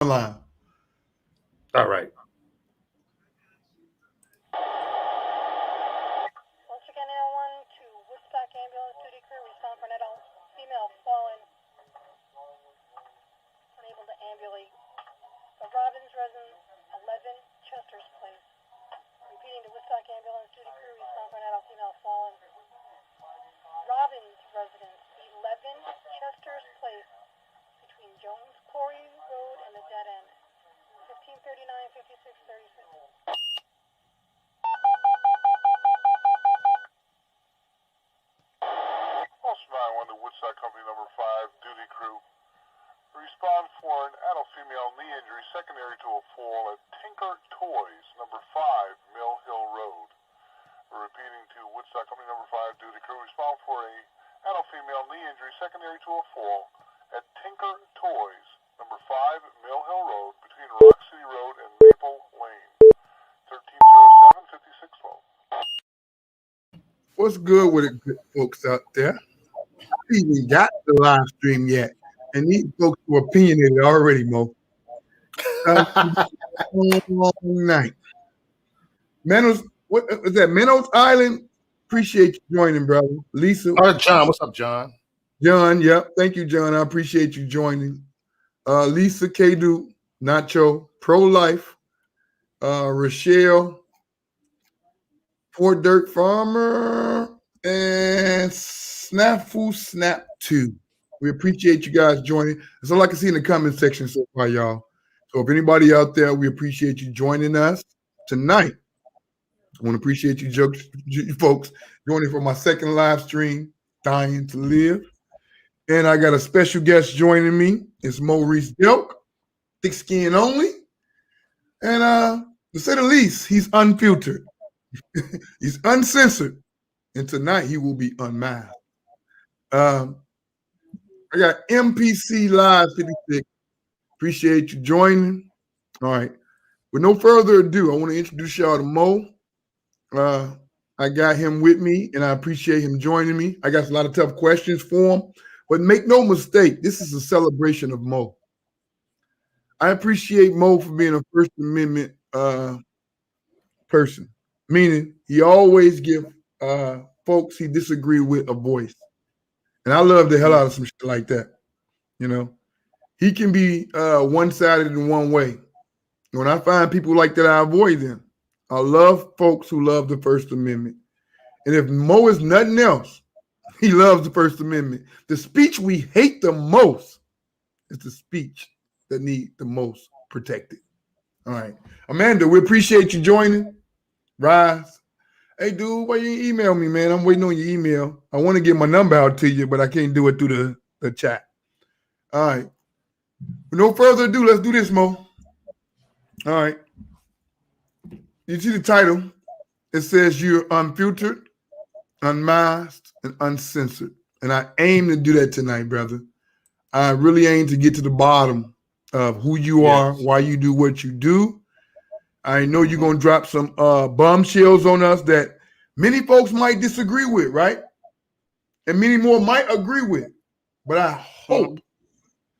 Line. All right. Once again, L1 to Woodstock Ambulance Duty Crew, respond for an adult female fallen, unable to ambulate. The Robbins residence, 11 Chester's Place. Repeating to Woodstock Ambulance Duty Crew, respond for an adult female fallen. Robbins residence, 11 Chester's Place, between Jones Quarry Road and the dead end. 1539, 5636. Pulse 9-1 to Woodstock Company number 5, duty crew. Respond for an adult female knee injury secondary to a fall at Tinker Toys, number 5, Mill Hill Road. Repeating to Woodstock Company number 5, duty crew. Respond for a adult female knee injury secondary to a fall at Tinker Toys, number 5, Mill Hill Road, between Rock City Road and Maple Lane. 1307-5612. What's good with it, good folks out there? I haven't even got the live stream yet, and these folks were opinionated already, Mo. Long night. Manos, what is that? Manos Island. Appreciate you joining, brother. Lisa, John, what's up, John? John. Yep, thank you, John. I appreciate you joining. Lisa, Kadu, Nacho, Pro Life, Rochelle, Poor Dirt Farmer, and Snafu Snap 2. We appreciate you guys joining. That's all I can see in the comment section so far, y'all. So if anybody out there, we appreciate you joining us tonight. I want to appreciate you folks joining for my second live stream, Dying to Live. And I got a special guest joining me. It's Reese Delk, thick skin only. And to say the least, he's unfiltered. He's uncensored. And tonight he will be unmasked. I got MPC Live 56. Appreciate you joining. All right. With no further ado, I want to introduce y'all to Mo. I got him with me, and I appreciate him joining me. I got a lot of tough questions for him. But make no mistake, this is a celebration of Mo. I appreciate Mo for being a First Amendment person, meaning he always give folks he disagree with a voice. And I love the hell out of some shit like that. You know, he can be one-sided in one way. When I find people like that, I avoid them. I love folks who love the First Amendment. And if Mo is nothing else, he loves the First Amendment. The speech we hate the most is the speech that need the most protected. All right. Amanda, we appreciate you joining. Rise. Hey, dude, why you email me, man? I'm waiting on your email. I want to get my number out to you, but I can't do it through the chat. All right. With no further ado, let's do this, Mo. All right. You see the title? It says you're unfiltered, unmasked, and uncensored. And I aim to do that tonight, brother. I really aim to get to the bottom of who you are, why you do what you do. I know you're going to drop some bombshells on us that many folks might disagree with, right? And many more might agree with. But I hope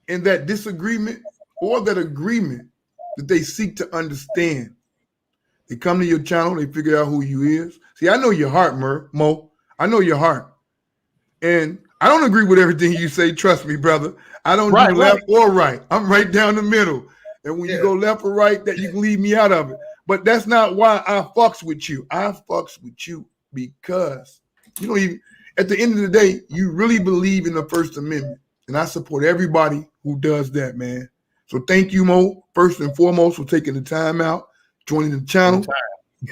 in that disagreement or that agreement that they seek to understand. They come to your channel, they figure out who you is. See, I know your heart, Mo. I know your heart. And I don't agree with everything you say. Trust me, brother. I don't do left or right. I'm right down the middle. And when you go left or right, that you can leave me out of it. But that's not why I fucks with you. I fucks with you because you don't even, at the end of the day, you really believe in the First Amendment. And I support everybody who does that, man. So thank you, Mo, first and foremost, for taking the time out, joining the channel.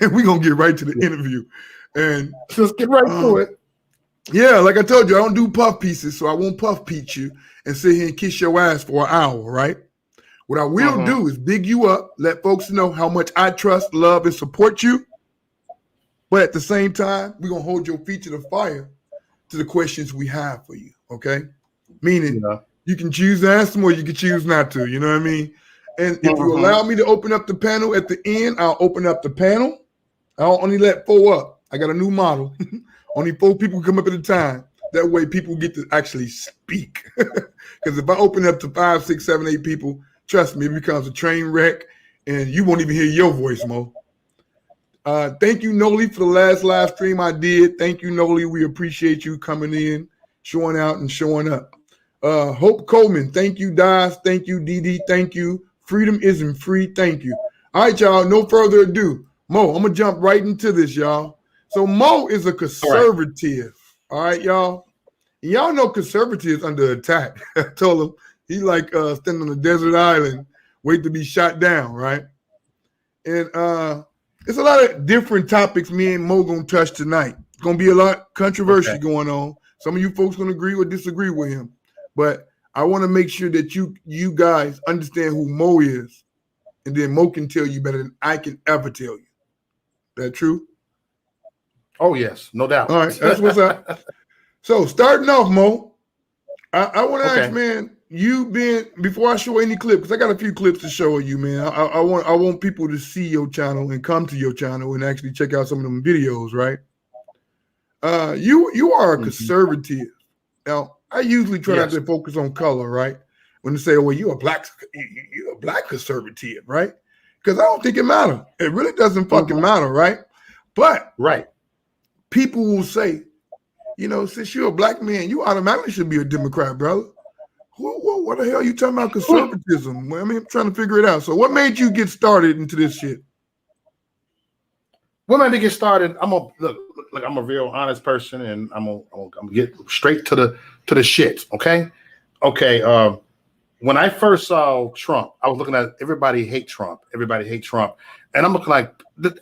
And we're going to get right to the interview. And just get right to it. Yeah, like I told you, I don't do puff pieces, so I won't puff peach you and sit here and kiss your ass for an hour, right? What I will do is big you up, let folks know how much I trust, love, and support you. But at the same time, we're going to hold your feet to the fire to the questions we have for you, okay? Meaning you can choose to answer them or you can choose not to, you know what I mean? And if you allow me to open up the panel at the end, I'll open up the panel. I'll only let 4 up. I got a new model. Only 4 people come up at a time. That way people get to actually speak. Because if I open up to 5, 6, 7, 8 people, trust me, it becomes a train wreck, and you won't even hear your voice, Mo. Thank you, Noli, for the last live stream I did. Thank you, Noli. We appreciate you coming in, showing out, and showing up. Hope Coleman, thank you, Dice. Thank you, DD. Thank you. Freedom isn't free. Thank you. All right, y'all. No further ado. Mo, I'm going to jump right into this, y'all. So Mo is a conservative. All right, y'all. And y'all know conservatives under attack. I told him he like standing on a desert island, wait to be shot down, right? And it's a lot of different topics me and Mo gonna touch tonight. It's gonna be a lot of controversy going on. Some of you folks gonna agree or disagree with him, but I want to make sure that you guys understand who Mo is, and then Mo can tell you better than I can ever tell you. That true? Oh yes, no doubt. All right, that's what's up. So starting off, Mo, I want to ask, man, you been before I show any clip, because I got a few clips to show you, man. I want people to see your channel and come to your channel and actually check out some of them videos, right? You are a conservative. Now, I usually try not to focus on color, right? When they say, "Well, you're a black conservative," right? Because I don't think it matters. It really doesn't fucking matter, right? But people will say, you know, since you're a black man, you automatically should be a Democrat, brother. What the hell are you talking about conservatism? I mean, I'm trying to figure it out. So what made you get started into this shit? What made me get started? I'm a real honest person, and I'm gonna get straight to the shit. Okay. When I first saw Trump, I was looking at everybody hate Trump. Everybody hate Trump, and I'm looking like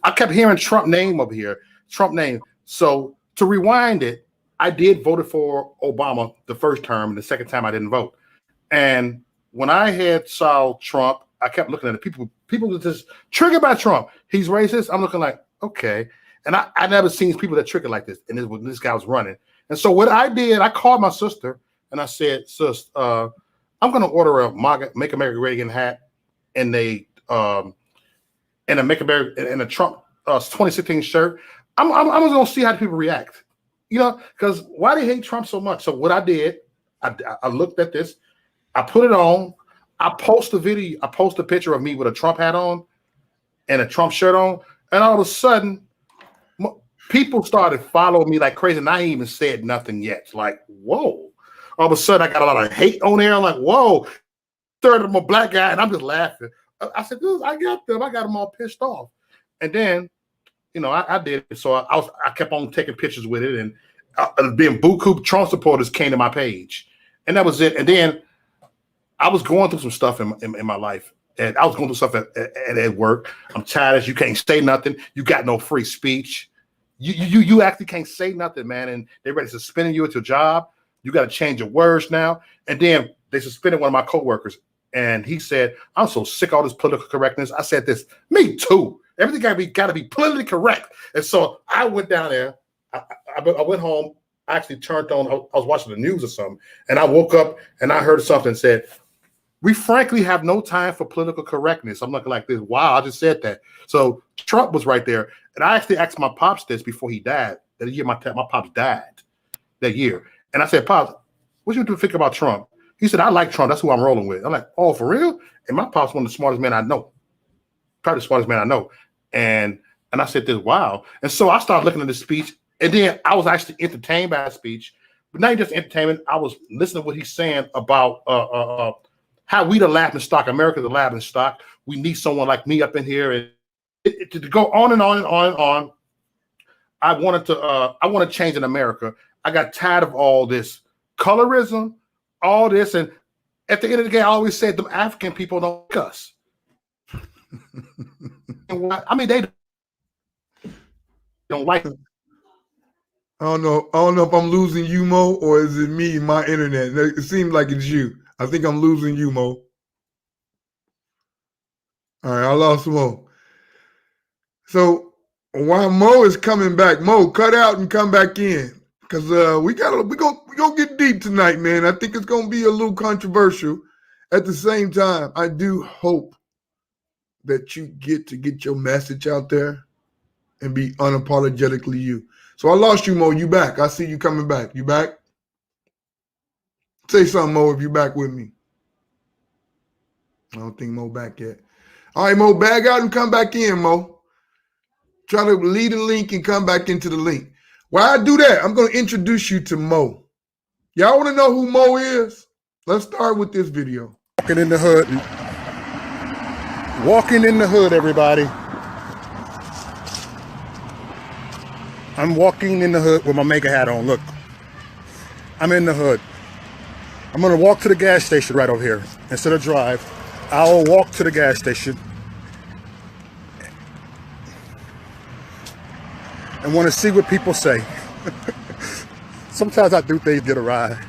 I kept hearing Trump name over here, Trump name. So to rewind it, I did voted for Obama the first term, and the second time I didn't vote. And when I had saw Trump, I kept looking at it. People were just triggered by Trump. He's racist. I'm looking like, okay. And I never seen people that triggered like this. And this guy was running. And so what I did, I called my sister and I said, sis, I'm going to order a Make America Great Again hat and a Make America and a Trump 2016 shirt. I'm just going to see how people react. You know, because why they hate Trump so much? So what I did, I looked at this, I put it on, I post a video, I post a picture of me with a Trump hat on and a Trump shirt on, and all of a sudden, people started following me like crazy, and I ain't even said nothing yet. Like, whoa. All of a sudden, I got a lot of hate on there. I'm like, whoa. Third of them a black guy, and I'm just laughing. I said, I got them all pissed off. And then, you know, I did it. So I kept on taking pictures with it, and being buku Trump supporters came to my page, and that was it. And then I was going through some stuff in my life, and I was going through stuff at work. I'm tired as you can't say nothing. You got no free speech. You actually can't say nothing, man. And they're ready to suspend you at your job. You got to change your words now. And then they suspended one of my coworkers, and he said, "I'm so sick of all this political correctness." I said this, me too. Everything got to be politically correct. And so I went down there. I went home. I actually turned on. I was watching the news or something, and I woke up and I heard something said, "We frankly have no time for political correctness." I'm looking like this. Wow, I just said that. So Trump was right there, and I actually asked my pops this before he died. That year, my pops died that year, and I said, "Pops, what you think about Trump?" He said, "I like Trump. That's who I'm rolling with." I'm like, "Oh, for real?" And my pops one of the smartest men I know, probably the smartest man I know. And I said this, wow. And so I started looking at the speech, and then I was actually entertained by the speech. But not just entertainment, I was listening to what he's saying about how we the laughing stock, America the laughing stock. We need someone like me up in here, and to go on and on and on and on. I want to change in America. I got tired of all this colorism, all this, and at the end of the day, I always said them African people don't like us. I mean, they don't like. I don't know if I'm losing you, Mo, or is it me, my internet? It seems like it's you. I think I'm losing you, Mo. All right, I lost Mo. So while Mo is coming back, Mo, cut out and come back in, because we gonna get deep tonight, man. I think it's gonna be a little controversial. At the same time, I do hope that you get your message out there and be unapologetically you. So I lost you, Mo. You back. I see you coming back. You back? Say something, Mo, if you back with me. I don't think Mo back yet. All right, Mo, bag out and come back in, Mo. Try to leave the link and come back into the link. While I do that, I'm going to introduce you to Mo. Y'all want to know who Mo is? Let's start with this video. Walking in the hood. Walking in the hood, everybody. I'm walking in the hood with my maker hat on. Look, I'm in the hood. I'm going to walk to the gas station right over here. Instead of drive, I'll walk to the gas station and want to see what people say. Sometimes I do things get a ride.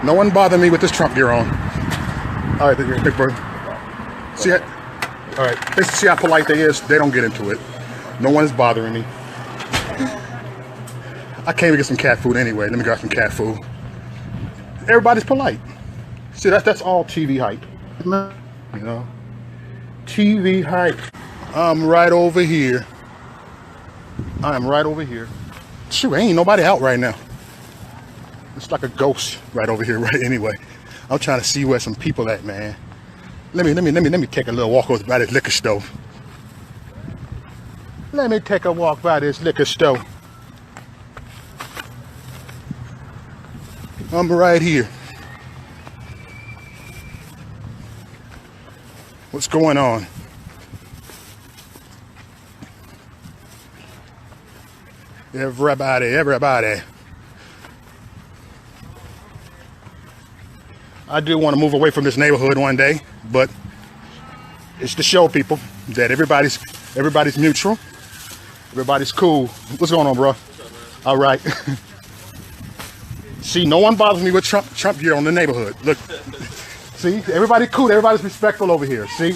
No one bother me with this Trump gear on. All right, big bird. See it? All right, see how polite they is? They don't get into it. No one is bothering me. I came to get some cat food anyway. Let me grab some cat food. Everybody's polite. See, that's all TV hype. You know? TV hype. I'm right over here. I am right over here. Shoot, ain't nobody out right now. It's like a ghost right over here, right? Anyway, I'm trying to see where some people at, man. Let me take a little walk over by this liquor store. Let me take a walk by this liquor store. I'm right here. What's going on? Everybody. I do want to move away from this neighborhood one day, but it's to show people that everybody's neutral. Everybody's cool. What's going on, bro? All right. See, no one bothers me with Trump gear on the neighborhood. Look, see, everybody cool. Everybody's respectful over here. See,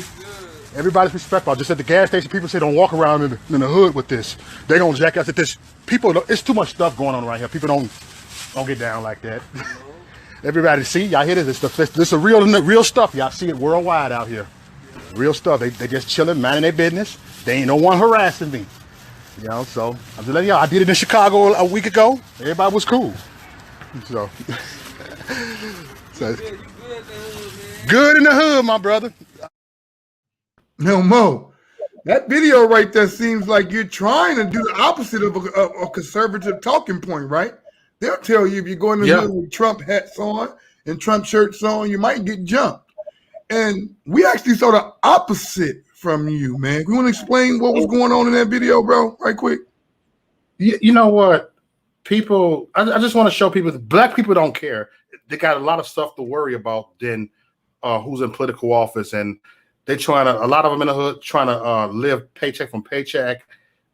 everybody's respectful. Just at the gas station, people say don't walk around in the hood with this. They gonna jack us at this. People, it's too much stuff going on right here. People don't get down like that. Everybody, see, y'all hear this? This is real stuff. Y'all see it worldwide out here. Real stuff. They just chilling, minding their business. They ain't no one harassing me. You know, so I'm just letting y'all. I did it in Chicago a week ago. Everybody was cool. So good in the hood, my brother. No, Mo, that video right there seems like you're trying to do the opposite of a conservative talking point, right? They'll tell you if you go in the hood with Trump hats on and Trump shirts on, you might get jumped. And we actually saw the opposite from you, man. You want to explain what was going on in that video, bro, right quick? You know what? People, I just want to show people that black people don't care. They got a lot of stuff to worry about than who's in political office. And a lot of them in the hood trying to live paycheck from paycheck.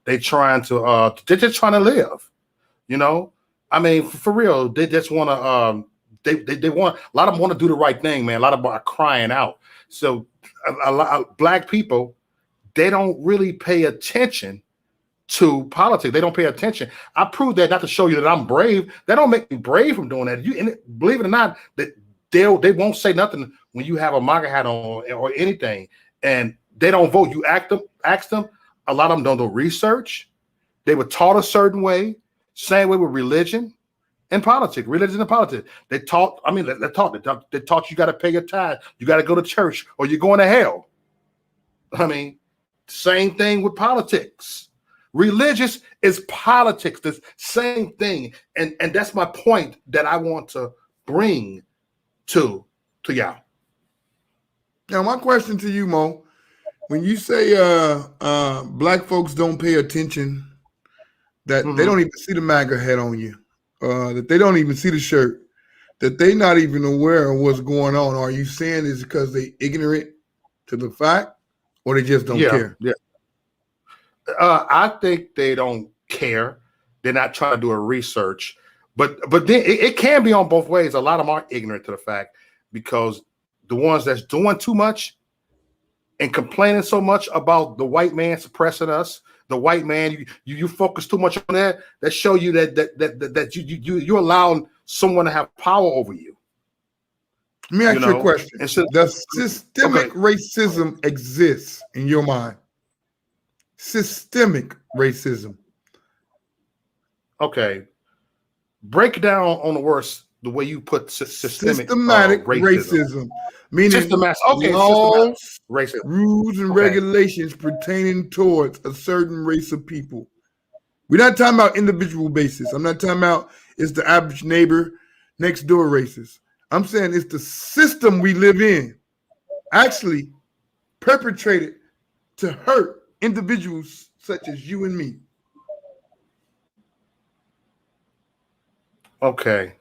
They're just trying to live, you know? I mean, for real, they just want to, they want, a lot of them want to do the right thing, man. A lot of them are crying out. So a lot of black people, they don't really pay attention to politics. They don't pay attention. I proved that not to show you that I'm brave. That don't make me brave from doing that. And believe it or not, that they won't say nothing when you have a MAGA hat on or anything, and they don't vote. You ask them. A lot of them don't do research. They were taught a certain way. Same way with religion and politics. Religion and politics. They taught you got to pay your tithe. You got to go to church or you're going to hell. I mean, same thing with politics. Religious is politics, the same thing. And that's my point that I want to bring to y'all. Now, my question to you, Mo, when you say black folks don't pay attention, that they don't even see the MAGA hat on you, that they don't even see the shirt, that they not even aware of what's going on, are you saying is because they ignorant to the fact or they just don't care? Yeah. I think they don't care. They're not trying to do a research, but then it can be on both ways. A lot of them are ignorant to the fact because the ones that's doing too much and complaining so much about the white man suppressing us, the white man, you focus too much on that. That show you that you're allowing someone to have power over you. Let me ask you a question. Does systemic racism exist in your mind? Systemic racism. Okay. Break down on the word the way you put systemic Systematic racism. racism, meaning Systematic. Okay, laws, systematic racism. rules, and Okay. regulations pertaining towards a certain race of people. We're not talking about individual basis. I'm not talking about it's the average neighbor next door racist. I'm saying it's the system we live in actually perpetrated to hurt individuals such as you and me. Okay.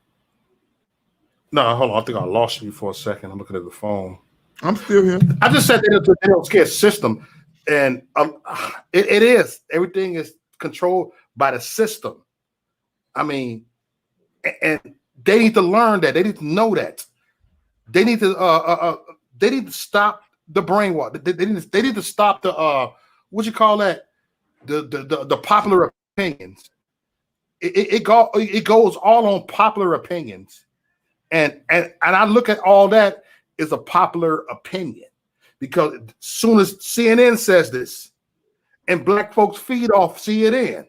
No, hold on. I think I lost you for a second. I'm looking at the phone. I'm still here. I just said they don't scare system, and it is. Everything is controlled by the system. I mean, and they need to learn that. They need to know that. They need to stop the brainwash. They need to stop the what you call that? The popular opinions. It goes all on popular opinions, and I look at all that as a popular opinion, because as soon as CNN says this, and black folks feed off CNN,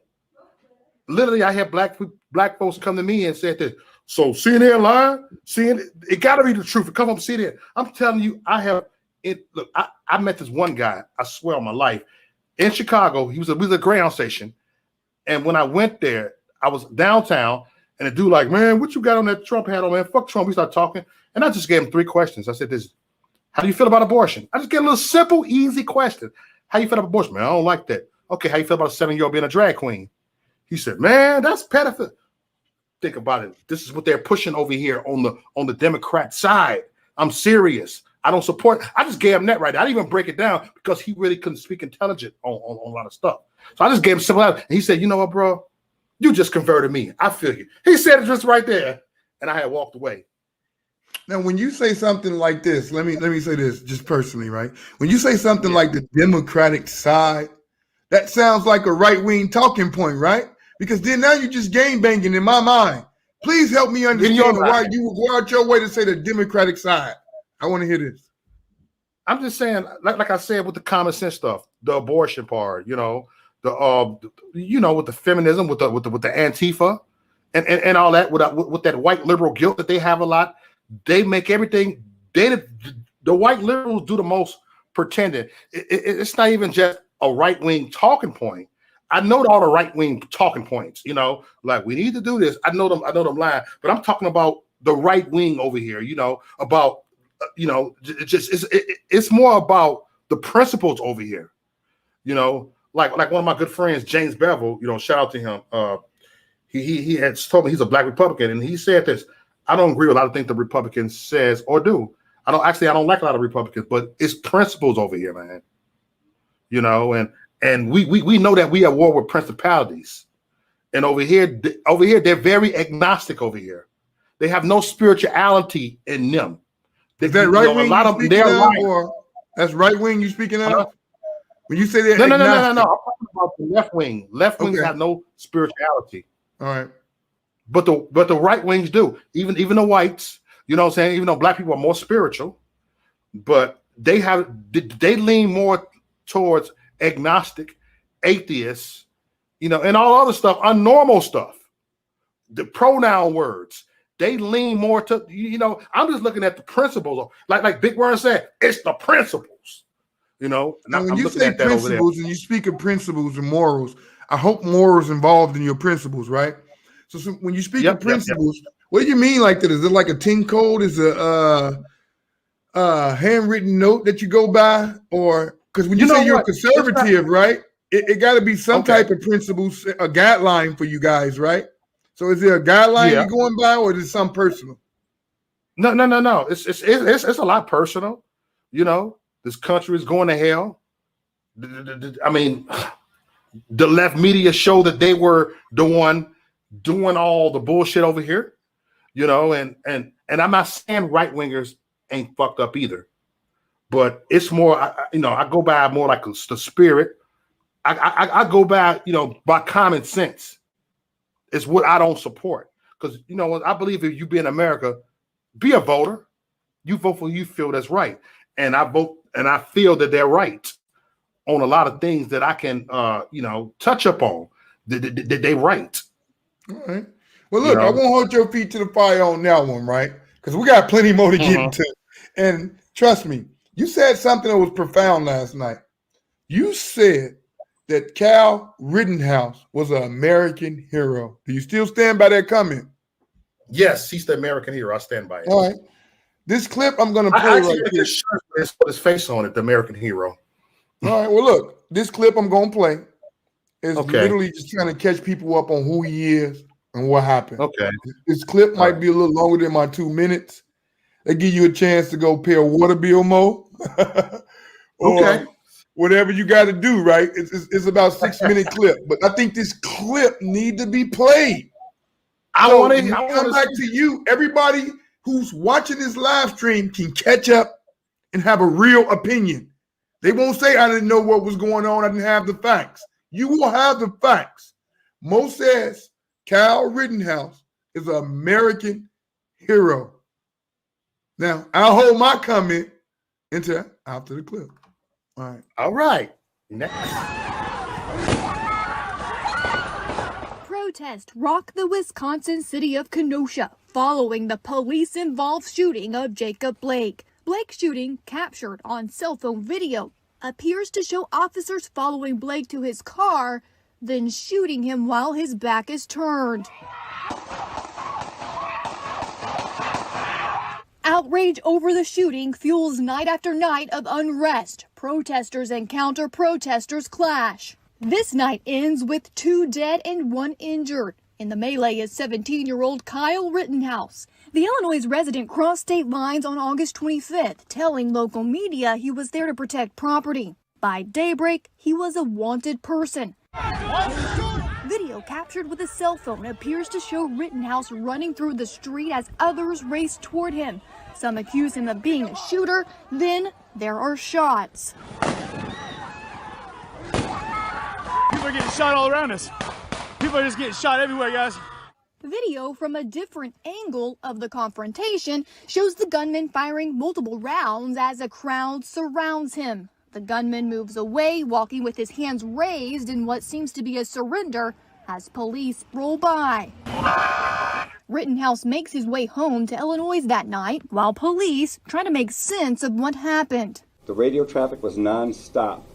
literally I have black folks come to me and said this. So CNN lying? CNN, it got to be the truth. It comes from CNN. I'm telling you, I have it. Look, I met this one guy. I swear on my life, in Chicago. We was a ground station, and when I went there, I was downtown, and the dude like, man, what you got on that Trump hat on, man? Fuck Trump. We started talking, and I just gave him 3 questions. I said, "This, how do you feel about abortion?" I just gave a little simple, easy question. How you feel about abortion, man? I don't like that. Okay, how you feel about a 7-year-old being a drag queen? He said, man, that's pedophile. Think about it. This is what they're pushing over here on the Democrat side. I'm serious. I don't support. I just gave him that right. I didn't even break it down because he really couldn't speak intelligent on a lot of stuff. So I just gave him simple. And he said, you know what, bro? You just converted me. I feel you. He said it just right there, and I had walked away. Now, when you say something like this, let me say this just personally, right? When you say something like the Democratic side, that sounds like a right-wing talking point, right? Because then now you're just game banging in my mind. Please help me understand why you would go out your way to say the Democratic side. I want to hear this. I'm just saying, like I said, with the common sense stuff, the abortion part, with the feminism, with the Antifa, and all that, with that white liberal guilt that they have a lot. They make everything. The white liberals do the most pretending. It's not even just a right-wing talking point. I know all the right-wing talking points, like we need to do this. I know them lying, but I'm talking about the right wing over here, about, it's more about the principles over here, like one of my good friends, James Bevel, shout out to him. He had told me he's a black Republican, and he said this. I don't agree with a lot of things the Republicans says or do. I don't like a lot of Republicans, but it's principles over here, man. And we know that we are at war with principalities. And over here, they're very agnostic over here. They have no spirituality in them. Is that right wing you speaking of, or that's right wing you speaking of? When you say they're no. agnostic. I'm talking about the left wing. Left wings have no spirituality. All right. But the right wings do. Even the whites, you know what I'm saying? Even though black people are more spiritual, but they lean more towards agnostic, atheists, and all other stuff, unnormal stuff. The pronoun words, they lean more to, I'm just looking at the principles. Like Big Word said, it's the principles, And when you say principles and you speak of principles and morals, I hope morals involved in your principles, right? So when you speak of principles, what do you mean like that? Is it like a 10 code? Is a handwritten note that you go by? Or because when you say you're conservative, right? It got to be some type of principles, a guideline for you guys, right? So is there a guideline you're going by, or is it some personal? No. It's a lot personal. This country is going to hell. I mean, the left media show that they were the one doing all the bullshit over here, and I'm not saying right wingers ain't fucked up either, but it's more, I go by more like the spirit. I go by, by common sense. It's what I don't support, because I believe if you be in America, be a voter. You vote for who you feel that's right, and I vote and I feel that they're right on a lot of things that I can touch up on. They right. All right. Well, look, I won't hold your feet to the fire on that one, right? Because we got plenty more to get into. And trust me, you said something that was profound last night. You said that Cal Rittenhouse was an American hero. Do you still stand by that comment? Yes, he's the American hero. I stand by it. All right. This clip I'm going to play right here. Put his face on it, the American hero. All right. Well, look, this clip I'm going to play is literally just trying to catch people up on who he is and what happened. Okay. This clip might be a little longer than my 2 minutes. They give you a chance to go pay a water bill, Mo. Or whatever you got to do, right? It's about 6 minute clip. But I think this clip need to be played. I want to come back to you. Everybody who's watching this live stream can catch up and have a real opinion. They won't say, I didn't know what was going on. I didn't have the facts. You will have the facts. Mo says Cal Rittenhouse is an American hero. Now, I'll hold my comment until after the clip. All right. All right. Next. Protest rocked the Wisconsin city of Kenosha following the police-involved shooting of Jacob Blake. Blake's shooting, captured on cell phone video, appears to show officers following Blake to his car, then shooting him while his back is turned. Outrage over the shooting fuels night after night of unrest. Protesters and counter-protesters clash. This night ends with 2 dead and 1 injured. In the melee is 17-year-old Kyle Rittenhouse. The Illinois resident crossed state lines on August 25th, telling local media he was there to protect property. By daybreak, he was a wanted person. Video captured with a cell phone appears to show Rittenhouse running through the street as others race toward him. Some accuse him of being a shooter. Then there are shots. People are getting shot all around us. People are just getting shot everywhere, guys. Video from a different angle of the confrontation shows the gunman firing multiple rounds as a crowd surrounds him. The gunman moves away, walking with his hands raised in what seems to be a surrender as police roll by. Rittenhouse makes his way home to Illinois that night while police try to make sense of what happened. The radio traffic was non-stop,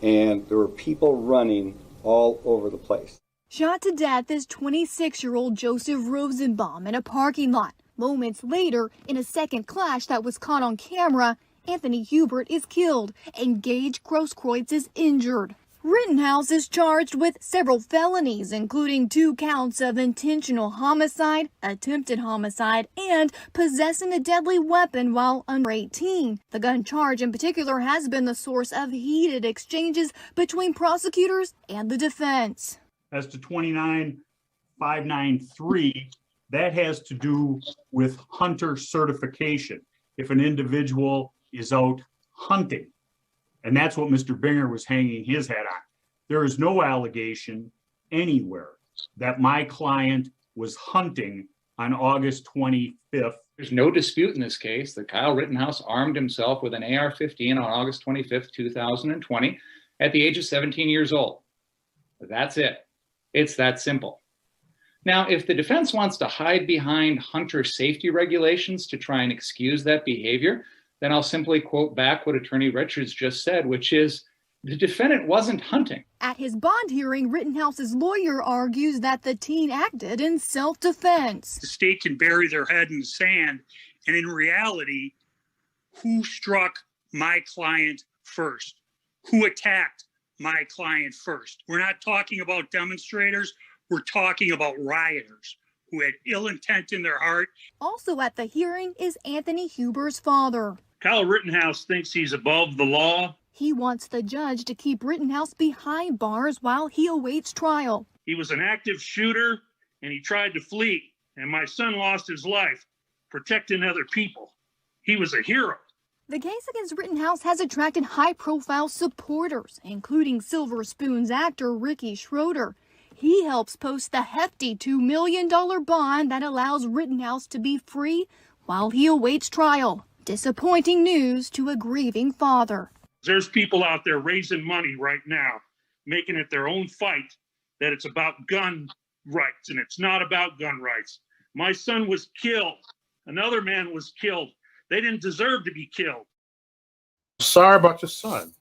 and there were people running all over the place. Shot to death is 26-year-old Joseph Rosenbaum in a parking lot. Moments later, in a second clash that was caught on camera, Anthony Hubert is killed and Gage Grosskreutz is injured. Rittenhouse is charged with several felonies, including 2 counts of intentional homicide, attempted homicide, and possessing a deadly weapon while under 18. The gun charge in particular has been the source of heated exchanges between prosecutors and the defense. As to 29593, that has to do with hunter certification. If an individual is out hunting, and that's what Mr. Binger was hanging his hat on. There is no allegation anywhere that my client was hunting on August 25th. There's no dispute in this case that Kyle Rittenhouse armed himself with an AR-15 on August 25th, 2020 at the age of 17 years old. That's it. It's that simple. Now, if the defense wants to hide behind hunter safety regulations to try and excuse that behavior, then I'll simply quote back what Attorney Richards just said, which is, the defendant wasn't hunting. At his bond hearing, Rittenhouse's lawyer argues that the teen acted in self-defense. The state can bury their head in the sand, and in reality, who struck my client first? Who attacked my client first? We're not talking about demonstrators. We're talking about rioters who had ill intent in their heart. Also at the hearing is Anthony Huber's father. Kyle Rittenhouse thinks he's above the law. He wants the judge to keep Rittenhouse behind bars while he awaits trial. He was an active shooter, and he tried to flee, and my son lost his life protecting other people. He was a hero. The case against Rittenhouse has attracted high-profile supporters, including Silver Spoon's actor Ricky Schroeder. He helps post the hefty $2 million bond that allows Rittenhouse to be free while he awaits trial. Disappointing news to a grieving father. There's people out there raising money right now, making it their own fight, that it's about gun rights, and it's not about gun rights. My son was killed. Another man was killed. They didn't deserve to be killed. Sorry about your son.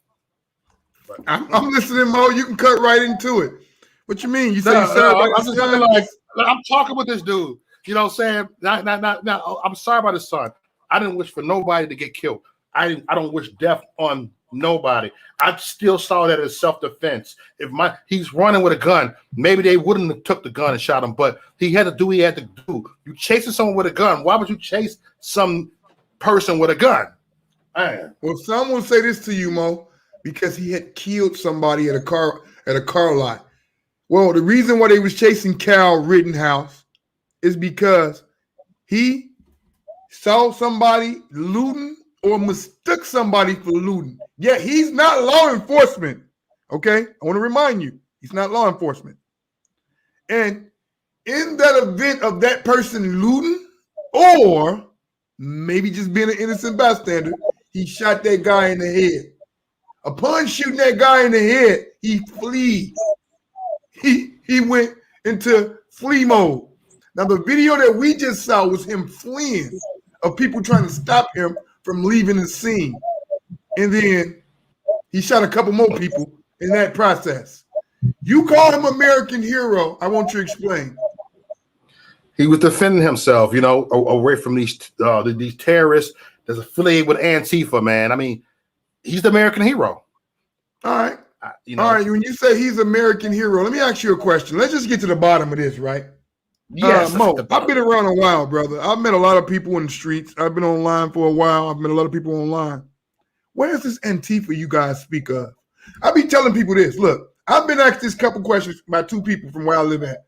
I'm listening, Mo. You can cut right into it. What you mean? You say you sorry about I'm your just son? like I'm talking with this dude. You know what I'm saying? Now, I'm sorry about his son. I didn't wish for nobody to get killed. I don't wish death on nobody. I still saw that as self-defense. If he's running with a gun, maybe they wouldn't have took the gun and shot him, but he had to do what he had to do. You chasing someone with a gun. Why would you chase some person with a gun? Man. Well, someone say this to you, Mo, because he had killed somebody at a car lot. Well, the reason why they was chasing Cal Rittenhouse is because he saw somebody looting or mistook somebody for looting. Yeah, he's not law enforcement. Okay, I want to remind you, he's not law enforcement. And in that event of that person looting or maybe just being an innocent bystander, he shot that guy in the head. Upon shooting that guy in the head, he flees. He went into flee mode. Now, the video that we just saw was him fleeing, of people trying to stop him from leaving the scene. And then he shot a couple more people in that process. You call him American hero. I want you to explain. He was defending himself, you know, away from these terrorists that's affiliated with Antifa, man. I mean, he's the American hero. All right. All right. When you say he's American hero, let me ask you a question. Let's just get to the bottom of this, right? Yes, Mo, I've been around a while, brother. I've met a lot of people in the streets. I've been online for a while. I've met a lot of people online. Where's this Antifa you guys speak of? I be telling people this. Look, I've been asked this couple questions by two people from where I live at.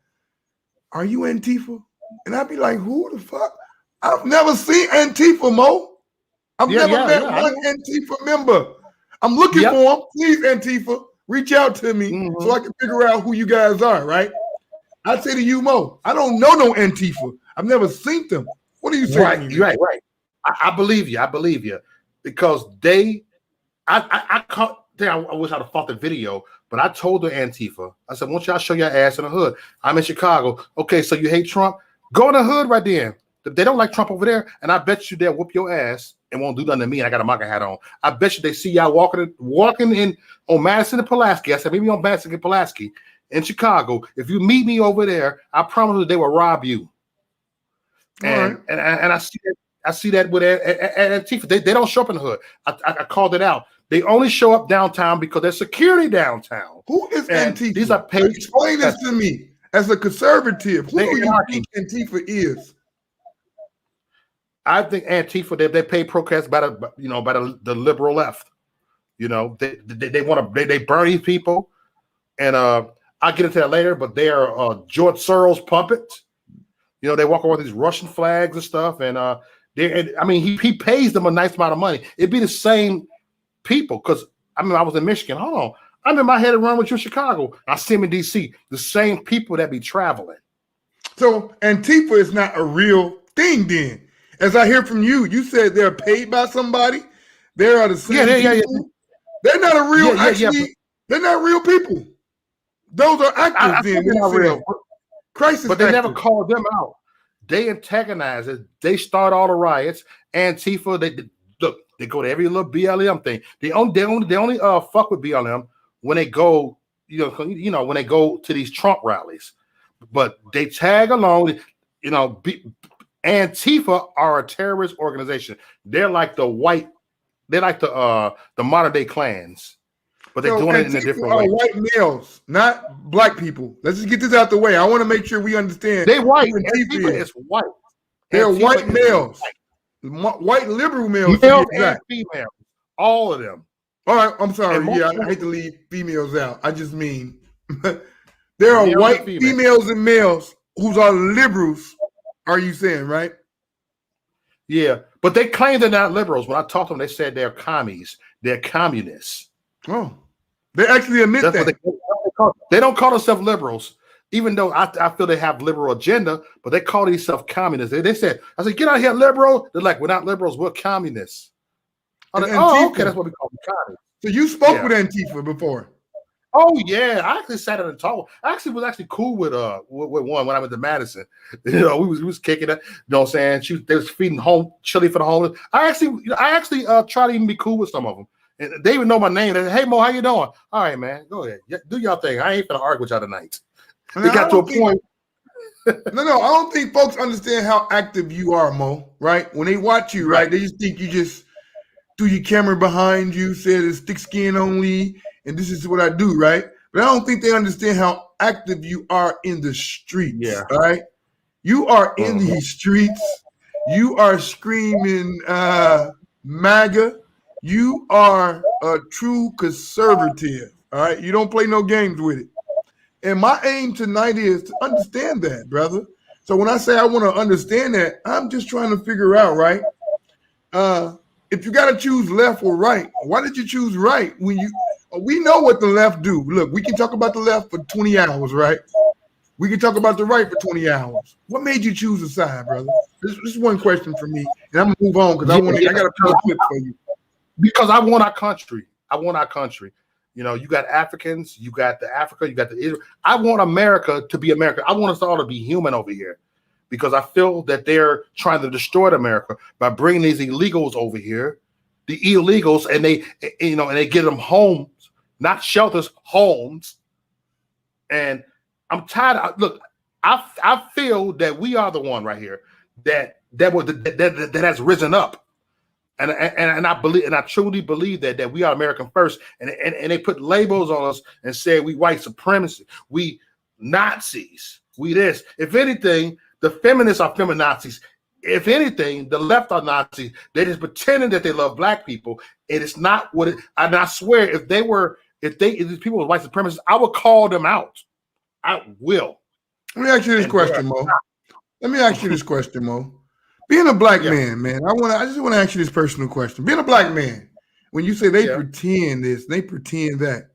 Are you Antifa? And I'd be like, who the fuck? I've never seen Antifa, Mo. I've never met one Antifa member. I'm looking for them. Please, Antifa, reach out to me so I can figure out who you guys are, right? I say to you, Mo, I don't know no Antifa. I've never seen them. What are you saying? Right. I believe you. I believe you. Because I wish I'd have fought the video, but I told the Antifa, I said, won't y'all show your ass in the hood? I'm in Chicago. Okay, so you hate Trump? Go in the hood right there. They don't like Trump over there, and I bet you they'll whoop your ass and won't do nothing to me. And I got a MAGA hat on. I bet you they see y'all walking in on Madison and Pulaski. I said, maybe on Madison and Pulaski in Chicago. If you meet me over there, I promise you they will rob you. And I see that with Antifa. They don't show up in the hood. I called it out. They only show up downtown because there's security downtown. Who is Antifa? These are paid. Explain this to me as a conservative. Who do you think Antifa is? I think Antifa they pay protest by the liberal left. You know, they burn these people, and I'll get into that later. But they are George Soros puppets. You know, they walk around with these Russian flags and stuff, and he pays them a nice amount of money. It'd be the same people because I was in Michigan. Hold on, I'm in my head and run with you in Chicago. I see them in DC. The same people that be traveling. So Antifa is not a real thing, then. As I hear from you, you said they're paid by somebody. They are the same people. Yeah. They're not a real. They're not real people. Those are actors. They're not real. Crisis, but they never called them out. They antagonize it. They start all the riots. Antifa. They go to every little BLM thing. They only fuck with BLM when they go. When they go to these Trump rallies, but they tag along. Antifa are a terrorist organization. They're like the modern day clans, but they're doing it in a different way. White males, not black people. Let's just get this out the way. I want to make sure we understand. They're white. Antifa is white. They're white males, white liberal males, males and females, all of them. All right, I'm sorry. I hate to leave females out. I just mean there are white females and males who are liberals. Are you saying, right? Yeah, but they claim they're not liberals. When I talked to them, they said they're commies. They're communists. Oh, they actually admit that. They don't call themselves liberals, even though I feel they have liberal agenda, but they call themselves communists. They said, I said, get out here, liberal. They're like, we're not liberals, we're communists. I'm like, okay, that's what we call them, communists. So you spoke with Antifa before? Oh yeah, I actually sat at a talk. I actually was cool with one when I went to Madison. You know, we was kicking it. You know what I'm saying? They was feeding home chili for the homeless. I actually tried to even be cool with some of them. And they even know my name. They say, "Hey Mo, how you doing?" All right, man, go ahead, do y'all thing. I ain't gonna argue with y'all tonight. It got to a point. No, I don't think folks understand how active you are, Mo. Right? When they watch you, right, they just think you just threw your camera behind you, said it's thick skin only, and this is what I do, right? But I don't think they understand how active you are in the streets. Yeah. Right? You are in these streets. You are screaming MAGA. You are a true conservative. All right. You don't play no games with it. And my aim tonight is to understand that, brother. So when I say I want to understand that, I'm just trying to figure out, right? If you got to choose left or right, why did you choose right when we know what the left do? Look, we can talk about the left for 20 hours, right? We can talk about the right for 20 hours. What made you choose a side, brother? This is one question for me, and I'm gonna move on because I got a clip for you. Because I want our country. I want our country. You know, you got Africans, you got the Africa, you got the Israel. I want America to be America. I want us all to be human over here, because I feel that they're trying to destroy America by bringing these illegals over here, the illegals, and they get them homes, not shelters, homes. And I'm tired. Look, I feel that we are the one right here that has risen up. And I believe, and I truly believe that we are American first, and they put labels on us and say we white supremacists, we Nazis, we this. If anything, the feminists are feminazis. If anything, the left are Nazis. They're just pretending that they love black people, and it's not what it. And I swear, if these people were white supremacists, I would call them out. I will. Let me ask you this question, Mo. Let me ask you this question, Mo. Being a black man, I just want to ask you this personal question. Being a black man, when you say they pretend this, they pretend that,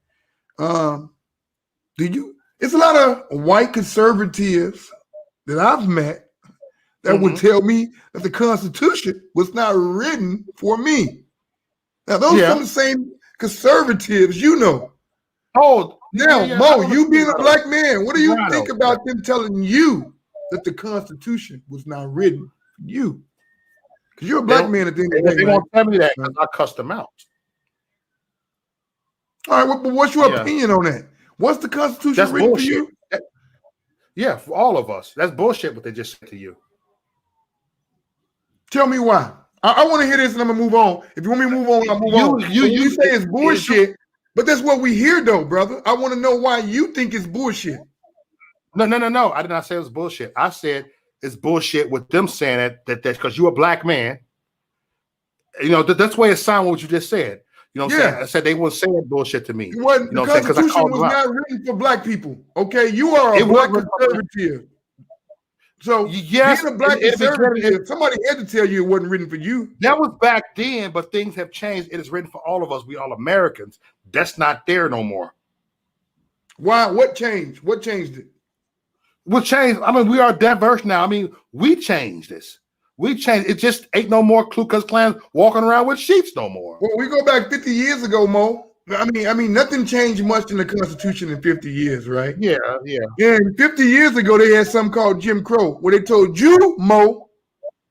it's a lot of white conservatives that I've met that would tell me that the Constitution was not written for me. Now, those are some of the same conservatives, you know. Oh, now, Mo, you being a black man, what do you think about them telling you that the Constitution was not written for you? Because you're a black man at the end of the day. They won't tell me that because I cussed them out. All right, but what's your opinion on that? What's the Constitution written for you? Yeah, for all of us. That's bullshit what they just said to you. Tell me why. I want to hear this and I'm going to move on. If you want me to move on, I'll move on. You say it's bullshit, but that's what we hear though, brother. I want to know why you think it's bullshit. No. I did not say it was bullshit. I said it's bullshit with them saying that because you're a black man. You know, that's why it sounded what you just said. You know what I'm saying? I said they weren't saying bullshit to me. It wasn't, the Constitution was not written for black people. Okay, you are a black conservative. So being a black conservative, somebody had to tell you it wasn't written for you. That was back then, but things have changed. It is written for all of us. We all Americans. That's not there no more. Why? What changed? What changed it? What changed? I mean, we are diverse now. I mean, we changed this. We changed. It just ain't no more Ku Klux Klan walking around with sheets no more. Well, we go back 50 years ago, Mo. I mean, nothing changed much in the Constitution in 50 years, right? Yeah. And 50 years ago, they had something called Jim Crow, where they told you, Mo,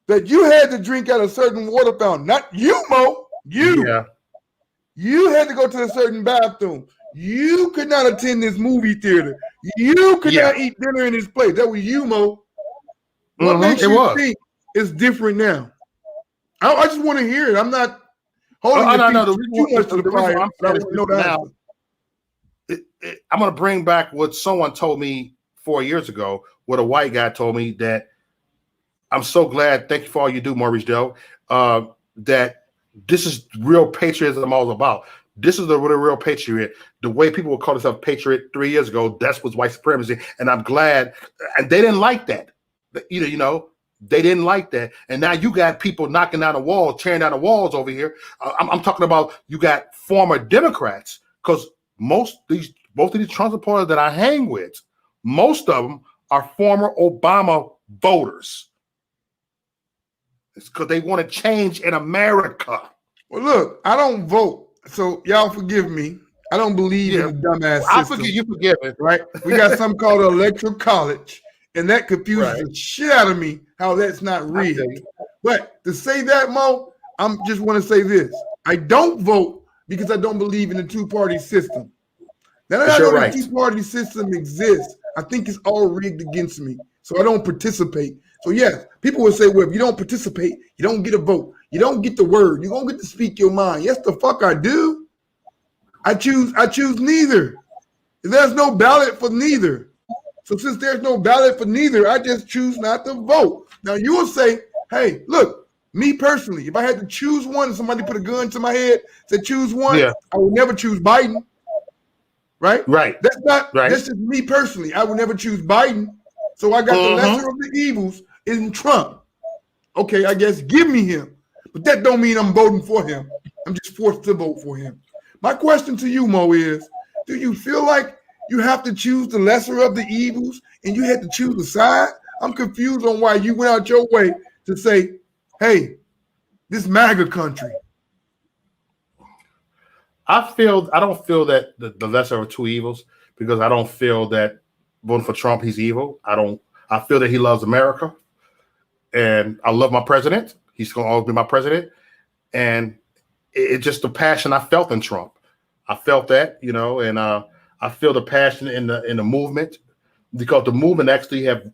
that you had to drink at a certain water fountain. Not you, Mo. You. Yeah. You had to go to a certain bathroom. You could not attend this movie theater. You could not eat dinner in this place. That was you, Mo. What makes you think it's different now? I just want to hear it. I'm not holding too much to the fire. I'm going to bring back what someone told me 4 years ago, what a white guy told me, that I'm so glad, thank you for all you do, Reese Delk, that this is real patriotism all about. This is the real patriot. The way people would call themselves patriot 3 years ago, that's what's white supremacy. And I'm glad. And they didn't like that. You know, they didn't like that. And now you got people knocking down the walls, tearing down the walls over here. I'm talking about you got former Democrats, because most of these Trump supporters that I hang with, most of them are former Obama voters. It's because they want to change in America. Well, look, I don't vote. So y'all forgive me. I don't believe in the dumbass I system. forget you forgive it. Right? We got something called electoral college, and that confuses the shit out of me how that's not rigged. But to say that, Mo, I'm just want to say this. I don't vote because I don't believe in the two-party system. Now that I know the two-party system exists, I think it's all rigged against me. So I don't participate. So yes, people will say, well, if you don't participate, you don't get a vote. You don't get the word. You don't get to speak your mind. Yes, the fuck I do. I choose neither. There's no ballot for neither. So since there's no ballot for neither, I just choose not to vote. Now you will say, hey, look, me personally, if I had to choose one and somebody put a gun to my head, said choose one, I would never choose Biden. Right? Right. That's just me personally. I would never choose Biden. So I got the lesser of the evils in Trump. Okay, I guess give me him. But that don't mean I'm voting for him. I'm just forced to vote for him. My question to you, Mo, is do you feel like you have to choose the lesser of the evils and you had to choose a side? I'm confused on why you went out your way to say, hey, this MAGA country. I don't feel that the lesser of two evils, because I don't feel that voting for Trump, he's evil. I feel that he loves America, and I love my president. He's going to always be my president. And it's just the passion I felt in Trump. I felt that, and I feel the passion in the movement, because the movement actually have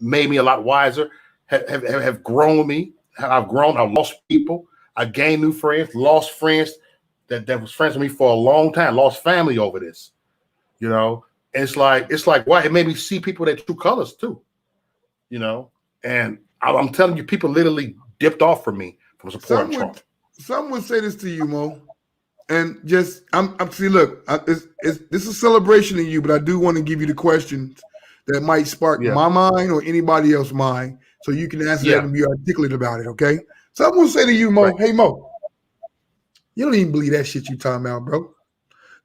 made me a lot wiser, have grown me. I've grown. I've lost people. I gained new friends, lost friends that was friends with me for a long time, lost family over this, And it's like, why? It made me see people their true colors too, And I'm telling you, people literally dipped off from me from supporting Trump. Some would say this to you, Mo, and just I'm see. Look, this is a celebration of you, but I do want to give you the questions that might spark my mind or anybody else's mind, so you can answer that and be articulate about it. Okay? Some will say to you, Mo, hey Mo, you don't even believe that shit you talking about, bro.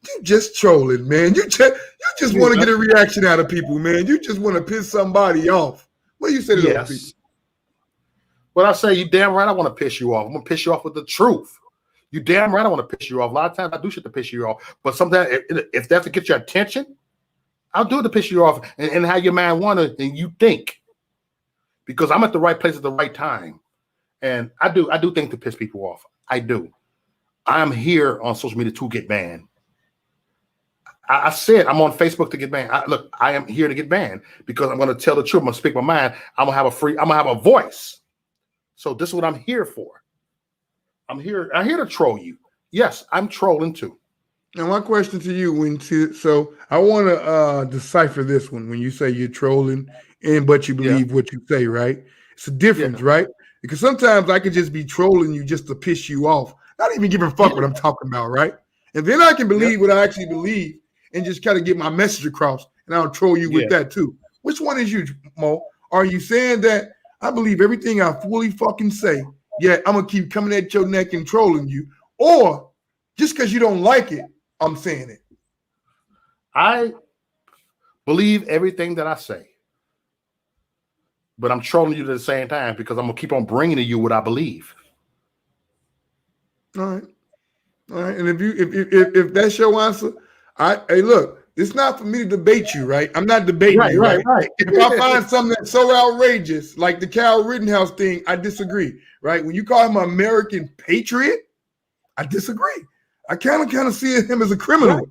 You just trolling, man. You just want to get a reaction out of people, man. You just want to piss somebody off. What do you say to those people? Well, I say, you damn right I want to piss you off. I'm going to piss you off with the truth. You damn right I want to piss you off. A lot of times I do shit to piss you off. But sometimes if that's to get your attention, I'll do it to piss you off and have your mind wander and you think. Because I'm at the right place at the right time. And I do think to piss people off. I do. I'm here on social media to get banned. I said I'm on Facebook to get banned. I am here to get banned because I'm going to tell the truth. I'm going to speak my mind. I'm going to have a voice. So this is what I'm here for. I'm here to troll you. Yes, I'm trolling too. Now my question to you, so I want to decipher this one. When you say you're trolling, but you believe what you say, right? It's a difference, right? Because sometimes I could just be trolling you just to piss you off, not even giving a fuck what I'm talking about, right? And then I can believe what I actually believe and just kind of get my message across, and I'll troll you with that too. Which one is you, Mo? Are you saying that I believe everything I fully fucking say, yet I'm gonna keep coming at your neck and trolling you, or just because you don't like it, I'm saying it? I believe everything that I say, but I'm trolling you at the same time because I'm gonna keep on bringing to you what I believe. All right. And if that's your answer, hey, look, it's not for me to debate you, right? I'm not debating you, right? If I find something that's so outrageous, like the Kyle Rittenhouse thing, I disagree, right? When you call him an American patriot, I disagree. I kind of see him as a criminal,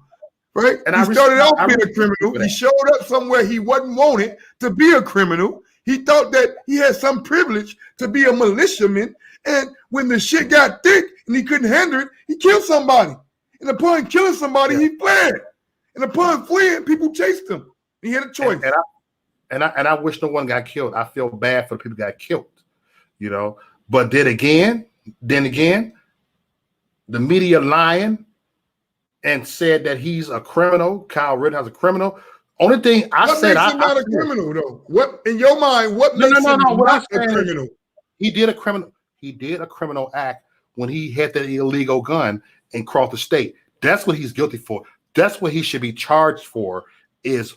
right? And he started off being a criminal. He showed up somewhere he wasn't wanted to be a criminal. He thought that he had some privilege to be a militiaman. And when the shit got thick and he couldn't handle it, he killed somebody. And upon killing somebody, he fled. And upon fleeing, people chased him. He had a choice. And I wish no one got killed. I feel bad for the people who got killed, But then again, the media lying and said that he's a criminal. Kyle Rittenhouse is a criminal. Only thing I said, makes him not a criminal though? What in your mind? What makes him not a criminal? He did a criminal act when he had that illegal gun and crossed the state. That's what he's guilty for. That's what he should be charged for, is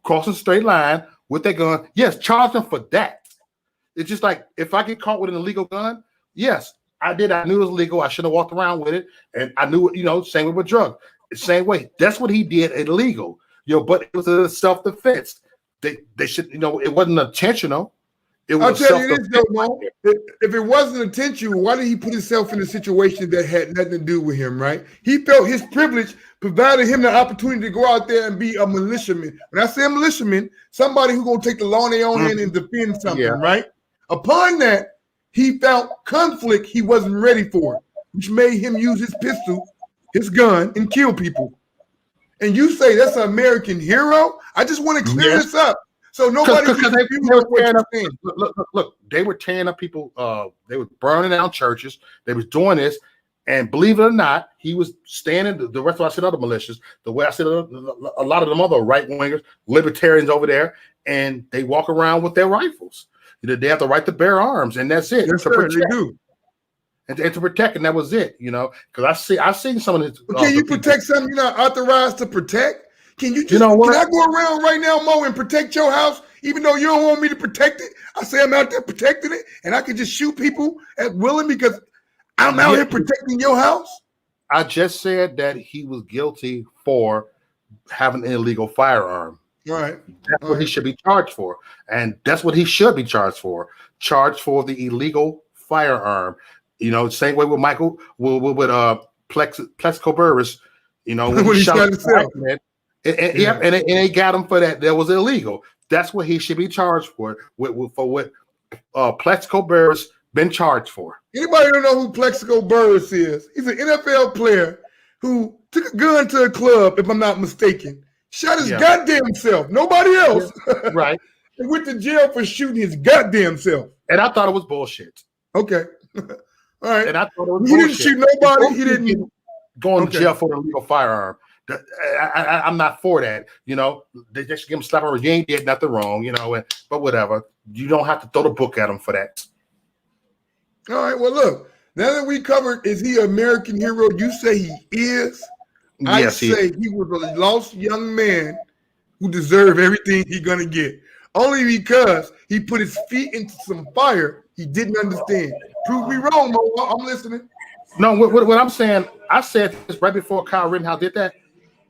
crossing the state line with that gun. Yes, charge him for that. It's just like if I get caught with an illegal gun, yes, I did. I knew it was illegal. I shouldn't have walked around with it. And I knew it, same with drugs. Same way. That's what he did illegal. But it was a self-defense. They should, it wasn't intentional. It was I'll tell you this though, Mo. If it wasn't intentional, why did he put himself in a situation that had nothing to do with him, right? He felt his privilege provided him the opportunity to go out there and be a militiaman. When I say a militiaman, somebody who's gonna take the law in their own hand and defend something, right? Upon that, he felt conflict he wasn't ready for, which made him use his pistol, his gun, and kill people. And you say that's an American hero? I just want to clear this up. So nobody look, they were tearing up people. They were burning down churches. They was doing this, and believe it or not, he was standing. The rest of I said other militias, the way I said a lot of them other right wingers, libertarians over there, and they walk around with their rifles. They have the right to bear arms, and that's it. Yes, sir, they do. And to protect, and that was it. Because I've seen some of this. Can you protect something you're not authorized to protect? Can you just, can I go around right now, Mo, and protect your house, even though you don't want me to protect it? I say I'm out there protecting it, and I can just shoot people at willing because I'm out here protecting your house? I just said that he was guilty for having an illegal firearm. Right. That's what he should be charged for. And that's what he should be charged for. Charged for the illegal firearm. Same way with Michael, with Plexico Burris, when he shot himself. And they got him for that. That was illegal. That's what he should be charged for what Plexico Burris been charged for. Anybody don't know who Plexico Burris is? He's an NFL player who took a gun to a club, if I'm not mistaken, shot his goddamn self. Nobody else. Right. And went to jail for shooting his goddamn self. And I thought it was bullshit. Okay. All right. And I thought it was he bullshit. didn't shoot nobody. He didn't go to jail for an illegal firearm. I'm not for that. They just give him a slap on. You ain't did nothing wrong, but whatever. You don't have to throw the book at him for that. All right. Well, look, now that we covered, is he an American hero? You say he is. I say he was a lost young man who deserved everything he's gonna get. Only because he put his feet into some fire he didn't understand. Prove me wrong, Mo. I'm listening. No, what I'm saying, I said this right before Kyle Rittenhouse did that.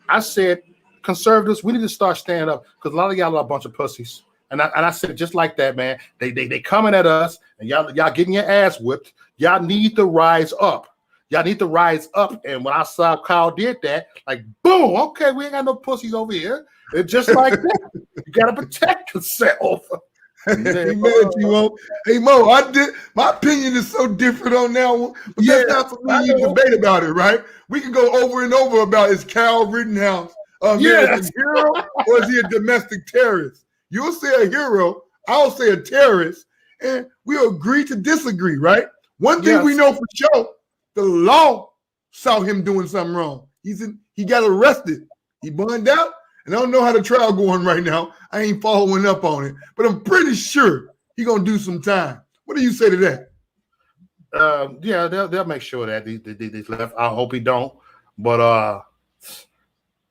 I said, conservatives, we need to start standing up because a lot of y'all are a bunch of pussies. And I said just like that, man. They coming at us and y'all getting your ass whipped. Y'all need to rise up. Y'all need to rise up. And when I saw Kyle did that, like, boom, okay, we ain't got no pussies over here. It's just like that. You got to protect yourself. He mad at you, Mo. Hey, Mo, my opinion is so different on that one. But that's not for me to debate about it, right? We can go over and over about is Kyle Rittenhouse a American hero or is he a domestic terrorist? You'll say a hero, I'll say a terrorist, and we'll agree to disagree, right? One thing we know for sure, the law saw him doing something wrong. He got arrested. He burned out, and I don't know how the trial going right now. I ain't following up on it, but I'm pretty sure he's gonna do some time. What do you say to that? They'll make sure that these left. I hope he don't, but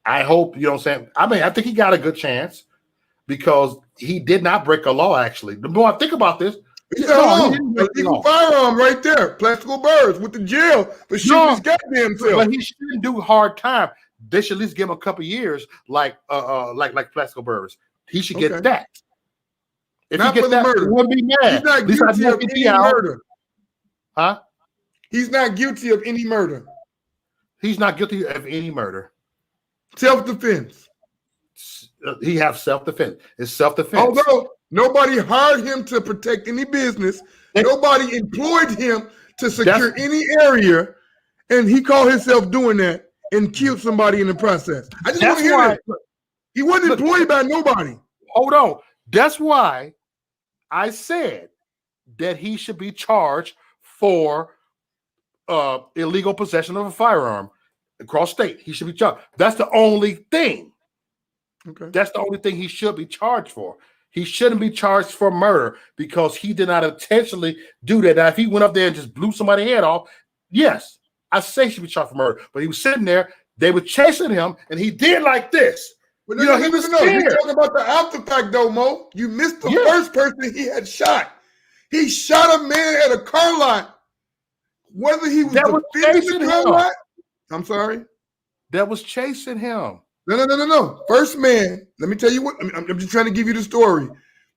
I hope, you know what I'm saying? I mean, I think he got a good chance because he did not break a law, actually. The more I think about this, he didn't break the law. Firearm right there, Plexico Burris with the jail for shooting his goddamn self. But he shouldn't do hard time. They should at least give him a couple years, like Plexico Burris. He should get that. If not he gets for the that, murder. he wouldn't be mad. He's not guilty of any murder. Huh? He's not guilty of any murder. He's not guilty of any murder. Self-defense. He has self-defense. It's self-defense. Although nobody hired him to protect any business, nobody employed him to secure any area, and he called himself doing that and killed somebody in the process. I just want to hear that. He wasn't employed by nobody. Hold on. That's why I said that he should be charged for illegal possession of a firearm across state. He should be charged. That's the only thing. Okay. That's the only thing he should be charged for. He shouldn't be charged for murder because he did not intentionally do that. Now, if he went up there and just blew somebody's head off, yes, I say he should be charged for murder. But he was sitting there, they were chasing him, and he did like this. But he was scared. You're talking about the after fact, though, Mo. You missed the first person he had shot. He shot a man at a car lot. Whether he was defending the car lot, I'm sorry. that was chasing him. No. First man, let me tell you what, I'm just trying to give you the story.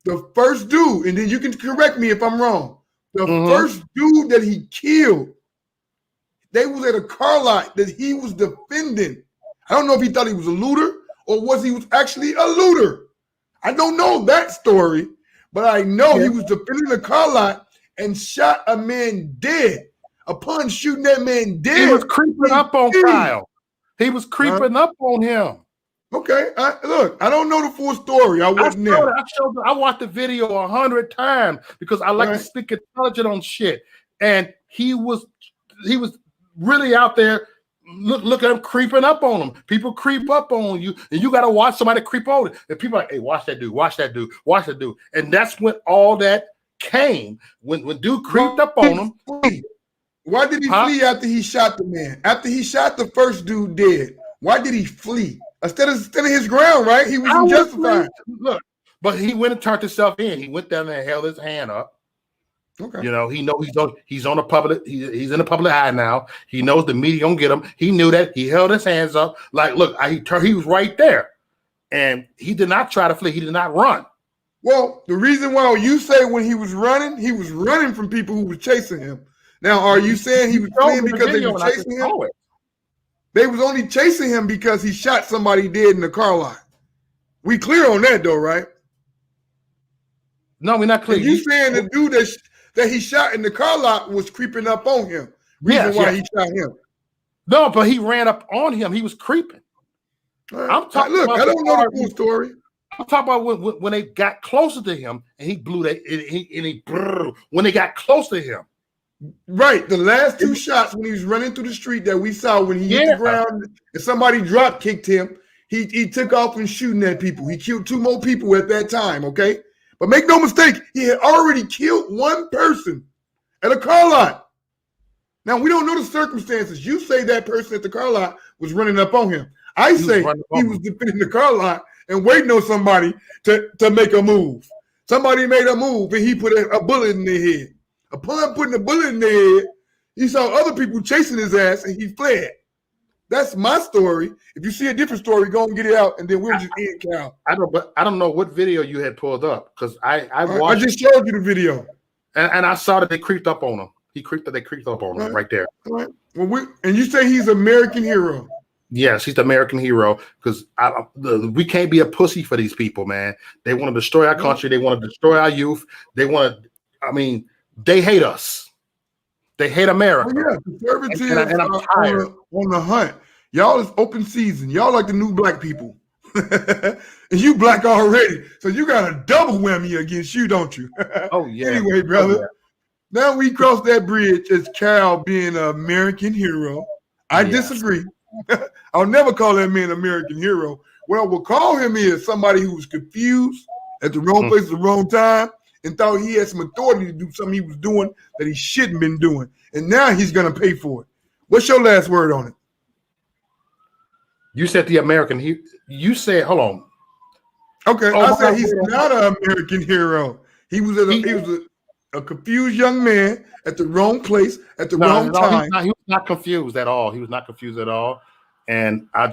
The first dude, and then you can correct me if I'm wrong. The first dude that he killed, they was at a car lot that he was defending. I don't know if he thought he was a looter or he was actually a looter. I don't know that story, but I know he was defending the car lot and shot a man dead. Upon shooting that man dead, he was creeping up on Kyle. He was creeping up on him. Okay, look, I don't know the full story. I wasn't there. I watched the video 100 times because I like to speak intelligent on shit. And he was really out there. Look at him creeping up on him. People creep up on you, and you got to watch somebody creep on it. And people are like, hey, watch that dude, watch that dude, watch that dude. And that's when all that came. When dude creeped up on him. Why did he flee after he shot the man? After he shot the first dude dead, why did he flee? Instead of standing his ground, right? He was justified. Look, but he went and turned himself in. He went down there and held his hand up. Okay. You know, he knows he's on the public. He's in the public eye now. He knows the media gonna get him. He knew that. He held his hands up. Like, look, he was right there, and he did not try to flee. He did not run. Well, the reason why you say when he was running from people who was chasing him. Now, are you saying he was fleeing because they were chasing him? They was only chasing him because he shot somebody dead in the car lot. We clear on that though, right? No, we're not clear. You saying the dude that he shot in the car lot was creeping up on him? Reason why he shot him? No, but he ran up on him. He was creeping. Right. I'm talking. Look, I don't know the full story. I'm talking about when they got closer to him and he blew that. When they got close to him. Right, the last two shots when he was running through the street that we saw when he hit the ground and somebody drop kicked him, he took off and shooting at people. He killed 2 more people at that time, okay? But make no mistake, he had already killed 1 person at a car lot. Now, we don't know the circumstances. You say that person at the car lot was running up on him. I say he was defending the car lot and waiting on somebody to make a move. Somebody made a move and he put a bullet in their head. Upon putting a bullet in their head, he saw other people chasing his ass and he fled. That's my story. If you see a different story, go and get it out, and then we'll just end Cal. I don't know what video you had pulled up because I watched. I just showed you the video, and I saw that they creeped up on him. They creeped up on him right there. Right. Well, and you say he's American hero. Yes, he's the American hero because we can't be a pussy for these people, man. They want to destroy our country. They want to destroy our youth. They want to. I mean. They hate us. They hate America. Oh, yeah, conservatives and I'm tired. On the hunt. Y'all is open season. Y'all like the new black people. And you black already. So you got a double whammy against you, don't you? Oh, yeah. Anyway, brother. Yeah. Now we cross that bridge as Cal being an American hero. I disagree. I'll never call that man an American hero. What I will call him is somebody who was confused at the wrong place at the wrong time. And thought he had some authority to do something he was doing that he shouldn't been doing. And now he's going to pay for it. What's your last word on it? You said the American hero. You said, hold on. Okay, I said he's not an American hero. He was a confused young man at the wrong place at the wrong time. He was not confused at all. He was not confused at all. And I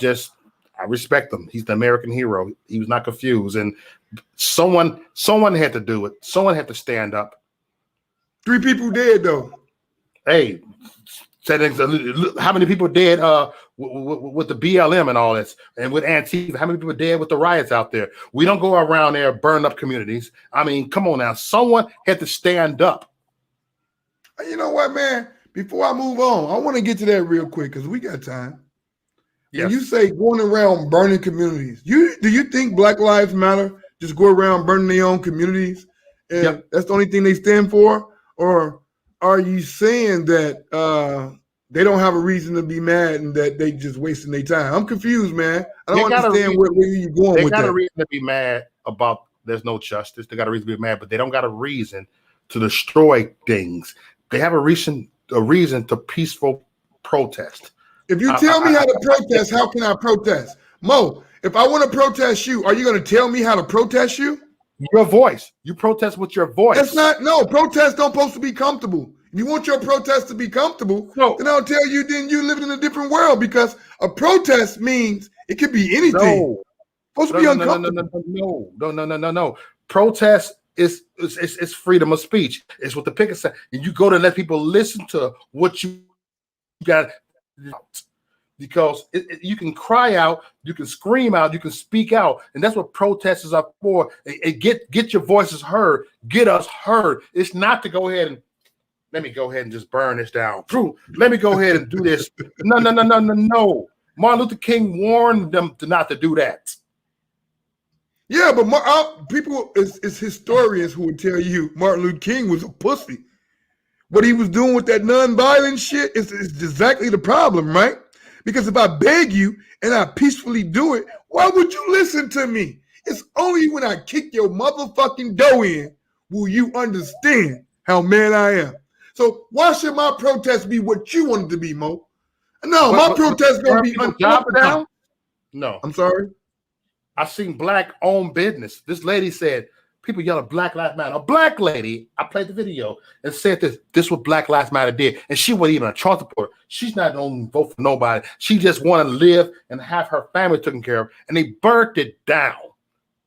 respect him. He's the American hero. He was not confused. And someone had to do it. Someone had to stand up. 3 people dead though. Hey, how many people dead with the BLM and all this, and with Antifa? How many people dead with the riots out there? We don't go around there burning up communities. I mean, come on now. Someone had to stand up. You know what, man? Before I move on, I want to get to that real quick because we got time. Yes. When you say going around burning communities, do you think Black Lives Matter just go around burning their own communities and that's the only thing they stand for? Or are you saying that they don't have a reason to be mad and that they just wasting their time? I'm confused, man. I don't understand where you're going with that. They got a reason to be mad about there's no justice. They got a reason to be mad, but they don't got a reason to destroy things. They have a reason to peaceful protest. If you tell me how to protest, how can I protest? Mo, if I want to protest you, are you going to tell me how to protest you? Your voice. You protest with your voice. That's not, no, protests don't supposed to be comfortable. If you want your protest to be comfortable, No. then I'll tell you, then you living in a different world, because a protest means it could be anything. No. Supposed to be uncomfortable. No. Protest is freedom of speech. It's what the picket said. And you go to let people listen to what you got, because you can cry out, you can scream out, you can speak out, and that's what protesters are for. Get your voices heard, get us heard. It's not to go ahead and let me go ahead and just burn this down. Let me go ahead and do this. No. Martin Luther King warned them not to do that. Yeah, but people is historians who would tell you Martin Luther King was a pussy. What he was doing with that nonviolent shit is exactly the problem, right? Because if I beg you and I peacefully do it, why would you listen to me? It's only when I kick your motherfucking dough in will you understand how mad I am. So why should my protest be what you want it to be, Mo? No, my protest is going to be uncomfortable. No. I'm sorry? I seen black-owned business. This lady said, people yelling Black Lives Matter. A black lady, I played the video, and said this what Black Lives Matter did. And she wasn't even a Trump supporter. She's not going to vote for nobody. She just wanted to live and have her family taken care of. And they burnt it down.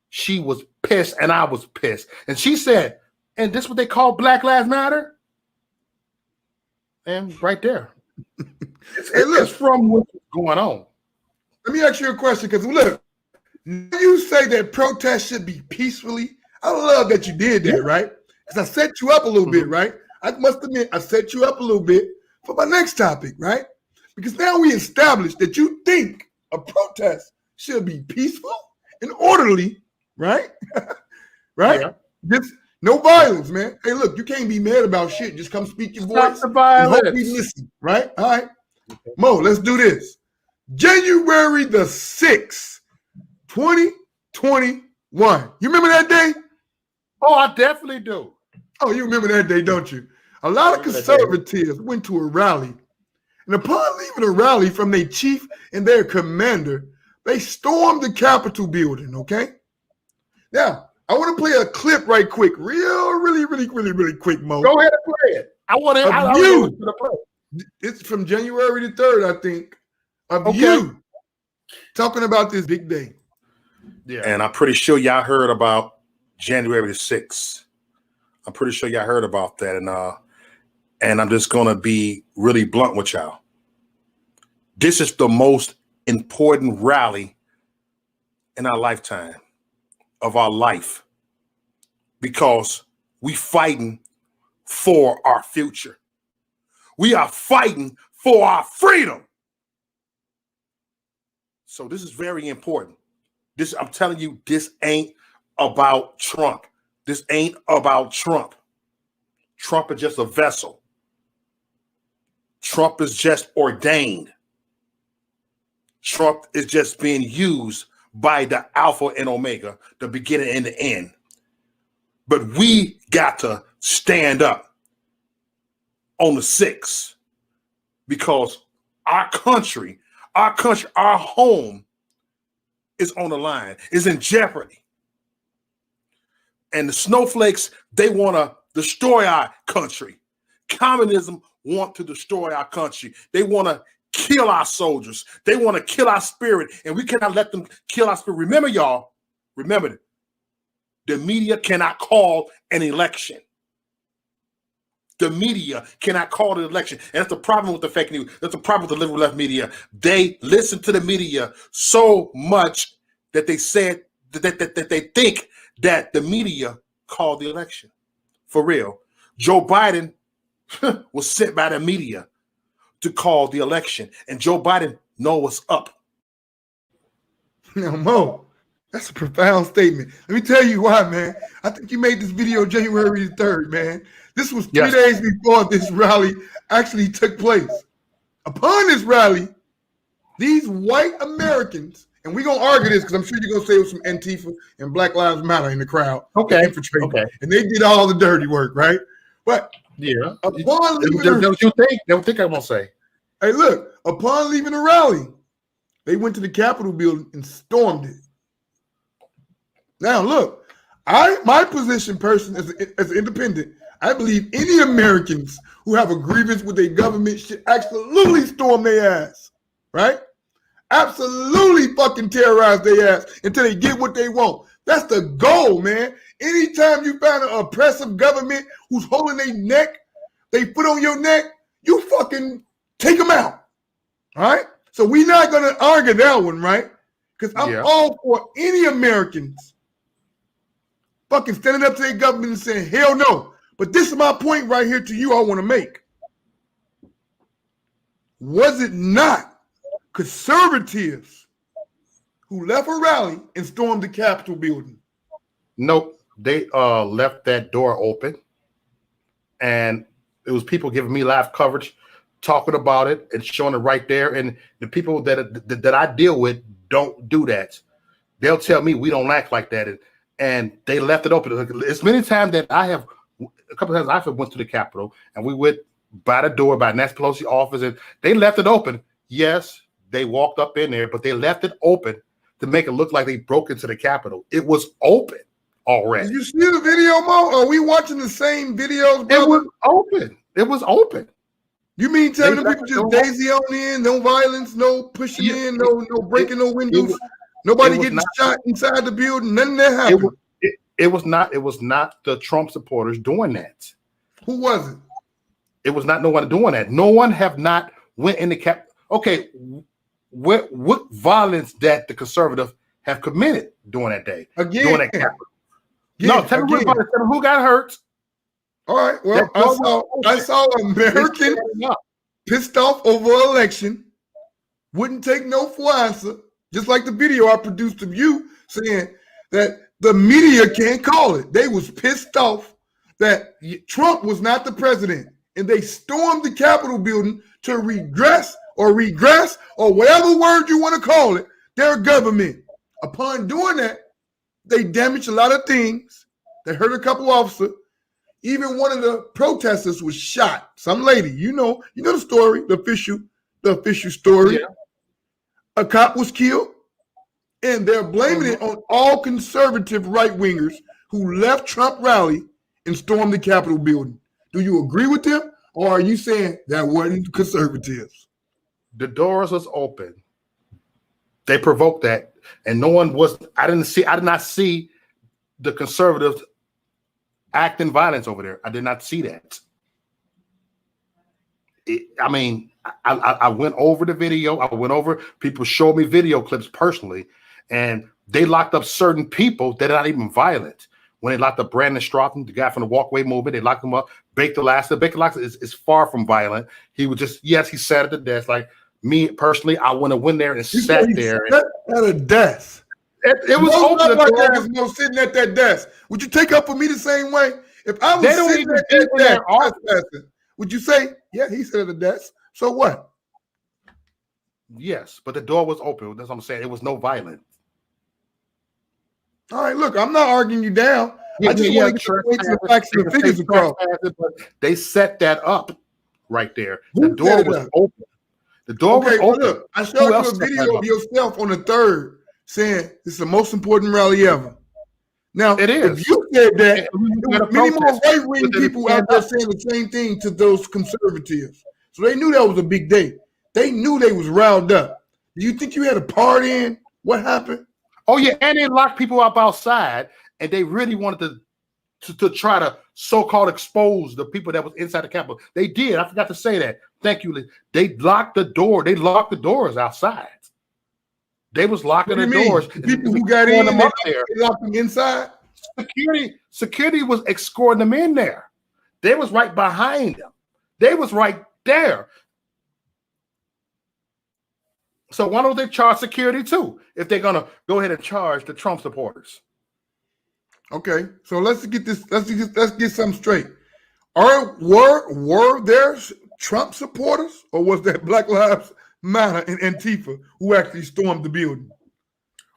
She was pissed, and I was pissed. And she said, and this what they call Black Lives Matter? And right there. It's from what's going on. Let me ask you a question, because look, you say that protests should be peacefully. I love that you did that, right? Because I set you up a little bit, right? I must admit, I set you up a little bit for my next topic, right? Because now we established that you think a protest should be peaceful and orderly, right? Right? Yeah. Just no violence, man. Hey, look, you can't be mad about shit. Just come speak your voice. Stop the violence. And hope we listen, right? All right. Mo, let's do this. January the 6th, 2021. You remember that day? Oh, I definitely do. Oh, you remember that day, don't you? A lot of conservatives went to a rally. And upon leaving a rally from their chief and their commander, they stormed the Capitol building, okay? Now, I want to play a clip right quick. Really quick, Mo. Go ahead and play it. I want to play. It's from January the 3rd, I think, of you talking about this big day. Yeah. And I'm pretty sure y'all heard about January the 6th. I'm pretty sure y'all heard about that. And I'm just going to be really blunt with y'all. This is the most important rally in our lifetime, of our life, because we fighting for our future. We are fighting for our freedom. So this is very important. I'm telling you, this ain't about Trump. This ain't about Trump. Trump is just a vessel. Trump is just ordained. Trump is just being used by the Alpha and Omega, the beginning and the end. But we got to stand up on the 6th, because our country, our home is on the line, is in jeopardy. And the snowflakes, they want to destroy our country. Communism want to destroy our country. They want to kill our soldiers. They want to kill our spirit, and we cannot let them kill our spirit. Remember, y'all, remember, the media cannot call an election. The media cannot call an election. And that's the problem with the fake news. That's the problem with the liberal left media. They listen to the media so much that they said that they think that the media called the election. For real. Joe Biden was sent by the media to call the election. And Joe Biden knows what's up. Now, Mo, that's a profound statement. Let me tell you why, man. I think you made this video January the 3rd, man. This was 3 days before this rally actually took place. Upon this rally, these white Americans, and we're going to argue this because I'm sure you're going to say it was some Antifa and Black Lives Matter in the crowd. Okay. And they did all the dirty work, right? But yeah, upon leaving they don't think I'm going to say. Hey, look, upon leaving the rally, they went to the Capitol building and stormed it. Now, look, my position person as an independent, I believe any Americans who have a grievance with their government should absolutely storm their ass, right? Absolutely fucking terrorize their ass until they get what they want. That's the goal, man. Anytime you find an oppressive government who's holding their neck, they foot on your neck, you fucking take them out. All right? So we're not going to argue that one, right? Because I'm all for any Americans fucking standing up to their government and saying, hell no. But this is my point right here to you I want to make. Was it not conservatives who left a rally and stormed the Capitol building? Nope. They left that door open. And it was people giving me live coverage, talking about it and showing it right there. And the people that I deal with don't do that. They'll tell me we don't act like that. And they left it open. As many times that a couple of times I went to the Capitol and we went by the door by Nancy Pelosi office and they left it open. Yes, they walked up in there, but they left it open to make it look like they broke into the Capitol. It was open already. Did you see the video, Mo? Are we watching the same videos, brother? It was open. It was open. You mean telling the people just daisy on in, no violence, no pushing in, no breaking no windows, nobody getting shot inside the building, none of that happened. It was not the Trump supporters doing that. Who was it? It was not no one doing that. No one have not went in the cap. Okay, what violence that the conservatives have committed during that day? During that Capitol. No, tell me who got hurt. All right. Well, I saw an American pissed off over an election, wouldn't take no for answer, just like the video I produced of you saying that the media can't call it. They was pissed off that Trump was not the president, and they stormed the Capitol building to regress or whatever word you want to call it, their government. Upon doing that, they damaged a lot of things. They hurt a couple officers. Even one of the protesters was shot. Some lady, you know the story, the official story. Yeah. A cop was killed, and they're blaming it on all conservative right-wingers who left Trump rally and stormed the Capitol building. Do you agree with them, or are you saying that wasn't conservatives? The doors was open. They provoked that, and no one was. I did not see the conservatives acting violence over there. I did not see that. I went over the video. I went over, people showed me video clips personally, and they locked up certain people that are not even violent. When they locked up Brandon Stroughton, the guy from the Walkway Movement, they locked him up. Baker Lasser is far from violent. He was just, yes, he sat at the desk. Like me personally, I want to win there and sat there. At a desk. It was open. Like that was no sitting at that desk. Would you take up for me the same way? If I was sitting at that desk, would you say, yeah, he sat at the desk? So what? Yes, but the door was open. That's what I'm saying. It was no violence. All right, look, I'm not arguing you down. I just want to get the facts and the figures across. They set that up right there. The door was open. The door was open. Look, I showed you a video of yourself on the 3rd saying it's the most important rally ever. Now, it is. If you said that, there were many more right-wing people out there saying the same thing to those conservatives. So they knew that was a big day. They knew they was riled up. Do you think you had a part in what happened? Oh, yeah, and they locked people up outside, and they really wanted to try to so-called expose the people that was inside the Capitol. They did. I forgot to say that. Thank you. They locked the door. They locked the doors outside. They was locking the doors. The people who got in, they locked them inside? Security was escorting them in there. They was right behind them. They was right there. So why don't they charge security too if they're gonna go ahead and charge the Trump supporters? Okay, so let's get something straight. Were there Trump supporters, or was that Black Lives Matter and Antifa who actually stormed the building?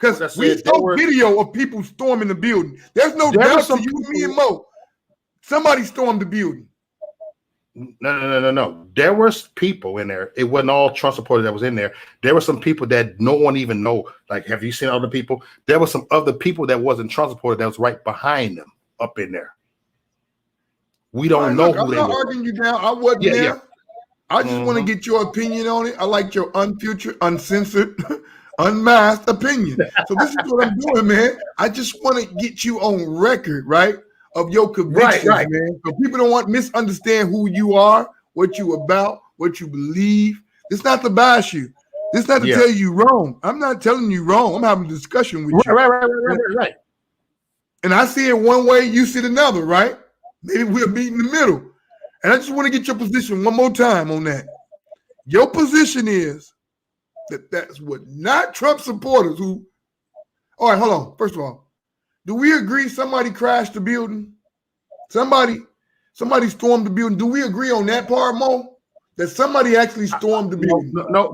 Because we saw video of people storming the building. There's no doubt to you, me, and Mo. Somebody stormed the building. No. There was people in there. It wasn't all Trump supporters that was in there. There were some people that no one even know. Like, have you seen other people? There were some other people that wasn't Trump supporters that was right behind them up in there. We don't know who I'm they not were. arguing you down. I wasn't Yeah, there. yeah. I just want to get your opinion on it. I like your unfiltered, uncensored, unmasked opinion. So this is what I'm doing, man. I just want to get you on record, right, of your convictions, Right. man. So people don't want to misunderstand who you are, what you about, what you believe. It's not to bash you. It's not to tell you wrong. I'm not telling you wrong. I'm having a discussion with you. Right. And I see it one way, you see it another, right? Maybe we'll meet in the middle. And I just want to get your position one more time on that. Your position is that that's what not Trump supporters who. All right, hold on. First of all, do we agree somebody crashed the building? Somebody stormed the building. Do we agree on that part, Mo? That somebody actually stormed the building? No.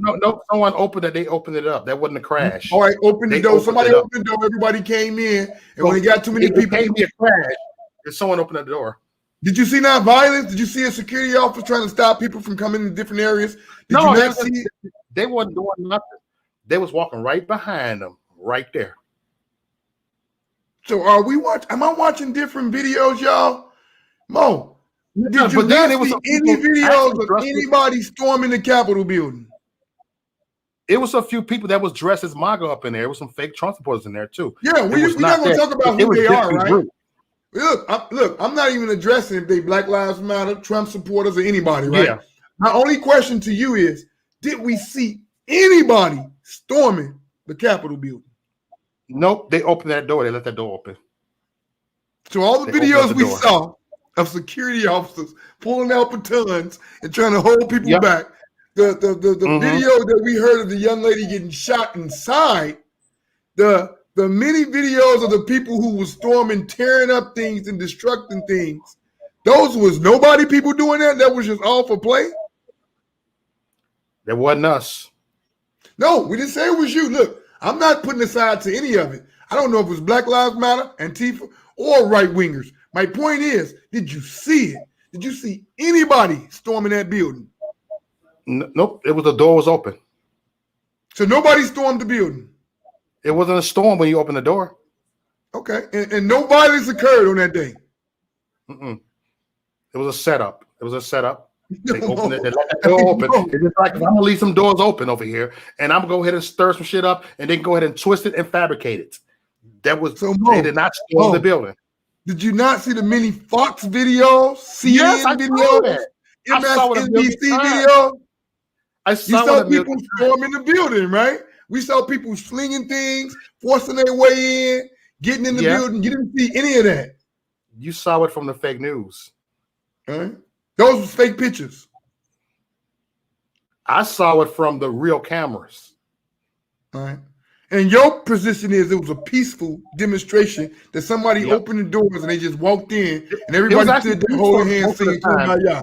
Someone opened it. They opened it up. That wasn't a crash. All right, open the door. Somebody opened the door. Everybody came in, and when it got too many people, it can't be a crash. If someone opened the door. Did you see that violence? Did you see a security officer trying to stop people from coming in different areas? Did you not see it? They wasn't doing nothing. They was walking right behind them, right there. So are we watching? Am I watching different videos, y'all? Mo, did you not see any videos of anybody storming the Capitol building? It was a few people that was dressed as MAGA up in there. It was some fake Trump supporters in there too. Yeah, we're not going to talk about who they are, right? Group. Look, I'm not even addressing if they Black Lives Matter, Trump supporters, or anybody, right? Yeah. My only question to you is, did we see anybody storming the Capitol building? Nope, they opened that door. They let that door open. So all the videos we saw of security officers pulling out batons and trying to hold people back, the video that we heard of the young lady getting shot inside, the many videos of the people who were storming, tearing up things and destructing things, those was nobody people doing that? That was just all for play? That wasn't us. No, we didn't say it was you. Look, I'm not putting aside to any of it. I don't know if it was Black Lives Matter, Antifa, or right-wingers. My point is, did you see it? Did you see anybody storming that building? Nope, the door was open. So nobody stormed the building? It wasn't a storm when you opened the door. Okay, and no violence occurred on that day? It was a setup. They opened it. They let that door open. It's just like, I'm going to leave some doors open over here, and I'm going to go ahead and stir some shit up, and then go ahead and twist it and fabricate it. That was, they did not storm the building. Did you not see the many Fox videos, CNN videos, MSNBC videos? You saw people storming the building, right? We saw people slinging things, forcing their way in, getting in the building. You didn't see any of that. You saw it from the fake news. All right. Those were fake pictures. I saw it from the real cameras. All right. And your position is it was a peaceful demonstration that somebody opened the doors and they just walked in and everybody stood there holding hands singing Kumbaya.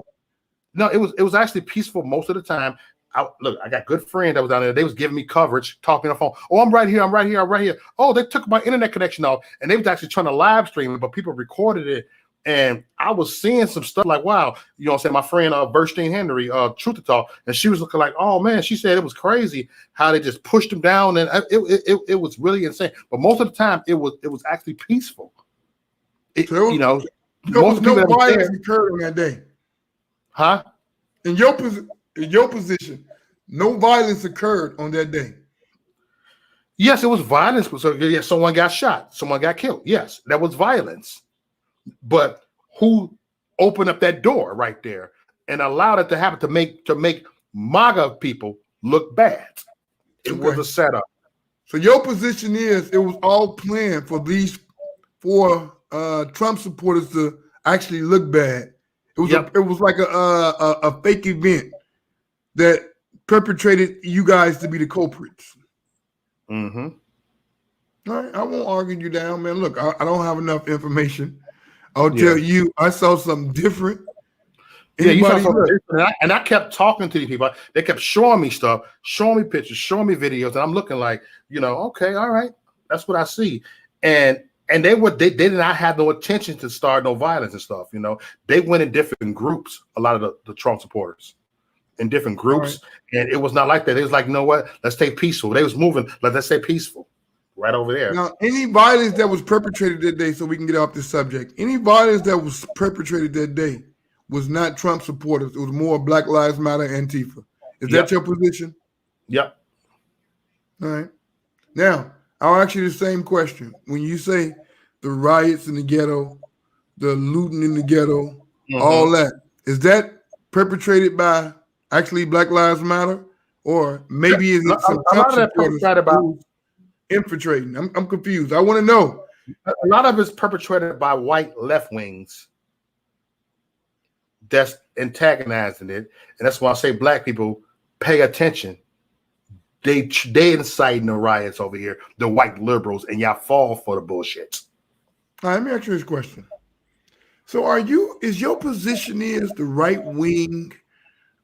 No, it was actually peaceful most of the time. I got good friends that was down there. They was giving me coverage, talking on the phone. Oh, I'm right here. Oh, they took my internet connection off, and they was actually trying to live stream it, but people recorded it. And I was seeing some stuff like, wow, you know what I'm saying? My friend Berstein Henry, Truth to Talk, and she was looking like, oh man, she said it was crazy how they just pushed him down, and it was really insane. But most of the time, it was actually peaceful. No violence occurred on that day, huh? In your position, no violence occurred on that day. Yes, it was violence. So yes, someone got shot, someone got killed. Yes, that was violence. But who opened up that door right there and allowed it to happen to make MAGA people look bad? It was a setup. So your position is it was all planned for Trump supporters to actually look bad. It was like a fake event that perpetrated you guys to be the culprits. Mm-hmm. All right, I won't argue you down, man. Look, I don't have enough information. I'll tell you, I saw something different. You saw something different. And I kept talking to these people. They kept showing me stuff, showing me pictures, showing me videos, and I'm looking like, okay, all right, that's what I see. And they did not have no intention to start no violence and stuff. They went in different groups. A lot of the Trump supporters in different groups, and it was not like that. It was like, you know what? Let's stay peaceful. They was moving. Let's stay peaceful. right over there. Now, any violence that was perpetrated that day, so we can get off this subject, any violence that was perpetrated that day was not Trump supporters. It was more Black Lives Matter, Antifa. Is that your position? Yep. All right. Now, I'll ask you the same question. When you say the riots in the ghetto, the looting in the ghetto, all that, is that perpetrated by actually Black Lives Matter? Or maybe is it some Trump supporters infiltrating? I'm confused. I want to know. A lot of it's perpetrated by white left wings that's antagonizing it. And that's why I say black people pay attention. They inciting the riots over here, the white liberals, and y'all fall for the bullshit. All right, let me ask you this question. So is your position the right wing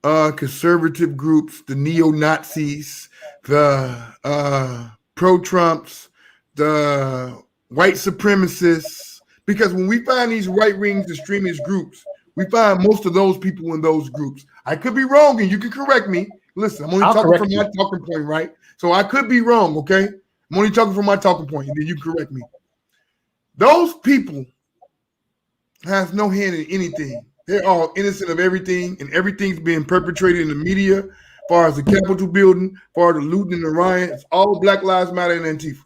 conservative groups, the neo-Nazis, the pro-Trumps, the white supremacists? Because when we find these right-wing extremist groups, we find most of those people in those groups. I could be wrong, and you can correct me. Listen, I'm only talking from my talking point, right? So I could be wrong, okay? I'm only talking from my talking point, and then you correct me. Those people has no hand in anything. They're all innocent of everything, and everything's being perpetrated in the media. As far as the Capitol building, as far as the looting and the riot, it's all Black Lives Matter and Antifa.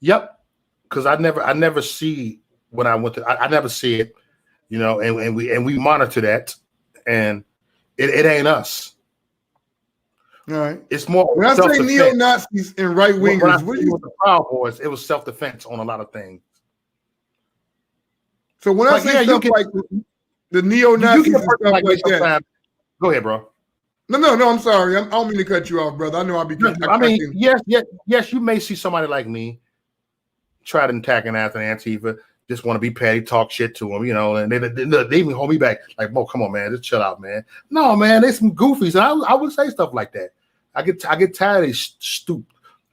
Yep, because I never see when I went to. I never see it, and we monitor that, and it ain't us. All right, it's more. When I say neo-Nazis and right wingers, what you with the Proud Boys, it was self-defense on a lot of things. So when I say stuff like the neo-Nazis and stuff like that, go ahead, bro. No, I'm sorry. I don't mean to cut you off, brother. I know I'll be. Yes, you may see somebody like me try to antagonize an Antifa, just want to be petty, talk shit to them, and they even hold me back. Like, Mo, come on, man, just chill out, man. No, man, they some goofies, and I would say stuff like that. I get tired of these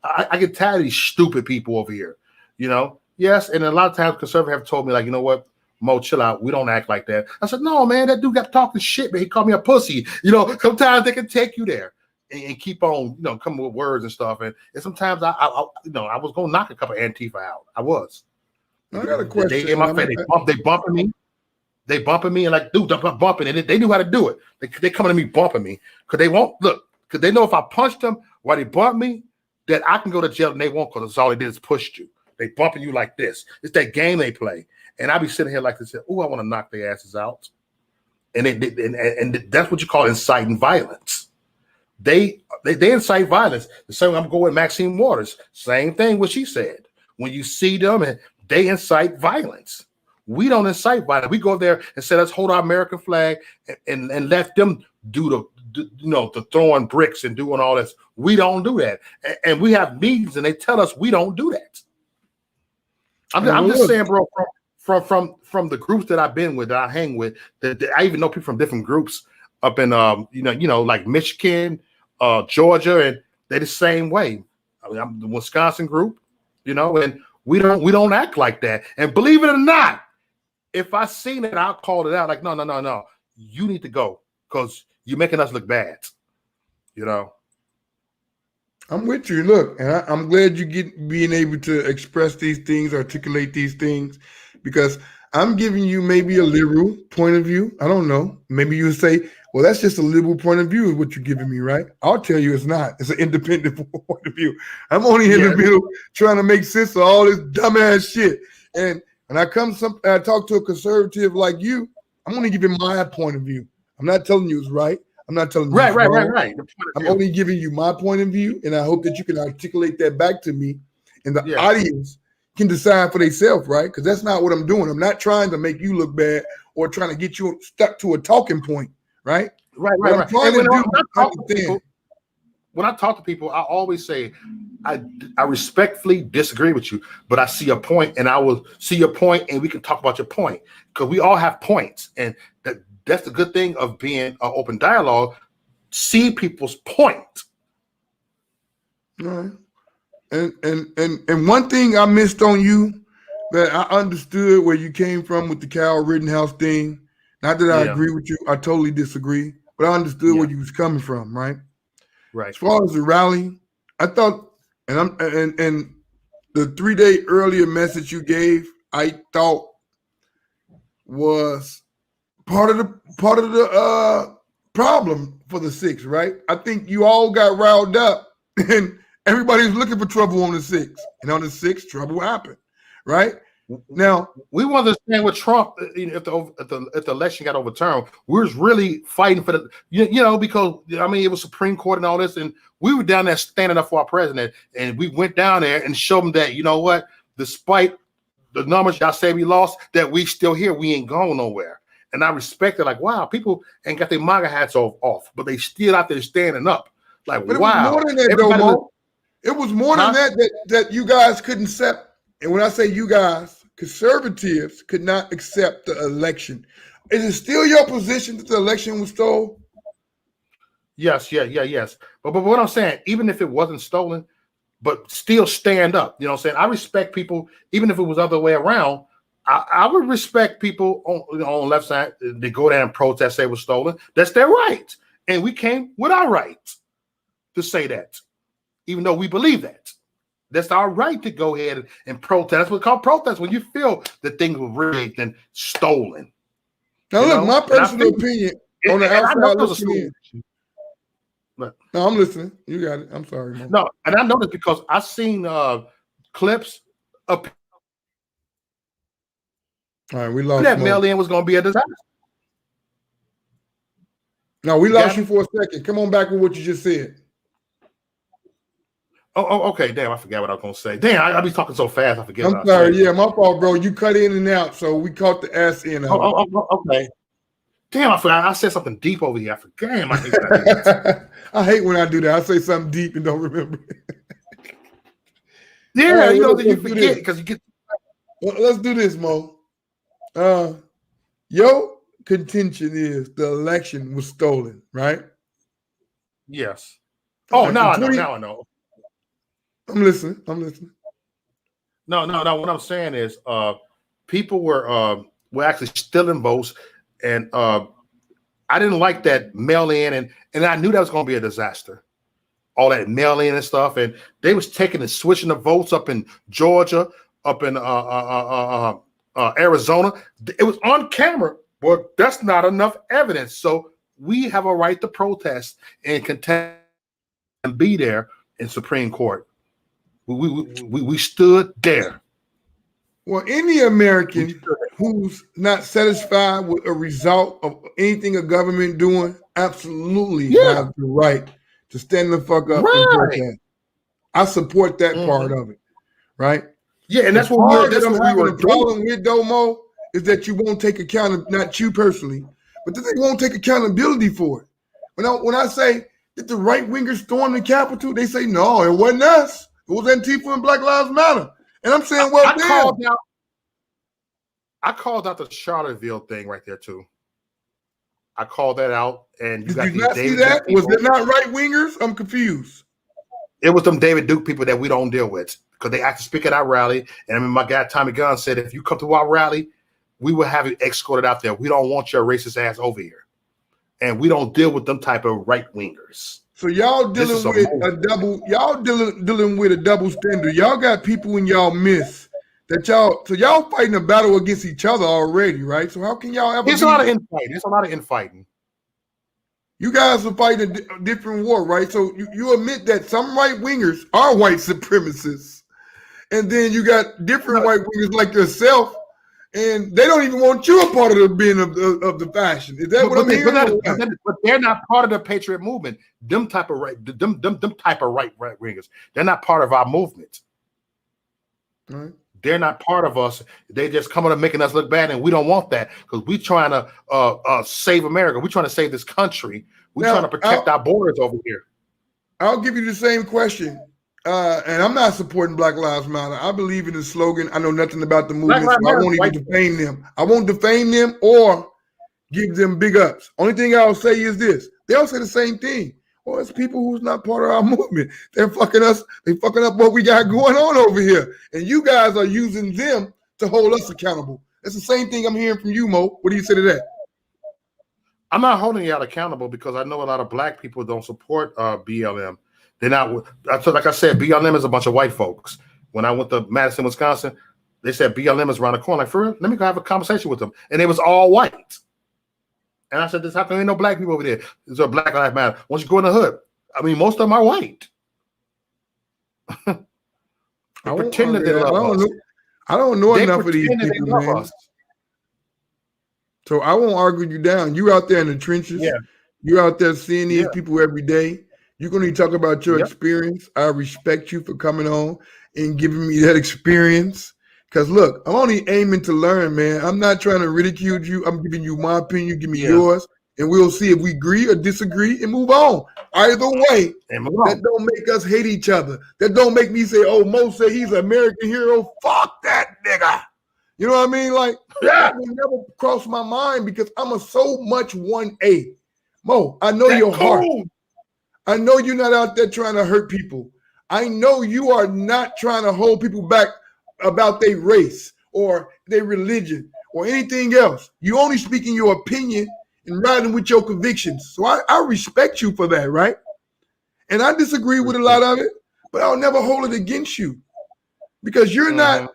I get tired of these stupid people over here, Yes, and a lot of times conservatives have told me, like, you know what, Mo, chill out. We don't act like that. I said, no, man, that dude got talking shit, man. He called me a pussy. Sometimes they can take you there and keep on, coming with words and stuff. And sometimes I was gonna knock a couple of Antifa out. I was. I got a question. They in my face. They bumping me. They bumping me and like, dude, I'm bumping. And they knew how to do it. They coming to me bumping me because they won't look. Because they know if I punched them while they bump me, that I can go to jail and they won't, because all they did is pushed you. They bumping you like this. It's that game they play. And I be sitting here like this, oh, I want to knock their asses out. And that's what you call inciting violence. They incite violence. The same way I'm going with Maxine Waters. Same thing what she said. When you see them, and they incite violence. We don't incite violence. We go there and say, let's hold our American flag and let them do the throwing bricks and doing all this. We don't do that. And we have meetings and they tell us we don't do that. I'm just saying, bro, from the groups that I've been with, that I hang with, that I even know people from different groups up in like Michigan, Georgia, and they're the same way. I mean, I'm the Wisconsin group, and we don't act like that. And believe it or not, if I seen it, I'll call it out. Like, no, you need to go because you're making us look bad. I'm with you. Look, and I'm glad you being able to express these things, articulate these things, because I'm giving you maybe a liberal point of view. I don't know. Maybe you would say, well, that's just a liberal point of view is what you're giving me, right? I'll tell you it's not. It's an independent point of view. I'm only in the middle trying to make sense of all this dumbass shit. And when I talk to a conservative like you, I'm only giving my point of view. I'm not telling you it's right. I'm not telling you right. I'm only giving you my point of view, and I hope that you can articulate that back to me, and the audience can decide for themselves, right? Because that's not what I'm doing. I'm not trying to make you look bad or trying to get you stuck to a talking point, right? Right. When I talk to people, I always say I respectfully disagree with you, but I see a point, and I will see your point, and we can talk about your point because we all have points, and that's the good thing of being an open dialogue. See people's point. All right. And one thing I missed on you that I understood where you came from with the Kyle Rittenhouse thing. Not that I agree with you. I totally disagree. But I understood where you was coming from, right? Right. As far as the rally, I thought And the 3-day earlier message you gave, I thought was part of the problem for the 6, right? I think you all got riled up and everybody's looking for trouble on the 6. And on the 6, trouble happened, right? Now we want to understand what Trump, if the election got overturned, we was really fighting for the, because I mean it was Supreme Court and all this, and we were down there standing up for our president, and we went down there and showed him that, you know what, despite the numbers y'all say we lost, that we still here, we ain't going nowhere. And I respect it, like, wow, people ain't got their MAGA hats off, but they still out there standing up. Like, but wow. It was more than that, though, Mo. It was more than that you guys couldn't accept. And when I say you guys, conservatives could not accept the election. Is it still your position that the election was stolen? Yes. But what I'm saying, even if it wasn't stolen, but still stand up. You know what I'm saying? I respect people, even if it was the other way around. I would respect people on the left side. They go down and protest, say it was stolen. That's their right. And we came with our right to say that, even though we believe that. That's our right to go ahead and protest. That's what's called protest, when you feel that things were rigged and stolen. Now, look, my personal opinion on the outside looking in. No, I'm listening. You got it. I'm sorry, Mo. No, and I know this because I've seen clips of all right, we lost that mail-in was going to be a disaster. No, we lost you for a second. Come on back with what you just said. Oh, okay. Damn, I forgot what I was going to say. Damn, I be talking so fast, I forget. I'm sorry. Yeah, my fault, bro. You cut in and out, so we caught the S in. Okay. Damn, I forgot. I said something deep over here. I forgot. Damn, I hate that. I hate when I do that. I say something deep and don't remember. Yeah, right, you forget because you get. Well, let's do this, Mo. Your contention is the election was stolen, right? Yes. Oh, now I know. I'm listening. No. What I'm saying is, people were actually stealing votes, and I didn't like that mail-in, and I knew that was going to be a disaster. All that mail-in and stuff, and they was taking and switching the votes up in Georgia, up in Arizona. It was on camera, but that's not enough evidence. So we have a right to protest and contest and be there in Supreme Court. We stood there. Well, any American who's not satisfied with a result of anything a government doing absolutely have the right to stand the fuck up and protest. I support that part of it, right? Yeah, and that's what I'm having a problem with, Domo, is that you won't take account, not you personally, but that they won't take accountability for it. When I say that the right wingers stormed the Capitol, they say no, it wasn't us. It was Antifa and Black Lives Matter. And I'm saying, well, I called out the Charlottesville thing right there too. I called that out, and did you not see that? Was it not right wingers? I'm confused. It was them David Duke people that we don't deal with because they actually speak at our rally. And I mean, my guy Tommy Gunn said, if you come to our rally, we will have you escorted out there. We don't want your racist ass over here, and we don't deal with them type of right wingers. So y'all dealing with a double. Y'all dealing with a double standard. Y'all got people in y'all midst that y'all fighting a battle against each other already, right? So how can y'all ever? It's a lot of infighting. It's a lot of infighting. You guys are fighting a different war, right? So you admit that some right wingers are white supremacists, and then you got different white wingers like yourself, and they don't even want you a part of the being of the fashion. Is that what I'm hearing? But they're not part of the Patriot movement. Them type of right wingers. They're not part of our movement. Right. They're not part of us. They just coming and making us look bad, and we don't want that because we're trying to save America. We're trying to save this country. We're trying to protect our borders over here. I'll give you the same question. And I'm not supporting Black Lives Matter. I believe in the slogan. I know nothing about the movement, so I won't even defame them. I won't defame them or give them big ups. Only thing I'll say is this. They'll say the same thing. Well, it's people who's not part of our movement. They're fucking us. They fucking up what we got going on over here. And you guys are using them to hold us accountable. It's the same thing I'm hearing from you, Mo. What do you say to that? I'm not holding y'all accountable because I know a lot of black people don't support BLM. They're not. Like I said, BLM is a bunch of white folks. When I went to Madison, Wisconsin, they said BLM is around the corner. Like, for real? Let me go have a conversation with them. And it was all white. And I said, "This how come there ain't no black people over there? There's a Black Lives Matter. Once you go in the hood, I mean, most of them are white." They pretend that they love us. I don't know enough of these people, man. So I won't argue you down. You out there in the trenches. Yeah. You out there seeing these people every day. You're going to talk about your experience. I respect you for coming on and giving me that experience. Because look, I'm only aiming to learn, man. I'm not trying to ridicule you. I'm giving you my opinion. You give me yours. And we'll see if we agree or disagree and move on. Either way, that don't make us hate each other. That don't make me say, oh, Mo said he's an American hero. Fuck that nigga. You know what I mean? Like, that will never cross my mind because I'm a so much 1A. Mo, I know your heart. I know you're not out there trying to hurt people. I know you are not trying to hold people back about their race or their religion or anything else. You only speaking your opinion and riding with your convictions. So I respect you for that, right? And I disagree with a lot of it, but I'll never hold it against you because you're not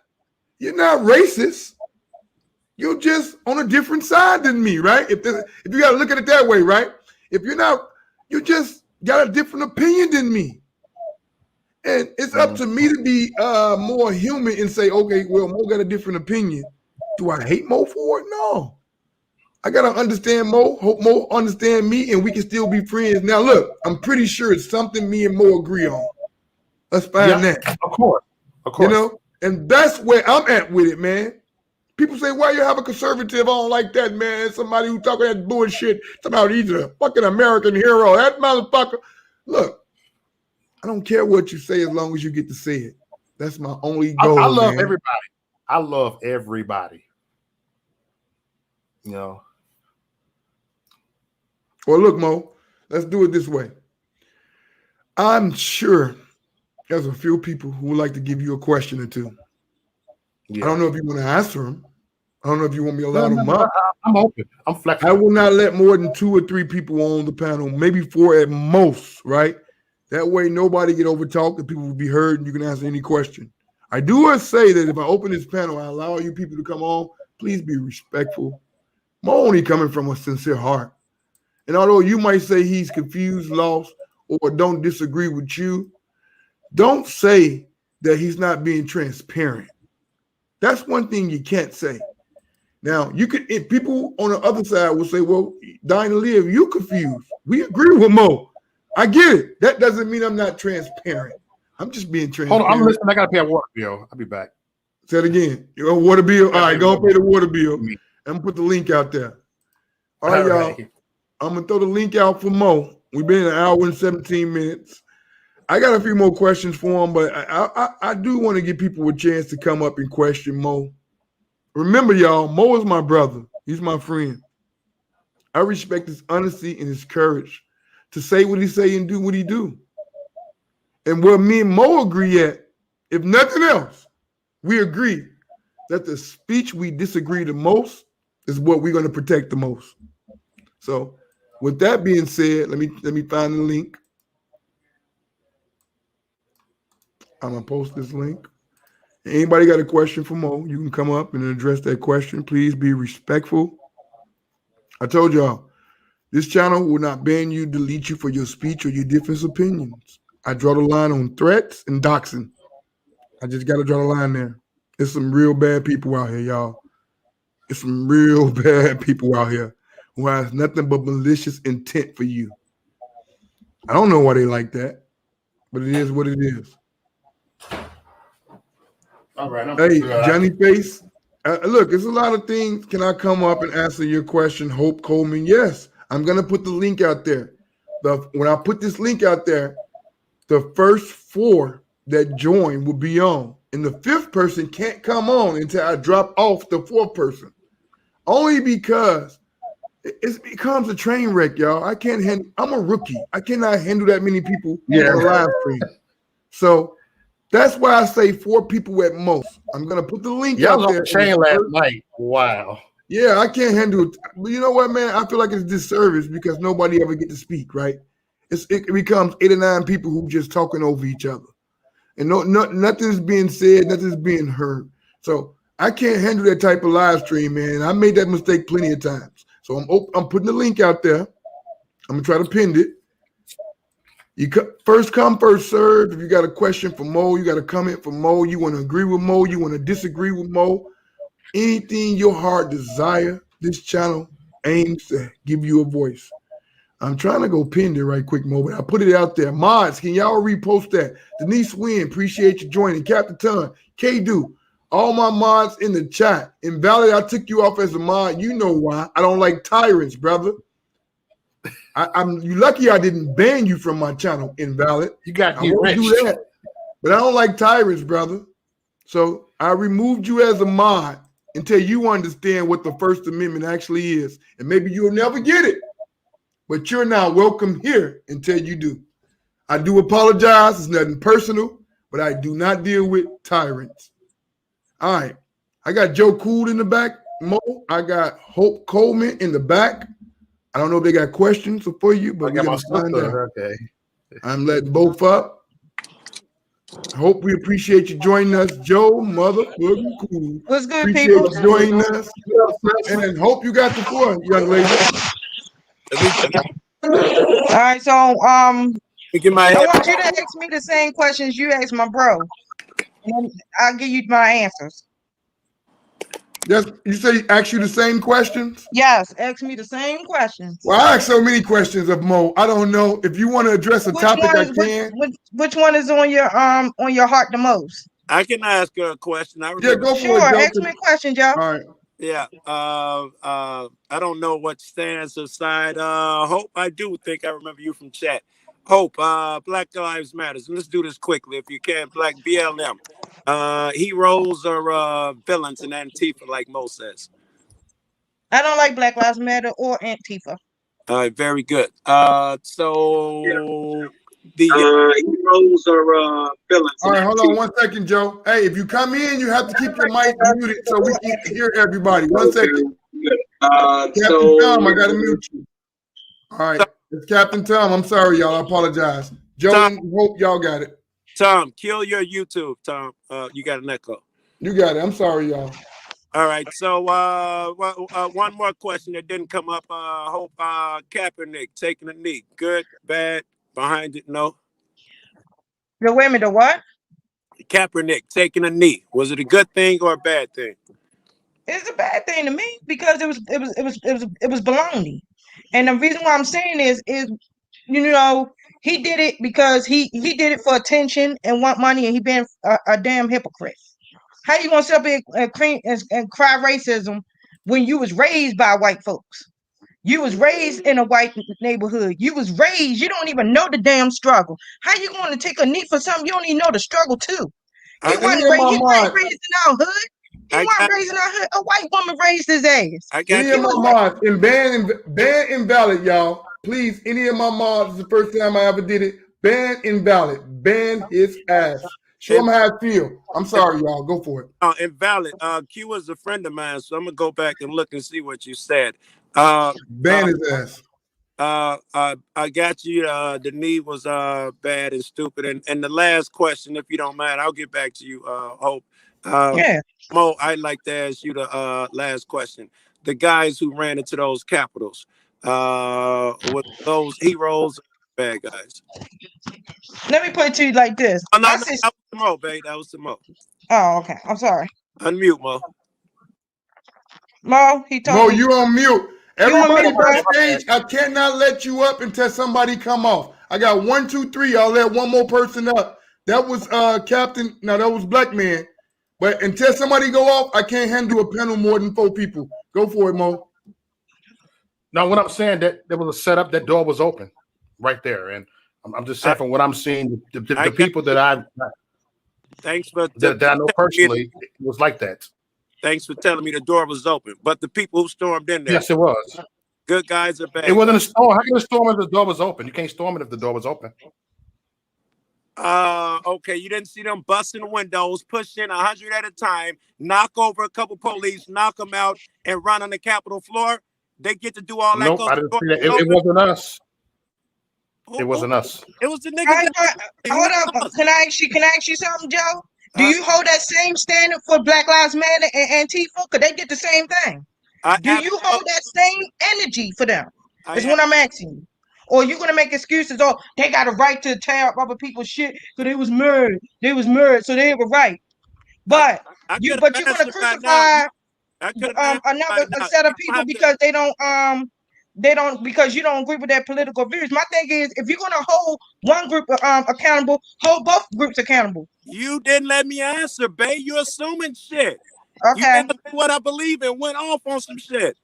racist. You're just on a different side than me, right? If you got to look at it that way, right? If you're not, you just got a different opinion than me. And it's up to me to be more human and say, okay, well, Mo got a different opinion. Do I hate Mo for it? No. I got to understand Mo, hope Mo understand me, and we can still be friends. Now, look, I'm pretty sure it's something me and Mo agree on. Let's find that. Of course. You know, and that's where I'm at with it, man. People say, why you have a conservative on like that, man? Somebody who talking that bullshit about he's a fucking American hero. That motherfucker. Look, I don't care what you say as long as you get to say it. That's my only goal. I love everybody. I love everybody. You know. Well, look, Mo, let's do it this way. I'm sure there's a few people who would like to give you a question or two. Yeah. I don't know if you want to answer them. I don't know if you want me to loud them up. I'm open. I'm flexible. I will not let more than 2 or 3 people on the panel, maybe 4 at most, right? That way nobody get overtalked and people will be heard and you can answer any question. I do want to say that if I open this panel, I allow you people to come on, please be respectful. Mo only coming from a sincere heart. And although you might say he's confused, lost, or don't disagree with you, don't say that he's not being transparent. That's one thing you can't say. Now, you could, if people on the other side will say, well, dying to live, you confused. We agree with Mo. I get it. That doesn't mean I'm not transparent. I'm just being transparent. Hold on, I'm listening. I got to pay a water bill. I'll be back. Say it again. Your water bill? All right, go pay the water bill. I'm going to put the link out there. All right, y'all. I'm going to throw the link out for Mo. We've been an hour and 17 minutes. I got a few more questions for him, but I do want to give people a chance to come up and question Mo. Remember, y'all, Mo is my brother. He's my friend. I respect his honesty and his courage to say what he say and do what he do. And where me and Mo agree at, if nothing else, we agree that the speech we disagree the most is what we're going to protect the most. So with that being said, let me find the link. I'm going to post this link. Anybody got a question for Mo, you can come up and address that question. Please be respectful. I told y'all, this channel will not ban you, delete you for your speech or your different opinions. I draw the line on threats and doxing. I just got to draw the line there. There's some real bad people out here, y'all. There's some real bad people out here who has nothing but malicious intent for you. I don't know why they like that, but it is what it is. All right. Hey, Johnny Face. Look, it's a lot of things. Can I come up and answer your question, Hope Coleman? Yes, I'm going to put the link out there. When I put this link out there, the first 4 that join will be on. And the 5th person can't come on until I drop off the 4th person. Only because it becomes a train wreck, y'all. I'm a rookie. I cannot handle that many people on a live stream. So that's why I say 4 people at most. I'm gonna put the link out there. On the train last night. Wow. Yeah, I can't handle it. But you know what, man? I feel like it's disservice because nobody ever get to speak, right? it becomes 8 or 9 people who just talking over each other, and nothing's being said, nothing's being heard. So I can't handle that type of live stream, man. I made that mistake plenty of times. So I'm putting the link out there. I'm gonna try to pin it. First come, first serve. If you got a question for Mo, you got a comment for Mo, you want to agree with Mo, you want to disagree with Mo, anything your heart desire, this channel aims to give you a voice. I'm trying to go pin it right quick, Mo, but I put it out there. Mods, can y'all repost that? Denise Wynn, appreciate you joining. Captain Ton, K-Do, all my mods in the chat. Invalid, I took you off as a mod. You know why. I don't like tyrants, brother. You lucky I didn't ban you from my channel, Invalid. You got I won't do that. But I don't like tyrants, brother. So I removed you as a mod until you understand what the First Amendment actually is. And maybe you'll never get it. But you're not welcome here until you do. I do apologize. It's nothing personal, but I do not deal with tyrants. All right. I got Joe Cool in the back, Mo. I got Hope Coleman in the back. I don't know if they got questions for you, but we're going to find out. Okay. I'm letting both up. I hope we appreciate you joining us, Joe, motherfucking Cool. What's good, appreciate people? you joining us. And hope you got the floor, young lady. All right, so I want you to my ask me the same questions you asked my bro, and I'll give you my answers. You say ask you the same questions? Yes, ask me the same questions. Well, I ask so many questions of Mo. I don't know if you want to address a topic. I can. Which one is on your heart the most? I can ask her a question. Yeah, go for sure, it, Joe. Ask me a question, Joe. All right. Yeah. I don't know what stands aside. Hope, I do think I remember you from chat. Hope, Black Lives Matters. Let's do this quickly if you can. Black BLM. Heroes or villains in Antifa, like Mo says. I don't like Black Lives Matter or Antifa. All right, very good. So the heroes or villains. All right, hold on 1 second, Joe. Hey, if you come in, you have to keep your mic muted so we can hear everybody. 1 second. Captain Tom, I gotta mute you. All right, it's Captain Tom. I'm sorry, y'all. I apologize. Joe Tom, and Hope, y'all got it. Tom, kill your YouTube, Tom. You got an echo. You got it. I'm sorry, y'all. All right. So one more question that didn't come up. Hope Kaepernick taking a knee. Good, bad, behind it, no. The women, the what? Kaepernick taking a knee. Was it a good thing or a bad thing? It's a bad thing to me because it was baloney. And the reason why I'm saying is you know, he did it because he did it for attention and want money, and he been a damn hypocrite. How you gonna sit up and cry racism when you was raised by white folks? You was raised in a white neighborhood. You was raised. You don't even know the damn struggle. How you going to take a knee for something you don't even know the struggle too? He wasn't raised in our hood. He wasn't raised in our hood. A white woman raised his ass. Any of my mods and ban invalid, y'all. Please, any of my mods. It's the first time I ever did it. Ban invalid. Ban his ass. Show him how I feel. I'm sorry, y'all. Go for it. Oh, invalid. Q was a friend of mine, so I'm gonna go back and look and see what you said. Ban his ass. I got you. The knee was bad and stupid. And the last question, if you don't mind, I'll get back to you. Hope. Yeah. Mo, I'd like to ask you the last question. The guys who ran into those capitals, with those heroes, bad guys. Let me put it to you like this. Oh, no, that was the Mo, babe. That was the Mo. Oh, okay. I'm sorry. Unmute, Mo. Mo, he told Mo, me. you on mute. Everybody on mute, backstage, I cannot let you up until somebody come off. I got 1, 2, 3. I'll let one more person up. That was Captain. No, that was Black Man. But until somebody go off, I can't handle a panel more than 4 people. Go for it, Mo. Now, what I'm saying, that there was a setup, that door was open right there. And I'm just saying, from what I'm seeing, the people that I know personally, it was like that. Thanks for telling me the door was open. But the people who stormed in there. Yes, it was. Good guys or bad? It wasn't a storm. How can you storm if the door was open? You can't storm it if the door was open. Okay, you didn't see them busting the windows, push in 100 at a time, knock over a couple police, knock them out, and run on the Capitol floor. They get to do all that. Nope, I didn't see that. It wasn't us. It wasn't us. It was the niggas. Hold up. Can I ask you something, Joe? Do you hold that same standard for Black Lives Matter and Antifa? Because they did the same thing. Do you hold that same energy for them? Is what I'm asking you. Or you gonna make excuses? Oh, they got a right to tear up other people's shit because they was murdered. They was murdered, so they were right. But you're gonna crucify another set of people because they don't because you don't agree with their political views. My thing is, if you're gonna hold one group accountable, hold both groups accountable. You didn't let me answer, babe. You're assuming shit. Okay. You asked me what I believe and went off on some shit.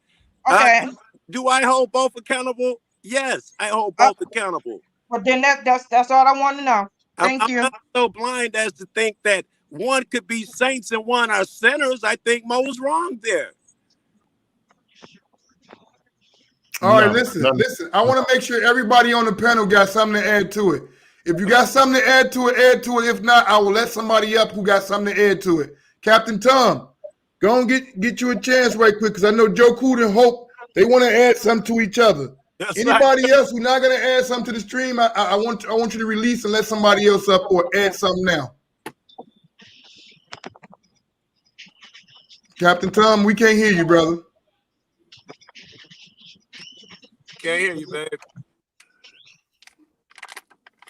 Okay. Do I hold both accountable? Yes, I hold both accountable. Well, then that's all I want to know. Thank you. I'm not so blind as to think that one could be saints and one are sinners. I think Mo was wrong there. All right, listen. I want to make sure everybody on the panel got something to add to it. If you got something to add to it, add to it. If not, I will let somebody up who got something to add to it. Captain Tom, go and get you a chance right quick because I know Joe Cool and Hope, they want to add something to each other. Anybody else who's not going to add something to the stream, I want you to release and let somebody else up or add something now. Captain Tom, we can't hear you, brother. Can't hear you, babe.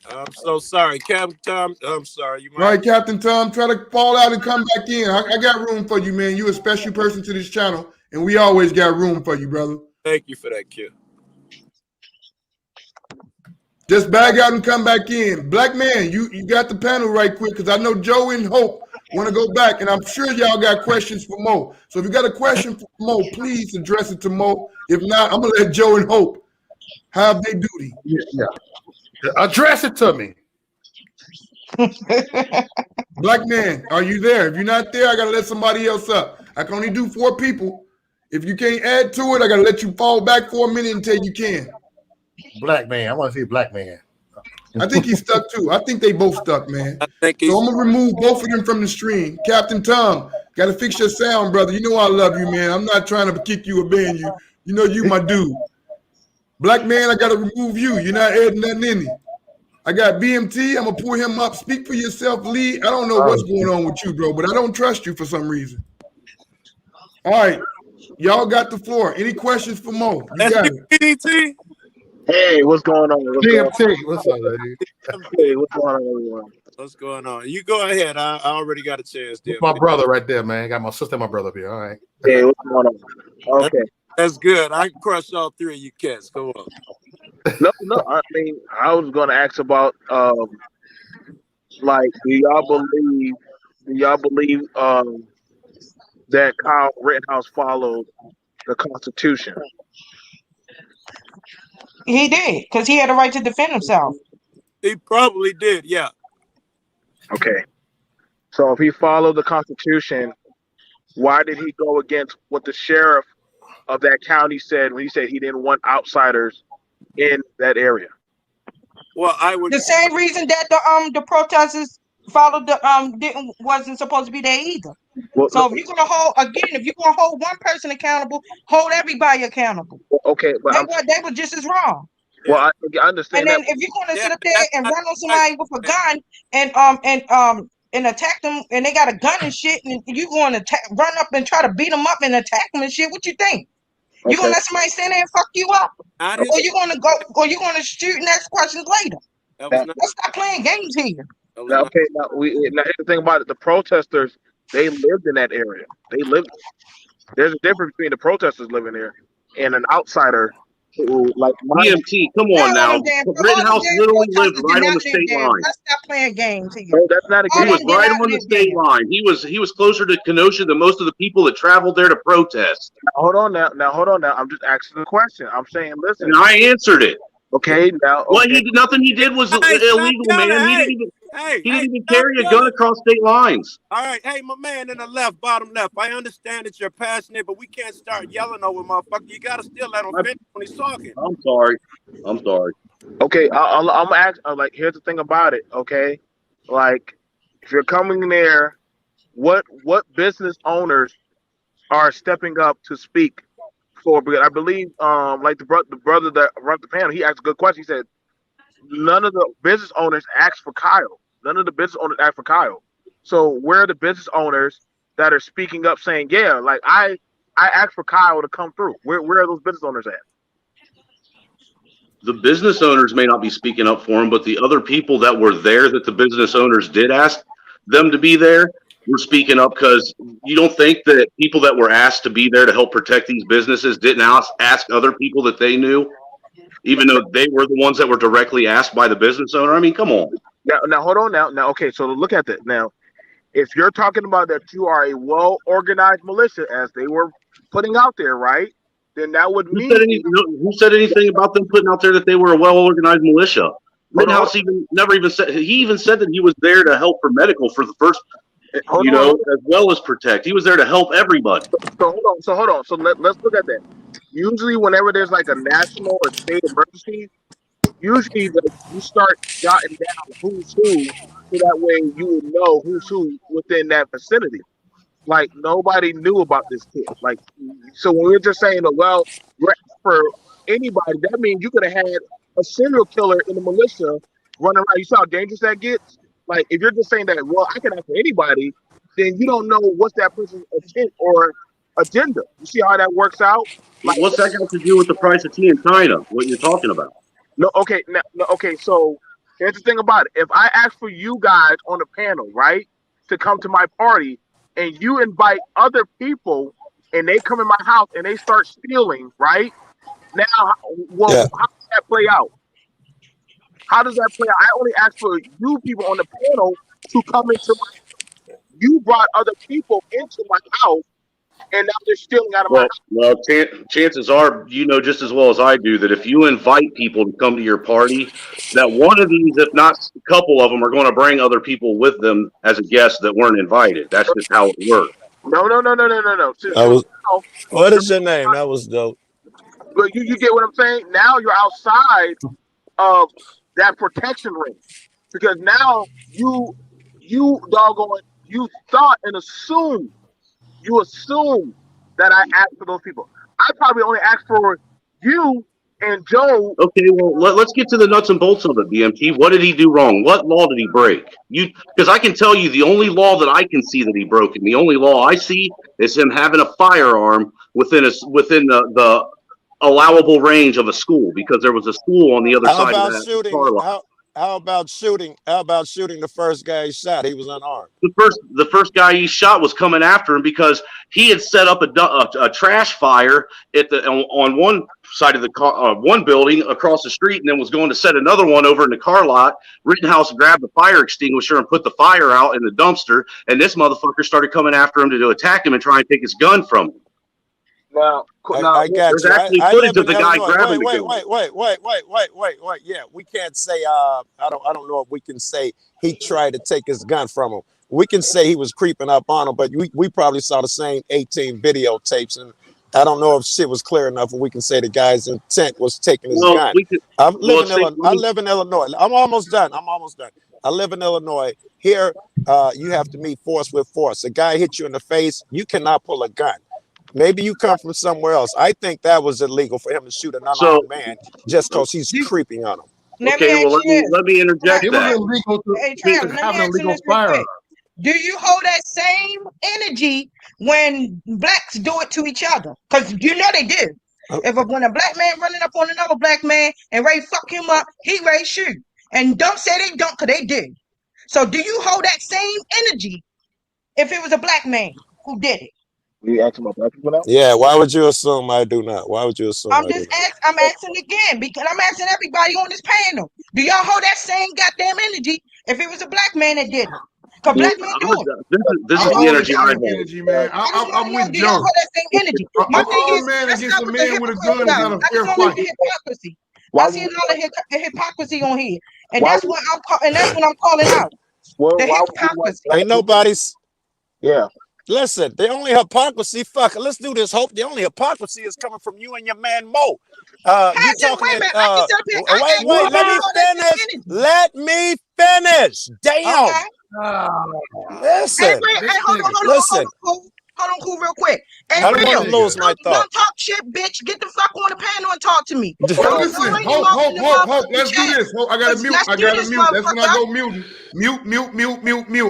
I'm so sorry, Captain Tom. I'm sorry. All right, Captain Tom, try to fall out and come back in. I got room for you, man. You're a special person to this channel, and we always got room for you, brother. Thank you for that, kid. Just bag out and come back in. Black man, you got the panel right quick because I know Joe and Hope want to go back, and I'm sure y'all got questions for Mo. So if you got a question for Mo, please address it to Mo. If not, I'm going to let Joe and Hope have their duty. Yeah. Address it to me. Black man, are you there? If you're not there, I got to let somebody else up. I can only do 4 people. If you can't add to it, I got to let you fall back for a minute until you can. Black man. I want to see black man. I think he's stuck too. I think they both stuck, man. So I'm going to remove both of them from the stream. Captain Tom, got to fix your sound, brother. You know I love you, man. I'm not trying to kick you or ban you. You know you my dude. Black man, I got to remove you. You're not adding nothing in it. I got BMT. I'm going to pull him up. Speak for yourself, Lee. I don't know what's going on with you, bro, but I don't trust you for some reason. All right. Y'all got the floor. Any questions for Mo? You got it. Hey, what's going on? BMT, what's up, lady? Hey, what's going on, everyone? What's going on? You go ahead. I already got a chance there. My brother right there, man. Got my sister and my brother up here. All right. Hey, what's going on? Okay. That's good. I can crush all 3 of you cats. Go on. No. I mean, I was going to ask about, like, do y'all believe that Kyle Rittenhouse followed the Constitution? He did, because he had a right to defend himself. He probably did, yeah. Okay. So if he followed the Constitution, why did he go against what the sheriff of that county said when he said he didn't want outsiders in that area? Well, I would the same reason that the protesters followed wasn't supposed to be there either. Well, so if you're gonna hold one person accountable, hold everybody accountable. Okay, but they were just as wrong. Well, I understand. And then if you're gonna sit up there and run on somebody with a gun and attack them, and they got a gun and shit, and you going to run up and try to beat them up and attack them and shit, what you think? Okay. You gonna let somebody stand there and fuck you up, or you gonna shoot and ask questions later? Let's stop playing games here. Now, here's the thing about it: the protesters, they lived in that area. They lived. There's a difference between the protesters living there and an outsider who, like, BMT. Come on now, Rittenhouse literally lived right on the state line. Let's stop playing games here. No, that's not a game. He was right on the state line. He was closer to Kenosha than most of the people that traveled there to protest. Hold on now. I'm just asking a question. I'm saying, listen. And I answered it. Okay, now. Okay. Well, nothing he did was illegal, man. He didn't even carry a gun across state lines. All right, hey, my man in the bottom left. I understand that you're passionate, but we can't start yelling over motherfucker. You gotta still let him finish when he's talking. I'm sorry. Okay, I'm asking. Like, here's the thing about it. Okay, like, if you're coming there, what business owners are stepping up to speak for? Because I believe, like the brother that run the panel, he asked a good question. He said, none of the business owners asked for Kyle. None of the business owners asked for Kyle. So where are the business owners that are speaking up saying, yeah, like I asked for Kyle to come through? Where are those business owners at? The business owners may not be speaking up for him, but the other people that were there that the business owners did ask them to be there were speaking up, because you don't think that people that were asked to be there to help protect these businesses didn't ask other people that they knew, even though they were the ones that were directly asked by the business owner? I mean, come on. Now hold on now. Okay, so look at that. Now, if you're talking about that you are a well-organized militia, as they were putting out there, right? Then that would mean Who said anything about them putting out there that they were a well-organized militia? Rittenhouse never even said. He even said that he was there to help for medical for the first, as well as protect. He was there to help everybody. So hold on. So let's look at that. Usually, whenever there's like a national or state emergency, usually you start jotting down who's who, so that way you would know who's who within that vicinity. Like nobody knew about this kid. Like, so when we're just saying, well, for anybody, that means you could have had a serial killer in the militia running around. You saw how dangerous that gets. Like, if you're just saying that, well, I can ask for anybody, then you don't know what's that person's intent or agenda. You see how that works out? Like, what's that got to do with the price of tea in China? What you're talking about? No, okay, okay. So here's the thing about it. If I ask for you guys on the panel, right, to come to my party, and you invite other people, and they come in my house and they start stealing, right? Now, how does that play out? How does that play out? I only asked for you people on the panel to come into my house. You brought other people into my house, and now they're stealing out of my house. Well, chances are, you know just as well as I do, that if you invite people to come to your party, that one of these, if not a couple of them, are going to bring other people with them as a guest that weren't invited. That's just how it works. No. What is your name? That was dope. But you get what I'm saying? Now you're outside of that protection ring, because now you doggone, you thought and assumed. You assume that I asked for those people. I probably only asked for you and Joe. Okay, well, let's get to the nuts and bolts of it, BMT. What did he do wrong? What law did he break? Because I can tell you the only law that I can see that he broke, and the only law I see is him having a firearm within the allowable range of a school, because there was a school on the other side of that. How about shooting the first guy he shot? He was unarmed. The first guy he shot was coming after him because he had set up a trash fire on one side of the one building across the street, and then was going to set another one over in the car lot. Rittenhouse grabbed the fire extinguisher and put the fire out in the dumpster, and this motherfucker started coming after him to attack him and try and take his gun from him. Now, I got there's you. actually footage of the guy grabbing the gun. Wait. Yeah, we can't say. I don't know if we can say he tried to take his gun from him. We can say he was creeping up on him, but we probably saw the same 18 videotapes, and I don't know if shit was clear enough where we can say the guy's intent was taking his gun. I live in Illinois. I'm almost done. I live in Illinois. Here, you have to meet force with force. A guy hit you in the face, you cannot pull a gun. Maybe you come from somewhere else. I think that was illegal for him to shoot an unarmed man just because he's creeping on him. Okay, well, let me interject It that. was illegal to have an illegal firearm. Do you hold that same energy when blacks do it to each other? Because you know they do. When a black man running up on another black man and ready to fuck him up, he ready to shoot. And don't say they don't, because they do. So do you hold that same energy if it was a black man who did it? You asking about black people now? Yeah, why would you assume I do not? Why would you assume I'm asking again, because I'm asking everybody on this panel. Do y'all hold that same goddamn energy if it was a black man that did it? Because black men do it. This is the energy I have. Energy, man. I'm with Do y'all Joe. hold that same energy? My thing is, man let's against stop a with the man with a gun is not a hypocrisy. fair I see all fight. the hypocrisy. I see all the hypocrisy on here, and that's what I'm calling out. The hypocrisy. Ain't nobody's. Yeah. Listen, the only hypocrisy, let's do this, Hope. The only hypocrisy is coming from you and your man Mo. You talking wait, let me finish. Damn. Listen. Hold on cool real quick. Hey, I don't want to real. lose my thought. Don't talk shit, bitch. Get the fuck on the panel and talk to me. Well, listen, hope. Let's do this. Hope, I gotta mute. Let's I do gotta this, mute. That's when I go mute.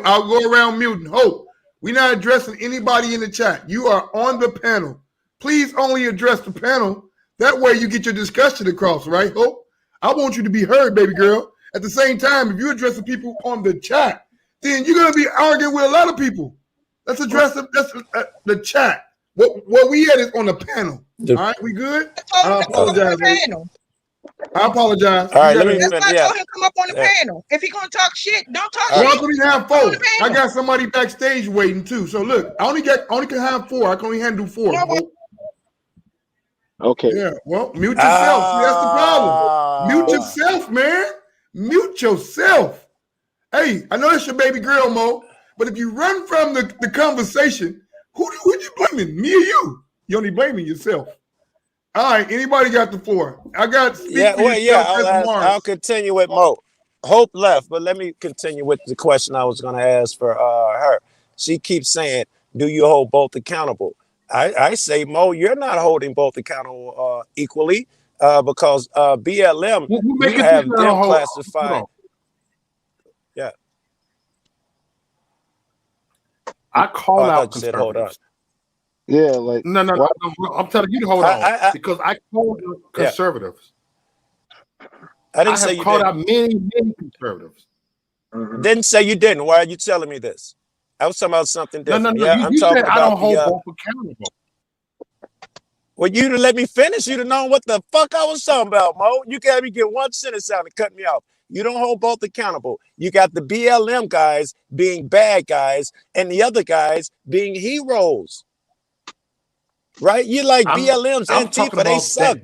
I'll go around muting. Hope. We're not addressing anybody in the chat. You are on the panel. Please only address the panel. That way you get your discussion across, right, Hope? I want you to be heard, baby girl. At the same time, if you address the people on the chat, then you're gonna be arguing with a lot of people. Let's address the chat. What we at is on the panel. All right, we good? I apologize. I apologize. All right, let me. That's why I Yeah. told him come up on the panel. If he gonna talk shit, don't talk Well, I shit. can only have four. I got somebody backstage waiting too. So look, I only can have four. I can only handle four. Okay. Yeah. Well, mute yourself. See, that's the problem. Mute yourself, man. Mute yourself. Hey, I know that's your baby girl, Mo. But if you run from the conversation, who you blaming? Me or you? You only blaming yourself. All right. Anybody got the floor? I got. I'll continue with Mo. Hope left, but let me continue with the question I was going to ask for her. She keeps saying, "Do you hold both accountable?" I say, Mo, you're not holding both accountable equally because BLM, you have them classified. Yeah. I call out conservatives. Yeah, like no, I'm telling you to hold on because I called out conservatives. I didn't say have you called didn't. out many conservatives. Didn't say you didn't. Why are you telling me this? I was talking about something different. No. Yeah, I'm You talking said about I don't hold both accountable. Well, you to let me finish, you'd have known what the fuck I was talking about, Mo. You can't even get one sentence out and cut me off. You don't hold both accountable. You got the BLM guys being bad guys and the other guys being heroes. Right? You like BLM's Antifa, they suck.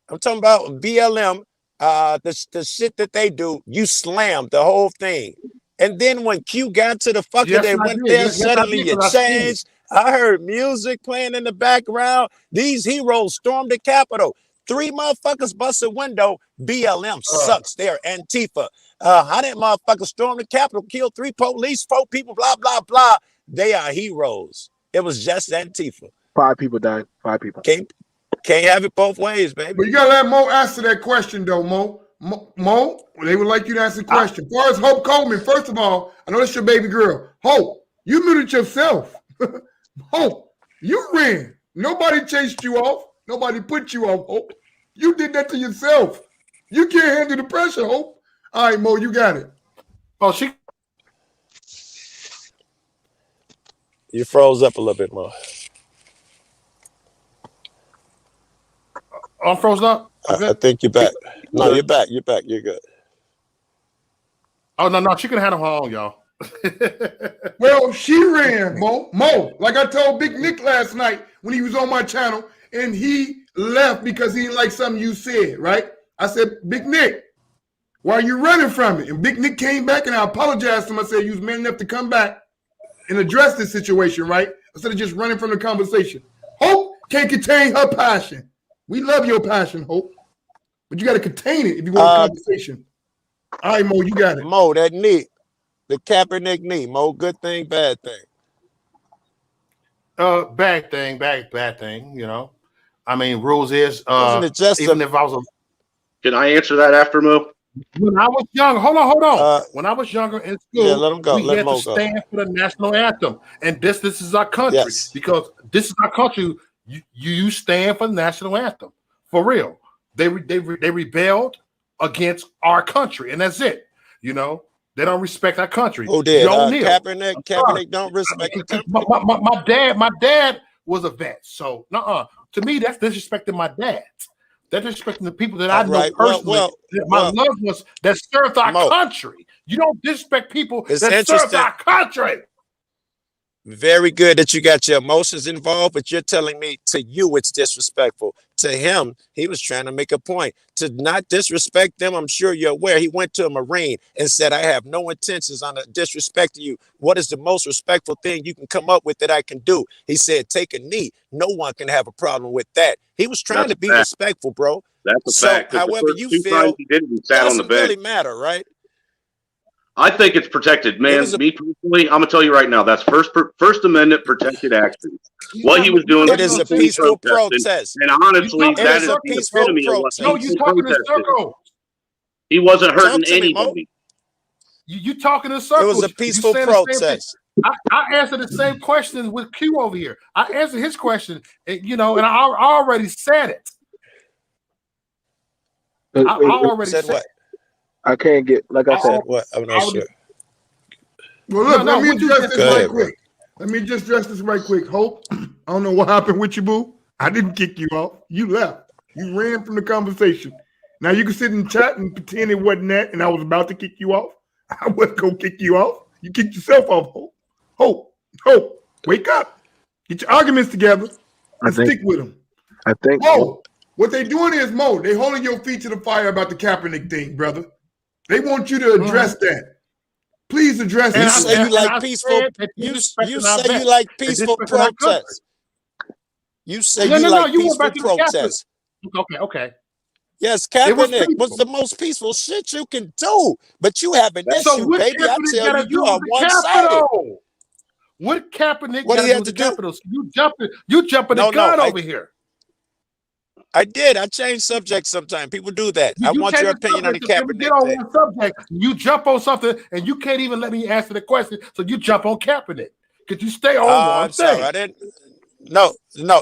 I'm talking about BLM, the shit that they do, you slammed the whole thing. And then when Q got to the fucker that went there, suddenly you changed. I heard music playing in the background. These heroes stormed the Capitol. 3 motherfuckers bust a window. BLM sucks. They're Antifa. How did motherfuckers storm the Capitol, kill 3 police, 4 people, blah, blah, blah. They are heroes. It was just Antifa. 5 people died. 5 people. Can't have it both ways, baby. But you gotta let Mo answer that question, though, Mo. Mo, they would like you to answer the question. As far as Hope Coleman, first of all, I know that's your baby girl. Hope, you muted yourself. Hope, you ran. Nobody chased you off. Nobody put you off, Hope. You did that to yourself. You can't handle the pressure, Hope. All right, Mo, you got it. Oh, she. You froze up a little bit, Mo. I'm frozen up. I think you're back. No, you're back. You're back. You're good. Oh no, she can handle her own, y'all. Well, she ran, Mo. Like I told Big Nick last night when he was on my channel, and he left because he didn't like something you said, right? I said, Big Nick, why are you running from it? And Big Nick came back, and I apologized to him. I said, you was man enough to come back and address this situation, right? Instead of just running from the conversation. Hope can't contain her passion. We love your passion, Hope. But you got to contain it if you want a conversation. All right, Mo, you got it. Mo, that knee. The Kaepernick knee. Mo, good thing, bad thing. Bad thing, you know. I mean, rules is Wasn't it just even if I was Can I answer that after Mo? When I was young, hold on. When I was younger in school, let him go. We had to stand for the national anthem. And this is our country. Yes. Because this is our country. You stand for the national anthem. For real. They rebelled against our country, and that's it. You know, they don't respect our country. Who did? Kaepernick don't respect the country. My dad was a vet, so to me that's disrespecting my dad. That's disrespecting the people that I know personally. My loved ones that served our country. You don't disrespect people that served our country. Very good that you got your emotions involved, but you're telling me to you it's disrespectful. To him, he was trying to make a point. To not disrespect them, I'm sure you're aware. He went to a Marine and said, I have no intentions on disrespecting you. What is the most respectful thing you can come up with that I can do? He said, take a knee. No one can have a problem with that. He was trying to be respectful, bro. That's a fact. However you feel, he did, he sat on the doesn't bench. really matter, right? I think it's protected, man. Me personally, I'm gonna tell you right now, that's First Amendment protected action. What he was doing, it is a peaceful protest. and honestly, It that is is a the peaceful epitome of what protest. No, you peaceful talking in protest is. circles. He wasn't hurting Talk to me, Mo. anybody. You talking in It circles. was a You peaceful saying the same thing. protest. I answered the same question with Q over here. I answered his question, and and I already said it. I already Said said what? I can't get, like I said, Said what? I'm not sure. Well, look, No, let me what you address just this Go right ahead, bro. quick. Let me just address this right quick. Hope, I don't know what happened with you, boo. I didn't kick you off. You left. You ran from the conversation. Now you can sit in chat and pretend it wasn't that, and I was about to kick you off. I wasn't gonna kick you off. You kicked yourself off, Hope. Hope. Wake up. Get your arguments together and stick with them. I think Mo, what they doing is, Mo, they holding your feet to the fire about the Kaepernick thing, brother. They want you to address that. Please address You it. say you like peaceful. You say you like peaceful protests. You say you like you went peaceful back to the Kaepernick. protests. Okay. Yes, It was Kaepernick was peaceful. the most peaceful shit you can do. But you have an So issue, what baby. I Kaepernick tell got you, to you do are with the one-sided. Capitol? What Kaepernick What got do to you do have with to the do? Capitol? You jumping the gun over here. I did. I changed subjects sometimes. People do that. I You want change your the opinion on the subject, and we get Kaepernick on thing. one subject. You jump on something, and you can't even let me answer the question. So you jump on Kaepernick. Could you stay on one I'm sorry. thing? I didn't. No.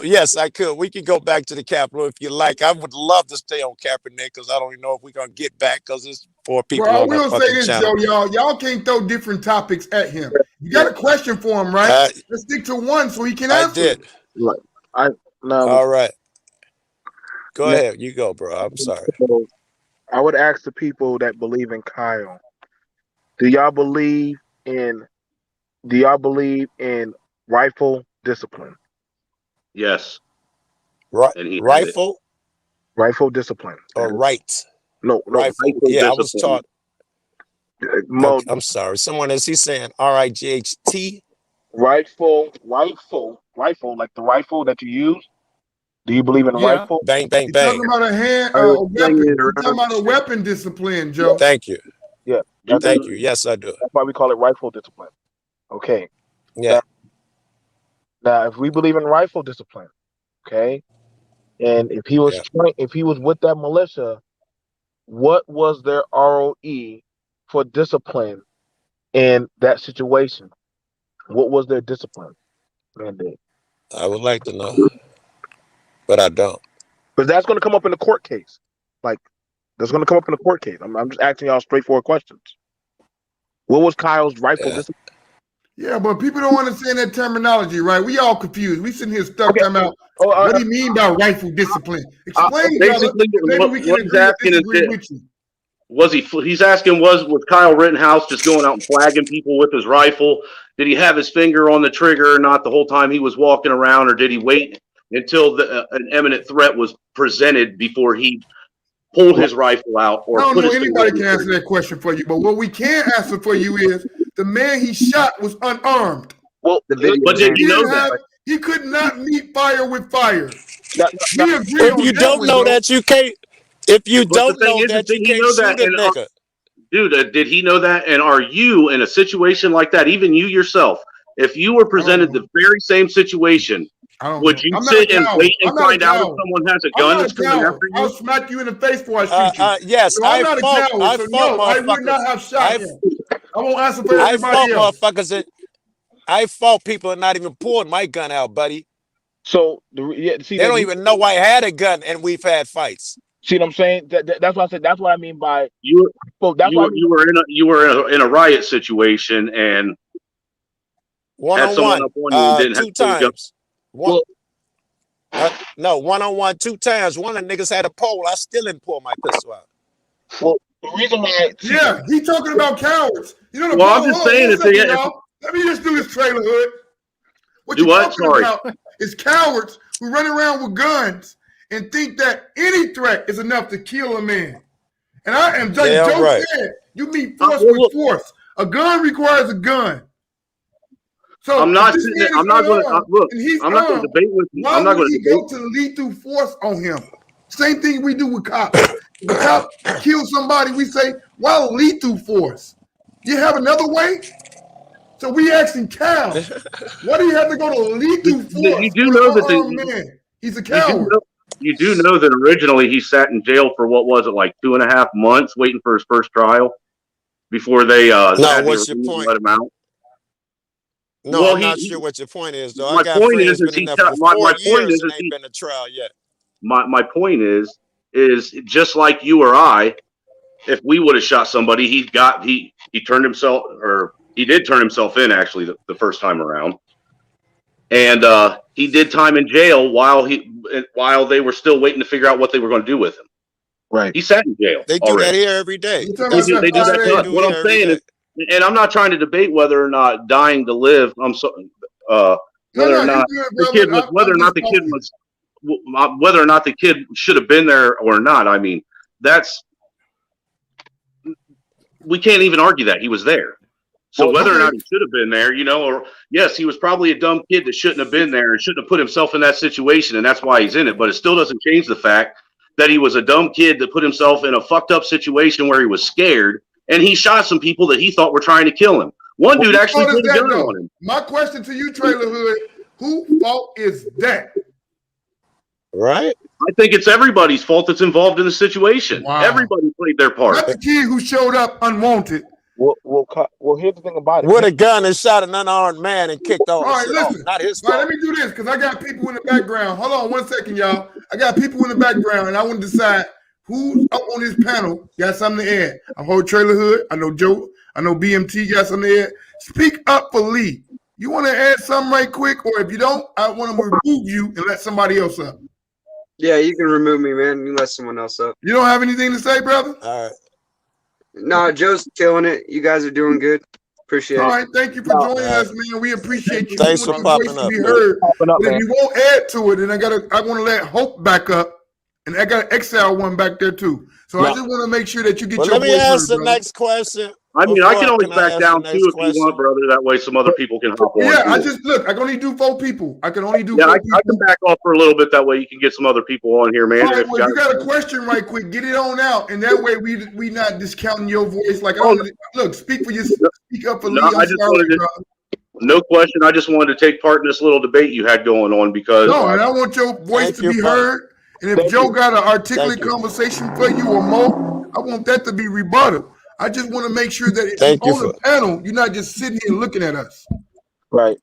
Yes, I could. We could go back to the Capitol if you like. I would love to stay on Kaepernick because I don't even know if we're gonna get back because it's 4 people Well, I on that will say fucking this, channel. Joe, y'all can't throw different topics at him. You got a question for him, right? Let's stick to one so he can I answer did. it. All right. Go Now- ahead. You go, bro. I'm sorry. So I would ask the people that believe in Kyle, do y'all believe in rifle discipline? Yes. Right. And he had it. Rifle discipline. Or right. No. Rifle. Yeah, I was discipline. taught. Mo, I'm sorry. Someone is he saying RIGHT? rifle, like the rifle that you use. Do you believe in rifle? Bang, bang, You're bang. talking about a weapon. You're talking about a weapon discipline, Joe. Thank you. Yeah. Thank you. Yes, I do. That's why we call it rifle discipline. Okay. Yeah. Now, if we believe in rifle discipline, okay, and if he was with that militia, what was their ROE for discipline in that situation? What was their discipline mandate? I would like to know, but I don't. Because that's going to come up in the court case. Like, that's going to come up in the court case. I'm just asking y'all straightforward questions. What was Kyle's rifle discipline? Yeah, but people don't understand that terminology, right? We all confused. We sitting here stuck talking about what do you mean by rifle discipline? Explain, brother. Basically, Maybe we can what he's agree or asking disagree is, with you. he's asking, was Kyle Rittenhouse just going out and flagging people with his rifle? Did he have his finger on the trigger or not the whole time he was walking around, or did he wait until an imminent threat was presented before he pulled his rifle out? Or I don't put know his finger anybody on the can answer trigger? that question for you, but what we can answer for you is the man he shot was unarmed. Well, but did you know that? He could not meet fire with fire. We agree If on you that don't one, know though. that, you can't. If you But don't the thing know is, that, did you he can't know shoot that? a And, nigga. dude, did he know that? And are you in a situation like that? Even you yourself, if you were presented the very same situation, would you sit and wait and find out if someone has a gun that's coming after I'll you? smack you in the face before I shoot you. Yes, So I'm not a coward. I So fought no, I would motherfuckers. not have shot him. I won't answer for I everybody fought else. motherfuckers that I fought people and not even pulled my gun out, buddy. So they don't even know I had a gun, and we've had fights. See what I'm saying? That's what I said. That's what I mean by you. That's why You were in a riot situation and had someone up on you and didn't have 2 times. No, 1-on-1 2 times. One of the niggas had a pole. I still didn't pull my pistol out. Well, the reason why, he talking about cowards. You know the Well, I'm just saying let me just do this trailer hood. What Do you're what? talking about is cowards who run around with guns and think that any threat is enough to kill a man. And Joe said, you meet force with force. A gun requires a gun. So I'm not sitting there. I'm not going to look. I'm not going to debate with you. Why I'm not would going to he debate. go to lethal force on him? Same thing we do with cops. If a cop kills somebody, we say, why lethal force? You have another way? So we asking Cal, what do you have to go to lethal force You do with know an that unarmed man? He's a coward. You do know that originally he sat in jail for what was it, like 2.5 months, waiting for his first trial before they No, had what's the your point? let him out. No, Well, I'm not sure what your point is, though. I my got point is, friends been in there for my 4 point years is, and ain't been to trial yet. my point is just like you or I, if we would have shot somebody, he turned himself, or he did turn himself in actually the first time around, and he did time in jail while they were still waiting to figure out what they were going to do with him. Right. He sat in jail They do already. that here every day. You talking They about do, that they do that. 5 days? What I'm saying is, and I'm not trying to debate whether or not dying to live. Whether or you not good, the brother. kid was, whether I'm or not just the kid talking. was, whether or not the kid should have been there or not. I mean, we can't even argue that he was there. So Well, whether or okay. not he should have been there, or yes, he was probably a dumb kid that shouldn't have been there and shouldn't have put himself in that situation, and that's why he's in it. But it still doesn't change the fact that he was a dumb kid that put himself in a fucked up situation where he was scared, and he shot some people that he thought were trying to kill him. One dude actually put a gun on him. My question to you, Trailer Hood, whose fault is that? Right? I think it's everybody's fault that's involved in the situation. Wow. Everybody played their part. Not the kid who showed up unwanted. Well, here's the thing about it. With a gun and shot an unarmed man and kicked all All the right, shit off. listen. Not his All right, fault. let me do this because I got people in the background. Hold on 1 second, y'all. I got people in the background, and I want to decide who's up on this panel got something to add. I hold Trailer Hood. I know Joe. I know BMT got something to add. Speak up for Lee. You want to add something right quick, or if you don't, I want to remove you and let somebody else up. Yeah, you can remove me, man. You let someone else up. You don't have anything to say, brother? All right. No, Joe's killing it. You guys are doing good. Appreciate it. All right, thank you for joining us, man. We appreciate you. Thanks We for want your voice popping to up, be man. heard. Popping up, But if man. you won't add to it, then I want to let Hope back up, and I got an Exile one back there too. So I Yeah. just want to make sure that you get Well, your let me voice ask heard, the brother. next question. I mean, I can always Can I back ask down the too next if you want, question? brother. That way some other people can hop on. Yeah, too. I just look. I can only do 4 people. I can only do Yeah, 4 I people. can back off for a little bit. That way you can get some other people on here, man. All right, If well, you got a question right quick. Get it on out, and that way we not discounting your voice. Like, look, speak for yourself. Speak up for No, Lee. I'm I just sorry, wanted to. brother. No question. I just wanted to take part in this little debate you had going on because No, and I want your voice Thank to you, be brother. heard. And if Thank Joe you. got an articulate Thank you. conversation for you or more, I want that to be rebutted. I just want to make sure that if Thank you you're on the panel, you're not just sitting here looking at us. Right.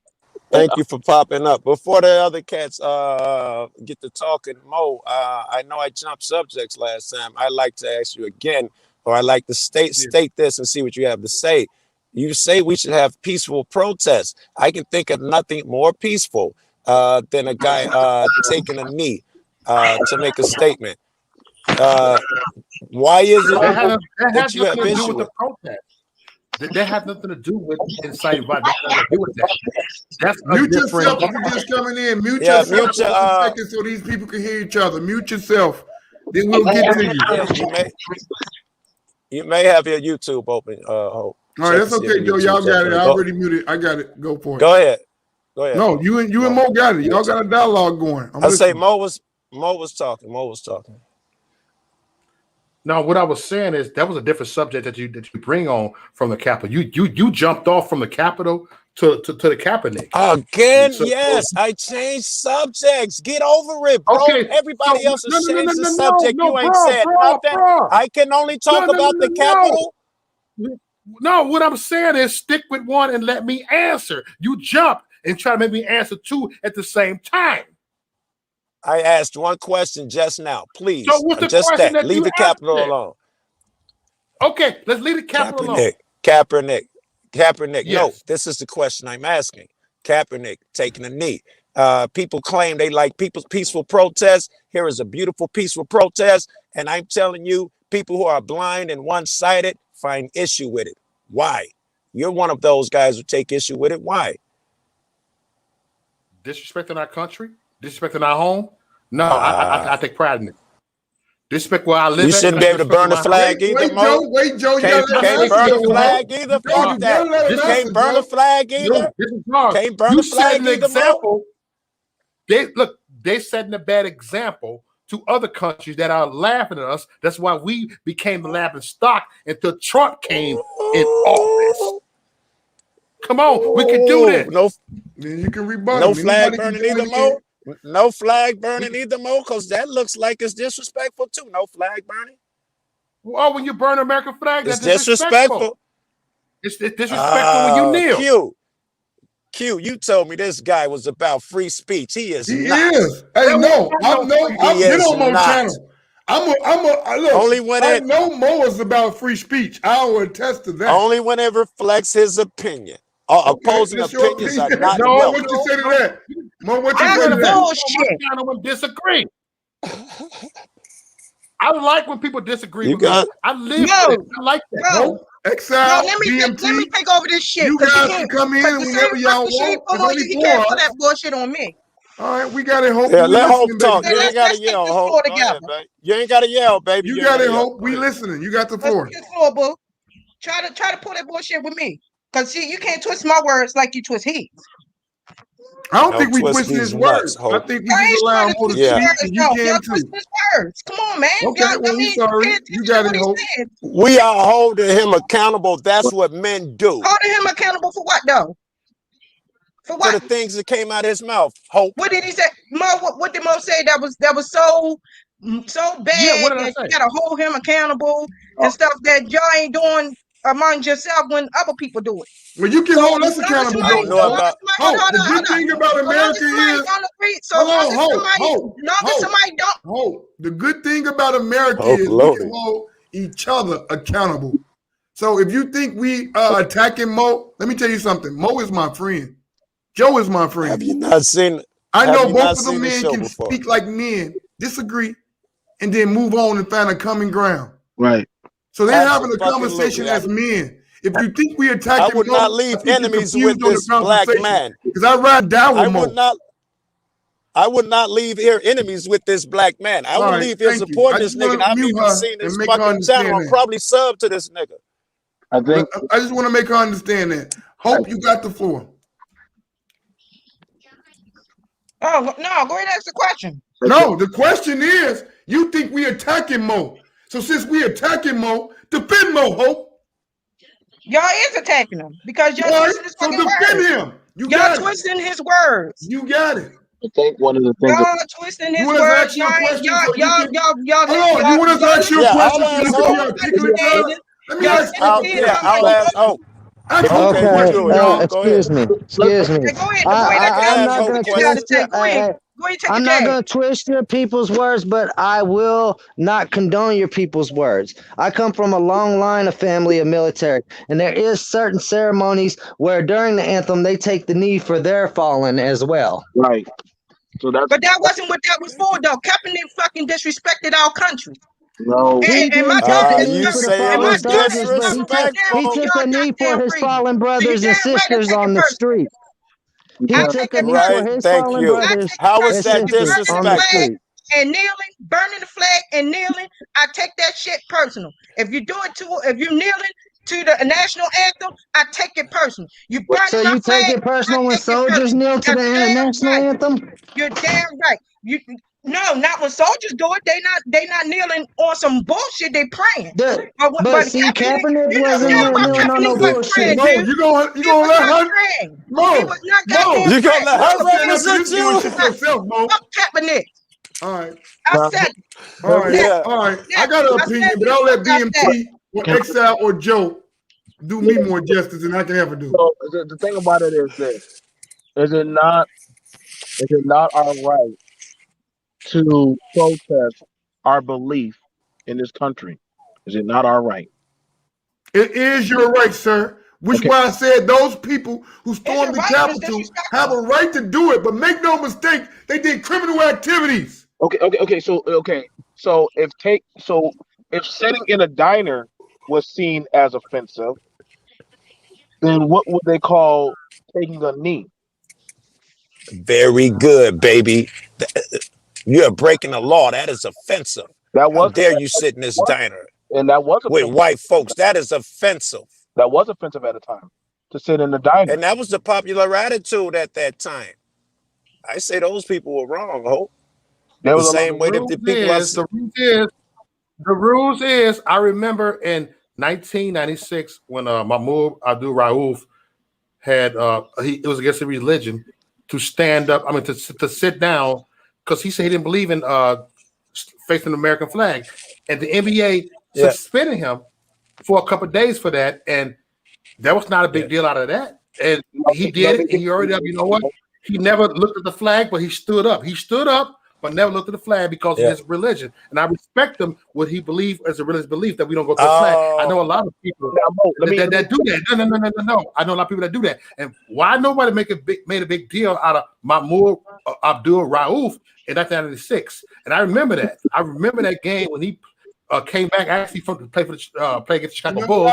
Thank you for popping up. Before the other cats get to talking, Mo, I know I jumped subjects last time. I'd like to ask you again, or I'd like to state this and see what you have to say. You say we should have peaceful protests. I can think of nothing more peaceful than a guy taking a knee to make a statement. Why is it That that has you have nothing to do issue with the with? protest. That has nothing to do with inciting violence. That has nothing to do with that. That's a Mute different. yourself if you're just coming in. Mute Yeah, yourself mute for your, 1 second so these people can hear each other. Mute yourself. Then we'll get to you. Yeah, you may have your YouTube open, Hope. All right, that's okay, Joe. Y'all got it. I Go, already muted. I got it. Go for it. go ahead. Go ahead. No, you and Mo got it. Y'all got a dialogue going. I say Mo was talking. Mo was talking. No, what I was saying is that was a different subject that you bring on from the Capitol. You jumped off from the Capitol to the Kaepernick. Again, yes, I changed subjects. Get over it, bro. Okay, Everybody so- else has no, changed the subject. no, You ain't bro, said nothing. bro. I can only talk No, about the Capitol. No, what I'm saying is stick with one and let me answer. You jump and try to make me answer 2 at the same time. I asked one question just now. Please, So what's the just question that leave you the Capitol asked? alone. Okay, let's leave the Capitol alone. Kaepernick. Yes. No, this is the question I'm asking. Kaepernick taking a knee. People claim they like peaceful protests. Here is a beautiful peaceful protest, and I'm telling you, people who are blind and one-sided find issue with it. Why? You're one of those guys who take issue with it. Why? Disrespecting our country, disrespecting our home. No, I take pride in it. Disrespect where I live. You shouldn't be able to burn the flag either, Mo. Wait, Joe. Can't burn the flag either. Fuck that. You can't burn the flag either. Can't burn the flag either, Mo. They setting a bad example to other countries that are laughing at us. That's why we became the laughing stock until Trump came in office. Come on, we can do this. No, then you can rebut no them. flag Anybody can burning either, join in. Mo. No flag burning either, Mo, because that looks like it's disrespectful too. No flag burning. Oh, when you burn an American flag, It's that's disrespectful. It's disrespectful when you kneel. Q, you told me this guy was about free speech. He is He not. is. Hey, no, I've been on Mo's not. channel. Look, Only when I know Mo is about free speech. I will attest to that. Only when it reflects his opinion. Opposing opinions are not No, welcome. what you say to that? Mo, what you say That's to that? bullshit. And disagree. I like when people disagree with me. I live with it. I like that. Bro, Exile, let DMT, me take over this shit. you guys can come in whenever y'all want. You can't put that bullshit on me. All right, we got it, Hope. Yeah, We let Hope listening, talk. baby. You ain't got to yell, Hope. Go ahead, baby. You ain't got to yell, baby. You got it, Hope. We listening. You got the floor. Let's get the floor, boo. Try to pull that bullshit with me. Because, see, you can't twist my words like you twist his. I don't think we twisting his words. I think we just allow him to speak, and you can too. His words. Come on, man. Okay, well, we sorry. You got it, Hope. We are holding him accountable. That's what men do. Holding him accountable for what, though? For what? For the things that came out of his mouth. Hope. What did he say? Mo, what did Mo say that was so bad that you gotta hold him accountable and stuff that y'all ain't doing among yourself when other people do it? Well, you can hold us accountable. I don't know about. The good thing about America is, the good thing about America is we can hold each other accountable. So if you think we attacking Mo, let me tell you something. Mo is my friend. Joe is my friend. Have you not seen? I know both of the men can speak like men, disagree, and then move on and find a common ground. Right. So they're having a conversation as men. If you think we attacking, I would not leave enemies with this black man. Because I ride down with Mo. I would not leave here enemies with this black man. I would leave here supporting this nigga. I've even seen this fucking channel and probably sub to this nigga. I just want to make her understand that. Hope you got the floor. Oh, no, go ahead and ask the question. No, the question is, you think we attacking Mo. So since we attacking Mo, defend Mo, Hope. Y'all is attacking him because y'all twisting his fucking words. Him. Y'all twisting his words. You got it. I think one of the things y'all twisting his words. Y'all want us to ask you a question? Let me ask you. I'll ask Hope. Okay, excuse me. I'm not going to twist I'm not going to twist your people's words, but I will not condone your people's words. I come from a long line of family of military, and there is certain ceremonies where during the anthem they take the knee for their fallen as well. Right. So that's. But that wasn't what that was for, though. Kaepernick fucking disrespected our country. No. He took a knee for his fallen brothers and sisters on the street. He took a knee for his fallen brothers. How is that disrespectful? And kneeling, burning the flag and kneeling, I take that shit personal. If you do it if you're kneeling to the national anthem, I take it personal. You burn so you take it personal when soldiers kneel to the national anthem? You're damn right. No, not when soldiers do it. They not kneeling on some bullshit. They praying. But see, Kaepernick wasn't kneeling on no bullshit. No, you gonna let her? No, you gonna let her represent you? Fuck Kaepernick. All right. I said. All right. I got an opinion, but I'll let BMT or Exile or Joe do me more justice than I can ever do. So the thing about it is this: is it not our right to protest our belief in this country? Is it not our right? It is your right, sir. Which why I said those people who stormed the Capitol have a right to do it, but make no mistake, they did criminal activities. So if sitting in a diner was seen as offensive, then what would they call taking a knee? Very good, baby. You are breaking the law. That is offensive. How dare you sit in this diner? And that was with white folks. That is offensive. That was offensive at the time, to sit in the diner. And that was the popular attitude at that time. I say those people were wrong, Hope. The same way that the people the rules is, I remember in 1996, when Mahmoud Abdul Rauf had it was against the religion to stand up. I mean, to sit down because he said he didn't believe in facing the American flag, and the NBA suspended him for a couple of days for that, and there was not a big deal out of that. And he did it, and he already up. You know what? He never looked at the flag, but he stood up. He stood up, but never looked at the flag because of his religion. And I respect him what he believed as a religious belief that we don't go to the flag. I know a lot of people that do that. No. I know a lot of people that do that. And why nobody made a big deal out of Mahmoud Abdul Rauf in 1996? And I remember that. I remember that game when he came back actually from to play against the Chicago Bulls.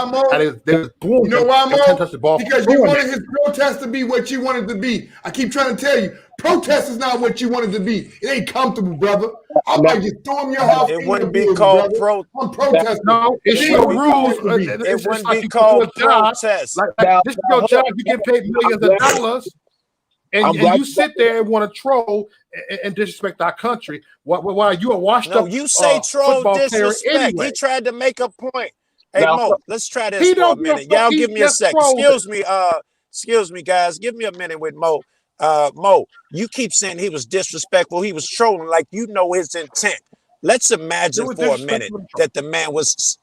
They was boom. You know why, Mo? The ball Because you wanted his protest to be what you wanted to be. I keep trying to tell you, protest is not what you wanted to be. It ain't comfortable, brother. I might just storm your house. It wouldn't be called protest. I'm protesting. No, it's your rules. It wouldn't be called protest. Like this is your job. You get paid millions of dollars. And you sit there and want to troll and disrespect our country while you are washed up. No, you say troll disrespect. Anyway. He tried to make a point. Hey, Mo, let's try this for a minute. Y'all give me a second. Excuse me, guys. Give me a minute with Mo. Mo, you keep saying he was disrespectful. He was trolling like you know his intent. Let's imagine for a minute that the man was.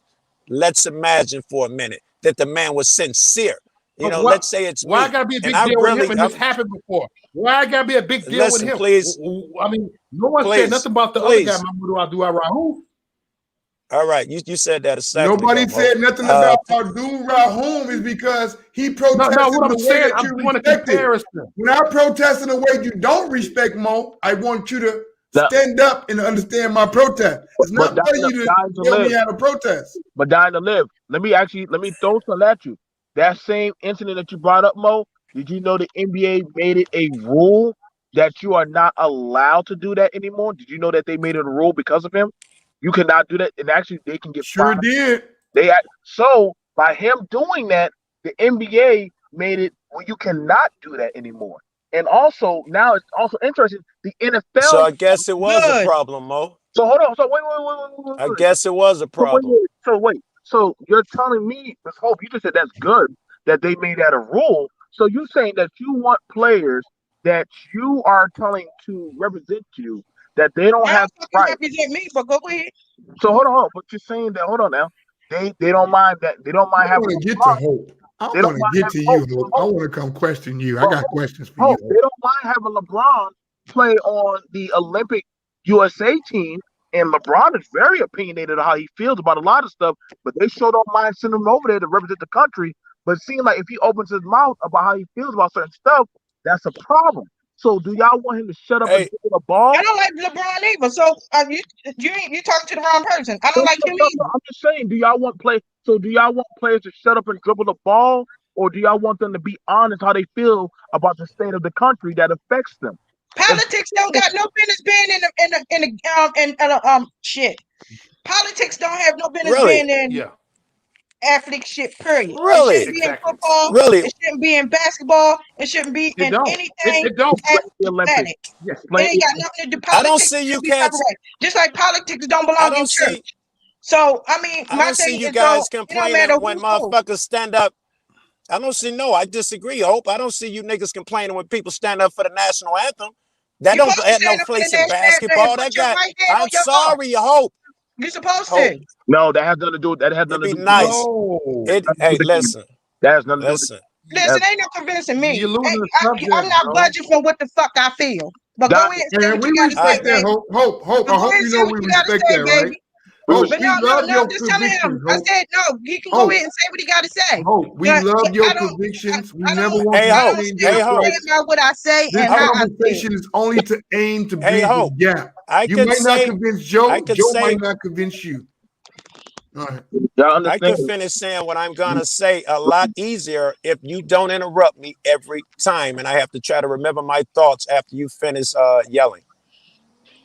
Let's imagine for a minute that the man was sincere. You know, let's say it's why I gotta be a big deal with him when this happened before? Why I gotta be a big deal with him? Please. I mean, no one said nothing about the other guy, Mahmoud Abdul Rauf. All right, you said that a second Nobody ago, said nothing about Abdul Rauf is because he protested what I'm the way saying, that you I want a respect it. comparison. When I protest in a way you don't respect, Mo, I want you to stand up and understand my protest. It's not for you to tell me how to protest. But dying to live. Let me throw some at you. That same incident that you brought up, Mo, did you know the NBA made it a rule that you are not allowed to do that anymore? Did you know that they made it a rule because of him? You cannot do that, and actually they can get fined. Did. So by him doing that, the NBA made it where you cannot do that anymore. And also now it's also interesting. The NFL. So I guess it was a problem, Mo. So hold on. So wait. I guess it was a problem. So you're telling me, Ms. Hope, you just said that's good that they made that a rule. So you're saying that you want players that you are telling to represent you that they don't have right. Represent me, but go ahead. So hold on, but you're saying that hold on now. They don't mind that they don't mind having. I want to get to Hope. I want to get to you, Hope. I want to come question you. I got questions for you. They don't mind having LeBron play on the Olympic USA team. And LeBron is very opinionated on how he feels about a lot of stuff, but they sure don't mind sending him over there to represent the country. But it seems like if he opens his mouth about how he feels about certain stuff, that's a problem. So do y'all want him to shut up and get the ball? I don't like LeBron either. So you talking to the wrong person. I don't like him either. I'm just saying, do y'all want players to shut up and dribble the ball, or do y'all want them to be honest how they feel about the state of the country that affects them? Politics don't got no business being in shit. Politics don't have no business being in athlete shit. Period. Really? It shouldn't be in football. Really? It shouldn't be in basketball. It shouldn't be in anything. It don't. Athletic. It ain't got nothing to do. Politics I don't see you cats. Just like politics don't belong in church. So I mean, I don't see you guys complaining when motherfuckers stand up. I don't see. No, I disagree. Hope I don't see you niggas complaining when people stand up for the national anthem. That don't have no place in basketball. That guy. I'm sorry, Hope. You're supposed to. No, that has nothing to do with that. Has nothing to do with nice. No. Hey, listen. That has nothing to do with Listen, ain't no convincing me. I'm not bro. budging for what the fuck I feel. But go ahead and say what you gotta say, baby. Hope. I hope you know we respect that, right? But no, I'm just telling him. I said no. He can go ahead and say what he got to say. Hope, we love your convictions. We never want to say about what I say and how I conversation is only to aim to bridge the gap. You might not convince Joe. Joe might not convince you. All right. I can finish saying what I'm gonna say a lot easier if you don't interrupt me every time, and I have to try to remember my thoughts after you finish yelling.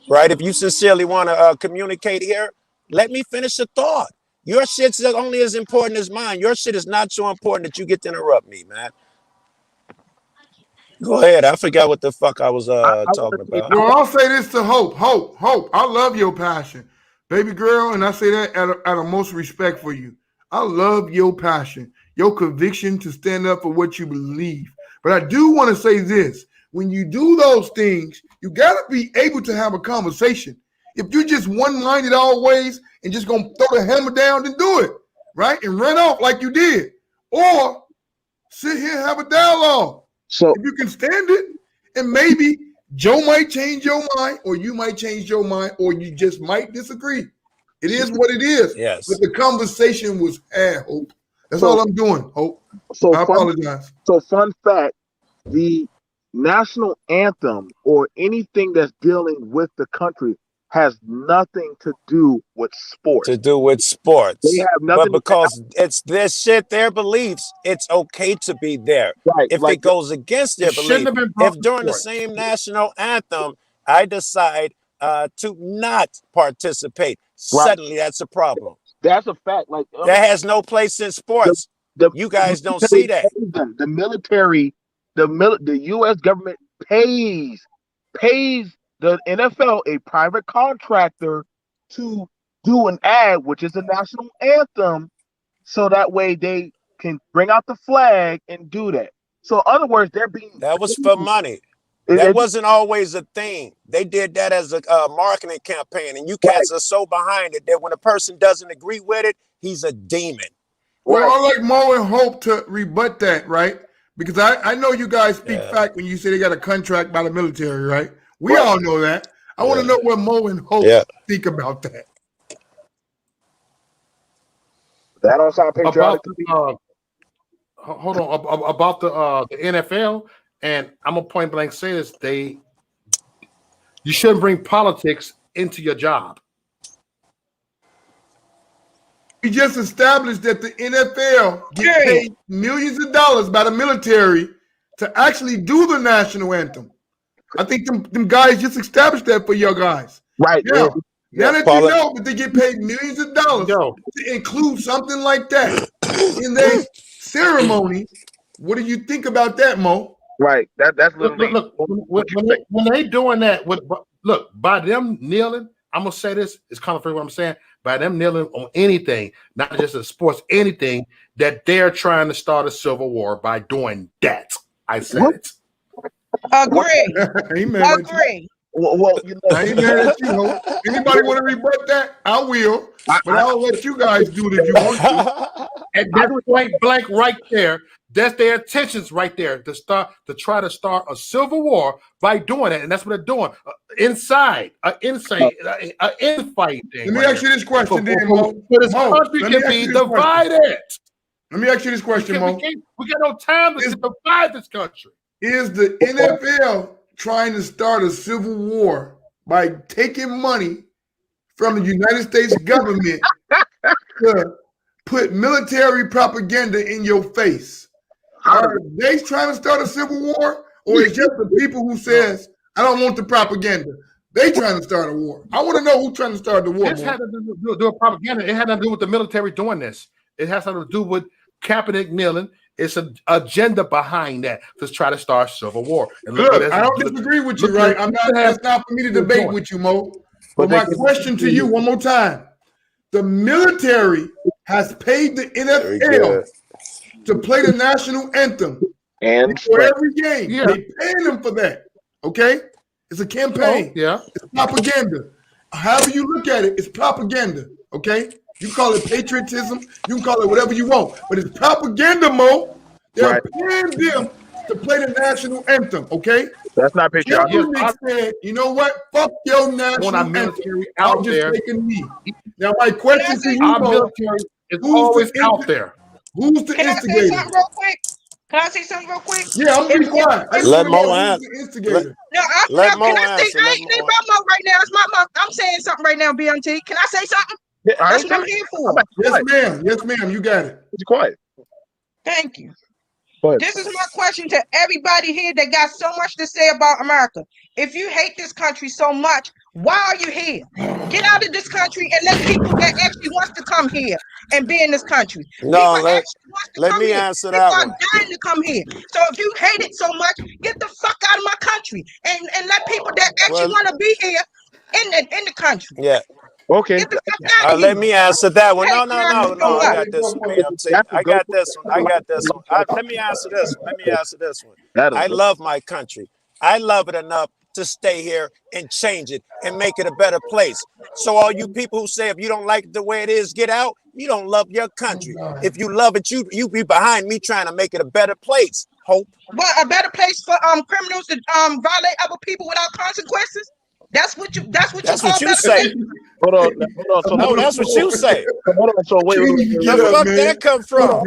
Right? If you sincerely want to communicate here. Let me finish the thought. Your shit's only as important as mine. Your shit is not so important that you get to interrupt me, man. Go ahead. I forgot what the fuck I was talking about. No, I'll say this to Hope. Hope. I love your passion, baby girl, and I say that out of most respect for you. I love your passion, your conviction to stand up for what you believe. But I do want to say this. When you do those things, you got to be able to have a conversation. If you're just one-minded always and just going to throw the hammer down, then do it, right? And run off like you did. Or sit here and have a dialogue. So if you can stand it, and maybe Joe might change your mind, or you might change your mind, or you just might disagree. It is what it is. Yes. But the conversation was had, Hope. That's all I'm doing, Hope. So I apologize. Fun fact, the national anthem or anything that's dealing with the country has nothing to do with sports. To do with sports. They have nothing. But because it's their shit, their beliefs, it's okay to be there. Right. If it goes against their belief, if during the sports. same national anthem, I decide to not participate, suddenly that's a problem. That's a fact. Like that has no place in sports. You guys don't see that. The military, the U.S. government pays the NFL, a private contractor, to do an ad, which is the national anthem, so that way they can bring out the flag and do that. So, in other words, they're being that was for money. That wasn't always a thing. They did that as a marketing campaign, and you cats are so behind it that when a person doesn't agree with it, he's a demon. Well, I'd like Mo and Hope to rebut that, right? Because I know you guys speak fact when you say they got a contract by the military, right? We all know that. I want to know what Mo and Hope think about that. That don't sound patriotic. Hold on. About the NFL, and I'm gonna point blank say this: you shouldn't bring politics into your job. We just established that the NFL get paid millions of dollars by the military to actually do the national anthem. I think them guys just established that for your guys. Right. Now that you know that they get paid millions of dollars to include something like that in their ceremony, what do you think about that, Mo? Right. That's literally look when they doing that. Look, by them kneeling, I'm gonna say this. It's kind of what I'm saying. By them kneeling on anything, not just in sports, anything that they're trying to start a civil war by doing that. I said it. Agree. Agree. Well, I ain't mad at you, Hope. Anybody want to rebut that? I will, but I'll let you guys do it if you want to. And that's blank right there. That's their intentions right there to try to start a civil war by doing it, and that's what they're doing. Infighting. Let me ask you this question, then, Mo. So this country can be divided. Let me ask you this question, Mo. We got no time to divide this country. Is the NFL trying to start a civil war by taking money from the United States government to put military propaganda in your face? Are they trying to start a civil war, or is just the people who says, I don't want the propaganda? They trying to start a war. I want to know who's trying to start the war. This had to do with propaganda. It had nothing to do with the military doing this. It has something to do with Kaepernick kneeling. It's an agenda behind that to try to start civil war. And look, I don't disagree with you, right? That's not for me to debate with you, Mo. But my question to you one more time. The military has paid the NFL to play the national anthem and for every game. Yeah. They paying them for that. Okay? It's a campaign. It's propaganda. However you look at it, it's propaganda. Okay? You call it patriotism, you can call it whatever you want, but it's propaganda, Mo. They're paying them to play the national anthem, okay? That's not patriotic. Kaepernick said, you know what? Fuck your national anthem. I'm just taking me. Now, my question to you, Mo, is always out there. Who's the instigator? Can I say something real quick? Yeah, I'm gonna be quiet. Let Mo answer. No, let Mo can I answer. say? I ain't about Mo right now. It's my. I'm saying something right now, BMT. Can I say something? That's what I'm here for. Yes, ma'am. Yes, ma'am. You got it. It's quiet. Thank you. This is my question to everybody here that got so much to say about America. If you hate this country so much, why are you here? Get out of this country and let people that actually wants to come here and be in this country. No, let me answer that one. People are dying to come here. So if you hate it so much, get the fuck out of my country and let people that actually want to be here in the country. Yeah. Okay. Get the fuck out of Let here. me answer that one. Hey, No. I got this one. I got this one. Let me answer this one. I love my country. I love it enough to stay here and change it and make it a better place. So all you people who say if you don't like the way it is, get out, you don't love your country. If you love it, you be behind me trying to make it a better place. Hope. What, a better place for criminals to violate other people without consequences? That's what you call better say. place? Hold on. So no, that's what you say. Hold on. So wait. The fuck that come from?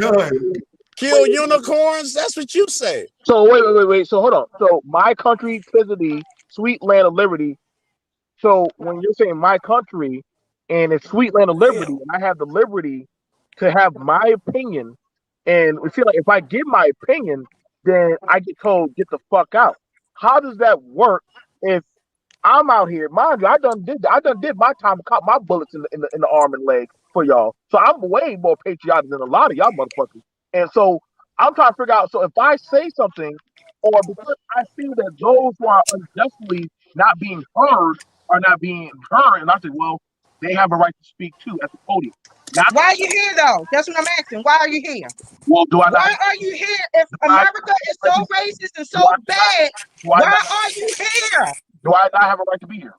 Kill unicorns? That's what you say. So wait. So hold on. So my country, tis of thee, sweet land of liberty. So when you're saying my country and it's sweet land of liberty, and I have the liberty to have my opinion, and we feel like if I give my opinion, then I get told get the fuck out. How does that work if I'm out here? Mind you, I done did my time, caught my bullets in the arm and leg for y'all. So I'm way more patriotic than a lot of y'all motherfuckers. And so I'm trying to figure out. So if I say something, or because I feel that those who are unjustly not being heard are not being heard, and I say, well, they have a right to speak too at the podium. Why are you here though? That's what I'm asking. Why are you here? Well, why are you here if America is so racist and so bad? Why are you here? Do I not have a right to be here?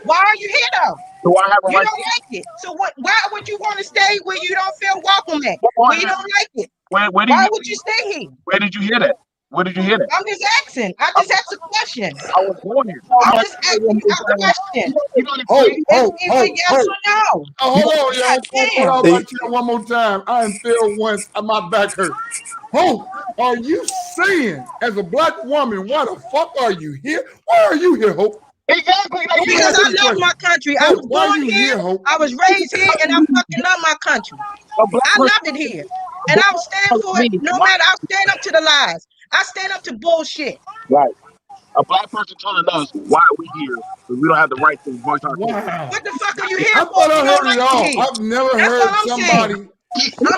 Why are you here though? Do I have a right? You don't like it. So what? Why would you want to stay where you don't feel welcome at? Where you don't like it? Why would you stay here? Where did you hear that? Where did you hear that? I'm just asking. I just asked a question. I was born here. I'm just asking a question. Yes or no. Hold on, y'all. Hold on, one more time. I am feel once my back hurt. Hope, are you saying as a black woman, why the fuck are you here? Why are you here, Hope? Exactly. Because I love my country. I was born here. I was raised here, and I fucking love my country. I love it here, and I'll stand for it. No matter, I'll stand up to the lies. I stand up to bullshit. Right. A black person telling us why are we here because we don't have the right to voice our opinion. What the fuck are you here I for? thought I heard y'all. I've never heard somebody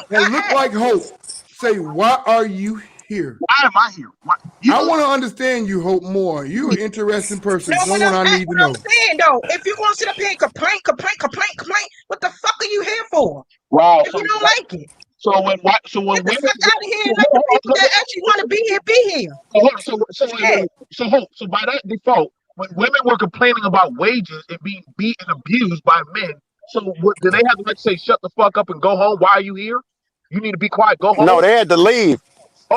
that look like Hope say, "Why are you here?" Why am I here? I want to understand you, Hope, more. You're an interesting person. Someone I need to know. I'm saying though, if you want to sit up here and complain, what the fuck are you here for? Wow. If you don't like it. So when get the fuck out of here and let the people that actually want to be here. So by that default, when women were complaining about wages and being beat and abused by men, so do they have to say shut the fuck up and go home? Why are you here? You need to be quiet. Go home. No, they had to leave.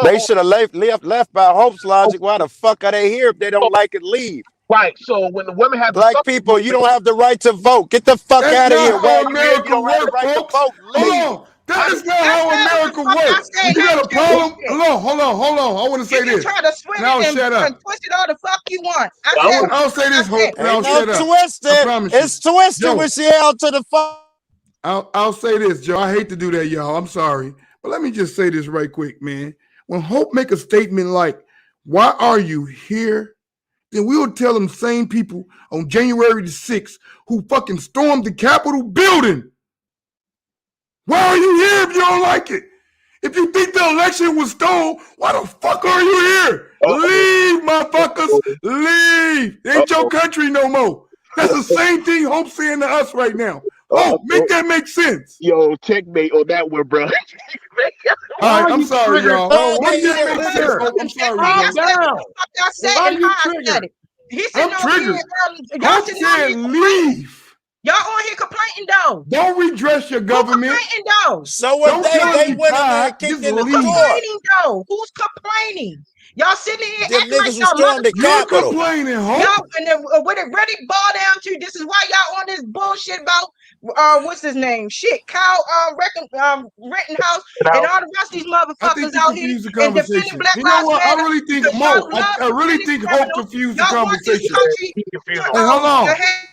They should have left by Hope's logic. Why the fuck are they here if they don't like it? Leave. Right. So when the women have black people, you don't have the right to vote. Get the fuck out of here. How America works, folks. Hold on. That is not how America works. You got a problem? Hold on. I want to say this. You can try to swing now it shut up. And twist it all the fuck you want. I'll say this, Hope. Now shut up. Twisted. It's twisted with Seattle to the fuck. I'll say this, Joe. I hate to do that, y'all. I'm sorry. But let me just say this right quick, man. When Hope make a statement like, why are you here? Then we will tell them same people on January the 6th who fucking stormed the Capitol building. Why are you here if you don't like it? If you think the election was stolen, why the fuck are you here? Leave, motherfuckers. Leave. It ain't your country no more. That's the same thing Hope's saying to us right now. Oh, make that make sense. Yo, checkmate on that one, bro. All right, I'm sorry, y'all. Make that make sense, Hope. I'm sorry, bro. I'm triggered. Hope said leave. Y'all on here complaining though. Don't redress your government. Who's complaining though? So what they went in there and kicked in the door. Who's complaining though? Who's complaining? Y'all sitting here the acting niggas like who stormed the Capitol. Complaining, Hope. Y'all, and what it really boiled down to, this is why y'all on this bullshit about what's his name? Shit, Kyle Rittenhouse and all the rest of these motherfuckers out here and defending Black Lives Matter. I really think I really think Hope confused the conversation. Hey, hold on.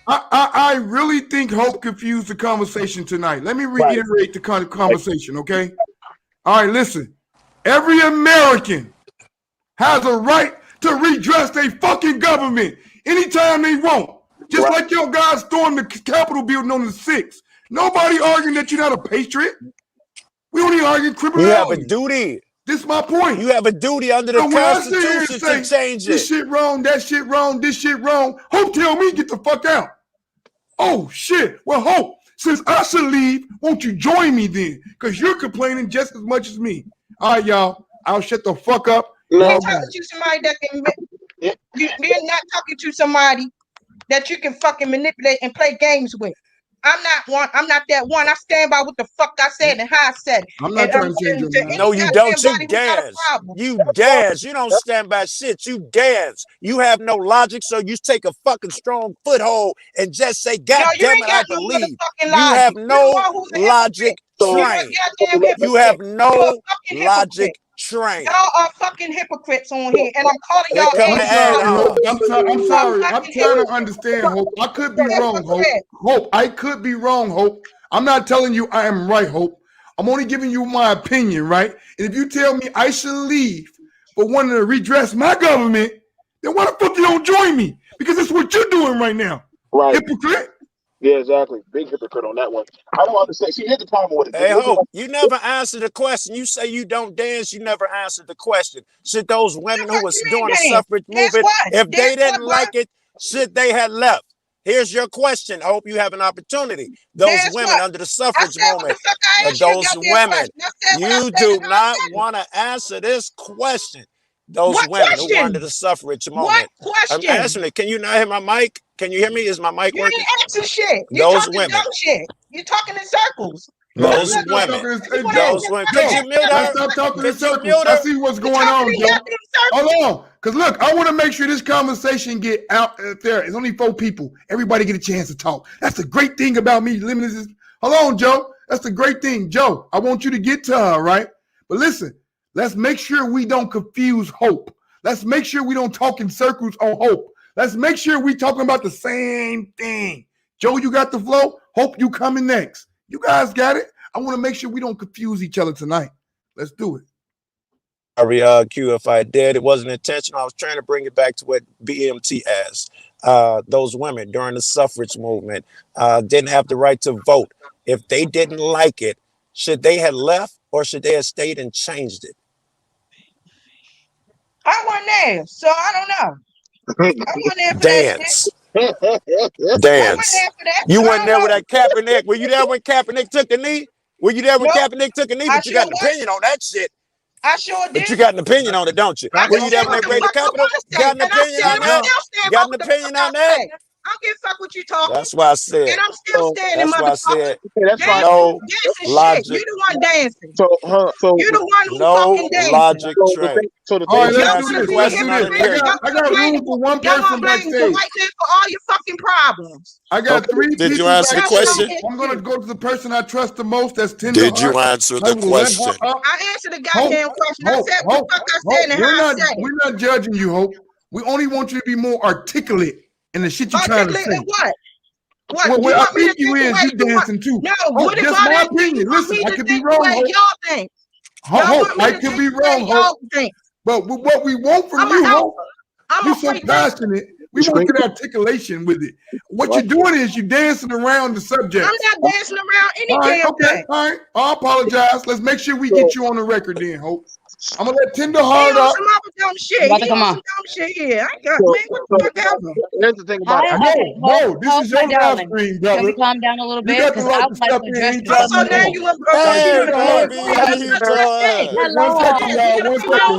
I really think Hope confused the conversation tonight. Let me reiterate the conversation, okay? All right, listen. Every American has a right to redress their fucking government anytime they want. Just like your guys stormed the Capitol building on the 6th. Nobody arguing that you're not a patriot. We don't even argue criminality. You have a duty. This is my point. You have a duty under the Constitution to change it. This shit wrong, that shit wrong, this shit wrong. Hope tell me get the fuck out. Oh shit. Well, Hope, since I should leave, won't you join me then? Because you're complaining just as much as me. All right, y'all. I'll shut the fuck up. You're talking to somebody that can. You're not talking to somebody that you can fucking manipulate and play games with. I'm not one. I'm not that one. I stand by what the fuck I said and how I said it. I'm not trying to change your mind. No, you don't. You dance. You dance. You don't stand by shit. You dance. You have no logic, so you take a fucking strong foothold and just say, God damn it, I believe. You have no logic train. You have no logic train. Y'all are fucking hypocrites on here, and I'm calling y'all. I'm sorry, Hope. I'm sorry. I'm trying to understand, Hope. I could be wrong, Hope. Hope, I could be wrong, Hope. I'm not telling you I am right, Hope. I'm only giving you my opinion, right? And if you tell me I should leave for wanting to redress my government, then why the fuck you don't join me? Because that's what you're doing right now. Right. Hypocrite. Yeah, exactly. Big hypocrite on that one. I don't understand. See, here's the problem with it. Hey, Hope, you never answered the question. You say you don't dance. You never answered the question. Should those women who was doing the suffrage movement, if they didn't like it, should they have left? Here's your question. I hope you have an opportunity. Those women under the suffrage movement, those women, you do not want to answer this question. Those women who were under the suffrage movement. I'm answering it. Can you not hear my mic? Can you hear me? Is my mic working? You ain't answer shit. You're talking dumb shit. You're talking in circles. Those women. Those women. Could you mute her? Stop talking in circles. I see what's going on, Joe. Hold on. Because look, I want to make sure this conversation get out there. It's only 4 people. Everybody get a chance to talk. That's the great thing about me limiting this. Hold on, Joe. That's the great thing. Joe, I want you to get to her, right? But listen, let's make sure we don't confuse Hope. Let's make sure we don't talk in circles on Hope. Let's make sure we talking about the same thing. Joe, you got the flow? Hope, you coming next. You guys got it? I want to make sure we don't confuse each other tonight. Let's do it. Sorry, Q, if I did, it wasn't intentional. I was trying to bring it back to what BMT asked. Those women during the suffrage movement didn't have the right to vote. If they didn't like it, should they have left or should they have stayed and changed it? I wasn't there, so I don't know. I wasn't there for Dance. that. Dance. You weren't there with that Kaepernick. Were you there when Kaepernick took a knee? Were you there when Kaepernick took a knee? But you got an opinion on that shit. I sure did. But you got an opinion on it, don't you? Were you there when they raided the Capitol? Got an opinion on that? Got an opinion on that? I don't give a fuck what you talking. That's why I said. And I'm still standing, that's why I said. Dancing, no logic. Shit. You the one dancing. So you the one who no fucking dancing. Logic train. So the all right, thing let's do this. Let's do this. I got room for one person backstage. The white man for all your fucking problems. I got 3 people. Did you answer the question? I'm gonna go to the person I trust the most. That's tender. Did you answer the question? I answered the goddamn question. I said what the fuck I said and how I said it. We're not judging you, Hope. We only want you to be more articulate in the shit you're trying to say. Articulate in what? What I think you is you dancing too. No, Hope, just my opinion. Listen, I could be wrong. Y'all think. Hope, I could be wrong, Hope. But what we want from you, Hope, you're so passionate. We want good articulation with it. What you're doing is you're dancing around the subject. I'm not dancing around any damn thing. All right. I apologize. Let's make sure we get you on the record then, Hope. I'm gonna let Tender Heart up. Some other dumb shit. About to come on. Dumb shit here. I got man. What the fuck happened? Here's the thing about it. No, this is your live stream, brother. Can we calm down a little bit? Because I would like to address this. So now you want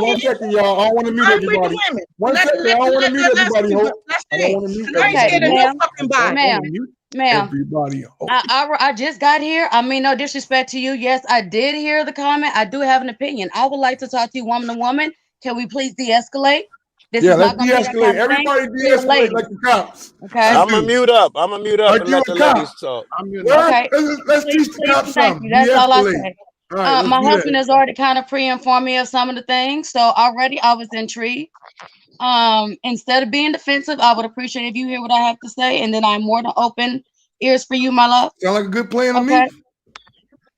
One second, y'all. I don't want to mute everybody. One second, I don't want to mute everybody. Hope. I don't want to mute everybody. Ma'am, everybody. I just got here. I mean, no disrespect to you. Yes, I did hear the comment. I do have an opinion. I would like to talk to you woman to woman. Can we please de-escalate? Let's de-escalate. Everybody de-escalate like the cops. Okay. I'm gonna mute up. I'm gonna mute up and let the ladies talk. Okay. Let's teach the cops something. That's all I say. My husband has already kind of pre-informed me of some of the things, so already I was intrigued. Instead of being defensive, I would appreciate if you hear what I have to say, and then I'm more than open ears for you, my love. Sound like a good plan to me.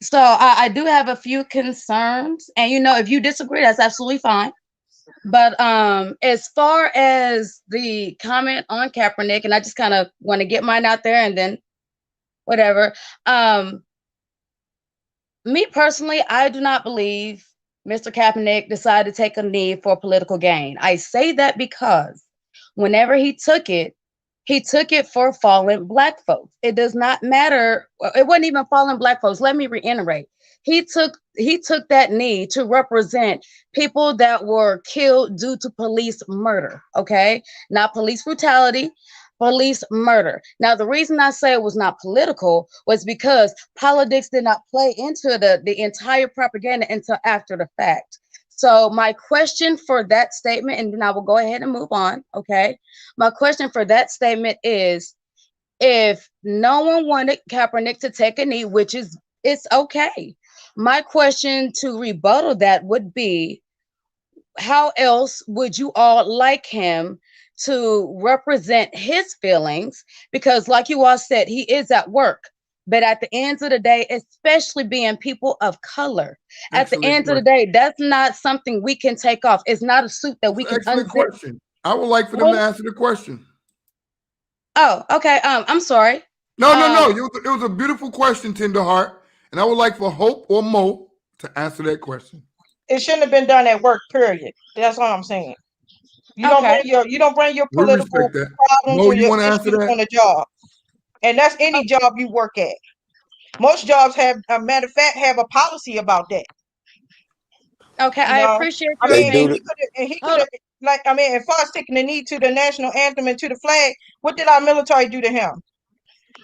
So I do have a few concerns, and if you disagree, that's absolutely fine. But as far as the comment on Kaepernick, and I just kind of want to get mine out there, and then whatever. Me personally, I do not believe Mr. Kaepernick decided to take a knee for political gain. I say that because whenever he took it, He took it for fallen Black folks. It does not matter. It wasn't even fallen Black folks. Let me reiterate. He took that knee to represent people that were killed due to police murder. Okay, not police brutality, police murder. Now, the reason I say it was not political was because politics did not play into the entire propaganda until after the fact. So my question for that statement, and then I will go ahead and move on, okay? My question for that statement is, if no one wanted Kaepernick to take a knee, which is, it's okay. My question to rebuttal that would be, how else would you all like him to represent his feelings? Because like you all said, he is at work. But at the end of the day, especially being people of color, at the end of the day, that's not something we can take off. It's not a suit that we can Excellent unzip. question. I would like for them to answer the question. Oh, okay. I'm sorry. No. It was a beautiful question, Tenderheart, and I would like for Hope or Mo to answer that question. It shouldn't have been done at work. Period. That's all I'm saying. You don't bring your political problems Mo, or you your want to answer issues that? on the job, and that's any job you work at. Most jobs have, a matter of fact, have a policy about that. Okay, I appreciate I your mean, opinion. he could have, like, I mean, as far as taking the knee to the national anthem and to the flag, what did our military do to him?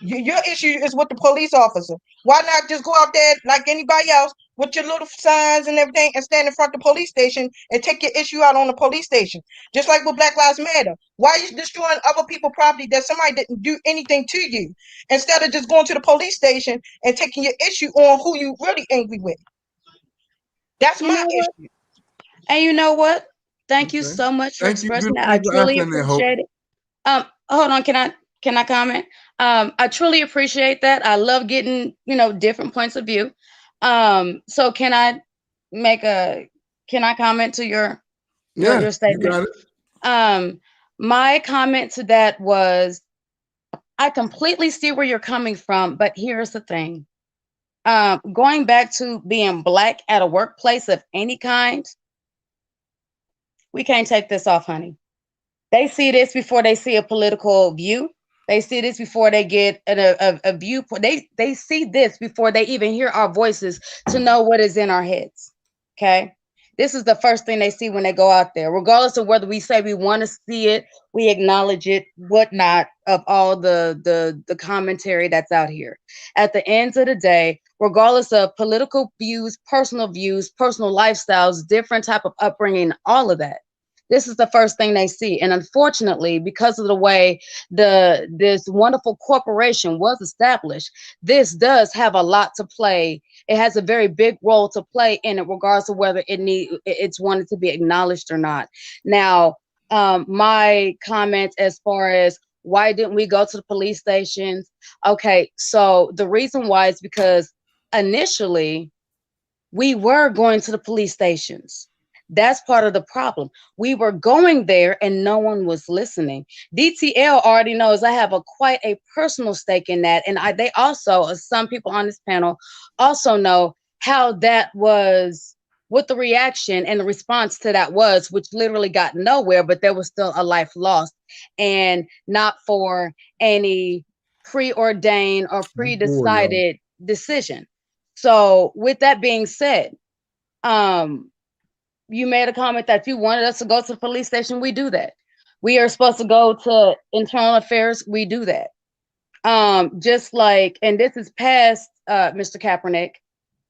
Your issue is with the police officer. Why not just go out there like anybody else with your little signs and everything and stand in front of the police station and take your issue out on the police station? Just like with Black Lives Matter. Why are you destroying other people's property that somebody didn't do anything to you, instead of just going to the police station and taking your issue on who you really angry with? That's my issue. And you know what? Thank you so much for expressing that. I truly appreciate it. Hold on, can I comment? I truly appreciate that. I love getting, different points of view. So can I comment to your statement? You got it. My comment to that was, I completely see where you're coming from, but here's the thing. Going back to being Black at a workplace of any kind, we can't take this off, honey. They see this before they see a political view. They see this before they get a viewpoint. They see this before they even hear our voices to know what is in our heads. Okay. This is the first thing they see when they go out there, regardless of whether we say we want to see it, we acknowledge it, whatnot, of all the commentary that's out here. At the end of the day, regardless of political views, personal lifestyles, different type of upbringing, all of that, this is the first thing they see. And unfortunately, because of the way this wonderful corporation was established, this does have a lot to play. It has a very big role to play in it, regardless of whether it's wanted to be acknowledged or not. Now, my comments as far as why didn't we go to the police stations? Okay, so the reason why is because initially we were going to the police stations. That's part of the problem. We were going there and no one was listening. DTL already knows I have quite a personal stake in that. And they also, some people on this panel also know how that was, what the reaction and the response to that was, which literally got nowhere, but there was still a life lost, and not for any preordained or pre-decided decision. So with that being said, you made a comment that you wanted us to go to the police station. We do that. We are supposed to go to internal affairs. We do that. Just like, and this is past Mr. Kaepernick,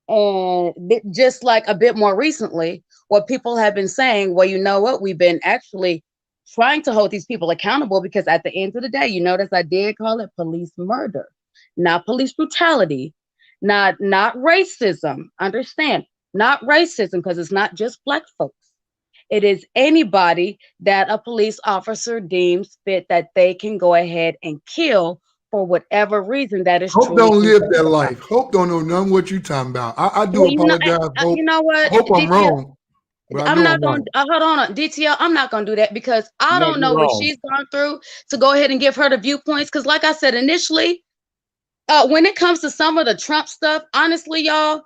and just like a bit more recently, what people have been saying, well, you know what? We've been actually trying to hold these people accountable, because at the end of the day, you notice I did call it police murder, not police brutality, not racism. Understand? Not racism, because it's not just Black folks. It is anybody that a police officer deems fit that they can go ahead and kill for whatever reason that is. Hope don't live that life. Hope don't know none of what you talking about. I do apologize. Hope. You know what? Hope I'm wrong. I'm not going to hold on. DTL, I'm not going to do that, because I don't know what she's gone through to go ahead and give her the viewpoints. Because like I said initially, when it comes to some of the Trump stuff, honestly, y'all,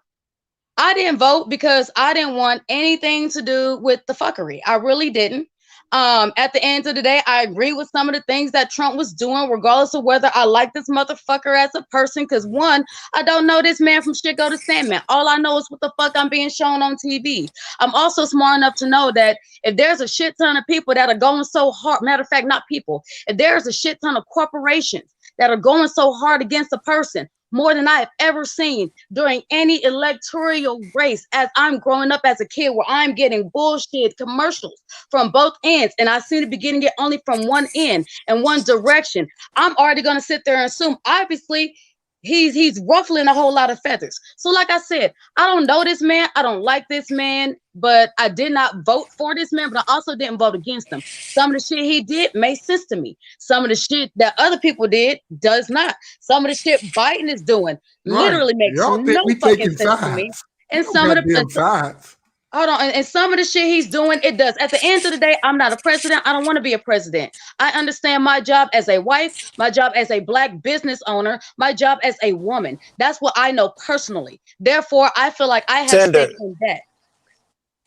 I didn't vote because I didn't want anything to do with the fuckery. I really didn't. At the end of the day, I agree with some of the things that Trump was doing, regardless of whether I like this motherfucker as a person. Because one, I don't know this man from shit go to Sandman. All I know is what the fuck I'm being shown on TV. I'm also smart enough to know that if there's a shit ton of people that are going so hard, matter of fact, not people, if there's a shit ton of corporations that are going so hard against a person, more than I have ever seen during any electoral race as I'm growing up as a kid, where I'm getting bullshit commercials from both ends, and I seem to be getting it only from one end and one direction. I'm already going to sit there and assume, obviously, he's ruffling a whole lot of feathers. So like I said, I don't know this man. I don't like this man, but I did not vote for this man, but I also didn't vote against him. Some of the shit he did made sense to me. Some of the shit that other people did does not. Some of the shit Biden is doing literally makes Y'all think no we fucking taking sense to me. sides? And No some of goddamn the sides. hold on, and some of the shit he's doing, it does. At the end of the day, I'm not a president. I don't want to be a president. I understand my job as a wife, my job as a Black business owner, my job as a woman. That's what I know personally. Therefore, I feel like I have Tender. stake in that.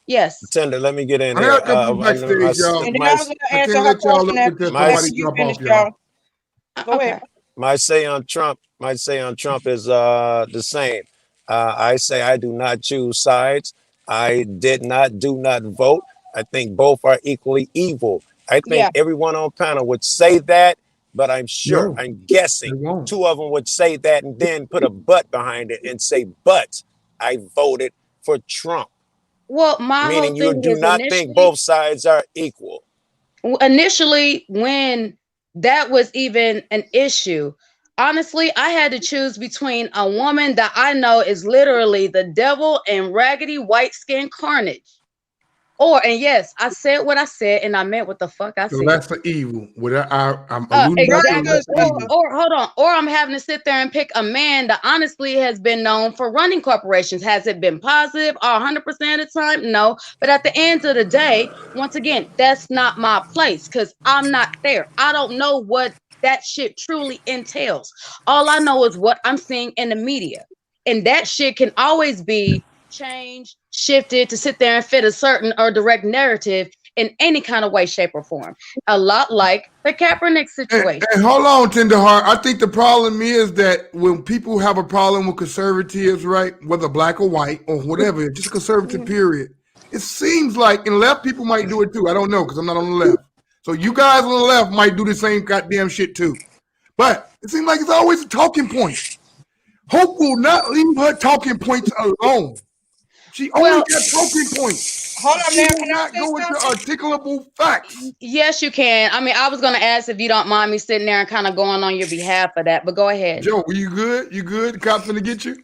Yes. Tender, let me get in I here. got a couple backstage, y'all. And then I was going to I answer can't her let y'all question look at this. Nobody you drop finish, off, y'all. Go ahead. My say on Trump is the same. I say I do not choose sides. I do not vote. I think both are equally evil. I think everyone on panel would say that, but I'm guessing two of them would say that and then put a but behind it and say, but I voted for Trump. Well, my whole Meaning you thing do is not think both sides are equal. initially, when that was even an issue, honestly, I had to choose between a woman that I know is literally the devil in raggedy white skin carnage. And yes, I said what I said and I meant what the fuck I So said. that's the evil. I'm alluding Exactly. that's the evil. Or hold on. Or I'm having to sit there and pick a man that honestly has been known for running corporations. Has it been positive 100% of the time? No. But at the end of the day, once again, that's not my place because I'm not there. I don't know what that shit truly entails. All I know is what I'm seeing in the media. And that shit can always be changed, shifted to sit there and fit a certain or direct narrative in any kind of way, shape, or form. A lot like the Kaepernick situation. And hold on, Tenderheart. I think the problem is that when people have a problem with conservatives, right, whether Black or white or whatever, just conservative period, it seems like, and left people might do it too. I don't know because I'm not on the left. So you guys on the left might do the same goddamn shit too. But it seems like it's always a talking point. Hope will not leave her talking points alone. She only got talking points. Hold on, she man. will not go into articulable facts. Yes, you can. I mean, I was going to ask if you don't mind me sitting there and kind of going on your behalf of that, but go ahead. Joe, are you good? You good? The cops gonna get you?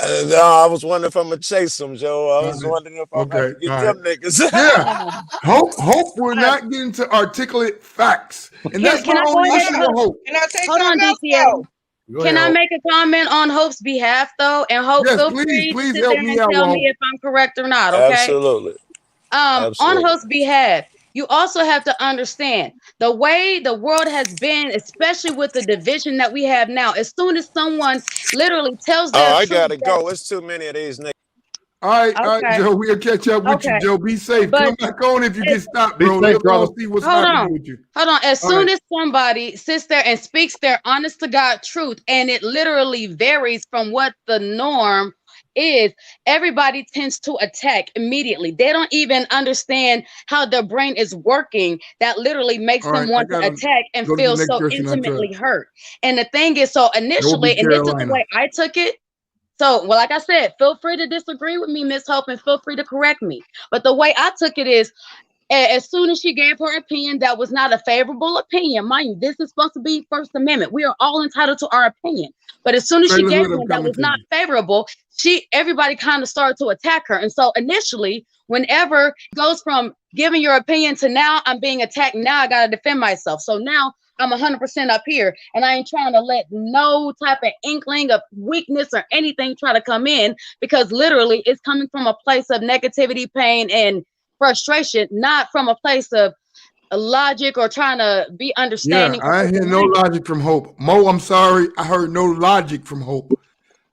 No, I was wondering if I'm gonna chase them, Joe. I was wondering if I'm gonna get them niggas. Yeah. Hope we're not getting to articulate facts. And that's my only issue with Hope. Can I say Hold on, something DCL. Go Can ahead, I make a comment on Hope's behalf, though? And Hope, yes, feel please free to sit help there me and out, tell me Hope. if I'm correct or not, okay? Absolutely. On Hope's behalf, you also have to understand the way the world has been, especially with the division that we have now. As soon as someone literally tells their I truth, gotta go. It's too many of these niggas. All right, Joe, we'll catch up with you, Joe. Be safe. Come back on if you get stopped, bro. Let's all see what's happening with you. Hold on. As soon as somebody sits there and speaks their honest to God truth, and it literally varies from what the norm is, everybody tends to attack immediately. They don't even understand how their brain is working. That literally makes them want to attack and feel so intimately hurt. And the thing is, so initially, and this is the way I took it. So, well, like I said, feel free to disagree with me, Miss Hope, and feel free to correct me. But the way I took it is, as soon as she gave her opinion, that was not a favorable opinion. Mind you, this is supposed to be First Amendment. We are all entitled to our opinion. But as soon as she gave one that was not favorable, everybody kind of started to attack her. And so initially, whenever it goes from giving your opinion to now I'm being attacked, now I got to defend myself. So now I'm 100% up here, and I ain't trying to let no type of inkling of weakness or anything try to come in, because literally it's coming from a place of negativity, pain, and frustration, not from a place of logic or trying to be understanding. Yeah, I hear no logic from Hope. Mo, I'm sorry, I heard no logic from Hope.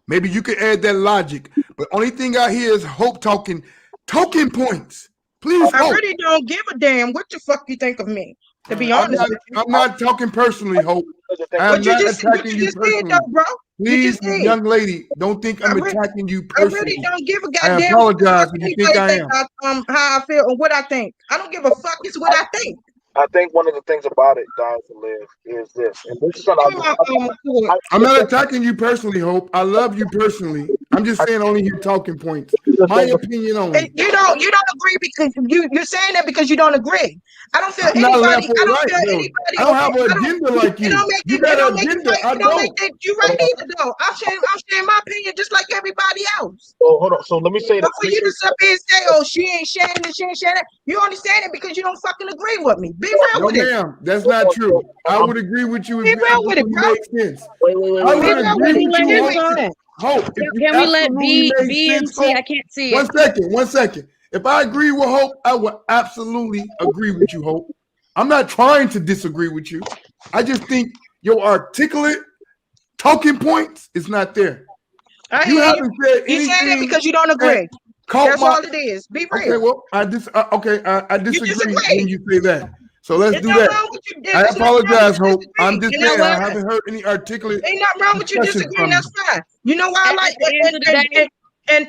Maybe you could add that logic, but only thing I hear is Hope talking points. Please, I Hope. really don't give a damn what the fuck you think of me. To be honest with you, I'm not talking personally, Hope. I'm what you not just attacking you did personally. though, bro. You Please, just did. young lady, don't think I'm attacking you personally. I really don't give a I goddamn apologize what if you think I am. how I feel or what I think. I don't give a fuck. It's what I think. I think one of the things about it, Dying to Live, is this, and this is something I'm not attacking you personally, Hope. I love you personally. I'm just saying only your talking points. My opinion only. You don't agree because you're saying that because you don't agree. I don't feel I'm not anybody. left or right, though. I don't have an agenda like you. You got an agenda. I don't. You right either though. I'm sharing my opinion just like everybody else. So hold on. So let me say that. For you to sit here and say, "Oh, she ain't sharing this, she ain't sharing that," you only saying it because you don't fucking agree with me. Be real with it. No, ma'am, that's not true. I would agree with you if Be real with it, bro. makes sense. Wait. I would agree with you, Hope. Can we let B and C? I can't see it. One second. If I agree with Hope, I would absolutely agree with you, Hope. I'm not trying to disagree with you. I just think your articulate talking points is not there. You haven't said anything. You said it because you don't agree. That's all it is. Be real. Okay, well, I disagree when you say that. So let's do that. I apologize, Hope. I'm just saying I haven't heard any articulate. Ain't nothing wrong with you disagreeing. That's fine. You know why I like it. And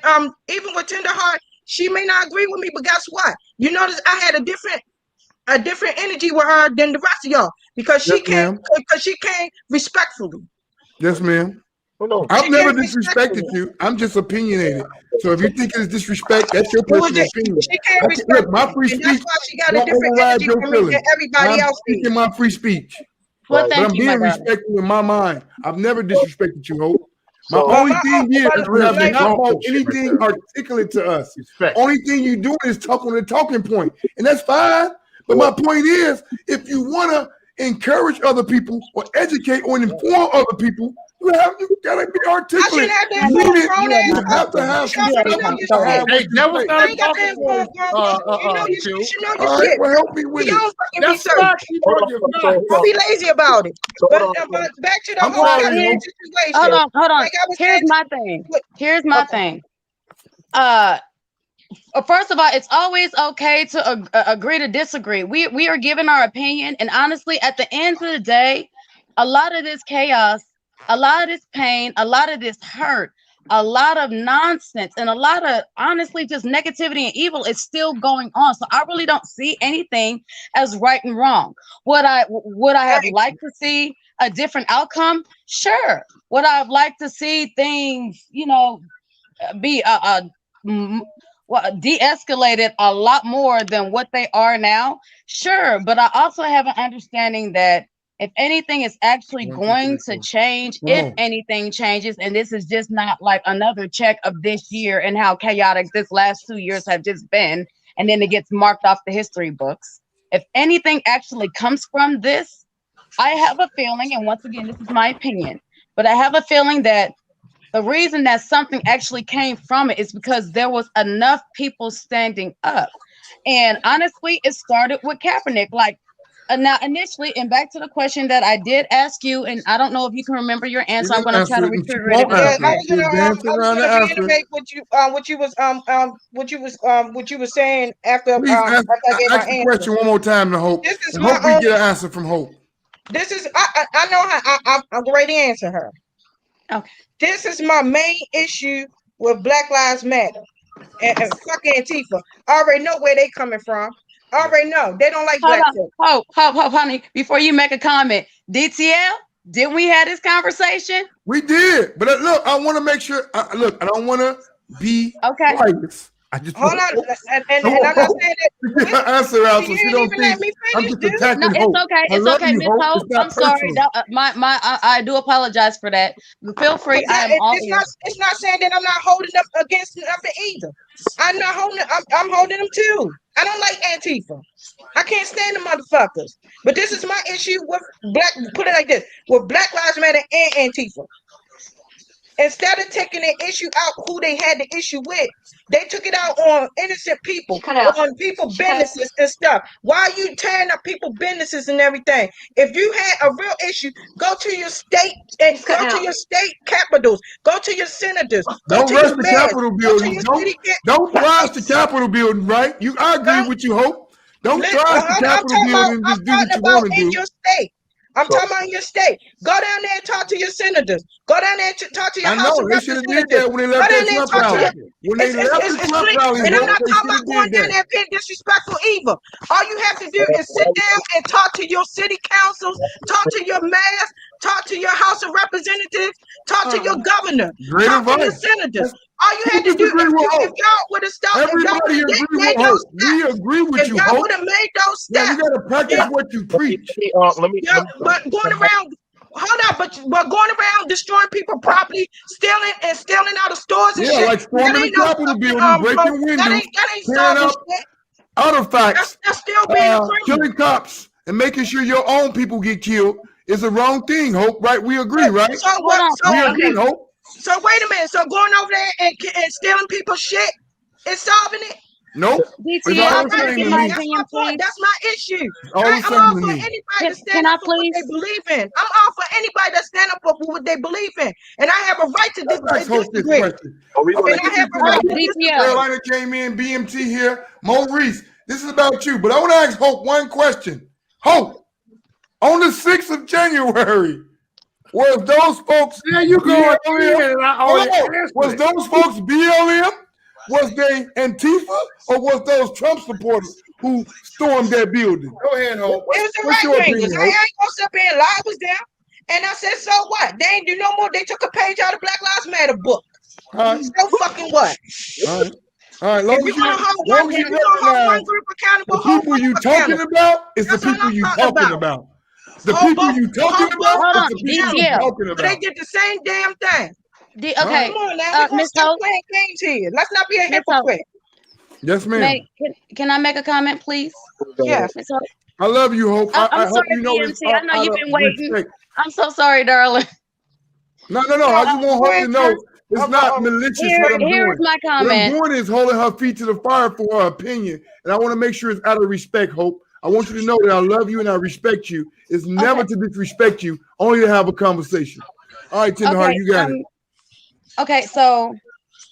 even with Tenderheart, she may not agree with me, but guess what? You notice I had a different energy with her than the rest of y'all because she came respectfully. Yes, ma'am. I've never disrespected you. I'm just opinionated. So if you think it's disrespect, that's your personal opinion. Look, my free speech. That's why she got a different energy from me than everybody else. I'm speaking my free speech. Well, but I'm being respectful in my mind. I've never disrespected you, Hope. My only thing is you have not brought anything articulate to us. Only thing you do is talk on the talking point, and that's fine. But my point is, if you want to encourage other people or educate or inform other people, you gotta be articulate. You have to have some stuff. Hey, that was not a talking point. All right, well, help me with it. That's not. Don't be lazy about it. But back to the whole situation. Hold on. Here's my thing. First of all, it's always okay to agree to disagree. We are giving our opinion, and honestly, at the end of the day, a lot of this chaos, a lot of this pain, a lot of this hurt, a lot of nonsense, and a lot of honestly just negativity and evil is still going on. So I really don't see anything as right and wrong. Would I have liked to see a different outcome? Sure. Would I have liked to see things, be de-escalated a lot more than what they are now? Sure. But I also have an understanding that if anything is actually going to change, if anything changes, and this is just not like another check of this year and how chaotic this last 2 years have just been, and then it gets marked off the history books. If anything actually comes from this, I have a feeling, and once again, this is my opinion, but I have a feeling that the reason that something actually came from it is because there was enough people standing up. And honestly, it started with Kaepernick. Now, initially, and back to the question that I did ask you, and I don't know if you can remember your answer. I'm going to try to reiterate it. I was going to reiterate what you were saying after. Please ask the question one more time to Hope. And hope we get an answer from Hope. This is I know how I'm ready to answer her. Okay. This is my main issue with Black Lives Matter and fuck Antifa. I already know where they coming from. I already know they don't like black folks. Hope, honey. Before you make a comment, DTL, didn't we have this conversation? We did, but look, I want to make sure. I don't want to be biased. I just hold on, and I'm not saying that. Get her answer out, so she don't think I'm just attacking Hope. It's okay. It's okay, Miss Hope. I'm sorry. I do apologize for that. Feel free. It's not saying that I'm not holding up against nothing either. I'm not holding. I'm holding them too. I don't like Antifa. I can't stand the motherfuckers. But this is my issue with Put it like this: with Black Lives Matter and Antifa. Instead of taking an issue out who they had the issue with, they took it out on innocent people, on people businesses and stuff. Why are you tearing up people businesses and everything? If you had a real issue, go to your state and go to your state capitals, go to your senators, go Don't to rush your the mayors, Capitol go to building. your Don't trash the Capitol building, right? I agree with you, Hope. Don't trash the Capitol building and just do what you want to in do. your state. I'm talking about in your state. Go down there and talk to your senators. Go down there and talk to your I House of know they should have did Representatives. that when they Go left down that there and Trump talk to rally. your. When they left the It's Trump clean. rally, And I'm Hope, not they talking should about have going did down that. there and being disrespectful either. All you have to do is sit down and talk to your city councils, talk to your mayors, talk to your House of Representatives, talk to your governor, Great talk to your advice. senators. All you Who had to do, disagree with if Hope? y'all would have stopped, if y'all would Everybody have agree made with those Hope. We steps, agree with if you, y'all Hope. would have made those Yeah, you steps, got to practice then what you preach. yeah, but going around, hold on, but going around destroying people property, stealing out of stores and Yeah, shit. like That storming the ain't no Capitol fucking building, breaking that windows, ain't tearing solving up shit. artifacts, That's still being a criminal. killing cops, and making sure your own people get killed is the wrong thing, Hope, right? We agree, right? So what? We agree, Hope. So wait a minute. So going over there and stealing people's shit is solving it? Nope. It's DTL, all the can I same get to my me. That's opinion, my point. please? That's my issue. It's all the I'm same all to for me. anybody to stand Can I up for what they believe in. I'm all for anybody that stand up for what they believe in, and I have a right to Let's hope this disagree. question. And I have a right to disagree. Carolina came in, BMT here, Maurice. This is about you, but I want to ask Hope one question. Hope, on the 6th of January, was those folks Yeah, you go in, BLM? and I Hold already on. answered Was it. those folks BLM? Was they Antifa? Or was those Trump supporters who stormed that building? Go ahead, Hope. It was the What's your right wingers. opinion, I Hope? ain't gonna sit there and lie. I was there, and I said, so what? They ain't do no more. They took a page out of Black Lives Matter book. So fucking what? All right. All right, long If you as you, want to hold long one, as if you you want to hold one recognize group accountable, the hold people both you talking accountable. about is the That's all people I'm you talking talking about. about. The Hold people both, you talking hold about both is the people you accountable. talking But they about. did the same damn thing. Okay, Come on now, we're gonna Miss stop Hope, playing games here. Let's not be a Miss Hope, hypocrite. Yes, ma'am. can I make a comment, please? Yes. Miss Hope? I love you, Hope. I'm I hope sorry, you know this BMT. I know out you've of been waiting. respect. I'm so sorry, darling. No. I just want Hope to know it's not malicious what I'm Here's doing. my What I'm comment. doing is holding her feet to the fire for her opinion. And I want to make sure it's out of respect, Hope. I want you to know that I love you and I respect you. It's never to disrespect you, only to have a conversation. All right, Tenderheart, you got it. Okay, so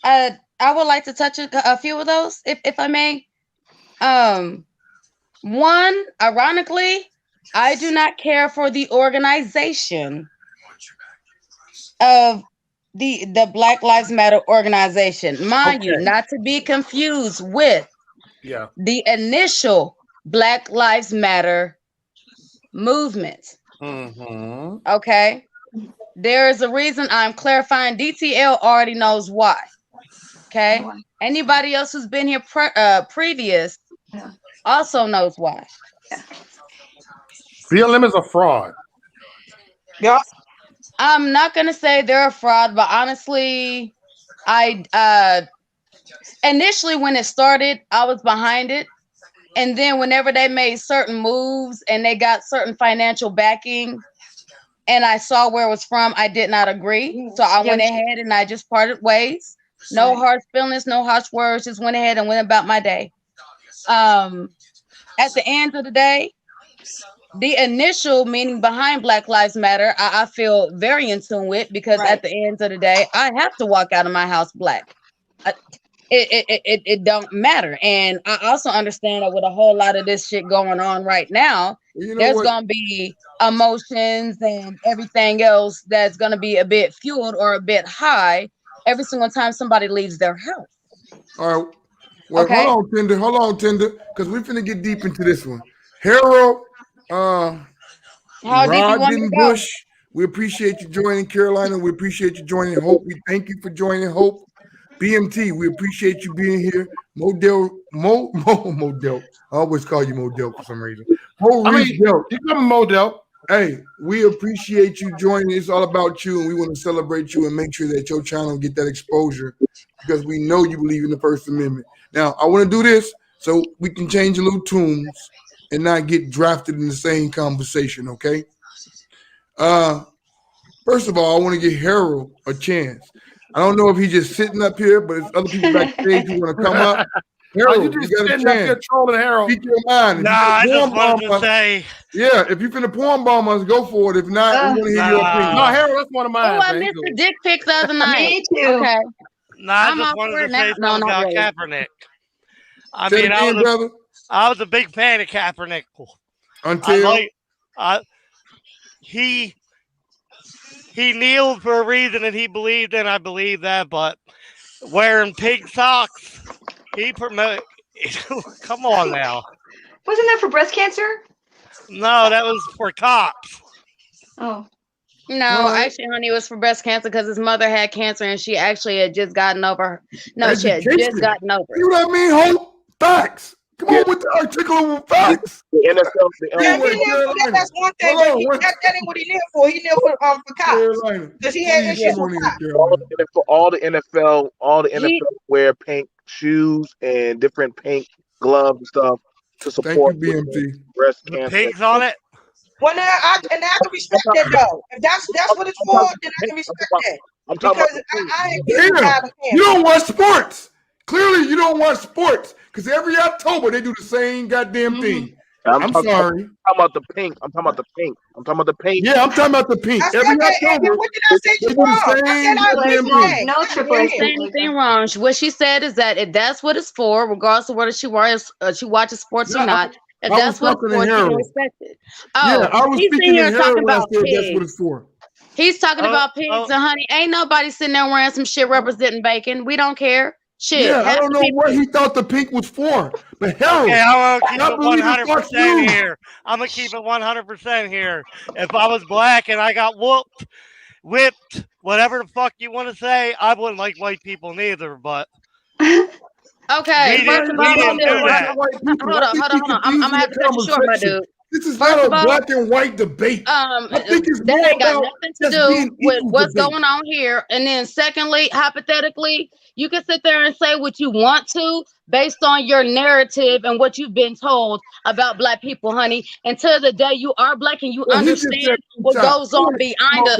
I would like to touch a few of those, if I may. One, ironically, I do not care for the organization of the Black Lives Matter organization. Mind you, not to be confused with the initial Black Lives Matter movement. Okay. There is a reason I'm clarifying. DTL already knows why. Okay. Anybody else who's been here previous also knows why. BLM is a fraud. Yeah. I'm not gonna say they're a fraud, but honestly, I initially when it started, I was behind it. And then whenever they made certain moves and they got certain financial backing and I saw where it was from, I did not agree. So I went ahead and I just parted ways. No harsh feelings, no harsh words, just went ahead and went about my day. At the end of the day, the initial meaning behind Black Lives Matter, I feel very in tune with, because at the end of the day, I have to walk out of my house black. It don't matter. And I also understand that with a whole lot of this shit going on right now, there's gonna be emotions and everything else that's gonna be a bit fueled or a bit high every single time somebody leaves their house. All right. Well, hold on, Tender, because we're finna get deep into this one. Harold, How deep you want me to go? Bush, we appreciate you joining. Carolina, we appreciate you joining. Hope, we thank you for joining. Hope. BMT, we appreciate you being here. Model. I always call you Model for some reason. Reese Delk. You come Model. Hey, we appreciate you joining. It's all about you, and we want to celebrate you and make sure that your channel get that exposure, because we know you believe in the First Amendment. Now, I want to do this so we can change a little tunes and not get drafted in the same conversation, okay? First of all, I want to give Harold a chance. I don't know if he's just sitting up here, but it's other people backstage who want to come up. Harold, you got a chance. Trolling Harold. Speak your mind. Nah, I just wanted to say. Yeah, if you finna porn bomb us, go for it. If not, we want to hear your opinion. No, Harold, that's one of mine. Oh, I missed the dick pics the other night. Me too. Okay. Nah, I I'm just all wanted for to it say now. No, something not about really. Kaepernick. I Say it mean, again, brother. I was a big fan of Kaepernick. Until he kneeled for a reason and he believed in. I believe that, but wearing pink socks, he promote. Come on now. Wasn't that for breast cancer? No, that was for cops. Oh. No, actually, honey, it was for breast cancer because his mother had cancer and she actually had just gotten over. No, she had just gotten over. You know what I mean, Hope? Facts. Come on with the articulate facts. The NFL. Yeah, he kneeled for that. That's one thing. But that ain't what he kneeled for. He kneeled for cops. Because he had issues with cops. All the NFL wear pink shoes and different pink gloves and stuff to support breast cancer. Pigs on it. Well, now I can respect that though. If that's what it's for, then I can respect that. I'm talking about you don't watch sports. Clearly, you don't watch sports because every October they do the same goddamn thing. I'm sorry. I'm talking about the pink. I'm talking about the pink. Yeah, I'm talking about the pink. Every October, what did I say they do the same goddamn thing. No, Triple Didn't say anything wrong. What she said is that if that's what it's for, regardless of whether she watches sports or not, if that's what it's for, you can respect it. Oh, yeah, I was he's speaking sitting here to talking Harold when I about said that's pigs. what it's for. He's talking about pigs, and honey, ain't nobody sitting there wearing some shit representing bacon. We don't care. Shit. Yeah, I don't know what he thought the pink was for, but Harold, Okay, I'm gonna keep I it believe in Fox 100% News. here. I'm gonna keep it 100% here. If I was black and I got whipped, whatever the fuck you want to say, I wouldn't like white people neither. But okay, we first of all, didn't do that. hold on. I'm gonna have to cut you short, my dude. This is First not a of all, black and white debate. I think it's that more ain't got about nothing to just being do with equal what's debate. going on here. And then secondly, hypothetically, you can sit there and say what you want to based on your narrative and what you've been told about black people, honey. Until the day you are black and you understand what goes on beyond a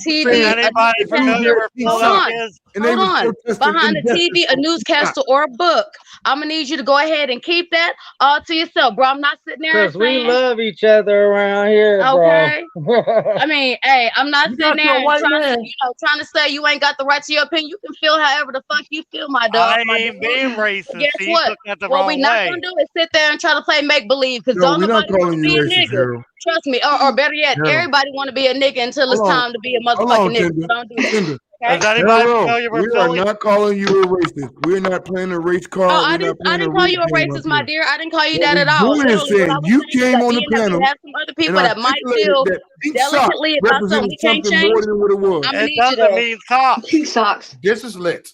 TV. Is anybody familiar with Philadelphia? Hold on. Behind a TV, a newscaster, or a book. I'm gonna need you to go ahead and keep that all to yourself, bro. I'm not sitting there and Because we saying, love each other around here, okay. bro. I mean, hey, I'm not You sitting got there your white and man. trying to say you ain't got the right to your opinion. You can feel however the fuck you feel, my dog. I ain't being racist. But guess You what? took that the What wrong we not way. gonna do is sit there and try to play make believe because No, don't we're not nobody want calling to you be a racist, nigga. Harold. Trust me, or better yet, Harold. everybody want to be a nigga until it's Hold on. time to be a Hold motherfucking on, nigga. Tinder. Don't do that. Tinder. Is anybody Harold, familiar with we are Philly? not calling you a racist. We're not playing a race card. Oh, We're I not didn't playing call you a race game racist, up my here. dear. I didn't call you What that we're at all. doing is Literally, what I saying was you saying is came that on the being that panel we have some other people and that might articulated feel that pink sock delicately about something represented we can't something change. more than what it was. I'm gonna It need you doesn't to. mean cops. Pink socks. This is lit.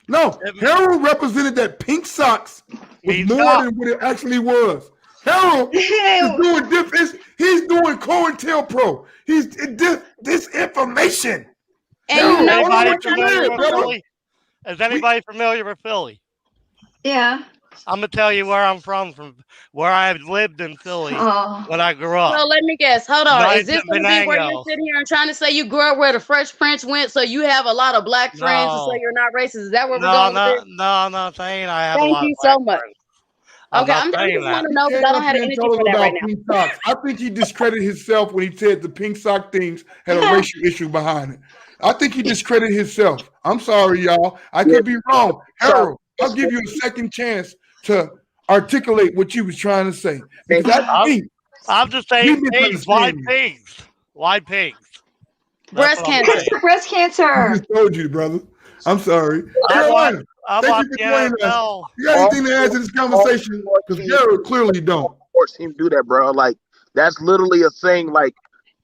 No, Harold represented that pink socks was Means more cops. than what it actually was. Harold is doing different. He's doing COINTELPRO. He's disinformation. And Harold, you know hold on Anybody what you familiar said, with brother. Philly? Is anybody familiar with Philly? Yeah. I'm gonna tell you where I'm from where I lived in Philly Oh. when I grew up. So let me guess. Hold on. Nice Is this and going to be where you're Benagno. sitting here and trying to say you grew up where the Fresh Prince went, so you have a lot of black friends, and so No. you're not racist? Is that where we're No, going with this? no, I'm not saying I have a Thank lot of you black so much. friends. I'm Okay, not I saying just that. want to know He because I came don't up have the here and energy told for us that about right now. pink socks. I think he discredited himself when he said the pink sock things had a racial issue behind it. I think he discredited himself. I'm sorry, y'all. I could be wrong. Harold, I'll give you a second chance to articulate what you was trying to say. Because I think I'm just saying you pigs. Why misunderstand me. pigs? Why pigs? Breast cancer. Because of breast I cancer. just told you, brother. I'm sorry. I Carolina, watch thank you the for joining us. NFL. You got anything to add to this conversation? Because Harold clearly don't. Sports team do that, bro. Like that's literally a thing. Like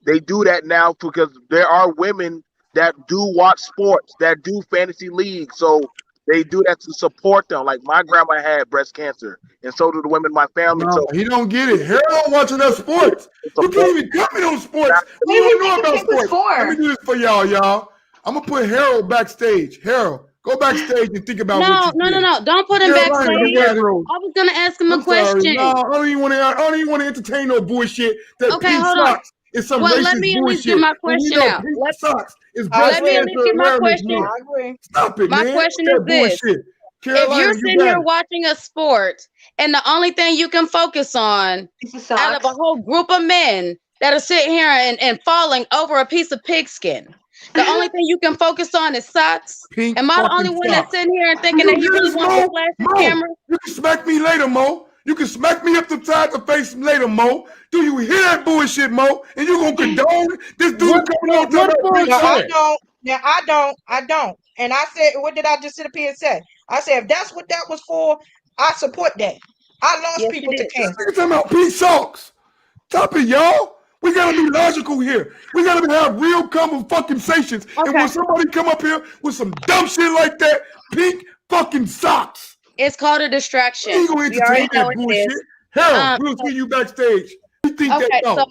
they do that now because there are women that do watch sports, that do fantasy leagues. So they do that to support them. Like my grandma had breast cancer, and so do the women in my family. No, So he don't get it. Harold don't watch enough sports. You can't even comment on sports. We What do you don't know think the about pink was sports. Let for? me do this for y'all. I'm gonna put Harold backstage. Harold, go backstage and think about what No, you no, no, said. no. Don't put him Carolina, backstage. you got it. I was going to ask him a I'm sorry. question. No, I don't even want to entertain no bullshit. That Okay, pink hold on. socks It's some Well, racist let me at least get bullshit. my When we question know out. pink socks is I breast Let me at agree. least cancer get my awareness question. month. I agree. Stop it, My man. question That is this. bullshit. If you're Carolina, you sitting got here it. watching a sport and the only thing you can focus on out of a whole group of men that are sitting here and falling over a piece of pigskin, the only thing you can focus on is socks. Pink Am I the only fucking one that's socks. sitting here and Do thinking you that he hear really this, wants to Mo? flash the Mo, camera? you can smack me later, Mo. You can smack me up the side of the face later, Mo. Do you hear that bullshit, Mo? And you gonna condone this dude coming out there What like No, I bullshit? don't. Now I don't. And I said, what did I just sit up here and say? I said, if that's what that was for, I support that. I lost Yes, people you to did. cancer. You're talking about pink socks. Stop it, y'all. We gotta be logical here. We gotta have real conversations. And when Okay. somebody come up here with some dumb shit like that, pink fucking socks. It's called a We distraction. ain't gonna We already entertain know that what it is. bullshit. Harold, we'll see you backstage. You think that Okay, so no.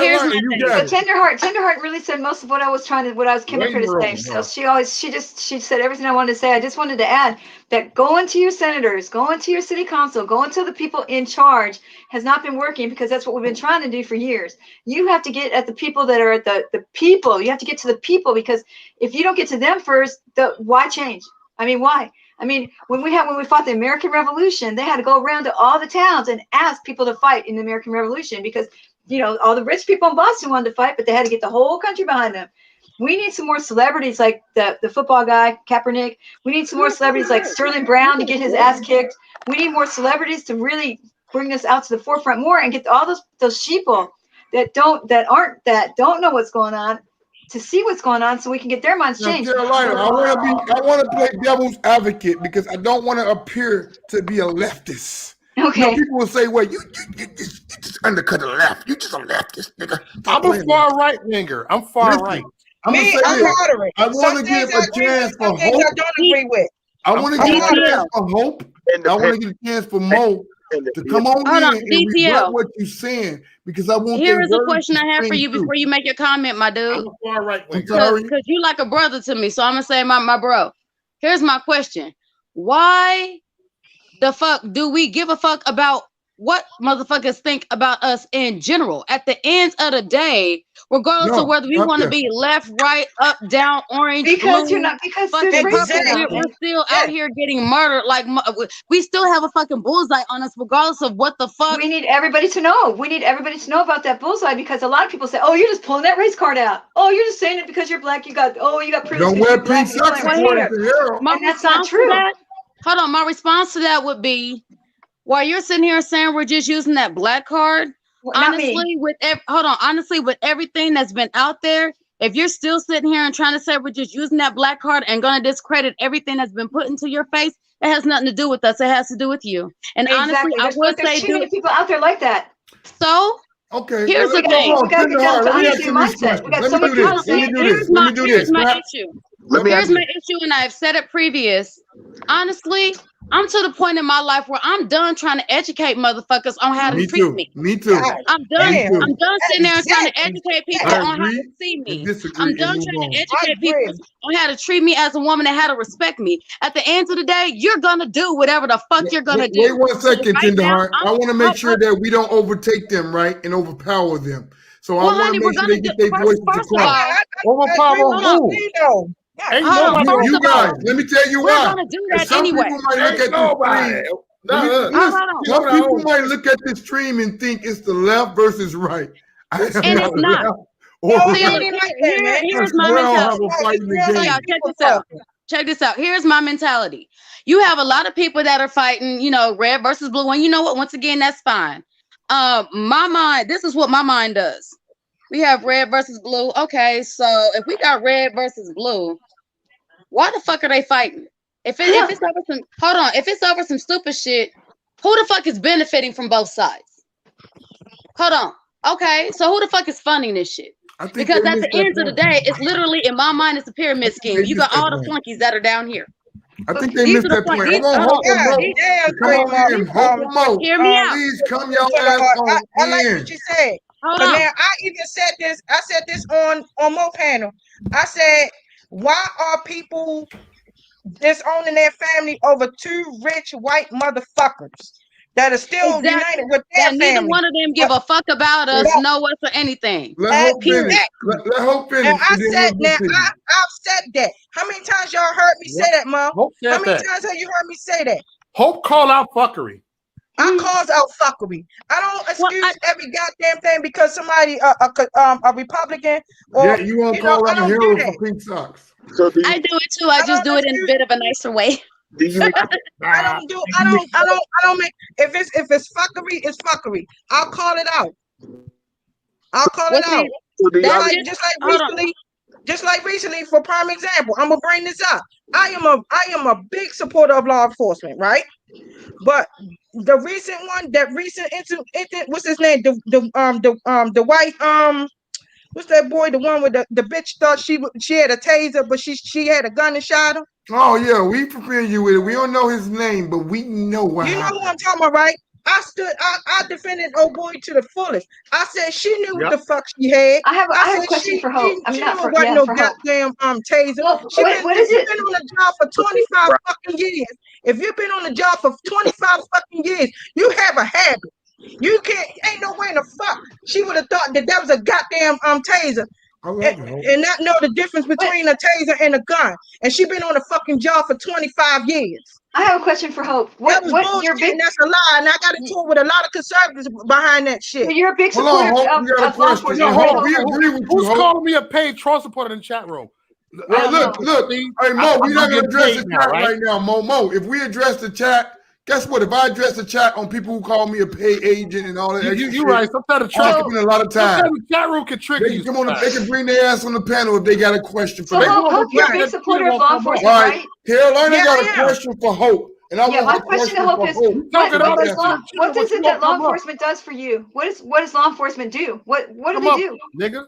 here's Carolina, my you thing. got So it. Tenderheart really said most of what I was coming Waiting here to say. room, So huh? she said everything I wanted to say. I just wanted to add that going to your senators, going to your city council, going to the people in charge has not been working, because that's what we've been trying to do for years. You have to get at the people that are at the people. You have to get to the people, because if you don't get to them first, why change? I mean, why? I mean, when we fought the American Revolution, they had to go around to all the towns and ask people to fight in the American Revolution, because all the rich people in Boston wanted to fight, but they had to get the whole country behind them. We need some more celebrities like the football guy, Kaepernick. We need some more celebrities like Sterling Brown to get his ass kicked. We need more celebrities to really bring this out to the forefront more and get all those sheeple that don't know what's going on to see what's going on, so we can get their minds Now, changed. Carolina, I want to play devil's advocate because I don't want to appear to be a leftist. Okay. People will say, "Well, you just undercut the left. You just a leftist, nigga." I'm a far right winger. I'm far right. I'm gonna Me, say I'm this. moderate. I Some want to things give I a agree with, chance some for things hope. I don't agree with. I want to I'm give a moderate. chance for hope. I want to give a chance for Mo to come on Hold in on, and rebut DTL. what you're saying, because I want Here their is a words question to I have for spring you through. before you make your comment, my dude. I'm a far right I'm winger. sorry. Because you like a brother to me, so I'm gonna say my bro. Here's my question: why the fuck do we give a fuck about what motherfuckers think about us in general? At the end of the day, regardless of No, whether we stop want to there. be left, right, up, down, orange, Because blue, fucking they're purple, Exactly. we're still out here getting murdered. Like we still have a fucking bullseye on us, regardless of what the fuck. We need everybody to know. We need everybody to know about that bullseye, because a lot of people say, "Oh, you're just pulling that race card out. Oh, you're just saying it because you're black. You got privilege Don't because wear you're black pink and you're socks playing right according here." to Harold. My And that's not response to true. that, hold on, my response to that would be, while you're sitting here saying we're just using that black card, Not me. honestly, with everything that's been out there, if you're still sitting here and trying to say we're just using that black card and gonna discredit everything that's been put into your face, it has nothing to do with us. It has to do with you. And honestly, Exactly. I would There's say too many people out there like that. So Okay, here's well, the let's thing. hold We on. gotta get down Tenderheart, to let me ask honesty you and this mindset. question. We got Let so me much do people this. Let me saying do this. Let me do Here's this. my Can I- issue. Let me Here's ask my you. issue, and I've said it previous. Honestly, I'm to the point in my life where I'm done trying to educate motherfuckers on how to Me treat too. me. Me too. God I'm done. Me damn. too. I'm done sitting there and trying to Exactly. educate people I on how to agree see and me. disagree I'm and done move trying to on. I educate people agree. on how to treat me as a woman and how to respect me. At the end of the day, you're gonna do whatever the fuck you're gonna Wait do. 1 second, Right now, Tenderheart. I want to make sure that we don't overtake them, right, and overpower them. So I well, want honey, to we're make sure gonna they do get their voices first of across. all, Overpower hold on. who? Though. Ain't Hold on. nobody First You of all, guys, let me tell you we're why. gonna do And that some anyway. people might look Ain't at this nobody. stream. Not us. Listen, Hold on. some Hold people on. might look at this stream and think it's the left versus right. I am And not it's not. left or No, See, it right. look, ain't like that, man. here's I my swear I don't have mentality. a fight in the It's real So game. y'all, check people this out. talking. Check this out. Here's my mentality. You have a lot of people that are fighting, red versus blue. And you know what? Once again, that's fine. My mind, this is what my mind does. We have red versus blue. Okay, so if we got red versus blue, why the fuck are they fighting? If it's over some if it's over some stupid shit, who the fuck is benefiting from both sides? Hold on. Okay, so who the fuck is funding this shit? I think Because they at the missed that end of the point. day, it's literally in my mind, it's a pyramid scheme. They You missed got that all the point. flunkies that are down here. I think they These missed are the that point. point. I want Hope and God Mo damn, to come great on mom. in. Hope and Mo, Hear me out. please come your To the ass heart. on I like in. what you said. Hold But on. now I even said this. I said this on Mo panel. I said, why are people disowning their family over two rich white motherfuckers that are still united with their that neither family. one of them give a fuck about us, know us, or anything. Let Hope finish. Let Hope finish. And I and then said we'll now, continue. I've said that. How many times y'all heard me say that, Mom? Hope said How many that. times have you heard me say that? Hope call out fuckery. I calls out fuckery. I don't excuse every goddamn thing because somebody a Republican or Yeah, you won't call I out a don't do hero that. for pink socks. So do you, I do it too. I just do it in a bit of a nicer way. do you I don't make if it's fuckery, it's fuckery. I'll call it out. Well, see, Just like recently, for prime example, I'm gonna bring this up. I am a big supporter of law enforcement, right? But the recent one, that recent incident, what's his name? The white what's that boy? The one with the bitch thought she had a taser, but she had a gun and shot him. Oh yeah, we familiar with it. We don't know his name, but we know what You know happened. who I'm talking about, right? I defended old boy to the fullest. I said she knew what the fuck she had. I have a question for Hope. She knew it wasn't no goddamn taser. If you've been on the job for 25 fucking years, if you've been on the job for 25 fucking years, you have a habit. You ain't no way in the fuck she would have thought that was a goddamn taser. And not know the difference between a taser and a gun. And she been on a fucking job for 25 years. I have a question for Hope. That was bullshit, and that's a lie. And I got into it with a lot of conservatives behind that shit. You're a big Hold on, supporter Hope, we got a question. No, Hope, hold we on. agree with you. Who's Hope. calling me a paid Trump supporter in the chat room? Well, look. Hey, Mo, we're not going to address the chat right? right now, Mo. If we address the chat, guess what? If I address the chat on people who call me a paid agent and all that extra You're shit, right. Sometimes the chat, I spend a lot of time. sometimes the chat room can trigger you. They can bring their ass on the panel if they got a question for So them. Hope, you're a big supporter of law enforcement, All right, right? Carolina got a question for Hope. And I Yeah, want my her question to for Hope is, Hope. what is it that law enforcement does for you? What does law enforcement do? What do they do? Nigga.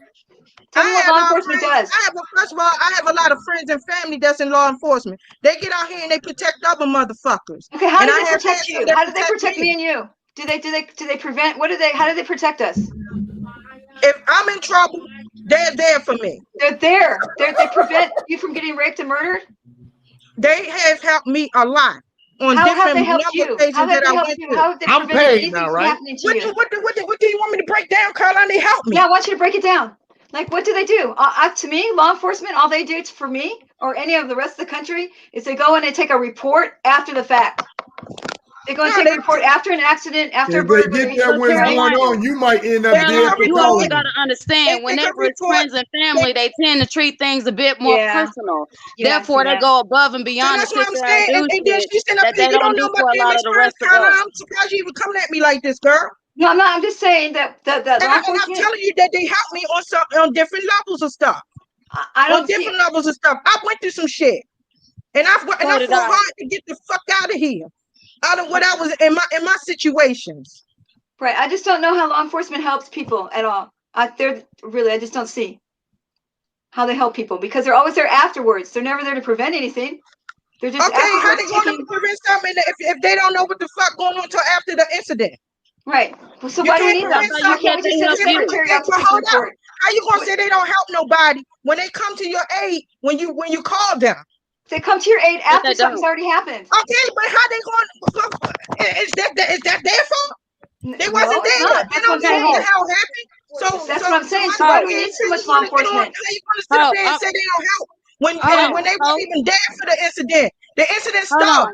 Tell me what law enforcement does. First of all, I have a lot of friends and family that's in law enforcement. They get out here and they protect other motherfuckers. Okay, how and do I they have protect you? How do they protect me and you? Do they prevent? How do they protect us? If I'm in trouble, they're there for me. They're there. They prevent you from getting raped and murdered. They have helped me a lot on How have different they helped number you? occasions How have that they I helped went you? through. How have they I'm prevented paid anything now, from right? happening to you? What do you want me to break down, Caroline? They help me. Yeah, I want you to break it down. Like, what do they do? To me, law enforcement, all they do for me or any of the rest of the country is they go in and take a report after the fact. They go and take a report after an accident, after a If they burglary. get that what's going on, you might end up dead for You calling also them. got to understand, whenever it's friends and family, they tend to treat things a bit more personal. Therefore, they go above and beyond to That's what sit I'm there saying. and do And then shit she's sitting up that here, they you don't don't know do for about a them lot of the experience, rest of Caroline. us. I'm surprised you even coming at me like this, girl. No, I'm not. I'm just saying that law enforcement. I'm telling you that they help me on different levels of stuff. I don't on different levels of stuff. I went through some shit, and I fought hard to get the fuck out of here, out of what I was in my situations. Right. I just don't know how law enforcement helps people at all. I just don't see how they help people because they're always there afterwards. They're never there to prevent anything. They're just how they going to prevent something if they don't know what the fuck going on until after the incident? Right. Well, so why do we need them? Why can't we just send a secretary out to take a report? How you gonna say they don't help nobody when they come to your aid when you call them? They come to your aid after something's already happened. Okay, but how they going? Is that their fault? They wasn't there. Not. They don't know what the hell happened. So that's what I'm saying. So why do we need so much law enforcement? How you gonna sit there and say they don't help when they weren't even there for the incident? The incident stopped.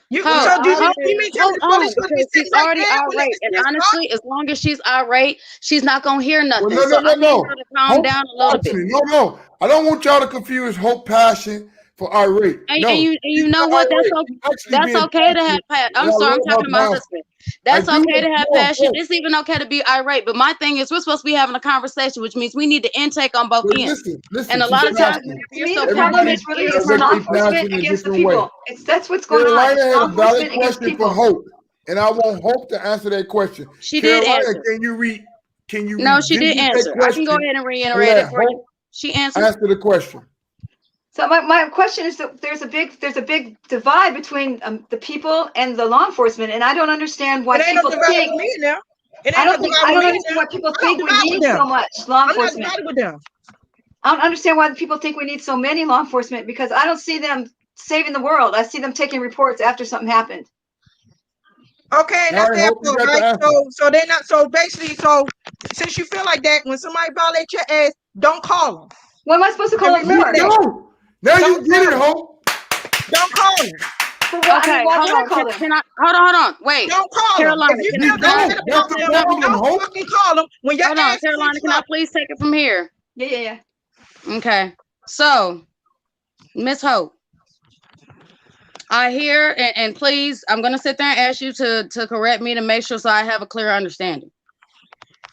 You mean tell me the police would be she's already irate, and honestly, as long as she's irate, she's not gonna hear nothing. Well, so I need no. her to calm down a little bit. No. I don't want y'all to confuse hope passion for irate. And you know what? That's okay to have passion. I'm sorry, I'm talking to my husband. That's okay to have passion. It's even okay to be irate. But my thing is, we're supposed to be having a conversation, which means we need to intake on both ends. And a lot of times, the problem is really it's law enforcement against the people. That's what's going on. Carolina had a valid question for Hope, and I want Hope to answer that question. She did answer. Can you read? No, she did answer. I can go ahead and reiterate it for you. She answered. Answer the question. So my question is that there's a big divide between the people and the law enforcement, and I don't understand why people think. I don't understand why people think we need so much law enforcement. I don't understand why people think we need so many law enforcement because I don't see them saving the world. I see them taking reports after something happened. Okay, and that's All right, their Hope, you fault, got the right? answer. So they're not. So basically, so since you feel like that, when somebody violates your ass, don't call them. What am I supposed to call them for? No. Now you get it, Hope. Don't call them. For what? Okay, I mean, why hold would I on. call them? Can I hold on? Wait, Don't call Carolina. them. If you Can, feel can I, that bad about them, don't fucking call them. When your hold on, ass Carolina. gets Can I up. please take it from here? Yeah. Okay. So, Miss Hope, I hear and please, I'm gonna sit there and ask you to correct me to make sure so I have a clear understanding.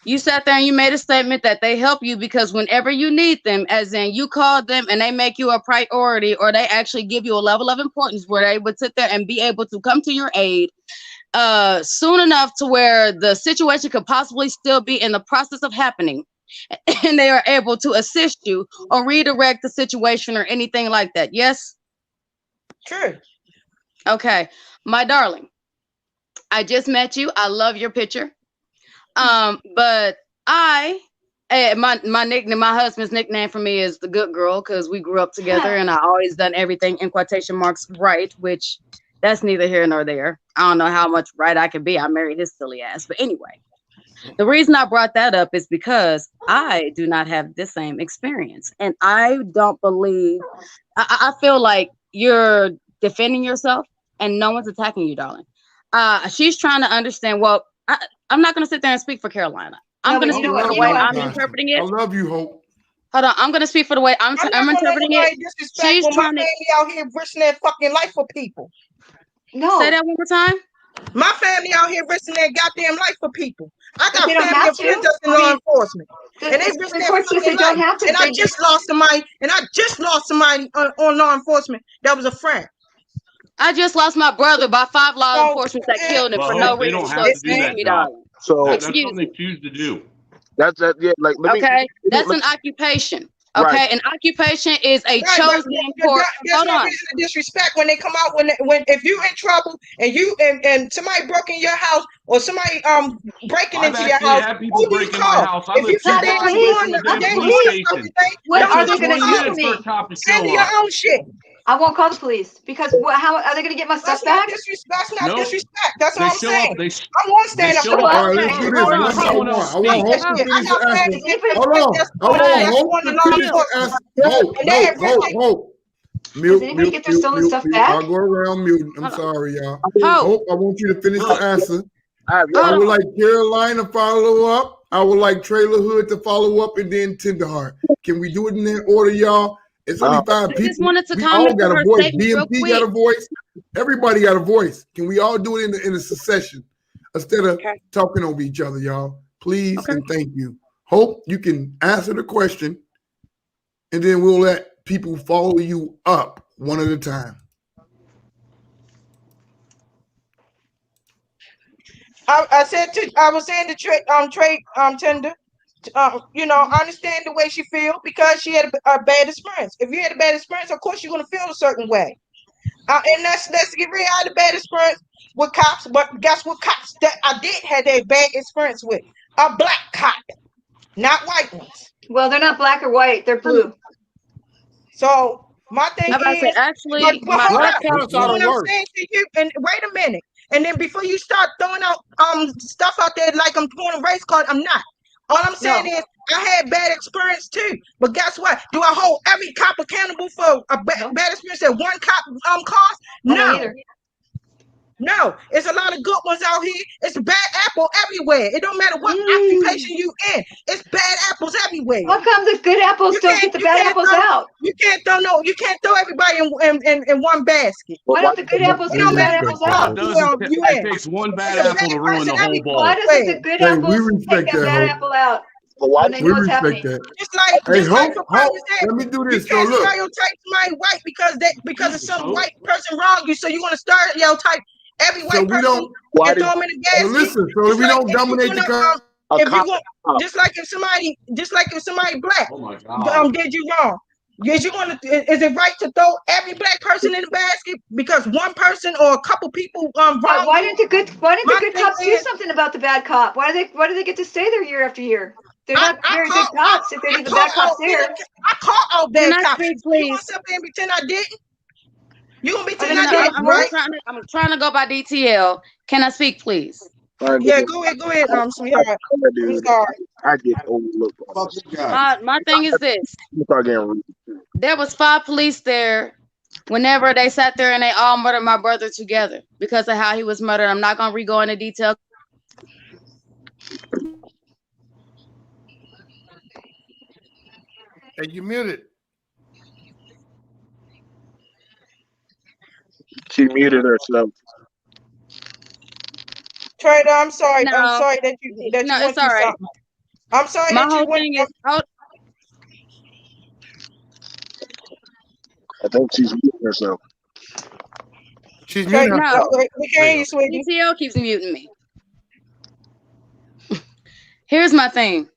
You sat there and you made a statement that they help you because whenever you need them, as in you call them and they make you a priority, or they actually give you a level of importance where they would sit there and be able to come to your aid soon enough to where the situation could possibly still be in the process of happening, and they are able to assist you or redirect the situation or anything like that. Yes? True. Okay. My darling, I just met you. I love your picture. But my nickname, my husband's nickname for me is the good girl because we grew up together and I always done everything in quotation marks right, which that's neither here nor there. I don't know how much right I can be. I married his silly ass. But anyway, the reason I brought that up is because I do not have the same experience. And I don't believe, I feel like you're defending yourself and no one's attacking you, darling. She's trying to understand, well, I'm not going to sit there and speak for Carolina. I'm going to speak for the way I'm interpreting it. I love you, Hope. Hold on. I'm going to speak for the way I'm interpreting it. She's trying my family out here risking their fucking life for people. No. Say that one more time. My family out here risking their goddamn life for people. I got They don't family have of friends to. that's in law enforcement. And they The risk their report says fucking they don't life. have to. And I just lost somebody on law enforcement that was a friend. I just lost my brother by 5 law enforcement that killed him for no They reason. don't So have to do excuse that me, job. darling. So that's Excuse something me. they choose to do. That's yeah. Like let me. Okay, that's an occupation. Okay, Right. An occupation is a Right, chosen court. there's Hold no on. reason to disrespect when they come out when if you in trouble and you and somebody broke in your house or somebody breaking I've into your actually house. had people Who do you break in my call? house. I If live you 2 feel they blocks ain't away doing from the they damn ain't police doing station. something, What It are took they going to 20 do to minutes for me? a cop to handle show your up. own shit. I won't call the police because how are they going to get my stuff back? That's not No, disrespect. That's they what I'm show saying. up. They I want to they stand up for show my up. All right, let's family. do this Hold on, one by Someone else one. I want speaks. Hope to I finish got the answer. family and Hold friends on. that's I want going Hope to to law finish the enforcement. answer. And they have Hope. Does Mute. anybody get their stolen stuff I'll back? go around mute. I'm sorry, y'all. Hope. Hope, I want you to finish the answer. I Hold would on. like Carolina to follow up. I would like Trailer Hood to follow up, and then Tenderheart. Can we do it in that order, y'all? It's only 5 I people. just wanted to We all comment got to a her voice. statement real BMP quick. got a voice. Everybody got a voice. Can we all do it in a succession instead of talking over each other, y'all? Please and thank you. Hope you can answer the question, and then we'll let people follow you up one at a time. I was saying to trade tender. I understand the way she feels because she had a bad experience. If you had a bad experience, of course you're gonna feel a certain way. And let's get rid of the bad experience with cops. But guess what cops that I did have a bad experience with? A black cop, not white ones. Well, they're not black or white. They're blue. So my thing I'm about to say, is, actually, but hold Black up. cops are What the I'm worst. saying to you, and wait a minute, and then before you start throwing out stuff out there like I'm throwing a race card, I'm not. All I'm saying is I had bad experience too. But guess what? Do I hold every cop accountable for a bad experience that one cop caused? No. No, it's a lot of good ones out here. It's bad apple everywhere. It don't matter what occupation you in. It's bad apples everywhere. How come the good apples don't get the bad apples out? You can't throw everybody in one basket. Why don't the good apples get the bad apples out? It takes one bad apple to ruin the whole bowl. Why doesn't the good apples take that bad apple out when they know what's happening? Just like for prime example, let me do this. You can't So look, stereotype somebody white because of some white person wronged you. So you want to stereotype every white person and throw them in the basket. So listen, so we don't dominate the if you want, just like if somebody black did you wrong. Is it right to throw every black person in the basket because one person or a couple people why didn't the good cops do something about the bad cop? Why do they get to stay there year after year? They're not very good cops if they leave the bad cops there. I caught all bad Can I cops. speak, You want please? to sit there and pretend I didn't? You gonna be Okay, taking no, that, right? I'm trying to go by DTL. Can I speak, please? Yeah, go ahead, sweetheart. I'm sorry. I get overlooked. My thing is this. Start getting rude. There was 5 police there whenever they sat there and they all murdered my brother together because of how he was murdered. I'm not gonna re-go into detail. Hey, you muted. She muted herself. Trader, I'm sorry. No, I'm sorry that you went it's through all right. something. I'm sorry My that you whole went. thing is, I think she's muting herself. She's muting herself. We can't hear you, sweetie. DTL keeps muting me. Here's my thing.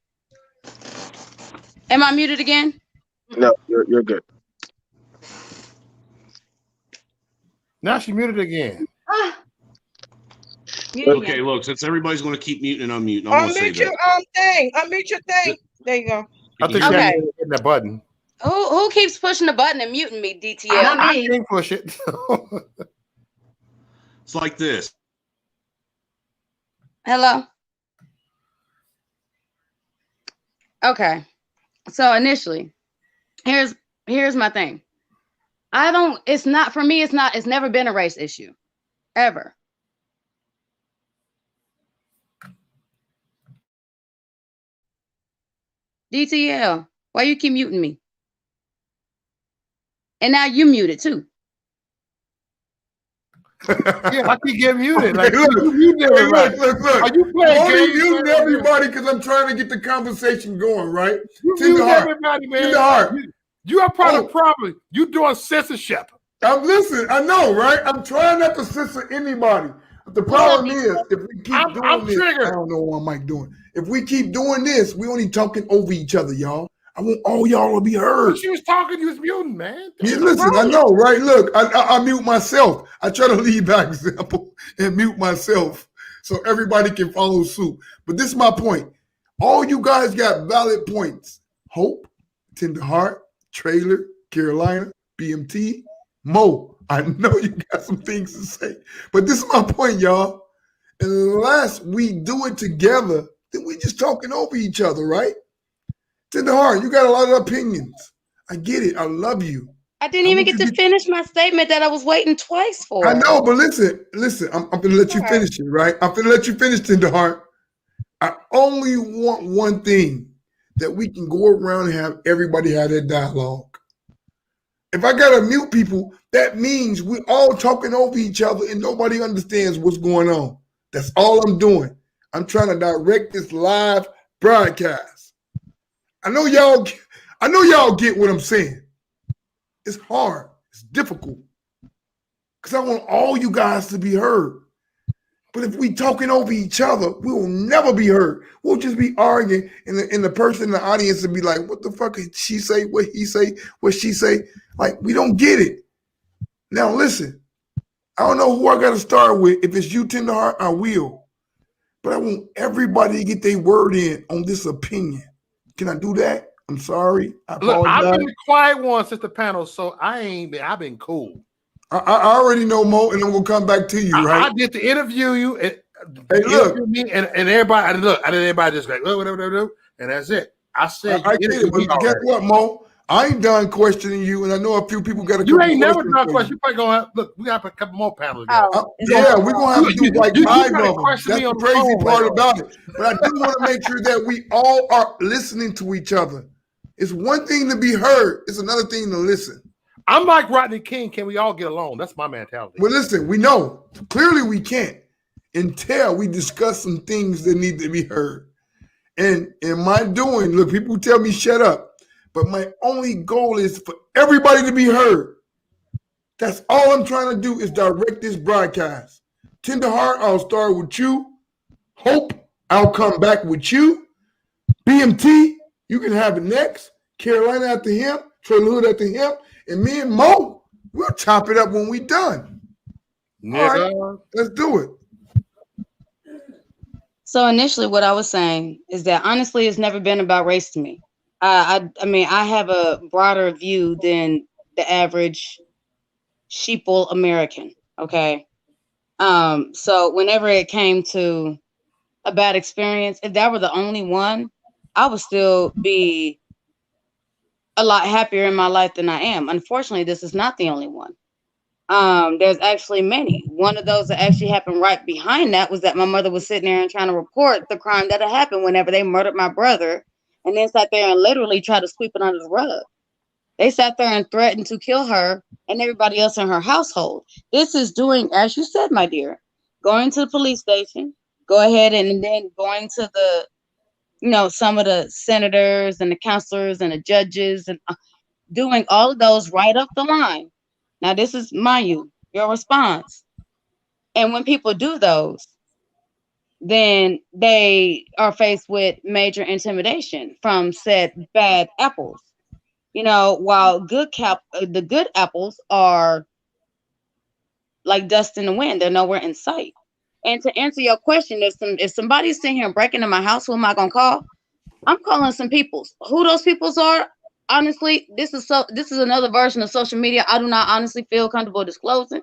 Am I muted again? No, you're good. Now she muted again. Okay, look, since everybody's going to keep muting and unmuting, I'm going to say Unmute your that. thing. Unmute your thing. There you go. I think she had hitting that button. Who keeps pushing the button and muting me, DTL? Not I me. can't push it. It's like this. Hello? Okay. So initially, here's my thing. It's not, for me, it's never been a race issue. Ever. DTL, why you keep muting me? And now you muted too. Yeah, I keep getting muted. Okay, Like, look, you muting everybody. look. Are you playing I'm only games? muting everybody because I'm trying to get the conversation going, right? You Tender mute heart. everybody, man. Tender heart. You are part of the problem. You doing censorship. I'm listening. I know, right? I'm trying not to censor anybody. But the problem is, if we keep doing this, triggered. I don't know what Mike doing. If we keep doing this, we only talking over each other, y'all. I want all y'all to be heard. When she was talking, you was muting, man. Yeah, listen, I know, right? Look, I mute myself. I try to lead by example and mute myself so everybody can follow suit. But this is my point. All you guys got valid points. Hope, Tender Heart, Trailer, Carolina, BMT, Mo. I know you got some things to say. But this is my point, y'all. Unless we do it together, then we just talking over each other, right? Tender Heart, you got a lot of opinions. I get it. I love you. I didn't even get to finish my statement that I was waiting twice for. I know, but listen. I'm going to let you finish it, right? I'm going to let you finish, Tender Heart. I only want one thing, that we can go around and have everybody have their dialogue. If I got to mute people, that means we all talking over each other and nobody understands what's going on. That's all I'm doing. I'm trying to direct this live broadcast. I know y'all get what I'm saying. It's hard. It's difficult. Because I want all you guys to be heard. But if we talking over each other, we will never be heard. We'll just be arguing, and the person in the audience will be like, what the fuck did she say? What he say? What she say? Like, we don't get it. Now, listen. I don't know who I got to start with. If it's you, Tender Heart, I will. But I want everybody to get their word in on this opinion. Can I do that? I'm sorry. I apologize. Look, I've been the quiet one since the panel, so I've been cool. I already know, Mo, and I'm gonna come back to you, right? I did to interview you and look, me and everybody. I did everybody just like whatever, and that's it. I said, I get it, but guess what, Mo? I ain't done questioning you, and I know a few people got a couple ain't never done for question. You probably gonna look. We got a couple more panels. Yeah, we're gonna have to do like you 5 gotta of them. question That's me the on the crazy phone, part like, about it. But I do want to make sure that we all are listening to each other. It's one thing to be heard; it's another thing to listen. I'm like Rodney King. Can we all get along? That's my mentality. Well, listen, we know clearly we can't until we discuss some things that need to be heard. And in my doing, look, people tell me shut up, but my only goal is for everybody to be heard. That's all I'm trying to do is direct this broadcast. Tender Heart, I'll start with you. Hope, I'll come back with you. BMT, you can have it next. Carolina after him. Trailer Hood after him. And me and Mo, we'll chop it up when we done. All right, let's do it. So initially what I was saying is that honestly, it's never been about race to me. I mean, I have a broader view than the average sheeple American. Okay. So whenever it came to a bad experience, if that were the only one, I would still be a lot happier in my life than I am. Unfortunately, this is not the only one. There's actually many. One of those that actually happened right behind that was that my mother was sitting there and trying to report the crime that had happened whenever they murdered my brother, and then sat there and literally tried to sweep it under the rug. They sat there and threatened to kill her and everybody else in her household. This is doing, as you said, my dear, going to the police station, go ahead and then going to the, some of the senators and the counselors and the judges and doing all of those right up the line. Now, this is, mind you, your response. And when people do those, then they are faced with major intimidation from said bad apples. While the good apples are like dust in the wind, they're nowhere in sight. And to answer your question, if somebody's sitting here breaking into my house, who am I gonna call? I'm calling some peoples. Who those peoples are? Honestly, this is another version of social media I do not honestly feel comfortable disclosing.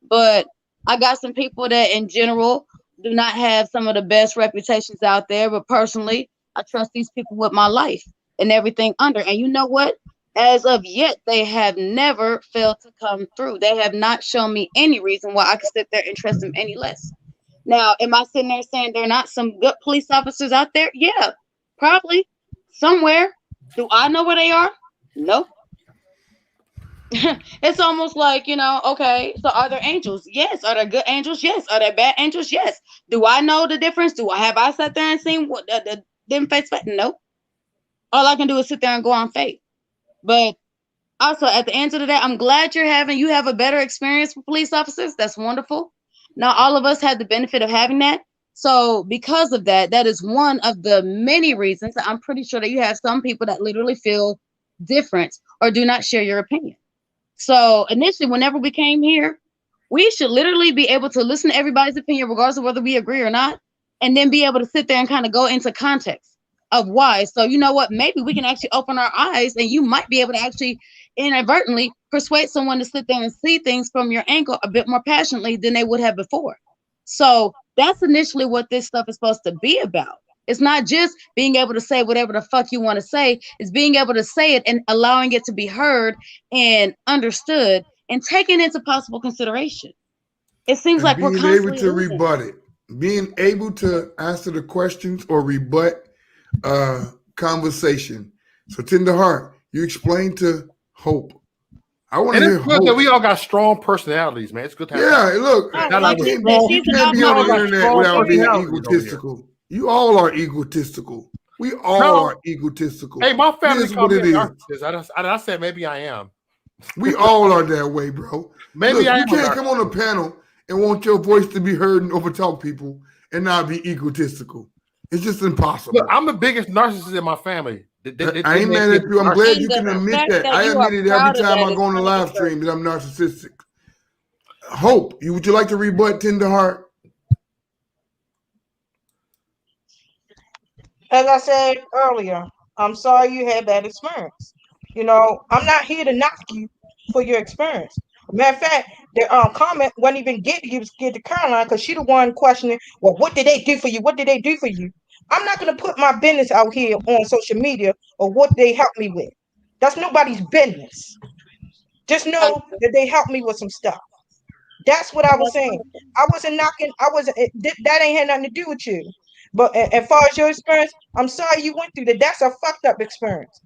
But I got some people that in general do not have some of the best reputations out there. But personally, I trust these people with my life and everything under. And you know what? As of yet, they have never failed to come through. They have not shown me any reason why I could sit there and trust them any less. Now, am I sitting there saying there are not some good police officers out there? Yeah, probably somewhere. Do I know where they are? No. It's almost like, okay, so are there angels? Yes. Are there good angels? Yes. Are there bad angels? Yes. Do I know the difference? Have I sat there and seen what them face? No. All I can do is sit there and go on faith. But also, at the end of the day, I'm glad you have a better experience with police officers. That's wonderful. Not all of us had the benefit of having that. So because of that, that is one of the many reasons that I'm pretty sure that you have some people that literally feel different or do not share your opinion. So initially, whenever we came here, we should literally be able to listen to everybody's opinion, regardless of whether we agree or not, and then be able to sit there and kind of go into context of why. So you know what? Maybe we can actually open our eyes, and you might be able to actually inadvertently persuade someone to sit there and see things from your angle a bit more passionately than they would have before. So that's initially what this stuff is supposed to be about. It's not just being able to say whatever the fuck you want to say. It's being able to say it and allowing it to be heard and understood and taken into possible consideration. It seems like we're constantly being able to rebut it, being able to answer the questions or rebut conversation. So Tender Heart, you explain to Hope. I want to hear Hope. That we all got strong personalities, man. It's good to have look, you can't be on the internet without being egotistical. You all are egotistical. We all are egotistical. Hey, my family is what it is. I said maybe I am. We all are that way, bro. Maybe I am. You can't come on a panel and want your voice to be heard and overtalk people and not be egotistical. It's just impossible. Look, I'm the biggest narcissist in my family. I ain't mad at you. I'm glad you can admit that. I admit it every time I go on the live stream that I'm narcissistic. Hope, would you like to rebut Tender Heart? As I said earlier, I'm sorry you had that experience. I'm not here to knock you for your experience. Matter of fact, the comment wasn't even get to Caroline because she the one questioning, well, what did they do for you? What did they do for you? I'm not going to put my business out here on social media or what they helped me with. That's nobody's business. Just know that they helped me with some stuff. That's what I was saying. I wasn't knocking. That ain't had nothing to do with you. But as far as your experience, I'm sorry you went through that. That's a fucked up experience.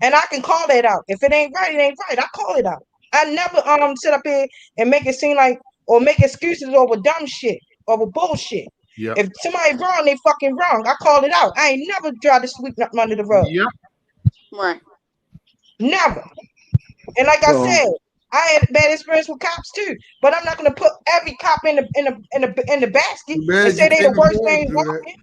And I can call that out. If it ain't right, it ain't right. I call it out. I never sit up here and make it seem like or make excuses over dumb shit, over bullshit. Yep. If somebody wrong, they fucking wrong. I call it out. I ain't never tried to sweep nothing under the rug. Yep. Right. Never. And like I said, I had a bad experience with cops too. But I'm not gonna put every cop in the basket and say they the worst thing walking.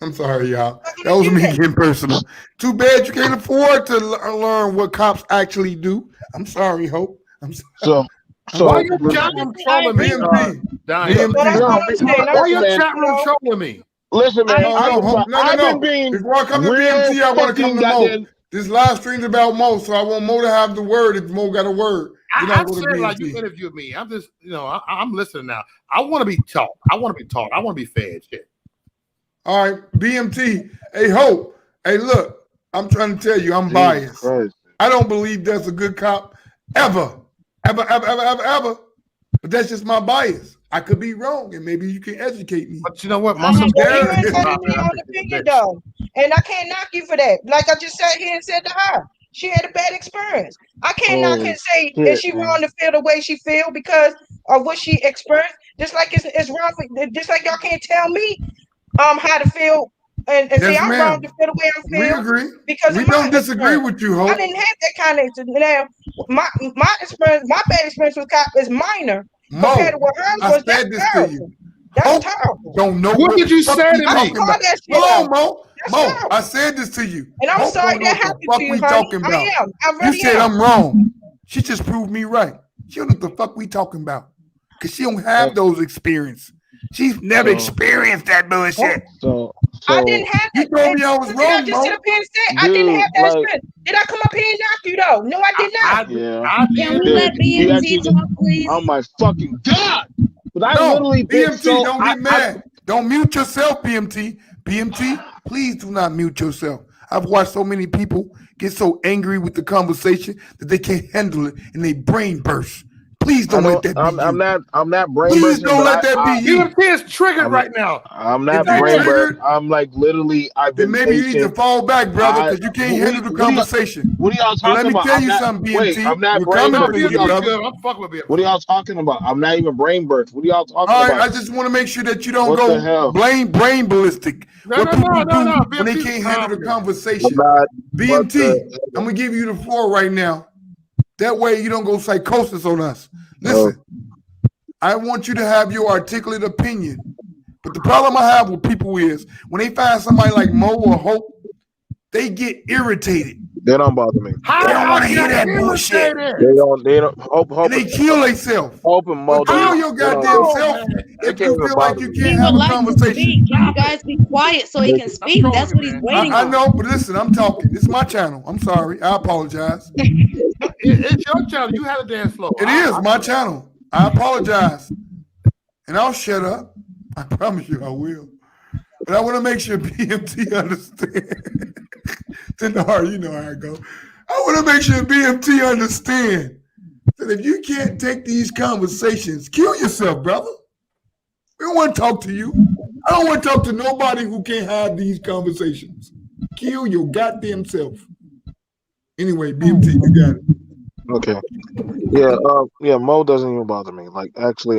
I'm sorry, y'all. That was me getting personal. Too bad you can't afford to learn what cops actually do. I'm sorry, Hope. I'm sorry. So why your chat room trolling me? Why your chat room trolling me? Listen, man. No. Before I come to BMT, I want to come to Mo. This live stream's about Mo, so I want Mo to have the word if Mo got a word. You're I not going said to like you BMT. interviewed me. I'm just, I'm listening now. I want to be taught. I want to be taught. I want to be fed. Shit. All right, BMT. Hey, Hope. Hey, look, I'm trying to tell you, I'm biased. Christ. I don't believe there's a good cop ever. But that's just my bias. I could be wrong, and maybe you can educate me. But you know what? Well, you ain't telling me your opinion though, and I can't knock you for that. Like I just sat here and said to her, she had a bad experience. I can't knock her and say is she wrong to feel the way she feel because of what she experienced. Just like it's wrong for, just like y'all can't tell me how to feel and say Yes, I'm wrong ma'am. to feel the way I We feel agree. because We of my don't disagree experience. with you, I Hope. didn't have that kind of now. My experience, my bad experience with cop is minor compared to Mo, what hers I was. That's said this to terrible. you. That's Hope terrible. don't know What did the you fuck say we to I me? talking call about. that shit Hold out. on, Mo. That's Mo, terrible. I said this to you. And I'm Hope sorry don't know that what the happened fuck to you, we honey. talking I about. am. I You really said am. I'm wrong. She just proved me right. She don't know what the fuck we talking about. Because she don't have those experiences. She's never experienced that bullshit. I didn't have You that. told me I was Did I wrong, just sit Mo. up here and say I didn't have that experience? Did I come up here and knock you though? No, I did not. I Can we did. let You actually BMT talk, please? oh my fucking God. But I've No, literally been BMT, so don't get mad. Don't mute yourself, BMT. BMT, please do not mute yourself. I've watched so many people get so angry with the conversation that they can't handle it and they brain burst. Please don't let that be you. I'm not brain Please bursting, don't but let that be you. BMT is triggered right now. I'm If not you're brain burst. triggered, I'm like literally I've then been maybe you need to patient. fall back, brother, because you can't handle the conversation. What are y'all But let talking me about? tell I'm you not something, wait, BMT. I'm not We're brain coming burst. for What you, are y'all brother. I'm fucking with BMT. what are y'all talking about? I'm not even brain burst. What are y'all talking All right, about? I just want to make sure that you don't What the go hell? brain ballistic. No, What people do no. when they BMT's can't handle the calm now. conversation. What BMT, the I'm gonna give you the floor right now. That way you don't go psychosis on us. Listen, I want you to have your articulate opinion. But the problem I have with people is when they find somebody like Mo or Hope, they get irritated. They don't bother me. They don't want to hear I that get bullshit. They don't hope And they kill themselves. Hope and Mo Well, kill doesn't your they don't goddamn Oh, self man. they if can't you even feel like bother you me. can't He have would a like to conversation. speak. Can you guys be quiet so he can speak? That's what he's waiting I on. know, but listen, I'm talking. It's my channel. I'm sorry. I apologize. It's your channel. You had a dance floor. It is my channel. I apologize. And I'll shut up. I promise you I will. But I want to make sure BMT understand. Tendar, you know how I go. I want to make sure BMT understand that if you can't take these conversations, kill yourself, brother. We don't want to talk to you. I don't want to talk to nobody who can't have these conversations. Kill your goddamn self. Anyway, BMT, you got it. Okay. Yeah, Mo doesn't even bother me. Like actually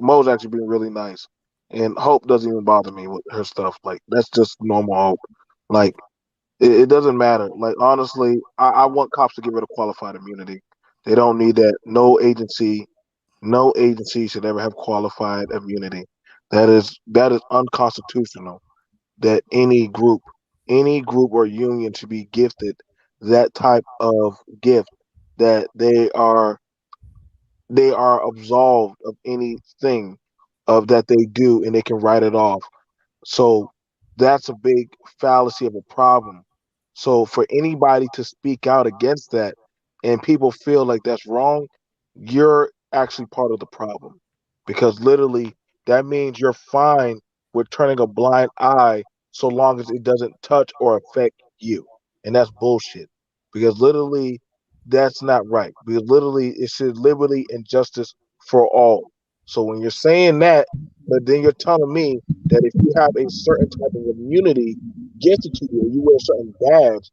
Mo's actually being really nice. And Hope doesn't even bother me with her stuff. Like that's just normal Hope. Like it doesn't matter. Like honestly, I want cops to get rid of qualified immunity. They don't need that. No agency should ever have qualified immunity. That is unconstitutional. That any group or union should be gifted that type of gift that they are absolved of anything of that they do and they can write it off. So that's a big fallacy of a problem. So for anybody to speak out against that and people feel like that's wrong, you're actually part of the problem. Because literally that means you're fine with turning a blind eye so long as it doesn't touch or affect you. And that's bullshit. Because literally that's not right. Because literally it should liberty and justice for all. So when you're saying that, but then you're telling me that if you have a certain type of immunity gifted to you, you wear a certain badge.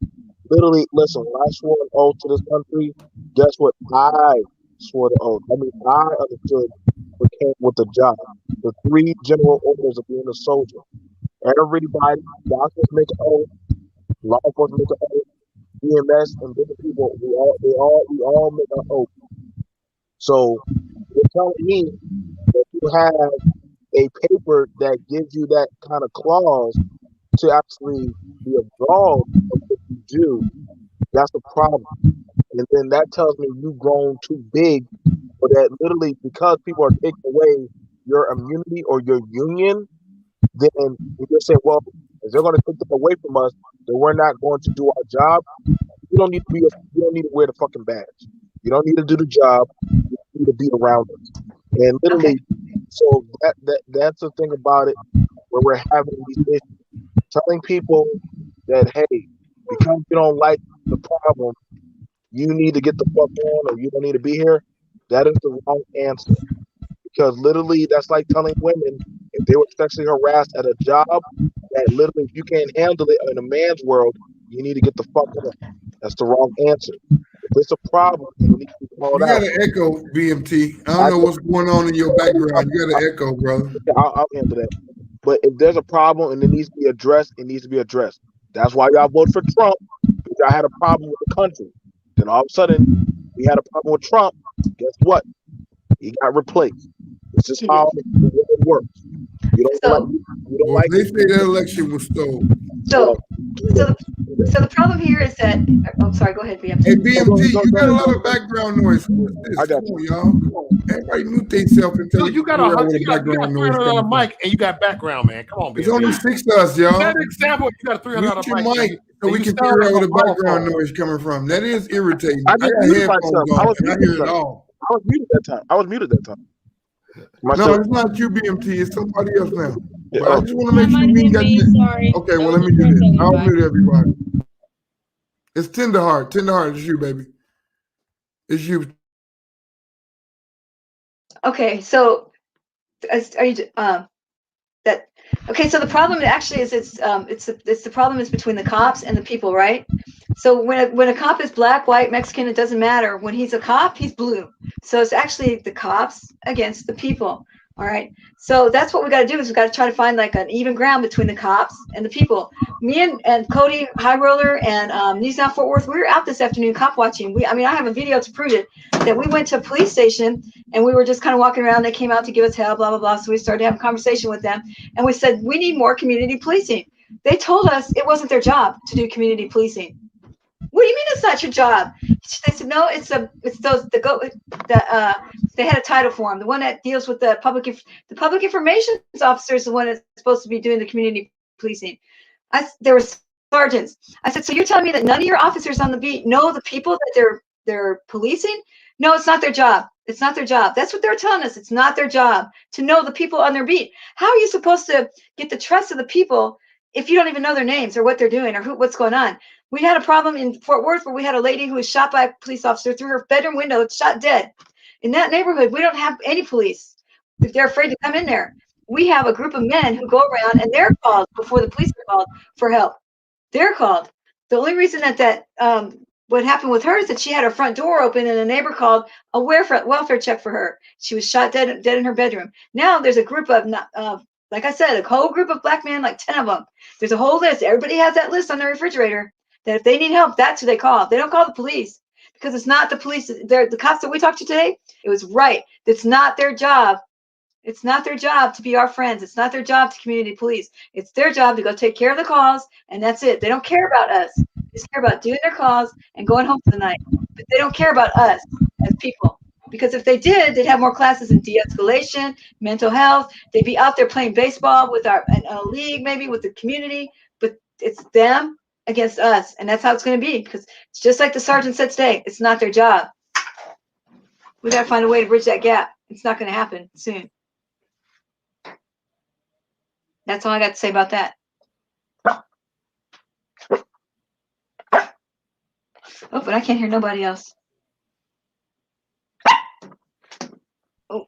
Literally, listen, when I swore an oath to this country, guess what? I swore the oath. I mean, I understood what came with the job. The three general orders of being a soldier. Everybody, doctors make an oath, law enforcement make an oath, EMS and different people, we all make an oath. So you're telling me that you have a paper that gives you that kind of clause to actually be absolved of what you do, that's a problem. And then that tells me you've grown too big for that literally because people are taking away your immunity or your union, then you're saying, well, if they're going to take them away from us, then we're not going to do our job. You don't need to wear the fucking badge. You don't need to do the job. You need to be around us. And literally, so that's the thing about it, where we're having these issues. Telling people that, hey, because you don't like the problem, you need to get the fuck on or you don't need to be here. That is the wrong answer. Because literally, that's like telling women if they were sexually harassed at a job, that literally, if you can't handle it in a man's world, you need to get the fuck on. That's the wrong answer. If it's a problem, it needs to be called You got out. an echo, BMT. I don't know what's going on in your background. You got an echo, brother. I'll handle that. But if there's a problem and it needs to be addressed, it needs to be addressed. That's why y'all vote for Trump, because y'all had a problem with the country. Then all of a sudden, we had a problem with Trump. Guess what? He got replaced. This is how it works. You don't like they say that election was stolen. So the problem here is that. Oh, sorry. Go ahead, BMT. Hey, BMT, you got a lot of background noise. What's this? I got you, y'all. Everybody mute themselves and tell You got $300 mic and you got background, man. Come on, BMT. It's only 6 of us, y'all. You got an example. You got a $300 mic so we can figure out where the background noise coming from. That is irritating. I got headphones on and I hear it all. I was muted that time. No, it's not you, BMT. It's somebody else now. But I just want to make sure we got this. Okay, well, let me do this. I'll mute everybody. It's Tenderheart. Tenderheart, it's you, baby. It's you. Okay, so are you that? Okay, so the problem actually is it's the problem is between the cops and the people, right? So when a cop is black, white, Mexican, it doesn't matter. When he's a cop, he's blue. So it's actually the cops against the people. All right. So that's what we got to do is we got to try to find like an even ground between the cops and the people. Me and Cody High Roller and News Now Fort Worth, we were out this afternoon cop watching. I have a video to prove it that we went to a police station and we were just kind of walking around. They came out to give us help, blah, blah, blah. So we started to have a conversation with them and we said, we need more community policing. They told us it wasn't their job to do community policing. What do you mean it's not your job? They said no. They had a title for them. The one that deals with the public information officer is the one that's supposed to be doing the community policing. There were sergeants. I said, so you're telling me that none of your officers on the beat know the people that they're policing? No, it's not their job. It's not their job. That's what they're telling us. It's not their job to know the people on their beat. How are you supposed to get the trust of the people if you don't even know their names or what they're doing or what's going on? We had a problem in Fort Worth where we had a lady who was shot by a police officer through her bedroom window, shot dead. In that neighborhood, we don't have any police. If they're afraid to come in there, we have a group of men who go around and they're called before the police are called for help. They're called. The only reason that what happened with her is that she had her front door open and a neighbor called a welfare check for her. She was shot dead in her bedroom. Now there's a group of like I said, a whole group of black men, like 10 of them. There's a whole list. Everybody has that list on their refrigerator. That if they need help, that's who they call. They don't call the police because it's not the police. They're the cops that we talked to today. It was right. It's not their job. It's not their job to be our friends. It's not their job to community police. It's their job to go take care of the calls, and that's it. They don't care about us. They just care about doing their calls and going home for the night. But they don't care about us as people. Because if they did, they'd have more classes in de-escalation, mental health. They'd be out there playing baseball with a league, maybe with the community. But it's them against us, and that's how it's going to be, because it's just like the sergeant said today, it's not their job. We got to find a way to bridge that gap. It's not going to happen soon. That's all I got to say about that. Oh, but I can't hear nobody else. Oh.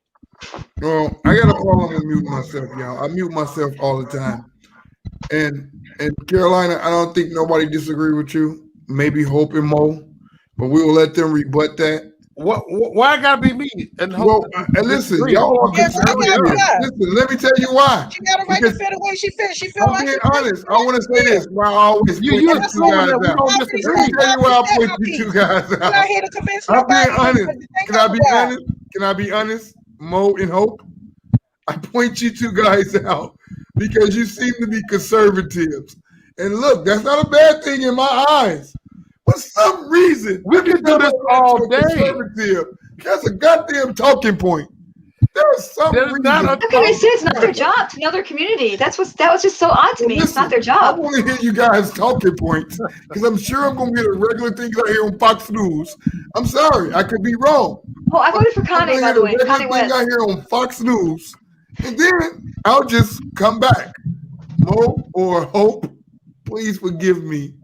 Well, I got a problem with muting myself, y'all. I mute myself all the time. And Carolina, I don't think nobody disagree with you. Maybe Hope and Mo, but we will let them rebut that. Why I gotta be me? And listen, y'all are conservative. Listen, let me tell you why. She got a right to feel the way she feels. She feels I'm being honest. I want to say this. Why I always point you guys out. Let me tell you why I point you two guys out. I'm not here to convince I'm being nobody. honest. Can I be honest? Can I be honest? Mo and Hope, I point you two guys out because you seem to be conservatives. And look, that's not a bad thing in my eyes. For some reason, we can do this all day. That's a goddamn talking point. There's some reason. Okay, they say it's not their job to know their community. That was just so odd to me. It's not their I job. want to hear you guys talking points because I'm sure I'm going to get a regular thing I hear on Fox News. I'm sorry, I could be wrong. Oh, I voted for Connie, by the way. Connie Thing West. I hear on Fox News, and then I'll just come back. Mo or Hope, please forgive me.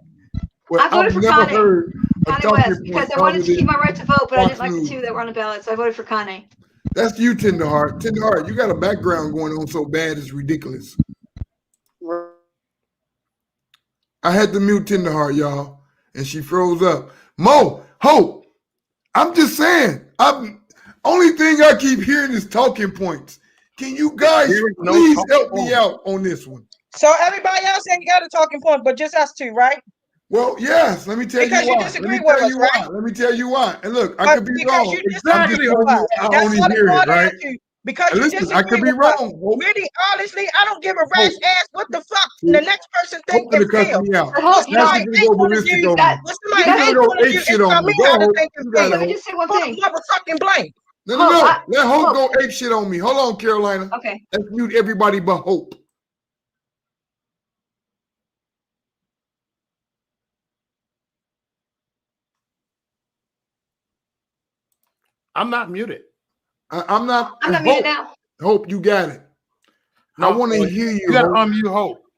Well, I voted I've for never Connie. heard a Connie talking West, because point I wanted other to keep than my right to vote, but I Fox didn't like the News. two that were on the ballot, so I voted for Connie. That's you, Tenderheart. Tenderheart, you got a background going on so bad it's ridiculous. I had to mute Tenderheart, y'all, and she froze up. Mo, Hope, I'm just saying. Only thing I keep hearing is talking points. Can you guys please help me out on this one? So everybody else ain't got a talking point, but just us two, right? Well, yes. Let me tell because you why. disagree with us, right? Let me tell you why. And look, I could be because wrong. you disagree with us. I That's only what it hear boils it, right? down to. Because And you listen, disagree I could be with us. wrong. Hope. Really, honestly, I don't give a rat's ass what the fuck the next person Hope think gonna and cuss feel. me out. What Now somebody she's gonna ain't go gonna ballistic do, on me. what She's somebody gonna ain't go gonna do ape is shit tell on me. me Go, how to Hope. think and You got feel. it, Let me Hope. just say one thing. Motherfucking blank. No. Let Hope go ape shit on me. Hold on, Carolina. Okay. Let's mute everybody but Hope. I'm not muted. I'm not. I'm not muted now. Hope, you got it. No, I want to hear you. You got to Hope. unmute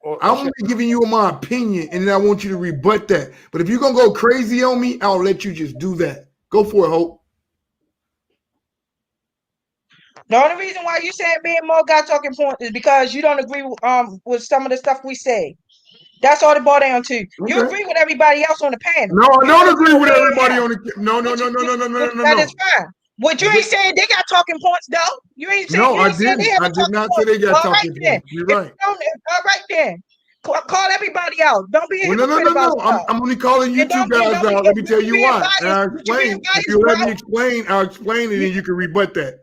Hope. I'm only giving you my opinion, and then I want you to rebut that. But if you're gonna go crazy on me, I'll let you just do that. Go for it, Hope. The only reason why you saying me and Mo got talking points is because you don't agree with some of the stuff we say. That's all it boiled down to. You agree with everybody else on the panel. No, I You don't wanna agree go with ahead everybody and on the. No. That is fine. What you ain't saying they got talking points though. You ain't saying No, you I ain't saying they didn't. have I a did talking not point. say they got All right talking then. points. You're right. All right then. Call everybody out. Don't be a hypocrite about stuff. I'm only calling you And two don't be- guys don't be- out. Let me tell you you being why. biased. And I'll But you being explain. If biased, you let bro. me explain, I'll explain, and then you can rebut that.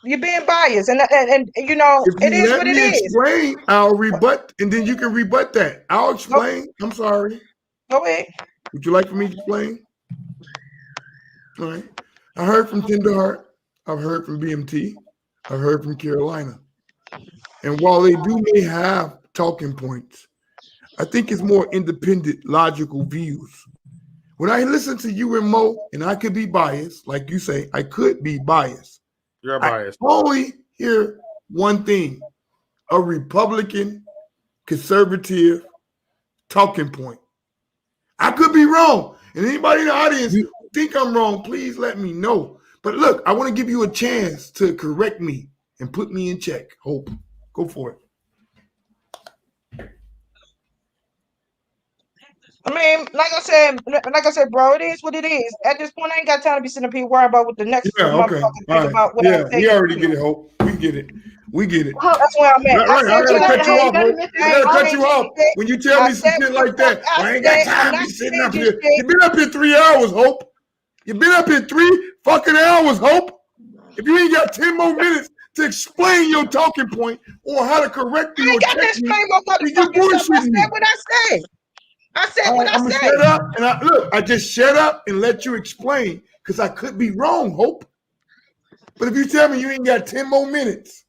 You're being biased, and you know If it you is let what it me is. explain, I'll rebut, and then you can rebut that. I'll explain. I'm sorry. Go ahead. Would you like for me to explain? All right. I heard from Tenderheart. I've heard from BMT. I've heard from Carolina. And while they may have talking points, I think it's more independent, logical views. When I listen to you and Mo, and I could be biased, like you say, I could be biased. You're biased. I only hear one thing: a Republican, conservative talking point. I could be wrong. And anybody in the audience think I'm wrong, please let me know. But look, I want to give you a chance to correct me and put me in check. Hope. Go for it. I mean, like I said, bro, it is what it is. At this point, I ain't got time to be sitting up here worrying about what the next motherfucker think about what I say. We already get it, Hope. We get it. That's where I'm at. Right, I gotta cut you off, Hope. I gotta cut you off when you tell me some shit like that. I ain't got time to be sitting up here. You've been up here 3 hours, Hope. You've been up here 3 fucking hours, Hope. If you ain't got 10 more minutes to explain your talking point or how to correct me I or ain't got to check me, explain my motherfucking stuff. I said what I said. I said what I I'm gonna said. shut up and I just shut up and let you explain because I could be wrong, Hope. But if you tell me you ain't got 10 more minutes,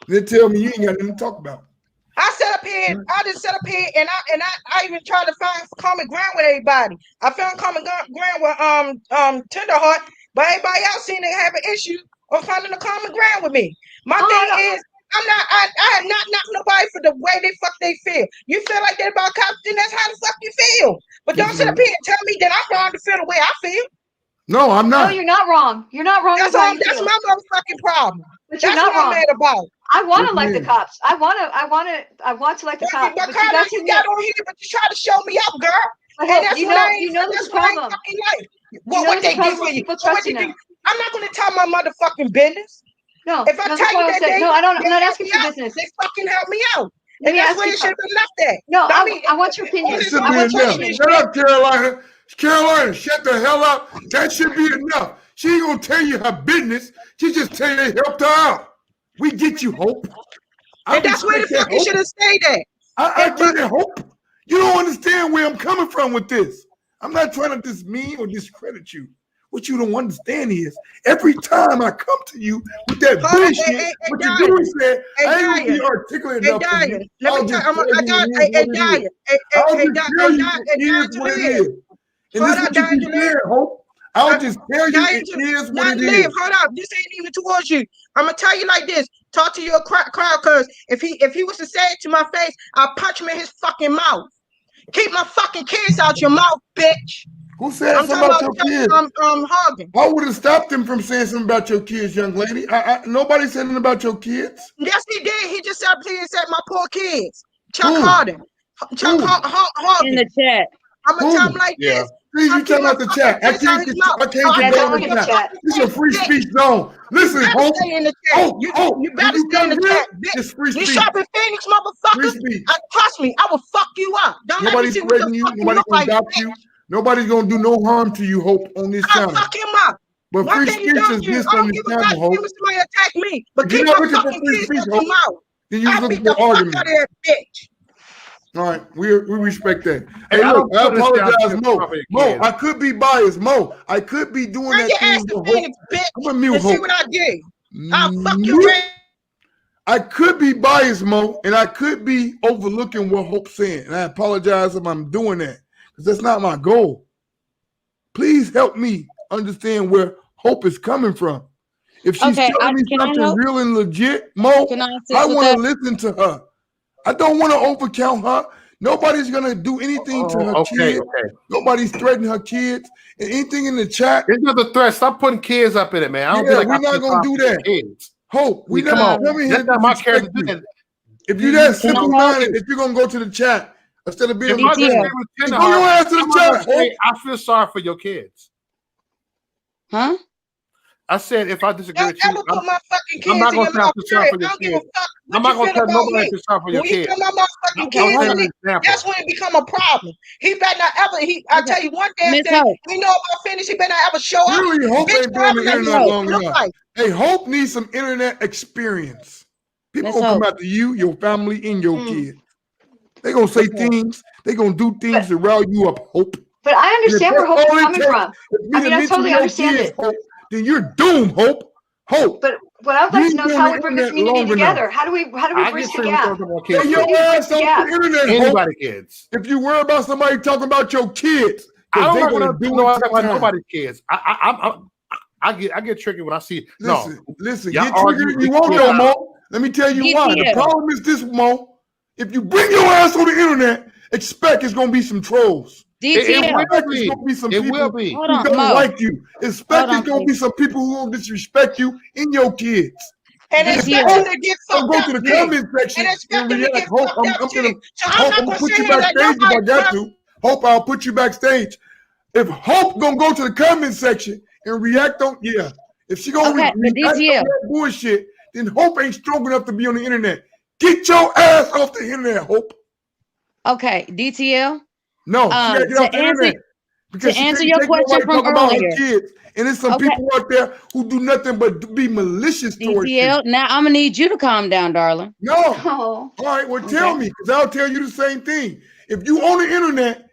then tell me you ain't got nothing to talk about. I sat up here, and I even tried to find common ground with everybody. I found common ground with Tenderheart, but everybody else seemed to have an issue of finding a common ground with me. My thing is, I have not knocked nobody for the way they feel. You feel like that about cops, then that's how the fuck you feel. But don't sit up here and tell me that I'm wrong to feel the way I feel. No, I'm not. No, you're not wrong. You're not wrong. That's my motherfucking problem. But that's what I'm mad about. I want to like the cops. I want to like the cops. But Carla, you got on here, but you try to show me up, girl. But and that's you what know, I ain't. That's what I ain't fucking like. What they do for you? What they do? I'm not gonna tell my motherfucking business. No, if I tell you that they, no, I don't. I'm they not help asking me for out, business. they fucking help me out. Let And me that's ask where you it should have been left at. No, I mean, I want your opinion. That should I be want your enough. opinion. Shut up, Carolina. Carolina, shut the hell up. That should be enough. She ain't gonna tell you her business. She just tell you they helped her out. We get you, Hope. And that's where the fuck you should have stayed at. I get it, Hope. You don't understand where I'm coming from with this. I'm not trying to dismean or discredit you. What you don't understand is every time I come to you with that bullshit, what you do is say, I ain't gonna be articulate enough for you. I'll just tell you it is what it is. I'll just tell you it is what it is. And this is what you keep saying, Hope. I'll just tell you it is what it is. Hold up, this ain't even towards you. I'm gonna tell you like this. Talk to your crowd, cause if he was to say it to my face, I'll punch him in his fucking mouth. Keep my fucking kids out your mouth, bitch. Who said something about your kids? I would have stopped him from saying something about your kids, young lady. Nobody said anything about your kids. Yes, he did. He just said, please said my poor kids. Chuck Harden. Chuck Harden. In the chat. I'm gonna tell him like this. Please, you talking about the chat. I can't get down in the chat. This is a free speech zone. Listen, Hope. You better stay in the chat, bitch. You shopping Phoenix, motherfucker. Trust me, I will fuck you up. Don't Nobody's threatening you. Nobody's gonna adopt you. Nobody's gonna do no harm to you, Hope, on this channel. I'll fuck him up. But free speech is this on this channel, Hope. Somebody attack me, but If keep you're not my looking for fucking free kids speech, out your Hope, mouth. then you're looking for argument. Bitch. All right, we respect that. Hey, look, I apologize, Mo. I could be biased, Mo. I could be doing Bring that your thing. ass to Phoenix, bitch. I'm gonna mute and Hope. see what I did. I'll fuck you right. I could be biased, Mo, and I could be overlooking what Hope's saying. And I apologize if I'm doing that, because that's not my goal. Please help me understand where Hope is coming from. If she's telling me something real and legit, Mo, I want to listen to her. I don't want to overcount her. Nobody's gonna do anything to her kids. Nobody's threatening her kids. And anything in the chat. It's not a threat. Stop putting kids up in it, man. I don't feel like we're not gonna do that. Kids. Hope, we come never on. come in here. That's not my character. If you're that simple-minded, if you're gonna go to the chat instead of being, go your ass to the chat. I feel sorry for your kids. Huh? I said if I disagree with you, put my fucking kids I'm not going to in feel sorry for your kids. I'm not going to tell nobody to feel sorry for your kids. When you come my fucking kids, that's when it become a problem. He better not ever. I tell you one damn thing. We know about finish. He better not ever show up. Really, Hope ain't been on the internet long enough. Hey, Hope needs some internet experience. People gonna come after you, your family, and your kids. They gonna say things. They gonna do things to rile you up, Hope. But I understand where Hope is coming from. I mean, I totally understand it. Hope, then you're doomed, Hope. Hope. But what I'd like to know is how we bring the community together. How do we bridge the gap? Get your ass off the internet, Anybody kids. If you worry about somebody talking about your kids, I don't want to do nobody's kids. I get tricky when I see. Listen. Get triggered. You won't know, Mo. Let me tell you why. The problem is this, Mo. If you bring your ass on the internet, expect it's gonna be some trolls. It will be some people who don't like you. Expect it's gonna be some people who will disrespect you and your kids. And expect them to get fucked up. Go to the comment section and react. Hope I'm gonna put you backstage if I got to. Hope I'll put you backstage. If Hope gonna go to the comment section and react on, if she gonna react on that bullshit, then Hope ain't strong enough to be on the internet. Get your ass off the internet, Hope. Okay, DTL. No, she gotta get off the internet. To answer your question from earlier. Kids. And there's some people out there who do nothing but be malicious towards you. Now I'm gonna need you to calm down, darling. No. All right, well, tell me, because I'll tell you the same thing. If you on the internet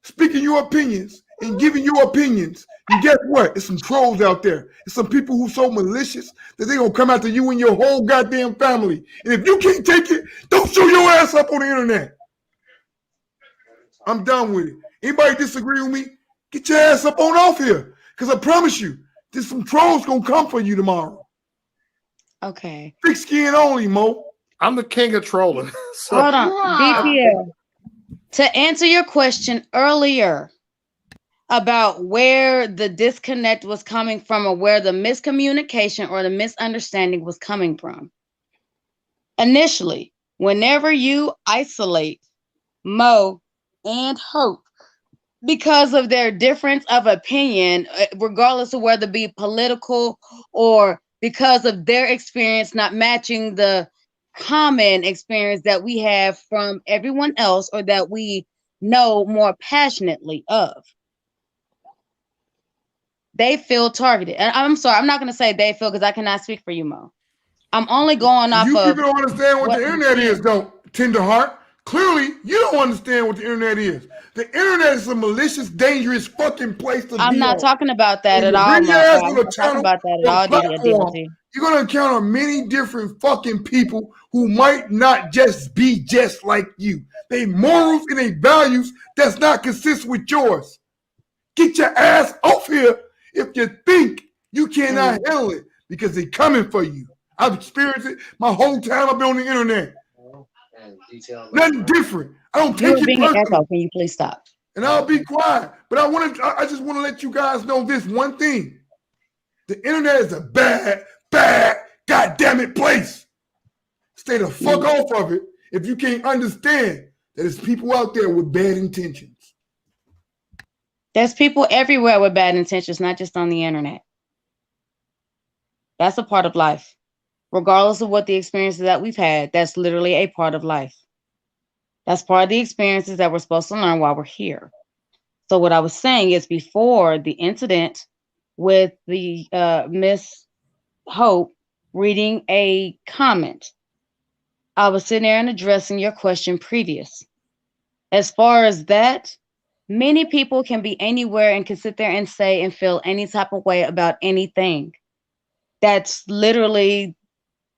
speaking your opinions and giving your opinions, and guess what? It's some trolls out there. It's some people who so malicious that they gonna come after you and your whole goddamn family. And if you can't take it, don't show your ass up on the internet. I'm done with it. Anybody disagree with me? Get your ass up on off here. Because I promise you, there's some trolls gonna come for you tomorrow. Okay. Thick skin only, Mo. I'm the king of trolling. Hold on, DTL. To answer your question earlier about where the disconnect was coming from or where the miscommunication or the misunderstanding was coming from. Initially, whenever you isolate Mo and Hope because of their difference of opinion, regardless of whether it be political or because of their experience not matching the common experience that we have from everyone else or that we know more passionately of. They feel targeted. And I'm sorry, I'm not going to say they feel because I cannot speak for you, Mo. I'm only going off of... You people don't understand what the internet is, though, tender heart. Clearly, you don't understand what the internet is. The internet is a malicious, dangerous fucking place to I'm be not on. talking about that When at you all, bring your my. ass I'm on a not talking channel about that at or all, platform, DT. you're going to encounter many different fucking people who might not just be just like you. They morals and they values that's not consistent with yours. Get your ass off here if you think you cannot handle it, because they're coming for you. I've experienced it my whole time I've been on the internet. Nothing different. I don't You take are it being an personal. echo. Can you please stop? And I'll be quiet. But I just want to let you guys know this one thing. The internet is a bad, goddamn it place. Stay the fuck off of it if you can't understand that there's people out there with bad intentions. There's people everywhere with bad intentions, not just on the internet. That's a part of life. Regardless of what the experiences that we've had, that's literally a part of life. That's part of the experiences that we're supposed to learn while we're here. So what I was saying is, before the incident with the Miss Hope reading a comment, I was sitting there and addressing your question previous. As far as that, many people can be anywhere and can sit there and say and feel any type of way about anything. That's literally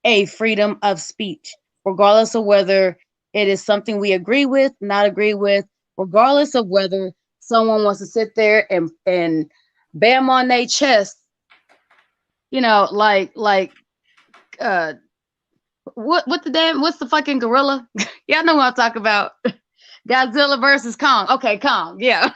a freedom of speech, regardless of whether it is something we agree with, not agree with, regardless of whether someone wants to sit there and bam on their chest, you know, like what's the fucking gorilla? Y'all know what I'm talking about. Godzilla versus Kong. Okay, Kong. Yeah.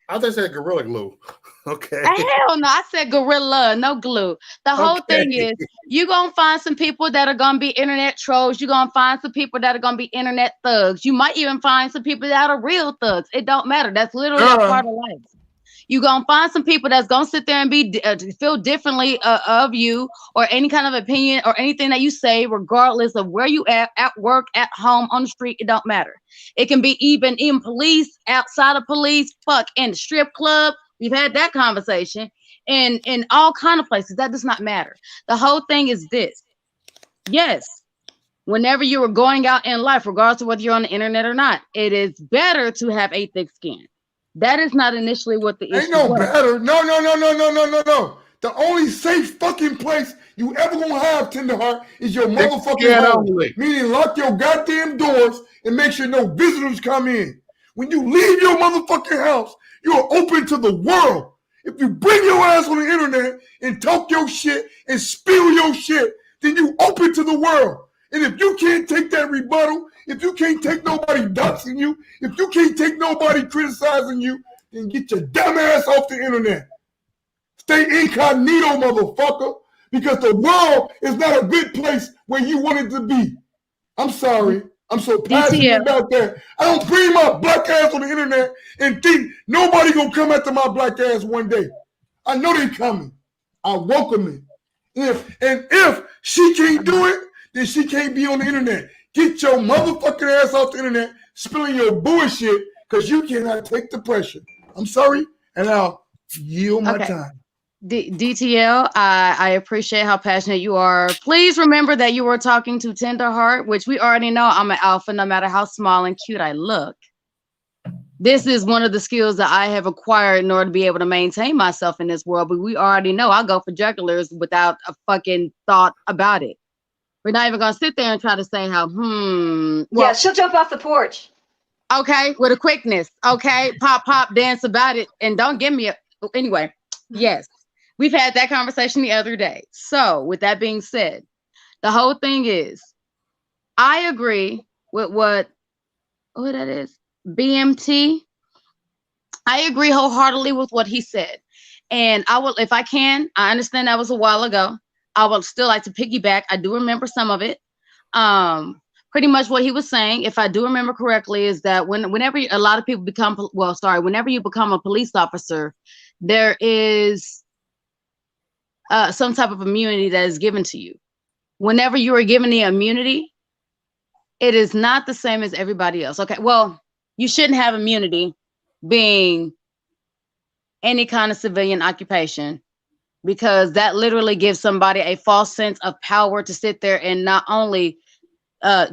I just said Gorilla Glue. Okay. Hell no, I said gorilla, no glue. The whole thing is, you're going to find some people that are going to be internet trolls. You're going to find some people that are going to be internet thugs. You might even find some people that are real thugs. It don't matter. That's literally a part of life. You're going to find some people that's going to sit there and be feel differently of you or any kind of opinion or anything that you say, regardless of where you at work, at home, on the street. It don't matter. It can be even in police, outside of police, in the strip club. We've had that conversation in all kind of places. That does not matter. The whole thing is this. Yes, whenever you are going out in life, regardless of whether you're on the internet or not, it is better to have a thick skin. That is not initially what the issue Ain't no was. better. No. The only safe fucking place you ever gonna have, Tenderheart, is your motherfucking home. Meaning lock your goddamn doors and make sure no visitors come in. When you leave your motherfucking house, you are open to the world. If you bring your ass on the internet and talk your shit and spill your shit, then you open to the world. And if you can't take that rebuttal, if you can't take nobody doxing you, if you can't take nobody criticizing you, then get your dumb ass off the internet. Stay incognito, motherfucker, because the world is not a good place where you want it to be. I'm sorry. I'm so passionate about that. I don't bring my black ass on the internet and think nobody gonna come after my black ass one day. I know they coming. I welcome it. If she can't do it, then she can't be on the internet. Get your motherfucking ass off the internet, spilling your bullshit, because you cannot take the pressure. I'm sorry, and I'll yield my time. DTL, I appreciate how passionate you are. Please remember that you were talking to Tenderheart, which we already know I'm an alpha no matter how small and cute I look. This is one of the skills that I have acquired in order to be able to maintain myself in this world. But we already know I go for jugglers without a fucking thought about it. We're not even going to sit there and try to say how, yeah, she'll jump off the porch. Okay, with a quickness. Okay, pop, dance about it. And don't give me anyway, yes. We've had that conversation the other day. So with that being said, the whole thing is, I agree with what that is, BMT. I agree wholeheartedly with what he said. And I will, if I can, I understand that was a while ago. I would still like to piggyback. I do remember some of it. Pretty much what he was saying, if I do remember correctly, is that whenever a lot of people whenever you become a police officer, there is some type of immunity that is given to you. Whenever you are given the immunity, it is not the same as everybody else. Okay, well, you shouldn't have immunity being any kind of civilian occupation, because that literally gives somebody a false sense of power to sit there and not only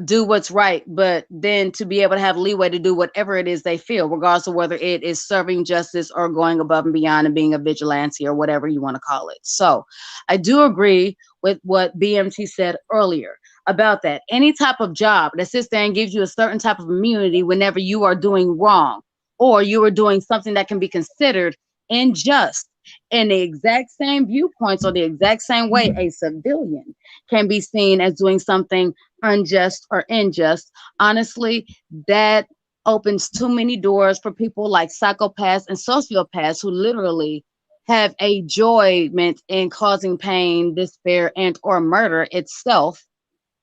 do what's right, but then to be able to have leeway to do whatever it is they feel, regardless of whether it is serving justice or going above and beyond and being a vigilante or whatever you want to call it. So I do agree with what BMT said earlier about that. Any type of job that sits there and gives you a certain type of immunity whenever you are doing wrong or you are doing something that can be considered unjust, in the exact same viewpoints or the exact same way a civilian can be seen as doing something unjust or unjust, honestly, that opens too many doors for people like psychopaths and sociopaths who literally have a enjoyment in causing pain, despair, and or murder itself.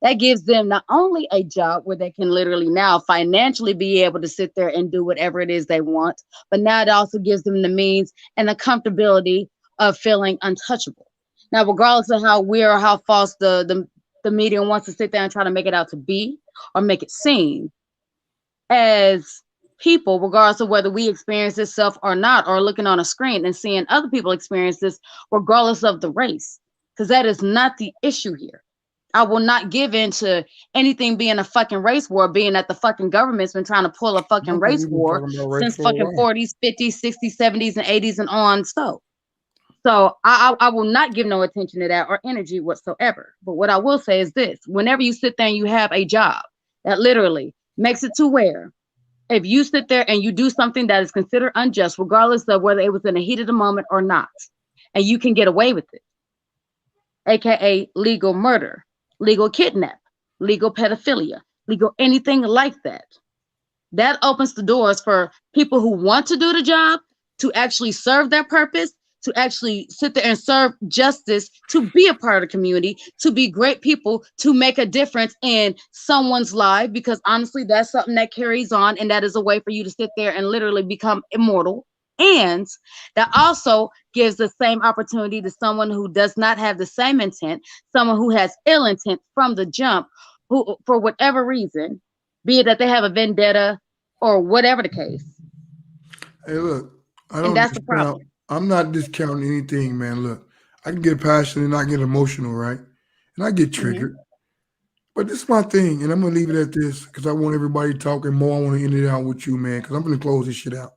That gives them not only a job where they can literally now financially be able to sit there and do whatever it is they want, but now it also gives them the means and the comfortability of feeling untouchable. Now, regardless of how weird or how false the media wants to sit there and try to make it out to be or make it seem, as people, regardless of whether we experience this self or not, or looking on a screen and seeing other people experience this, regardless of the race, because that is not the issue here. I will not give in to anything being a fucking race war, being that the fucking government's been trying to pull a fucking race war since fucking 40s, 50s, 60s, 70s, and 80s and on. So I will not give no attention to that or energy whatsoever. But what I will say is this: whenever you sit there and you have a job that literally makes it to where if you sit there and you do something that is considered unjust, regardless of whether it was in the heat of the moment or not, and you can get away with it, aka legal murder, legal kidnap, legal pedophilia, legal anything like that. That opens the doors for people who want to do the job to actually serve their purpose, to actually sit there and serve justice, to be a part of the community, to be great people, to make a difference in someone's life, because honestly, that's something that carries on, and that is a way for you to sit there and literally become immortal. And that also gives the same opportunity to someone who does not have the same intent, someone who has ill intent from the jump, who, for whatever reason, be it that they have a vendetta or whatever the case. Hey, look, And that's the problem. I'm not discounting anything, man. Look, I can get passionate and I get emotional, right? And I get triggered. But this is my thing, and I'm going to leave it at this because I want everybody talking more. I want to end it out with you, man, because I'm going to close this shit out.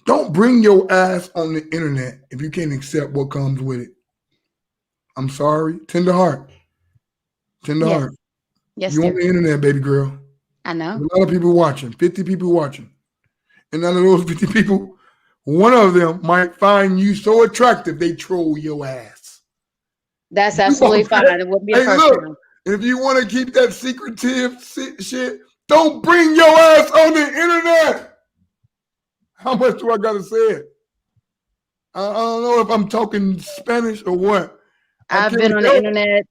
Don't bring your ass on the internet if you can't accept what comes with it. I'm sorry. Tender heart. Tender heart. Yes, you on the internet, baby girl. I know. There's a lot of people watching, 50 people watching. And out of those 50 people, one of them might find you so attractive they troll your ass. That's absolutely fine. It wouldn't be a first time. If you want to keep that secretive shit, don't bring your ass on the internet. How much do I got to say it? I don't know if I'm talking Spanish or what. I've been on the internet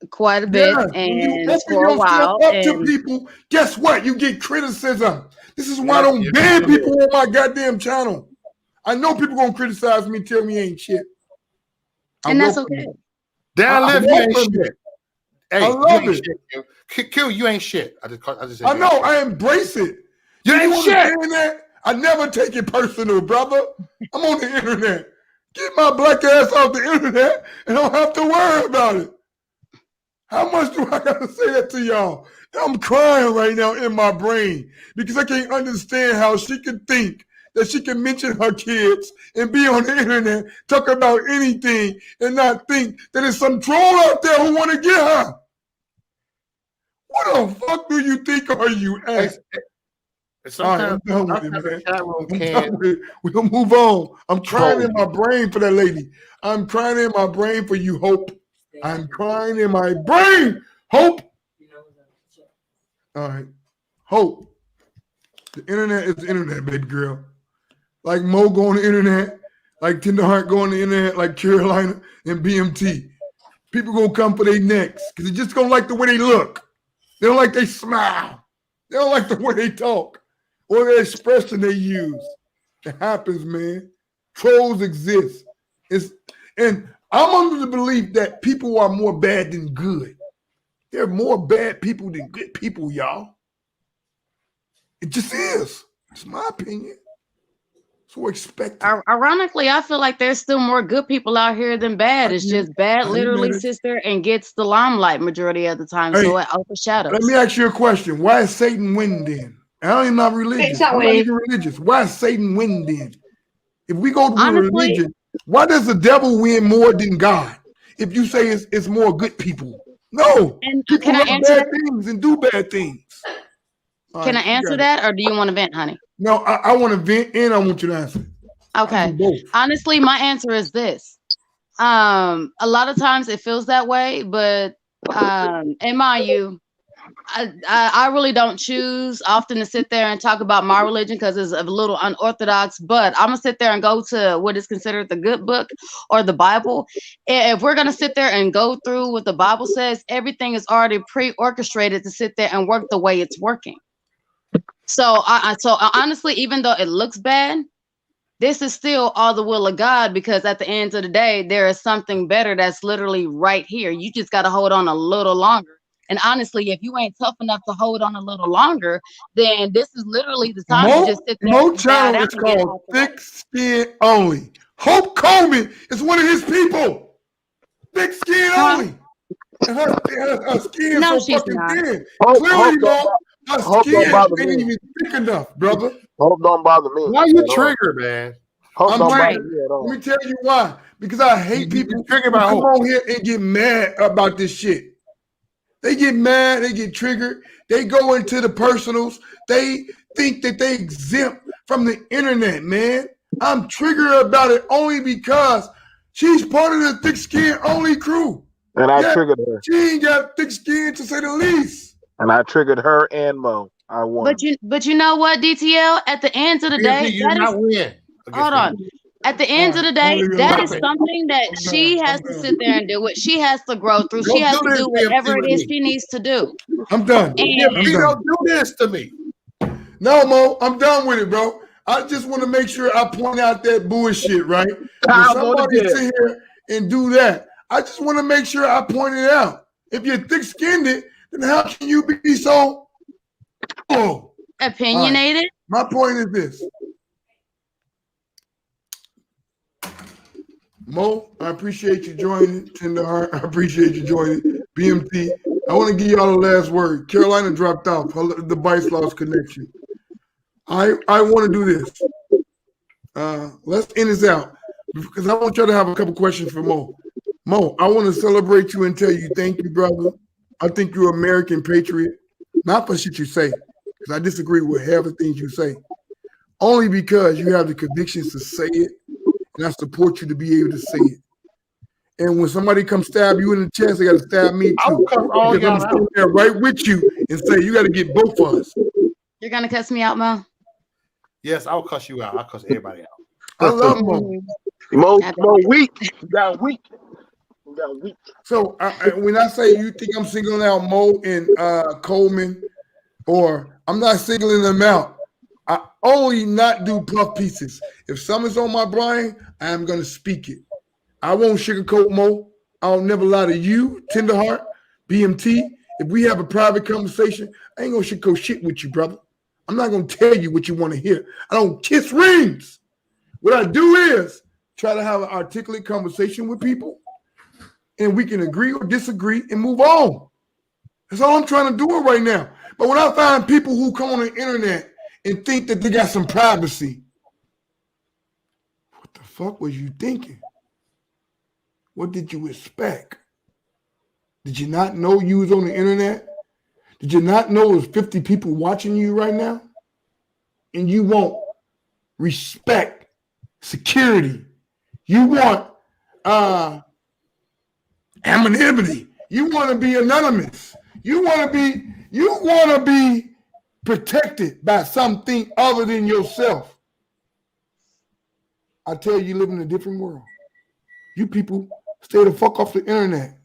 quite a bit, and for a while. Up to people, guess what? You get criticism. This is why I don't ban people on my goddamn channel. I know people gonna criticize me, tell me ain't shit. And that's okay. Down left, you ain't shit. Hey, I love you ain't it. shit. Q, you ain't shit. I just said I know. I embrace it. You ain't shit. That? I never take it personal, brother. I'm on the internet. Get my black ass off the internet and don't have to worry about it. How much do I got to say that to y'all? I'm crying right now in my brain because I can't understand how she could think that she can mention her kids and be on the internet, talk about anything, and not think that there's some troll out there who want to get her. What the fuck do you think are you at? Sometimes We'll move on. I'm crying in my brain for that lady. I'm crying in my brain for you, Hope. I'm crying in my brain, Hope. All right, Hope. The internet is the internet, baby girl. Like Mo go on the internet, like Tenderheart go on the internet, like Carolina and BMT. People gonna come for their necks because they just don't like the way they look. They don't like they smile. They don't like the way they talk or the expression they use. It happens, man. Trolls exist. And I'm under the belief that people are more bad than good. There are more bad people than good people, y'all. It just is. It's my opinion. So expect it. Ironically, I feel like there's still more good people out here than bad. It's just bad literally sits there and gets the limelight majority of the time, so it overshadows. Let me ask you a question. Why is Satan winning then? I'm not religious. I'm not even religious. Why is Satan winning then? If we go to religion, why does the devil win more than God? If you say it's more good people. No. And people can I love answer bad things and do bad things. Can I answer that, or do you want to vent, honey? No, I want to vent and I want you to answer. Okay. Honestly, my answer is this. A lot of times it feels that way, but and mind you, I really don't choose often to sit there and talk about my religion because it's a little unorthodox, but I'm gonna sit there and go to what is considered the good book or the Bible. If we're gonna sit there and go through what the Bible says, everything is already pre-orchestrated to sit there and work the way it's working. So honestly, even though it looks bad, this is still all the will of God, because at the end of the day, there is something better that's literally right here. You just got to hold on a little longer. And honestly, if you ain't tough enough to hold on a little longer, then this is literally the time to just sit there. Mo channel is called Thick Skin Only. Hope Coleman is one of his people. Thick Skin Only. And her skin No, so she's fucking not. thin. Clearly, Mo, her skin ain't even thick enough, brother. Hope don't bother me. Why you triggered, man? Hope I'm don't bother triggered. me at all. Let me tell you why. Because I hate people who triggered come by Hope. on here and get mad about this shit. They get mad, they get triggered, they go into the personals, they think that they exempt from the internet, man. I'm triggered about it only because she's part of the Thick Skin Only crew. And I triggered her. She ain't got thick skin, to say the least. And I triggered her and Mo. I won. But you know what, DTL? At the end of the day, You did not win. Hold on. At the end of the day, that is something that she has to sit there and do with. She has to grow through. She has to do whatever it is she needs to do. I'm done. Don't do this to me. No, Mo, I'm done with it, bro. I just want to make sure I point out that bullshit, right? When somebody can sit here and do that, I just want to make sure I point it out. If you're thick-skinned, then how can you be so opinionated? Right. My point is this. Mo, I appreciate you joining. Tenderheart, I appreciate you joining. BMT, I want to give y'all the last word. Carolina dropped off. The device lost connection. I want to do this. Let's end this out because I want y'all to have a couple questions for Mo. Mo, I want to celebrate you and tell you thank you, brother. I think you're an American patriot. Not for shit you say, because I disagree with half the things you say. Only because you have the convictions to say it, and I support you to be able to say it. And when somebody comes stab you in the chest, they got to stab me too. Because I'm sitting there right with you and say, you got to get both of us. You're going to cuss me out, Mo? Yes, I'll cuss you out. I'll cuss everybody out. I love Mo. Mo weak. You got weak. You got weak. So when I say you think I'm singling out Mo and Coleman, or I'm not singling them out, I only not do puff pieces. If something's on my brain, I am going to speak it. I won't sugarcoat Mo. I'll never lie to you, Tenderheart, BMT. If we have a private conversation, I ain't going to sugarcoat shit with you, brother. I'm not going to tell you what you want to hear. I don't kiss rings. What I do is try to have an articulate conversation with people, and we can agree or disagree and move on. That's all I'm trying to do right now. But when I find people who come on the internet and think that they got some privacy, what the fuck was you thinking? What did you expect? Did you not know you was on the internet? Did you not know there's 50 people watching you right now? And you want respect, security. You want anonymity. You want to be anonymous. You want to be protected by something other than yourself. I tell you, you live in a different world. You people stay the fuck off the internet.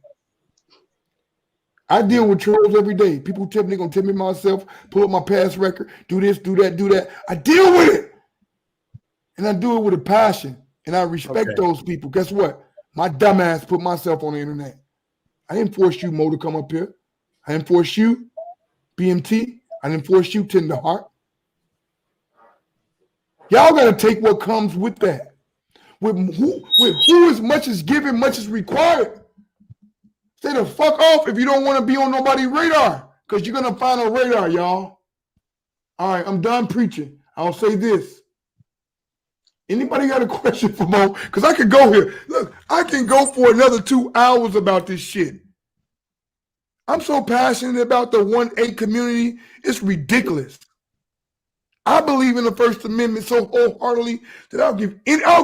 I deal with trolls every day. People tell me they're going to tell me myself, pull up my past record, do this, do that, do that. I deal with it. And I do it with a passion. And I respect those people. Guess what? My dumbass put myself on the internet. I didn't force you, Mo, to come up here. I didn't force you, BMT. I didn't force you, Tenderheart. Y'all got to take what comes with that. With who as much is given, much is required. Stay the fuck off if you don't want to be on nobody's radar, because you're going to find a radar, y'all. All right, I'm done preaching. I'll say this. Anybody got a question for Mo? Because I could go here. Look, I can go for another 2 hours about this shit. I'm so passionate about the 1A community. It's ridiculous. I believe in the First Amendment so wholeheartedly that I'll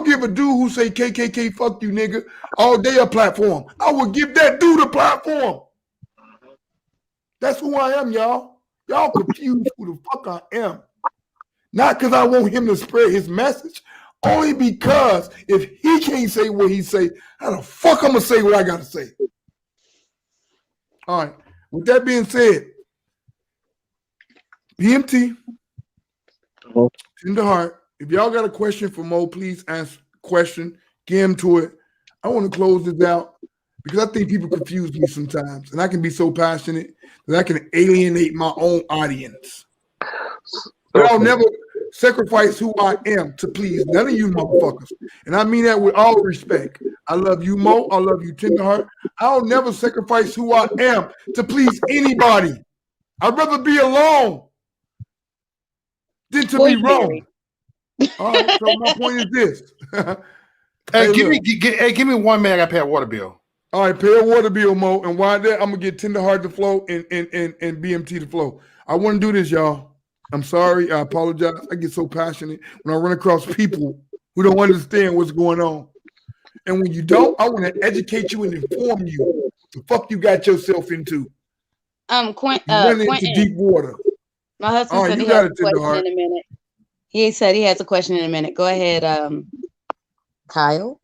give a dude who say KKK, fuck you, nigga, all day a platform. I will give that dude a platform. That's who I am, y'all. Y'all confused who the fuck I am. Not because I want him to spread his message, only because if he can't say what he say, how the fuck I'm going to say what I got to say? All right. With that being said, BMT, Tender Heart, if y'all got a question for Mo, please ask a question. Get him to it. I want to close this out because I think people confuse me sometimes, and I can be so passionate that I can alienate my own audience. But I'll never sacrifice who I am to please none of you motherfuckers. And I mean that with all respect. I love you, Mo. I love you, Tenderheart. I'll never sacrifice who I am to please anybody. I'd rather be alone than to be wrong. All right, so my point is this. Hey, give me 1 minute. I got to pay a water bill. All right, pay a water bill, Mo. And while that, I'm going to get Tenderheart to flow and BMT to flow. I want to do this, y'all. I'm sorry. I apologize. I get so passionate when I run across people who don't understand what's going on. And when you don't, I want to educate you and inform you what the fuck you got yourself into. Quentin, into deep water. My husband said he has a question in a minute. He said he has a question in a minute. Go ahead, Kyle.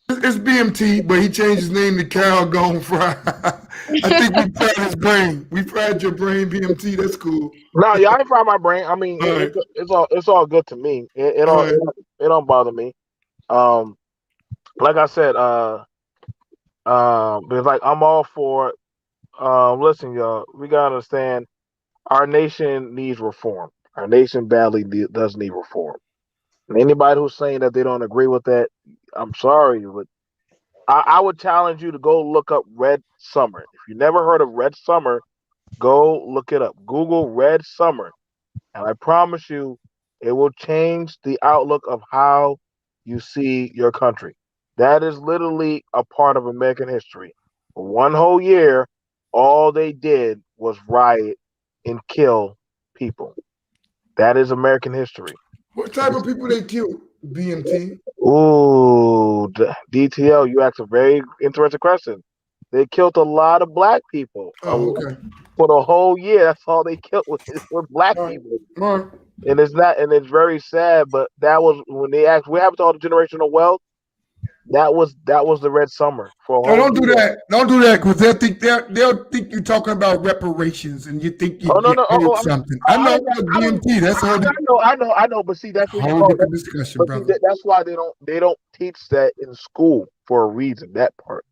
It's BMT, but he changed his name to Cal Gone Fry. I think we fried his brain. We fried your brain, BMT. That's cool. No, y'all ain't fried my brain. I mean, it's all good to me. It don't bother me. Like I said, because like I'm all for it. Listen, y'all, we gotta understand our nation needs reform. Our nation badly does need reform. And anybody who's saying that they don't agree with that, I'm sorry, but I would challenge you to go look up Red Summer. If you never heard of Red Summer, go look it up. Google Red Summer. And I promise you, it will change the outlook of how you see your country. That is literally a part of American history. For 1 whole year, all they did was riot and kill people. That is American history. What type of people they killed, BMT? Ooh, DTL, you asked a very interesting question. They killed a lot of black people. Oh, okay. For the whole year, that's all they killed were black people. Right. And it's very sad, but that was when they asked, what happened to all the generational wealth? That was the Red Summer for a whole don't do that. Don't do that, because they'll think you're talking about reparations and you think you get something. I know BMT. That's all. I know, but see, that's what whole different discussion, brother. See, that's why they don't teach that in school for a reason. That part,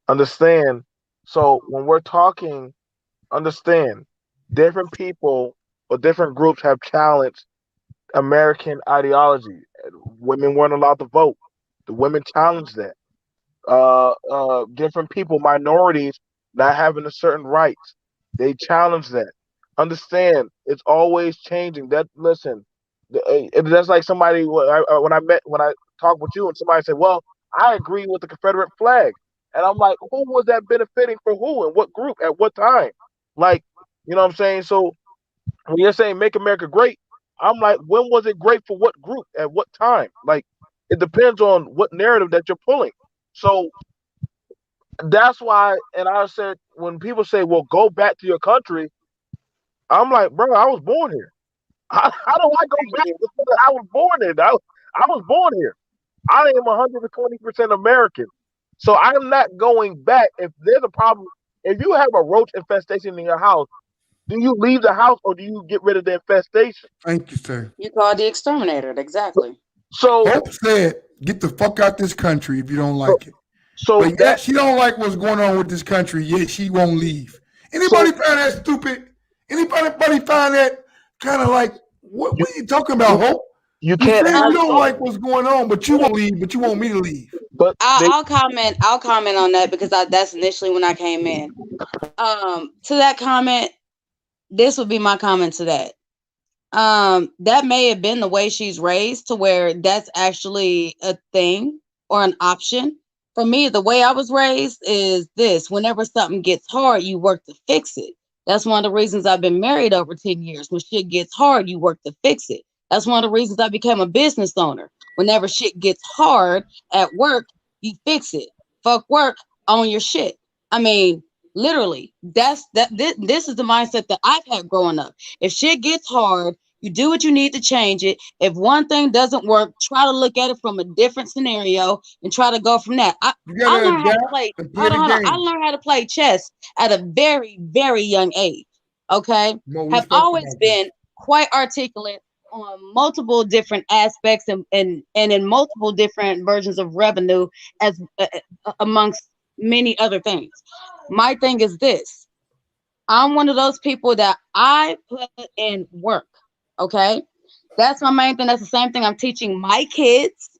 understand. So when we're talking, understand, different people or different groups have challenged American ideology. Women weren't allowed to vote. The women challenged that. Different people, minorities, not having a certain rights, they challenged that. Understand, it's always changing. That's like somebody when I talked with you and somebody said, "Well, I agree with the Confederate flag," and I'm like, "Who was that benefiting for who and what group at what time?" Like, you know what I'm saying? So when you're saying "Make America Great," I'm like, when was it great for what group at what time? Like, it depends on what narrative that you're pulling. So that's why, and I said, when people say, well, go back to your country, I'm like, bro, I was born here. How do I go back? I was born here. I was born here. I am 120% American. So I'm not going back. If there's a problem, if you have a roach infestation in your house, do you leave the house or do you get rid of the infestation? Thank you, sir. You call the exterminator, exactly. So Hope said, "Get the fuck out this country if you don't like it." But yet she don't like what's going on with this country. Yet she won't leave. Anybody find that stupid? Anybody find that kind of like what are you talking about, Hope? You You can't say ask you don't them. like what's going on, but you won't leave. But you want me to leave. But I'll comment. I'll comment on that because that's initially when I came in. To that comment, this would be my comment to that. That may have been the way she's raised to where that's actually a thing or an option. For me, the way I was raised is this: whenever something gets hard, you work to fix it. That's one of the reasons I've been married over 10 years. When shit gets hard, you work to fix it. That's one of the reasons I became a business owner. Whenever shit gets hard at work, you fix it. Fuck work, own your shit. I mean, literally, this is the mindset that I've had growing up. If shit gets hard, you do what you need to change it. If one thing doesn't work, try to look at it from a different scenario and try to go from that. I learned how to play. Hold on. I learned how to play chess at a very, very young age. Okay, have always been quite articulate on multiple different aspects and in multiple different versions of revenue, as amongst many other things. My thing is this: I'm one of those people that I put in work. Okay, that's my main thing. That's the same thing I'm teaching my kids.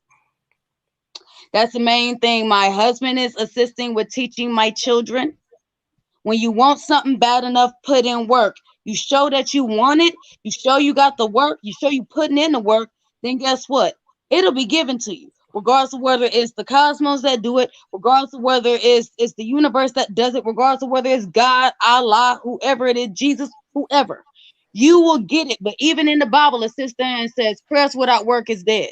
That's the main thing my husband is assisting with teaching my children. When you want something bad enough, put in work. You show that you want it. You show you got the work. You show you putting in the work. Then guess what? It'll be given to you, regardless of whether it's the cosmos that do it, regardless of whether it's the universe that does it, regardless of whether it's God, Allah, whoever it is, Jesus, whoever. You will get it. But even in the Bible, it sits there and says, prayers without work is dead.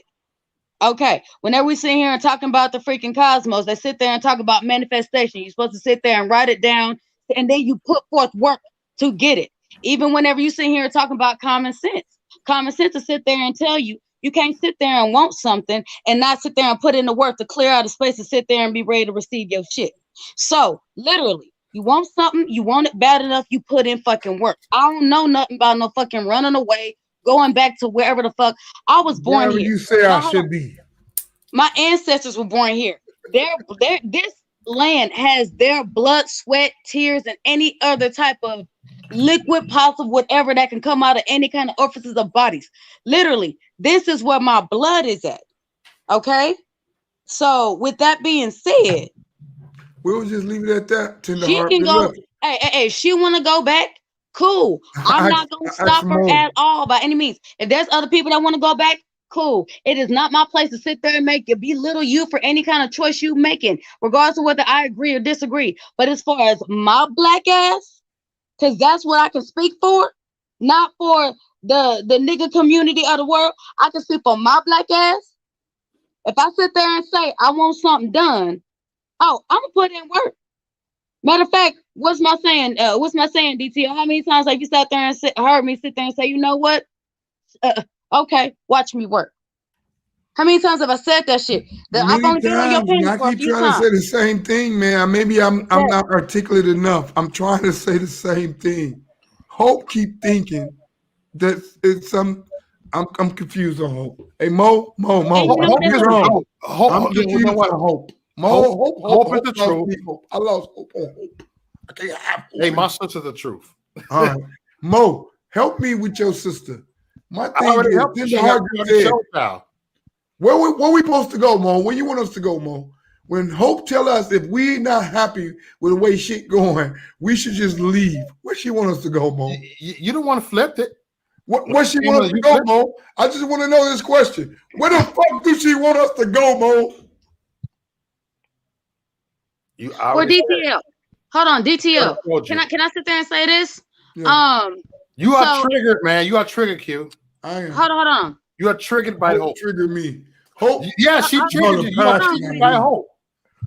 Okay, whenever we sit here and talking about the freaking cosmos, they sit there and talk about manifestation. You're supposed to sit there and write it down, and then you put forth work to get it. Even whenever you sit here and talking about common sense will sit there and tell you you can't sit there and want something and not sit there and put in the work to clear out a space to sit there and be ready to receive your shit. So literally, you want something, you want it bad enough, you put in fucking work. I don't know nothing about no fucking running away, going back to wherever the fuck. I was born here. You say now, I should be. My ancestors were born here. This land has their blood, sweat, tears, and any other type of liquid possible, whatever that can come out of any kind of orifices of bodies. Literally, this is where my blood is at. Okay? So with that being said, we'll just leave it at that. She can go. Hey, she want to go back. Cool. I'm not gonna stop her at all by any means. If there's other people that want to go back, cool. It is not my place to sit there and belittle you for any kind of choice you making, regardless of whether I agree or disagree. But as far as my black ass, because that's what I can speak for, not for the nigga community of the world. I can speak for my black ass. If I sit there and say I want something done, oh, I'm gonna put in work. Matter of fact, what's my saying, DTO? How many times have you sat there and heard me sit there and say, you know what? Okay, watch me work. How many times have I said that shit? That I've only been on your page I for a keep few trying times. to say the same thing, man. Maybe I'm not articulate enough. I'm trying to say the same thing. Hope keep thinking that it's some. I'm confused on Hope. Hey Mo. Hope is the truth. I'm confused on Hope. Hope is the truth. I lost hope on Hope. I can't have hope. Hey, my sister's the truth. All right, Mo, help me with your sister. My thing already is, helped you. then She the got heart me on said, the show now. where we supposed to go, Mo? Where you want us to go, Mo? When Hope tell us if we not happy with the way shit going, we should just leave. Where she want us to go, Mo? You don't want to flip it. Where she want us to go, Mo? I just want to know this question. Where the fuck do she want us to go, Mo? Or DTL. Hold on, DTL. Can I sit there and say this? Yeah. You are triggered, man. You are triggered, Q. I am. Hold on. You are triggered by Hope. Trigger me. Hope. Yeah, she triggered you. You are triggered by Hope.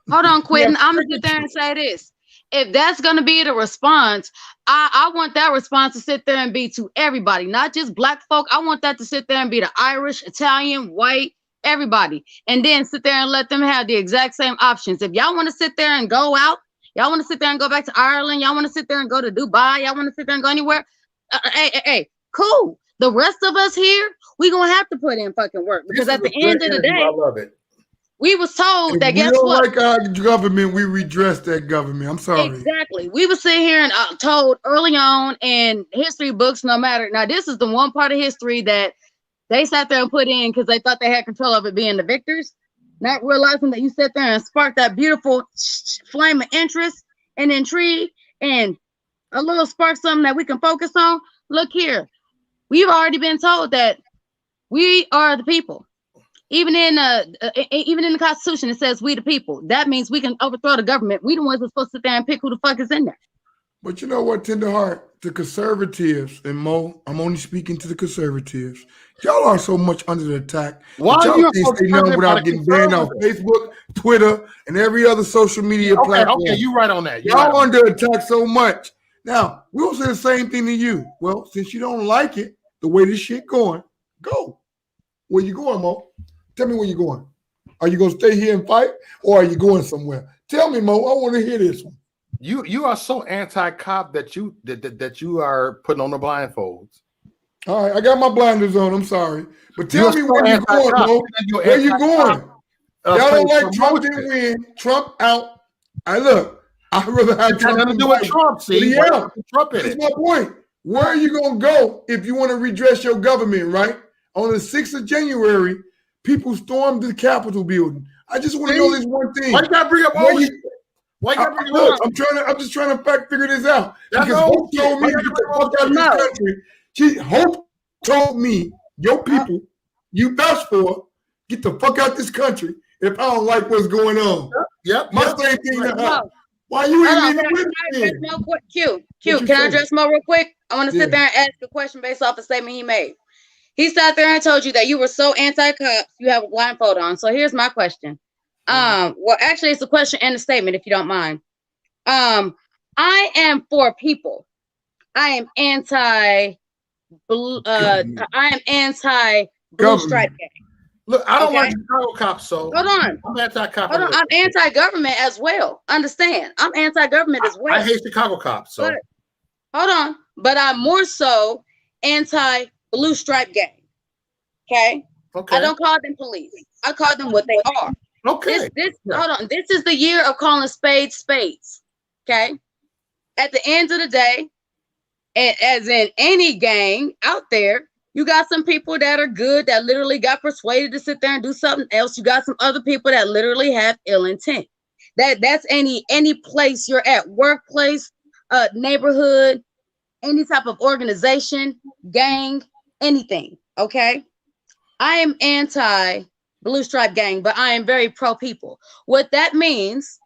Hold on, Quentin. I'm gonna sit there and say this. If that's gonna be the response, I want that response to sit there and be to everybody, not just black folk. I want that to sit there and be the Irish, Italian, white, everybody, and then sit there and let them have the exact same options. If y'all want to sit there and go out, y'all want to sit there and go back to Ireland, y'all want to sit there and go to Dubai, y'all want to sit there and go anywhere. Hey, cool. The rest of us here, we gonna have to put in fucking work because at the end of the day, I love it. We was told that we guess don't what? like our government, we redress that government. I'm sorry. Exactly. We were sitting here and told early on in history books, no matter. Now, this is the one part of history that They sat there and put in because they thought they had control of it being the victors, not realizing that you sat there and sparked that beautiful flame of interest and intrigue and a little spark, something that we can focus on. Look here, we've already been told that we are the people. Even in the Constitution, it says we the people. That means we can overthrow the government. We the ones that's supposed to sit there and pick who the fuck is in there. But you know what, Tenderheart? The conservatives, and Mo, I'm only speaking to the conservatives. Y'all are so much under the attack. Why Y'all are you can't say nothing without getting banned off Facebook, Twitter, and every other social media platform. Okay, you right on that. Y'all under attack so much. Now, we'll say the same thing to you. Well, since you don't like it, the way this shit going, go. Where you going, Mo? Tell me where you going. Are you going to stay here and fight, or are you going somewhere? Tell me, Mo. I want to hear this one. You are so anti-cop that you are putting on the blindfolds. All right, I got my blinders on. I'm sorry, but tell me where you're going, Mo. Where you going? Y'all don't like Trump didn't win. Trump out. Look. I'd rather have Trump nothing to do with Trump. See, Trump in it. That's my point. Where are you gonna go if you want to redress your government? Right on the 6th of January, people stormed the Capitol building. I just want to know this one thing. Why you gotta bring up Why you bring it up? I'm just trying to figure this out. Because Hope told me to get the fuck out of this country. Hope told me, your people, you vouch for, get the fuck out this country if I don't like what's going on. Yep. My same thing to her. Why you ain't even with me? Q, can I address Mo real quick? I want to sit there and ask a question based off the statement he made. He sat there and told you that you were so anti-cops, you have a blindfold on. So here's my question. Well, actually, it's a question and a statement, if you don't mind. I am for people. I am anti-blue. I am anti-blue stripe gang. Look, I don't like Chicago cops, so hold on. I'm anti-cop. Hold on, I'm anti-government as well. Understand? I'm anti-government as well. I hate Chicago cops, so hold on. But I'm more so anti-blue stripe gang. Okay. I don't call them police. I call them what they are. Okay. Hold on. This is the year of calling spades spades. Okay. At the end of the day, and as in any gang out there, you got some people that are good that literally got persuaded to sit there and do something else. You got some other people that literally have ill intent. That's any place you're at, workplace, neighborhood, any type of organization, gang, anything. Okay. I am anti blue stripe gang, but I am very pro people. What that means,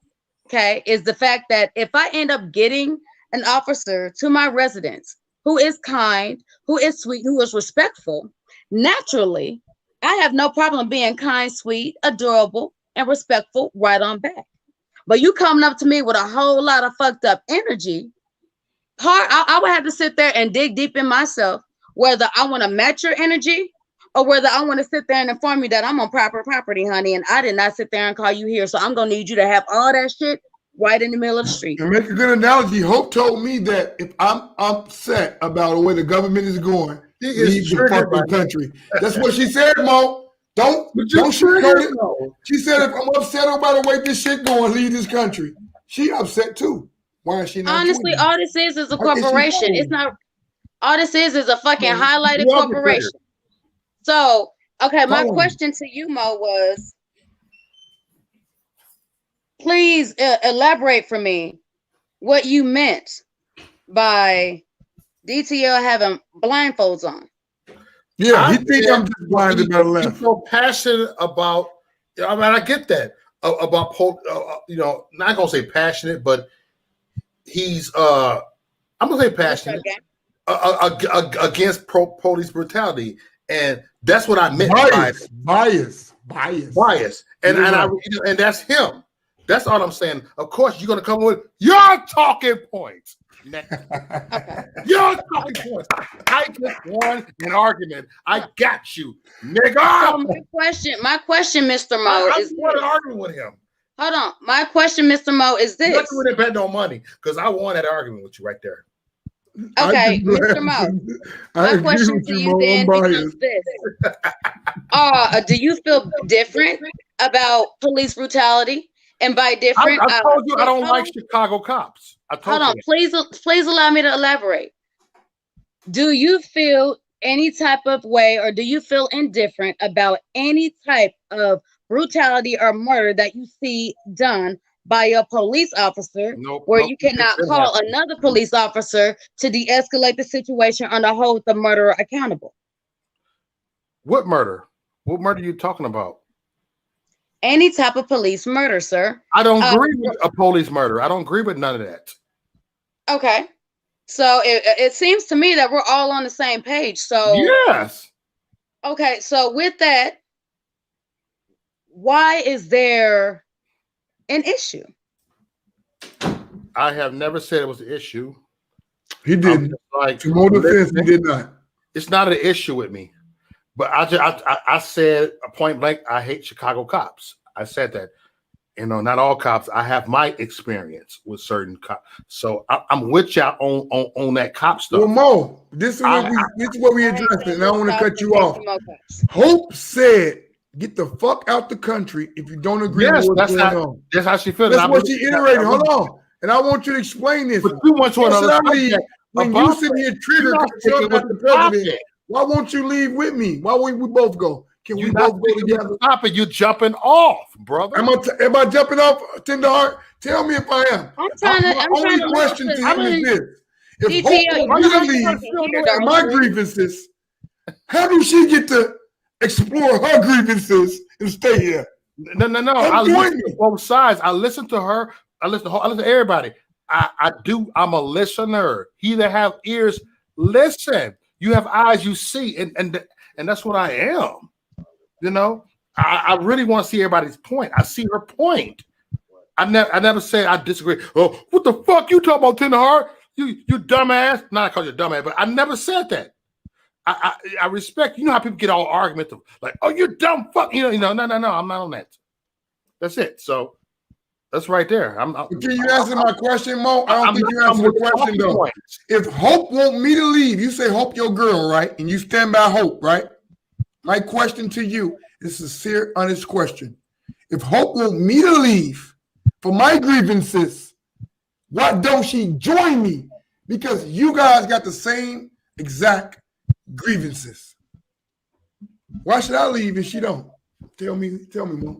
okay, is the fact that if I end up getting an officer to my residence who is kind, who is sweet, who is respectful, naturally, I have no problem being kind, sweet, adorable, and respectful right on back. But you coming up to me with a whole lot of fucked up energy, I would have to sit there and dig deep in myself, whether I want to match your energy or whether I want to sit there and inform you that I'm on proper property, honey, and I did not sit there and call you here. So I'm going to need you to have all that shit right in the middle of the street. And make a good analogy. Hope told me that if I'm upset about the way the government is going, leave the fucking country. That's what she said, Mo. Don't sugarcoat it. She said, if I'm upset about the way this shit going, leave this country. She upset too. Why is she not? Honestly, all this is a corporation. It's not. All this is a fucking highlighted corporation. So, okay, my question to you, Mo, was, please elaborate for me what you meant by DTL having blindfolds on. Yeah, he think I'm just blinded by the left. He's so passionate about. I mean, I get that about not gonna say passionate, but he's I'm gonna say passionate against police brutality, and that's what I meant. Bias, and that's him. That's all I'm saying. Of course, you're gonna come with your talking points. Your talking points. I just won an argument. I got you, nigga. So my question, Mr. Mo, is what arguing with him. Hold on. My question, Mr. Mo, is this. You wouldn't bet no money because I won that argument with you right there. Okay, Mr. Mo. My question to you then becomes this. Do you feel different about police brutality? And by different, I told you I don't like Chicago cops. Hold on, please allow me to elaborate. Do you feel any type of way, or do you feel indifferent about any type of brutality or murder that you see done by a police officer, where you cannot call another police officer to de-escalate the situation or to hold the murderer accountable? What murder? What murder are you talking about? Any type of police murder, sir. I don't agree with a police murder. I don't agree with none of that. Okay. So it seems to me that we're all on the same page. So yes. Okay, so with that, why is there an issue? I have never said it was an issue. He didn't. Like, to more defense, he did not. It's not an issue with me. But I said point blank, I hate Chicago cops. I said that. You know, not all cops. I have my experience with certain cops. So I'm with y'all on that cop stuff. Well, Mo, this is what we addressed it, and I want to cut you off. Hope said, get the fuck out the country if you don't agree with what's going on. That's how she feels. That's what she iterated. Hold on. And I want you to explain this. But you want to another when you sit here triggered because you're the president, why won't you leave with me? Why won't we both go? Can we both go together? Stop it! You're jumping off, brother. Am I jumping off, Tenderheart? Tell me if I am. My only question to him is this: if Hope wants to leave my grievances, how do she get to explore her grievances and stay here? No. I listen to both sides. I listen to her. I listen to everybody. I do. I'm a listener. He that have ears, listen. You have eyes, you see, and that's what I am. You know, I really want to see everybody's point. I see her point. I never say I disagree. Oh, what the fuck you talking about, Tenderheart? You dumbass. Not I call you a dumbass, but I never said that. I respect. You know how people get all argumentative, like, oh, you dumb fuck. No. I'm not on that. That's it. So that's right there. Can you answer my question, Mo? I don't think you answered the question though. If Hope want me to leave, you say Hope your girl, right? And you stand by Hope, right? My question to you is a sincere, honest question. If Hope want me to leave for my grievances, why don't she join me? Because you guys got the same exact grievances. Why should I leave if she don't? Tell me, Mo.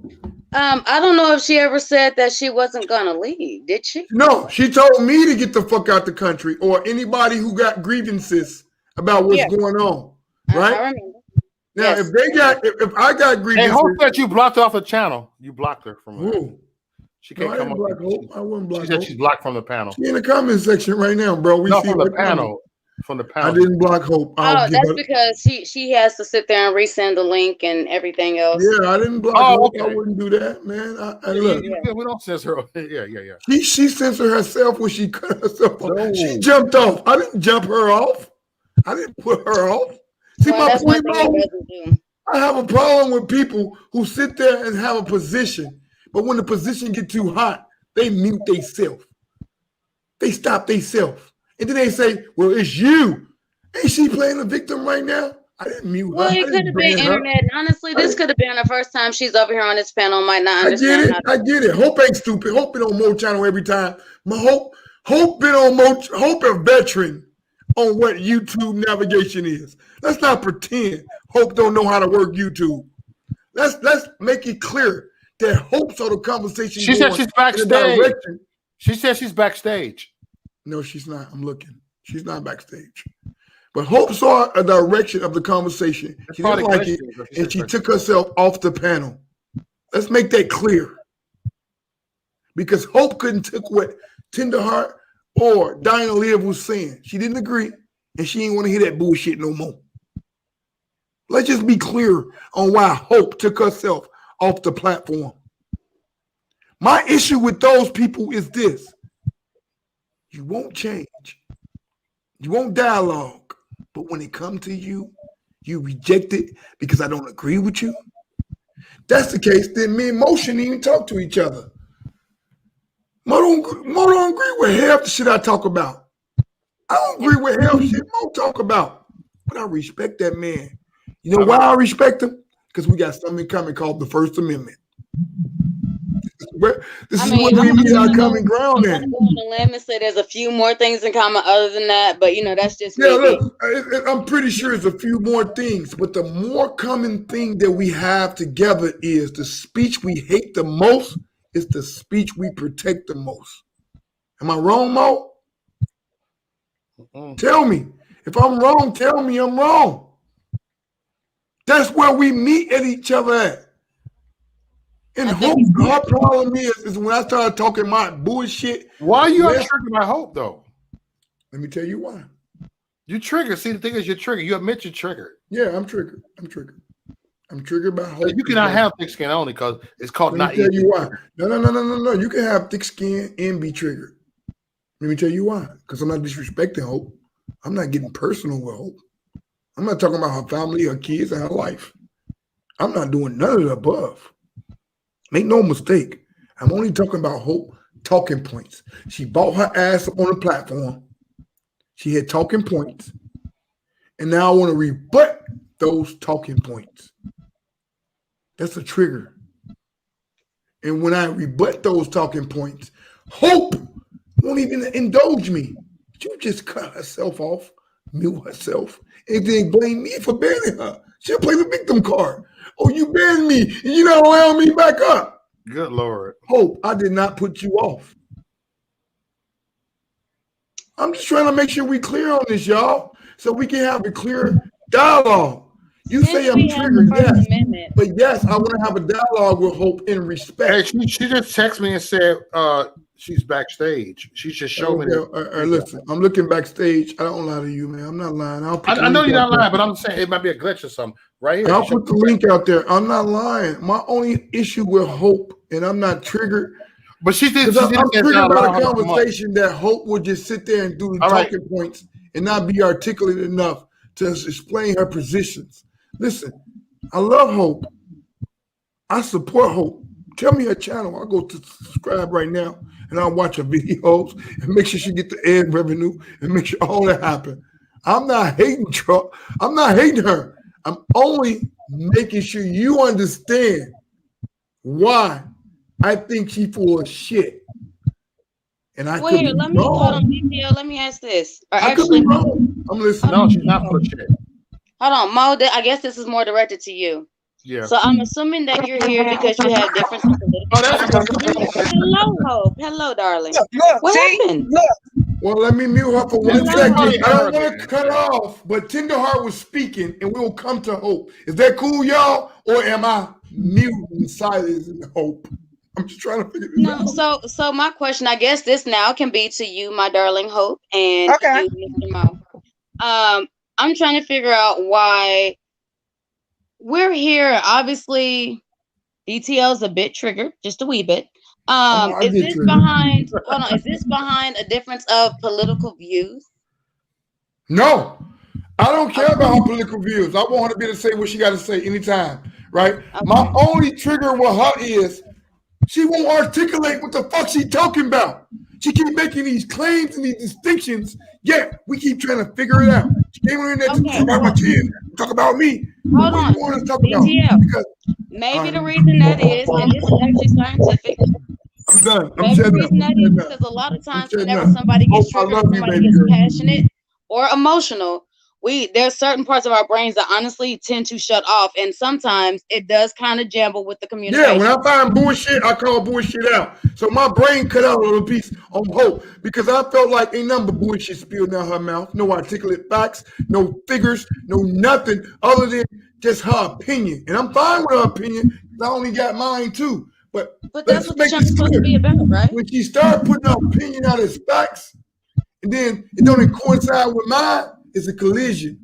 I don't know if she ever said that she wasn't gonna leave, did she? No, she told me to get the fuck out the country, or anybody who got grievances about what's going on. Right? I remember. Now, if I got grievances, and Hope that you blocked off the channel. You blocked her from who? She can't come up. I wouldn't block. She said she's blocked from the panel. She in the comment section right now, bro. We see from the panel. From the panel. I didn't block Hope. That's because she has to sit there and resend the link and everything else. Yeah, I didn't block Hope. Okay. I wouldn't do that, man. Look. Yeah, we don't censor her. Yeah. She censored herself when she cut herself off. No. She jumped off. I didn't jump her off. I didn't put her off. See, my point, Mo, I have a problem with people who sit there and have a position, but when the position get too hot, they mute themselves. They stop themselves. And then they say, well, it's you. Ain't she playing the victim right now? I didn't mute her. Well, it could have been internet. Honestly, this could have been the first time she's over here on this panel. Might not understand. I get it. Hope ain't stupid. Hope been on Mo channel every time. My Hope been on Mo. Hope a veteran on what YouTube navigation is. Let's not pretend Hope don't know how to work YouTube. Let's make it clear that Hope saw the conversation. She said she's backstage. She said she's backstage. No, she's not. I'm looking. She's not backstage. But Hope saw a direction of the conversation. She didn't like it, and she took herself off the panel. Let's make that clear. Because Hope couldn't take what Tenderheart or Dying to Live was saying. She didn't agree, and she didn't want to hear that bullshit no more. Let's just be clear on why Hope took herself off the platform. My issue with those people is this. You won't change. You won't dialogue. But when it comes to you, you reject it because I don't agree with you. That's the case, then me and Mo shouldn't even talk to each other. Mo don't agree with half the shit I talk about. I don't agree with half the shit Mo talk about. But I respect that man. You know why I respect him? Because we got something coming called the First Amendment. This is what we need our common ground I'm in. gonna go on a limb and say there's a few more things in common other than that, but that's just Yeah, me. look, I'm pretty sure it's a few more things, but the more common thing that we have together is the speech we hate the most is the speech we protect the most. Am I wrong, Mo? Tell me. If I'm wrong, tell me I'm wrong. That's where we meet at each other at. And Hope, our problem is when I started talking my bullshit. Why are you triggered by Hope, though? Let me tell you why. You triggered. See, the thing is, you're triggered. You admit you're triggered. Yeah, I'm triggered. I'm triggered by Hope. You cannot have thick skin only because it's called Let not me tell easy. you why. No. You can have thick skin and be triggered. Let me tell you why. Because I'm not disrespecting Hope. I'm not getting personal with Hope. I'm not talking about her family, her kids, and her life. I'm not doing none of the above. Make no mistake. I'm only talking about Hope talking points. She bought her ass up on the platform. She had talking points. And now I want to rebut those talking points. That's a trigger. And when I rebut those talking points, Hope won't even indulge me. She just cut herself off, mute herself, and then blame me for banning her. She'll play the victim card. Oh, you banned me, and you're not allowing me back up. Good Lord. Hope, I did not put you off. I'm just trying to make sure we clear on this, y'all, so we can have a clear dialogue. You say I'm triggered, yes. But yes, I want to have a dialogue with Hope in respect. Hey, she just texted me and said she's backstage. She just showed me. Listen, I'm looking backstage. I don't lie to you, man. I'm not lying. I know you're not lying, but I'm saying it might be a glitch or something. Right here. I'll put the link out there. I'm not lying. My only issue with Hope, and I'm not triggered. But she did. I'm triggered by the conversation that Hope would just sit there and do the talking points and not be articulate enough to explain her positions. Listen, I love Hope. I support Hope. Tell me her channel. I'll go to subscribe right now and I'll watch her videos and make sure she get the ad revenue and make sure all that happen. I'm not hating Trump. I'm not hating her. I'm only making sure you understand why I think she full of shit. And I Wait, let me hold on, DTL. Let me ask this. Or I actually, could be wrong. I'm listening. No, she's not full of shit. Hold on, Mo. I guess this is more directed to you. Yeah. So I'm assuming that you're here because you have different. Hello, Hope. Hello, darling. What happened? Well, let me mute her for 1 second. I don't want to cut off, but Tenderheart was speaking, and we will come to Hope. Is that cool, y'all? Or am I muting silence and Hope? I'm just trying to figure this out. So my question, I guess this now can be to you, my darling Hope, and you, Mr. Mo. I'm trying to figure out why we're here. Obviously, DTL's a bit triggered, just a wee bit. Is this behind? Hold on. Is this behind a difference of political views? No, I don't care about her political views. I want her to be able to say what she got to say anytime, right? My only trigger with her is she won't articulate what the fuck she talking about. She keep making these claims and these distinctions, yet we keep trying to figure it out. She came in there to talk about my kid, talk about me. Hold on, DTL. Maybe the reason that is, and this is actually scientific. I'm done. Maybe the reason that is because a lot of times whenever somebody gets triggered, somebody gets passionate or emotional, there's certain parts of our brains that honestly tend to shut off, and sometimes it does kind of jumble with the communication. Yeah, when I find bullshit, I call bullshit out. So my brain cut out a little piece on Hope because I felt like ain't nothing but bullshit spilled out her mouth. No articulate facts, no figures, no nothing other than just her opinion. And I'm fine with her opinion because I only got mine too. But that's what the show's supposed to be about, right? When she started putting her opinion out as facts, and then it don't coincide with mine, it's a collision.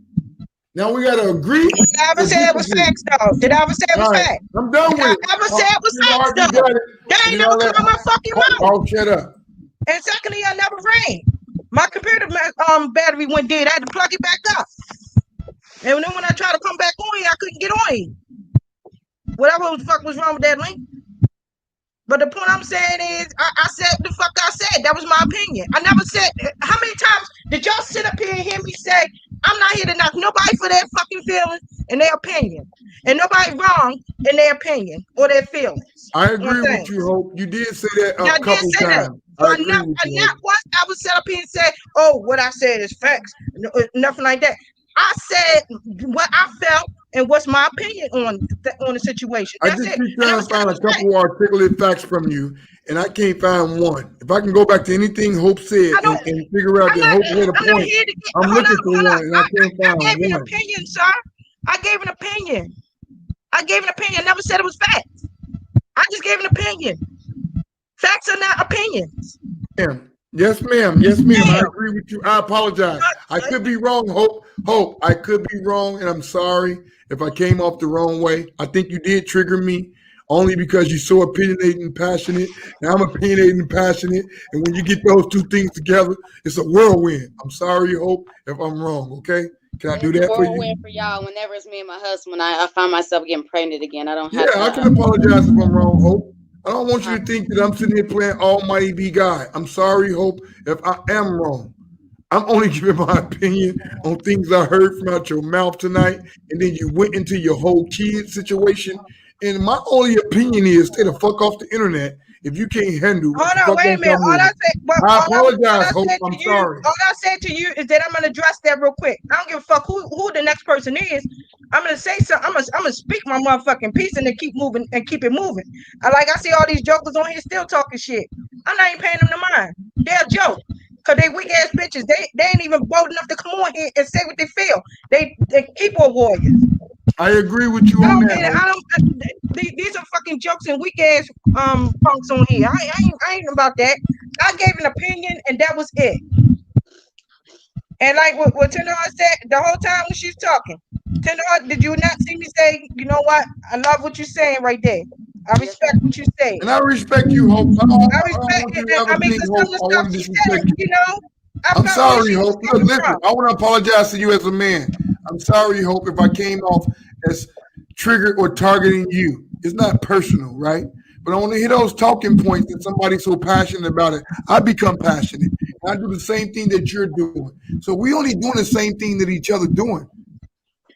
Now we gotta agree. Did I ever say it was facts, though? Did I ever say it was facts? I'm done with it. Did I ever say it was facts, though? That ain't never come out my fucking mouth. Oh, shut up. And secondly, I never rained. My computer battery went dead. I had to plug it back up. And then when I tried to come back on here, I couldn't get on here. Whatever the fuck was wrong with that link. But the point I'm saying is, I said the fuck I said. That was my opinion. I never said. How many times did y'all sit up here and hear me say, I'm not here to knock nobody for their fucking feelings, in their opinion, and nobody wrong in their opinion or their feelings. I agree with you, Hope. You did say that a couple times. I agree with you. Not once I would sit up here and say, "Oh, what I said is facts," nothing like that. I said what I felt and what's my opinion on the situation. I just keep trying to find a couple articulate facts from you, and I can't find one. If I can go back to anything Hope said and figure out that Hope had a point, I'm looking for one, and I can't find one. I gave an opinion, sir. I gave an opinion. I gave an opinion. I never said it was facts. I just gave an opinion. Facts are not opinions. Yes, ma'am. Yes, ma'am. I agree with you. I apologize. I could be wrong, Hope. Hope, I could be wrong, and I'm sorry if I came off the wrong way. I think you did trigger me only because you're so opinionated and passionate, and I'm opinionated and passionate, and when you get those two things together, it's a whirlwind. I'm sorry, Hope, if I'm wrong, okay? Can I do that for you? Whirlwind for y'all. Whenever it's me and my husband, I find myself getting pregnant again. I don't have I can apologize if I'm wrong, Hope. I don't want you to think that I'm sitting here playing almighty be God. I'm sorry, Hope, if I am wrong. I'm only giving my opinion on things I heard from out your mouth tonight, and then you went into your whole kid situation. And my only opinion is stay the fuck off the internet if you can't handle. Hold on, wait a minute. I apologize, Hope. I'm sorry. All I said to you is that I'm gonna address that real quick. I don't give a fuck who the next person is. I'm gonna say something. I'm gonna speak my motherfucking piece and then keep moving and keep it moving. Like I see all these jokers on here still talking shit. I'm not even paying them no mind. They're a joke. Cause they weak ass bitches. They ain't even bold enough to come on here and say what they feel. They keyboard warriors. I agree with you on that. These are fucking jokes and weak ass punks on here. I ain't about that. I gave an opinion and that was it. And like what Tenor said the whole time when she's talking, Tenor, did you not see me say, you know what? I love what you're saying right there. I respect what you say. And I respect you, Hope. I respect it. I mean, some of the stuff she said, you know. I'm sorry, Hope. Look, listen, I want to apologize to you as a man. I'm sorry, Hope, if I came off as triggered or targeting you. It's not personal, right? But I want to hear those talking points that somebody's so passionate about it. I become passionate. And I do the same thing that you're doing. So we only doing the same thing that each other doing.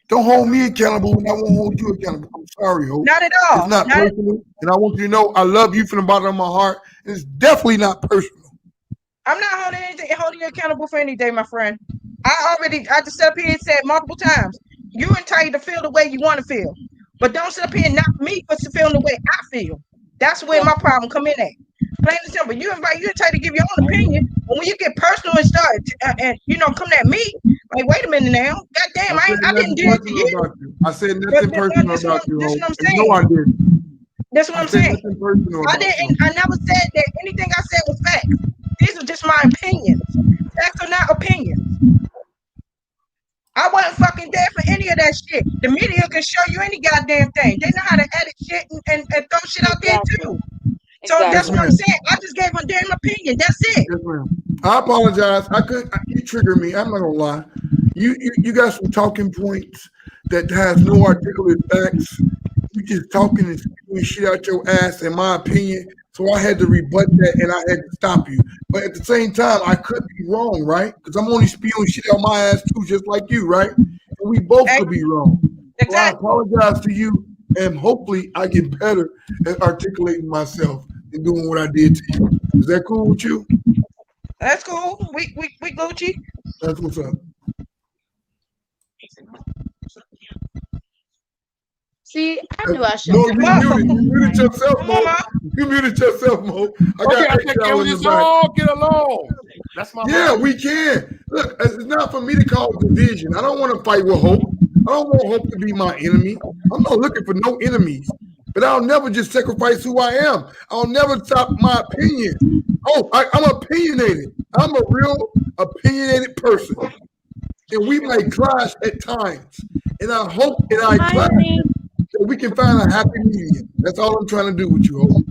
Don't hold me accountable and I won't hold you accountable. I'm sorry, Hope. Not at all. It's not personal. And I want you to know I love you from the bottom of my heart. And it's definitely not personal. I'm not holding you accountable for anything, my friend. I just sat up here and said multiple times, you're entitled to feel the way you want to feel. But don't sit up here and knock me for feeling the way I feel. That's where my problem come in at. Plain and simple. You're entitled to give your own opinion. But when you get personal and start and come at me, like, wait a minute now. God damn, I didn't do it to you. I said nothing personal about you. This is what I'm saying. No, I didn't. That's what I'm saying. I never said that anything I said was facts. These are just my opinions. Facts are not opinions. I wasn't fucking there for any of that shit. The media can show you any goddamn thing. They know how to edit shit and throw shit out there too. So that's what I'm saying. I just gave a damn opinion. That's it. Yes, ma'am. I apologize. You trigger me. I'm not gonna lie. You got some talking points that has no articulate facts. You just talking and spewing shit out your ass, in my opinion. So I had to rebut that and I had to stop you. But at the same time, I could be wrong, right? Because I'm only spewing shit out my ass too, just like you, right? And we both could be wrong. Exactly. So I apologize to you, and hopefully I get better at articulating myself and doing what I did to you. Is that cool with you? That's cool. We Gucci. That's what's up. See, I knew I should. No, you muted yourself, Mo. You muted yourself, Mo. I can we just all get along? That's my mind. We can. Look, it's not for me to cause division. I don't want to fight with Hope. I don't want Hope to be my enemy. I'm not looking for no enemies. But I'll never just sacrifice who I am. I'll never stop my opinion. Oh, I'm opinionated. I'm a real opinionated person. And we may clash at times. And I hope and I clash that we can find a happy medium. That's all I'm trying to do with you, Hope.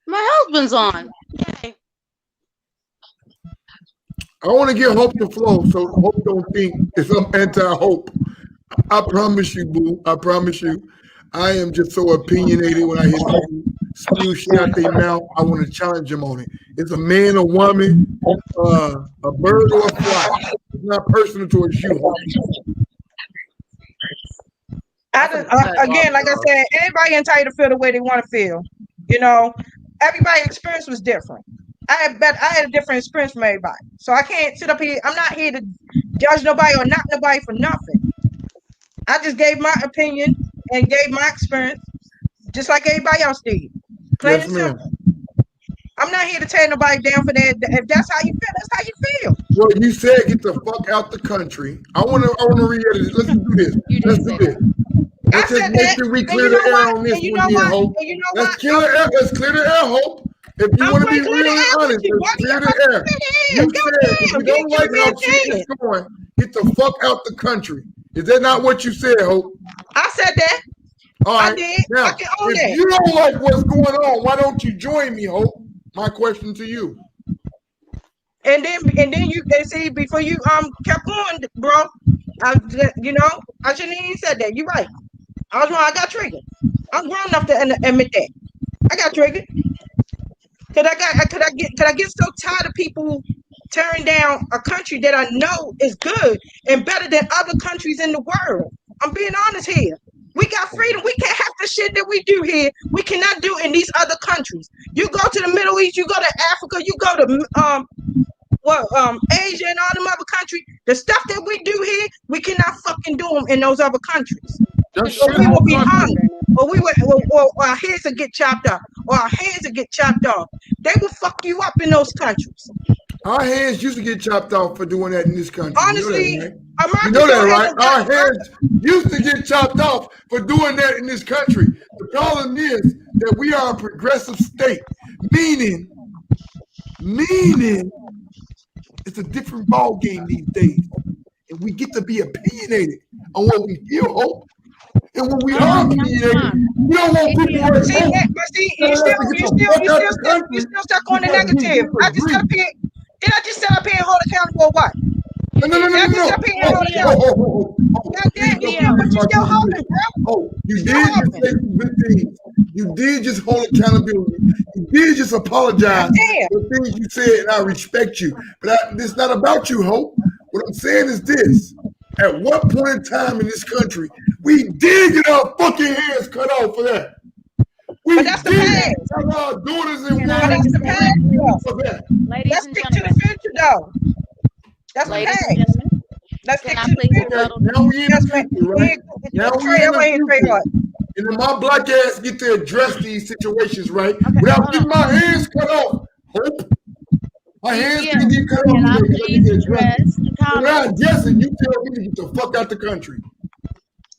My husband's on. Yay. I want to give Hope the flow so Hope don't think it's some anti-Hope. I promise you, boo. I promise you. I am just so opinionated when I hear people spew shit out their mouth. I want to challenge them on it. it's a man, a woman, a bird, or a fly. It's not personal towards you. Again, like I said, everybody entitled to feel the way they want to feel. You know, everybody's experience was different. I had a different experience from everybody, so I can't sit up here. I'm not here to judge nobody or knock nobody for nothing. I just gave my opinion and gave my experience, just like everybody else did. Plain and simple. I'm not here to tear nobody down for that. If that's how you feel, that's how you feel. Well, you said get the fuck out the country. I wanna read it. Let's do this. Let's do this. Let's just make sure we clear the air on this one here, Hope. Let's clear the air. Let's clear the air, Hope. If you want to be really honest, let's clear the air. You said if you don't like how shit is going, get the fuck out the country. Is that not what you said, Hope? I said that. All right. I did. Now, I can own if that. you don't like what's going on, why don't you join me, Hope? My question to you. And then you see before you kept going, bro. I shouldn't even said that. You're right. I was wrong. I got triggered. I'm grown enough to admit that. I got triggered. Could I get so tired of people tearing down a country that I know is good and better than other countries in the world? I'm being honest here. We got freedom. We can't have the shit that we do here. We cannot do in these other countries. You go to the Middle East, you go to Africa, you go to Asia and all them other countries. The stuff that we do here, we cannot fucking do them in those other countries. So we will be hungry, or our heads will get chopped off, or our hands will get chopped off. They will fuck you up in those countries. Our hands used to get chopped off for doing that in this country. Honestly, you know that, right? Our hands used to get chopped off for doing that in this country. The problem is that we are a progressive state, meaning it's a different ball game these days, and we get to be opinionated on what we feel, Hope. And when we are opinionated, we don't want people to you're still stuck on the negative. Did I just sit up here and hold accountable for what? No. You did just say some good things. You did just hold accountability. You did just apologize for things you said, and I respect you. But it's not about you, Hope. What I'm saying is this. At what point in time in this country, we did get our fucking hands cut off for that. We but that's the past. Our daughters and that's the past. For that. Ladies and gentlemen. To the future, though. That's the past. Let's stick to the future. Now we in the future, right? Now we in the future. And then my black ass get to address these situations, right? Without getting my hands cut off. Hope. My hands can get cut off. When I address it, you tell me to get the fuck out the country.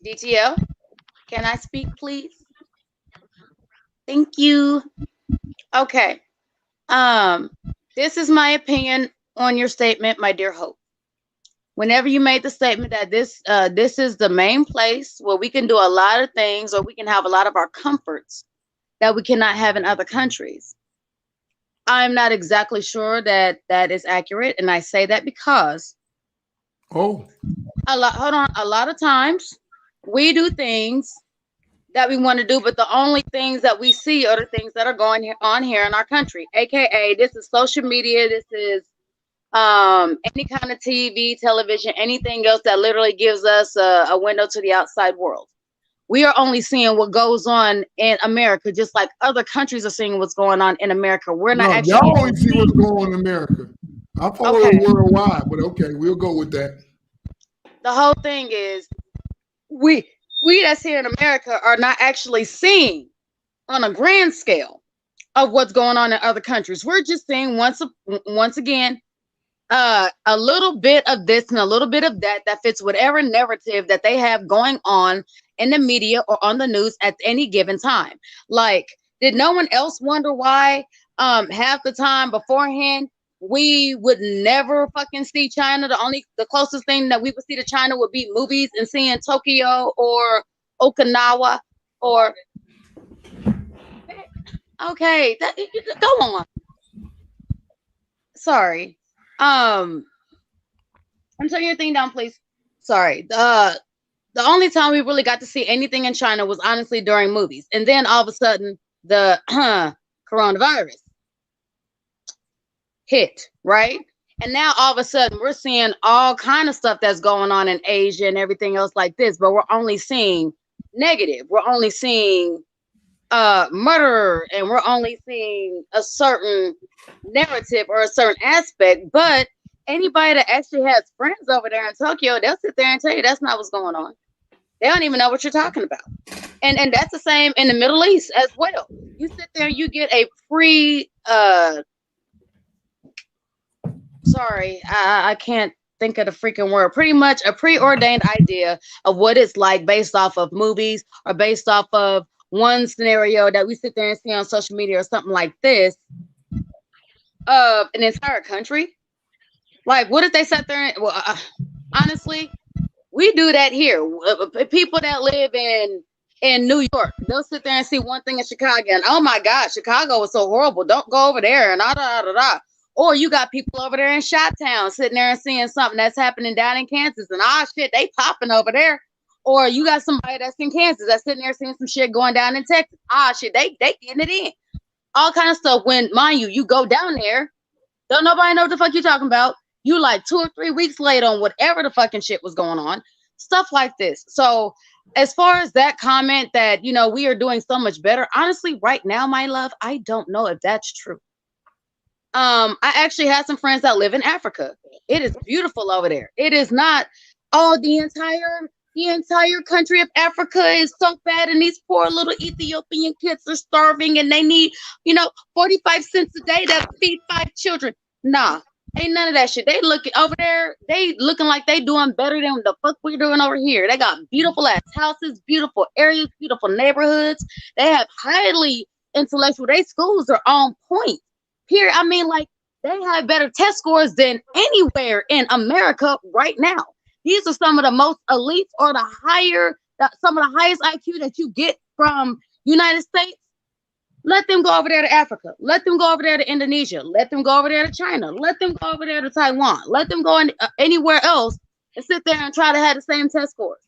DTL, can I speak, please? Thank you. Okay. This is my opinion on your statement, my dear Hope. Whenever you made the statement that this is the main place where we can do a lot of things, or we can have a lot of our comforts that we cannot have in other countries. I'm not exactly sure that that is accurate, and I say that because a lot of times we do things that we want to do, but the only things that we see are the things that are going on here in our country, aka this is social media, this is any kind of TV, television, anything else that literally gives us a window to the outside world. We are only seeing what goes on in America, just like other countries are seeing what's going on in America. We're not actually. Y'all only see what's going on in America. I follow it worldwide, but okay, we'll go with that. The whole thing is, we that's here in America are not actually seeing on a grand scale of what's going on in other countries. We're just seeing once again a little bit of this and a little bit of that fits whatever narrative that they have going on in the media or on the news at any given time. Like, did no one else wonder why half the time beforehand we would never fucking see China? The closest thing that we would see to China would be movies and seeing Tokyo or Okinawa or okay, go on. Sorry. I'm turning your thing down, please. Sorry. The only time we really got to see anything in China was honestly during movies. And then all of a sudden, the coronavirus. hit, right? And now all of a sudden we're seeing all kind of stuff that's going on in Asia and everything else like this, but we're only seeing negative. We're only seeing murder, and we're only seeing a certain narrative or a certain aspect. But anybody that actually has friends over there in Tokyo, they'll sit there and tell you that's not what's going on. They don't even know what you're talking about. And that's the same in the Middle East as well. You sit there, you get a I can't think of the freaking word. Pretty much a preordained idea of what it's like based off of movies or based off of one scenario that we sit there and see on social media or something like this of an entire country. Like, what if they sat there and, well, honestly, we do that here. People that live in New York, they'll sit there and see one thing in Chicago and, oh my God, Chicago is so horrible. Don't go over there and da. Or you got people over there in Chi-Town sitting there and seeing something that's happening down in Kansas and shit, they popping over there. Or you got somebody that's in Kansas that's sitting there seeing some shit going down in Texas. Shit, they getting it in. All kind of stuff. When, mind you go down there, don't nobody know what the fuck you talking about. You like 2 or 3 weeks late on whatever the fucking shit was going on. Stuff like this. So as far as that comment that, we are doing so much better, honestly, right now, my love, I don't know if that's true. I actually had some friends that live in Africa. It is beautiful over there. It is not, the entire country of Africa is so bad and these poor little Ethiopian kids are starving and they need, 45 cents a day to feed 5 children. Nah, ain't none of that shit. They looking over there, they looking like they doing better than the fuck we're doing over here. They got beautiful ass houses, beautiful areas, beautiful neighborhoods. They have highly intellectual, their schools are on point. Period. I mean, like, they have better test scores than anywhere in America right now. These are some of the most elite or some of the highest IQ that you get from United States. Let them go over there to Africa. Let them go over there to Indonesia. Let them go over there to China. Let them go over there to Taiwan. Let them go anywhere else and sit there and try to have the same test scores.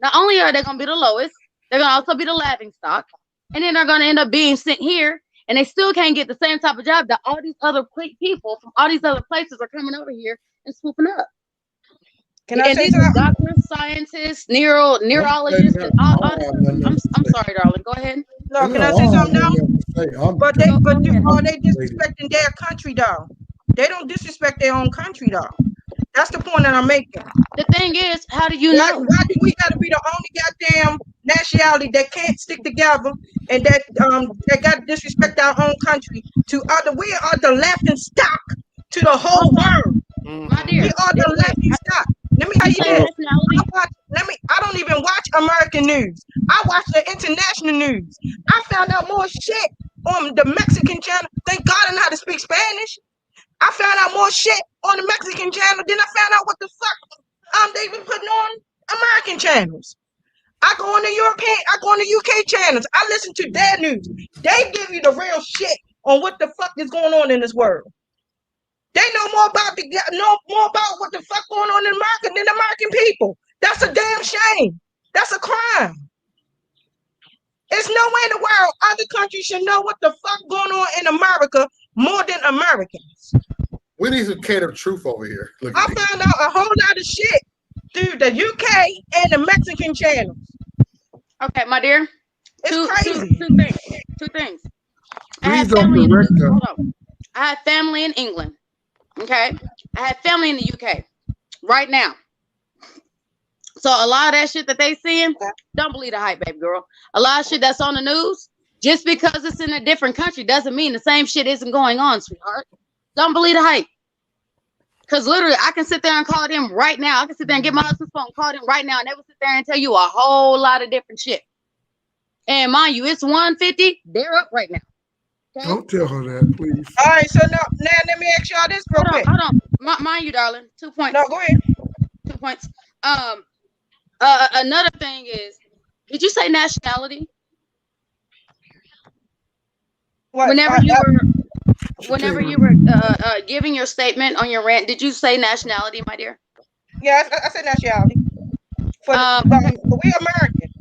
Not only are they going to be the lowest, they're going to also be the laughing stock. And then they're going to end up being sent here. And they still can't get the same type of job that all these other people from all these other places are coming over here and swooping up. And these are doctors, scientists, neurologists, and all I'm sorry, darling. Go ahead. No, can I say something now? But are they disrespecting their country though? They don't disrespect their own country though. That's the point that I'm making. The thing is, how do you know? Why do we gotta be the only goddamn nationality that can't stick together and that got to disrespect our own country? We are the laughing stock to the whole world. My dear, we are the laughing stock. Let me tell you this. I don't even watch American news. I watch the international news. I found out more shit on the Mexican channel. Thank God I know how to speak Spanish. I found out more shit on the Mexican channel than I found out what the fuck they've been putting on American channels. I go on the UK channels. I listen to their news. They give you the real shit on what the fuck is going on in this world. They know more about what the fuck going on in America than the American people. That's a damn shame. That's a crime. There's no way in the world other countries should know what the fuck going on in America more than Americans. We need to cater truth over here. I found out a whole lot of shit through the UK and the Mexican channels. Okay, my dear. It's crazy. Two things. Please don't direct them. Hold on. I have family in England. Okay. I have family in the UK right now. So a lot of that shit that they seeing, don't believe the hype, baby girl. A lot of shit that's on the news, just because it's in a different country doesn't mean the same shit isn't going on, sweetheart. Don't believe the hype. Because literally, I can sit there and call them right now. I can sit there and get my husband's phone, call them right now, and they will sit there and tell you a whole lot of different shit. And mind you, it's 150. They're up right now. Okay? Don't tell her that, please. All right, so now let me ask y'all this real quick. Hold on. Mind you, darling. 2 points. No, go ahead. 2 points. Another thing is, did you say nationality? What? Whenever you were giving your statement on your rant, did you say nationality, my dear? Yeah, I said nationality. But we American.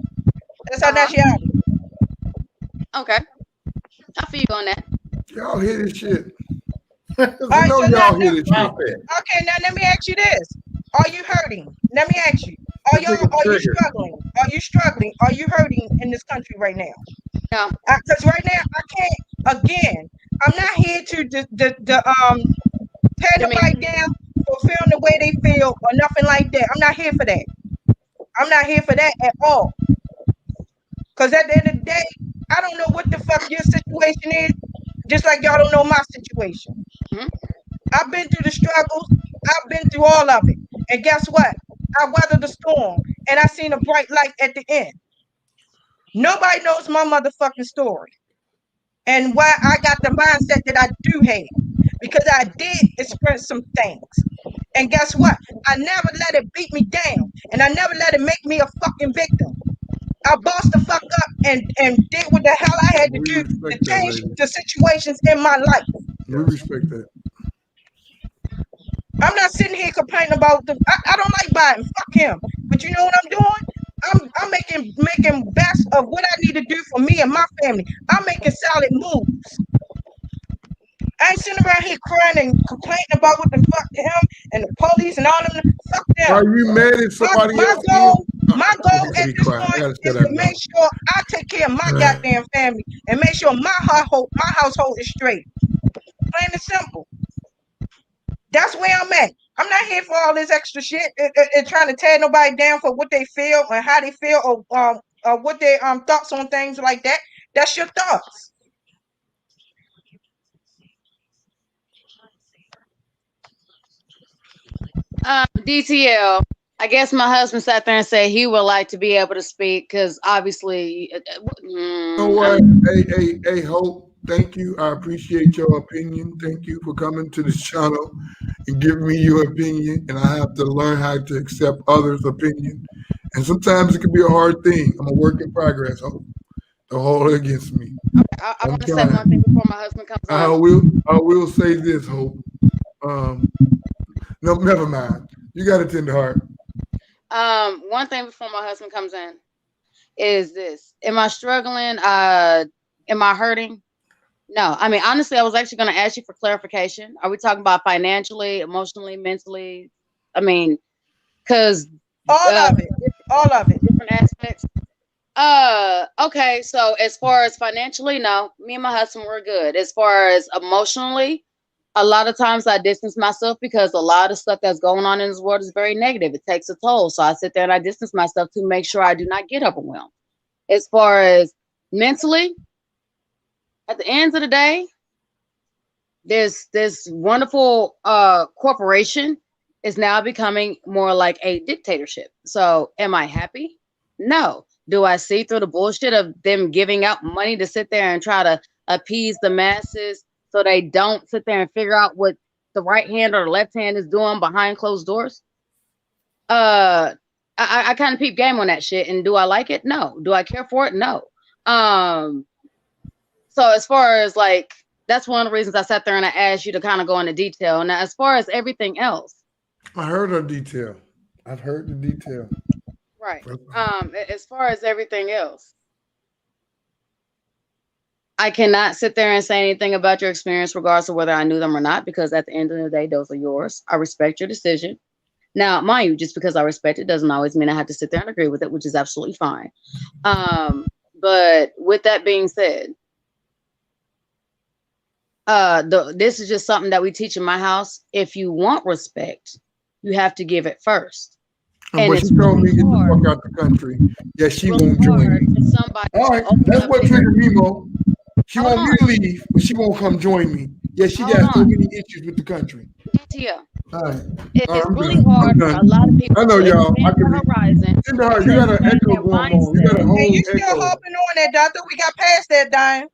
That's our nationality. Okay. I feel you on that. Y'all hear this shit. All right, know so y'all now, hear the truth. okay, now let me ask you this. Are you hurting? Let me ask you. Are you struggling? Are you struggling? Are you hurting in this country right now? No. Because right now I can't. Again, I'm not here to tear nobody down for feeling the way they feel or nothing like that. I'm not here for that. I'm not here for that at all. Because at the end of the day, I don't know what the fuck your situation is, just like y'all don't know my situation. I've been through the struggles. I've been through all of it. And guess what? I weathered the storm and I seen a bright light at the end. Nobody knows my motherfucking story and why I got the mindset that I do have, because I did experience some things. And guess what? I never let it beat me down, and I never let it make me a fucking victim. I bossed the fuck up and did what the hell I had to do to change the situations in my life. We respect that. I'm not sitting here complaining about I don't like Biden. Fuck him. But you know what I'm doing? I'm making best of what I need to do for me and my family. I'm making solid moves. I ain't sitting around here crying and complaining about what the fuck to him and the police and all them. Fuck them. Are you mad at somebody else? My goal at this point is to make sure I take care of my goddamn family and make sure my household is straight. Plain and simple. That's where I'm at. I'm not here for all this extra shit and trying to tear nobody down for what they feel and how they feel or what their thoughts on things like that. That's your thoughts. DTL. I guess my husband sat there and said he would like to be able to speak because obviously. You know what? Hey, Hope, thank you. I appreciate your opinion. Thank you for coming to this channel and giving me your opinion. And I have to learn how to accept others' opinion. And sometimes it can be a hard thing. I'm a work in progress. Hope. Don't hold it against me. I want to say one thing before my husband comes on. I will say this, Hope. No, never mind. You got a tender heart. One thing before my husband comes in is this: am I struggling? Am I hurting? No. I mean, honestly, I was actually going to ask you for clarification. Are we talking about financially, emotionally, mentally? I mean, because all of it, different aspects. Okay. So as far as financially, no, me and my husband were good. As far as emotionally, a lot of times I distance myself because a lot of stuff that's going on in this world is very negative. It takes a toll. So I sit there and I distance myself to make sure I do not get overwhelmed. As far as mentally, at the end of the day, this wonderful corporation is now becoming more like a dictatorship. So am I happy? No. Do I see through the bullshit of them giving out money to sit there and try to appease the masses so they don't sit there and figure out what the right hand or the left hand is doing behind closed doors? I kind of peep game on that shit. And do I like it? No. Do I care for it? No. So as far as like, that's one of the reasons I sat there and I asked you to kind of go into detail. Now, as far as everything else. I heard a detail. I've heard the detail. Right. As far as everything else, I cannot sit there and say anything about your experience, regardless of whether I knew them or not, because at the end of the day, those are yours. I respect your decision. Now, mind you, just because I respect it doesn't always mean I have to sit there and agree with it, which is absolutely fine. But with that being said, this is just something that we teach in my house. If you want respect, you have to give it first. And but she told me to get the fuck out the country. Yeah, she won't join me. All right, that's what triggered me, Mo. She want me to leave, but she won't come join me. Yeah, she got so many issues with the country. Yeah. All right. It's really hard for a lot of people. I know y'all. I can horizon. You got an echo going on. You got a whole Hey, you still echo. hopping on that, doctor? We got past that, Diane.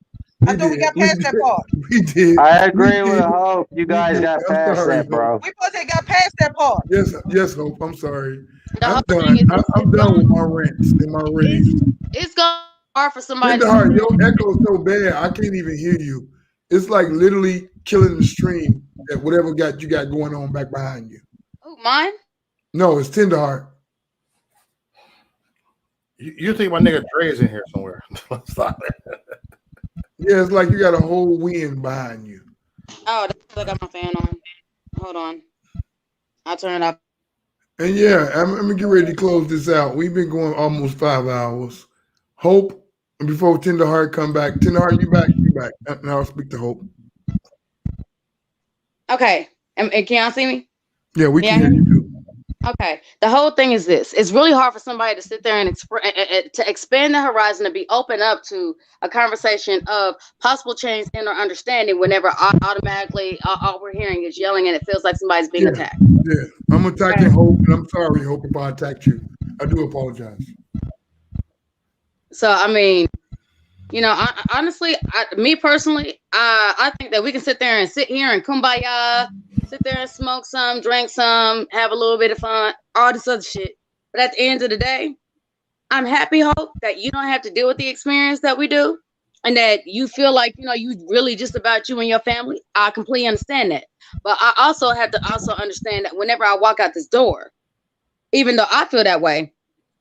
I thought we got past that part. We did. I agree with Hope. You guys got I'm past sorry, that, bro. We supposed to got past that part. Yes, Hope. I'm sorry. The I'm whole done. thing is I'm done with my rants and my raves. It's going to be hard for somebody Tender, your echo is so bad, I can't even hear you. It's like literally killing the stream that whatever you got going on back behind you. Oh, mine? No, it's Tenderheart. You think my nigga Dre is in here somewhere? Stop it. Yeah, it's like you got a whole wind behind you. Oh, I got my fan on. Hold on. I'll turn it off. And yeah, I'm gonna get ready to close this out. We've been going almost 5 hours. Hope, and before Tenderheart come back, Tenderheart, you back? You back? Now I'll speak to Hope. Okay. And can y'all see me? Yeah, we can hear you too. Okay. The whole thing is this. It's really hard for somebody to sit there and to expand the horizon and be open up to a conversation of possible change in our understanding whenever automatically all we're hearing is yelling and it feels like somebody's being attacked. Yeah, I'm attacking Hope, and I'm sorry, Hope, if I attacked you. I do apologize. So, I mean, you know, honestly, me personally, I think that we can sit there and sit here and kumbaya, sit there and smoke some, drink some, have a little bit of fun, all this other shit. But at the end of the day, I'm happy, Hope, that you don't have to deal with the experience that we do, and that you feel like, you know, you really just about you and your family. I completely understand that. But I also have to also understand that whenever I walk out this door, even though I feel that way,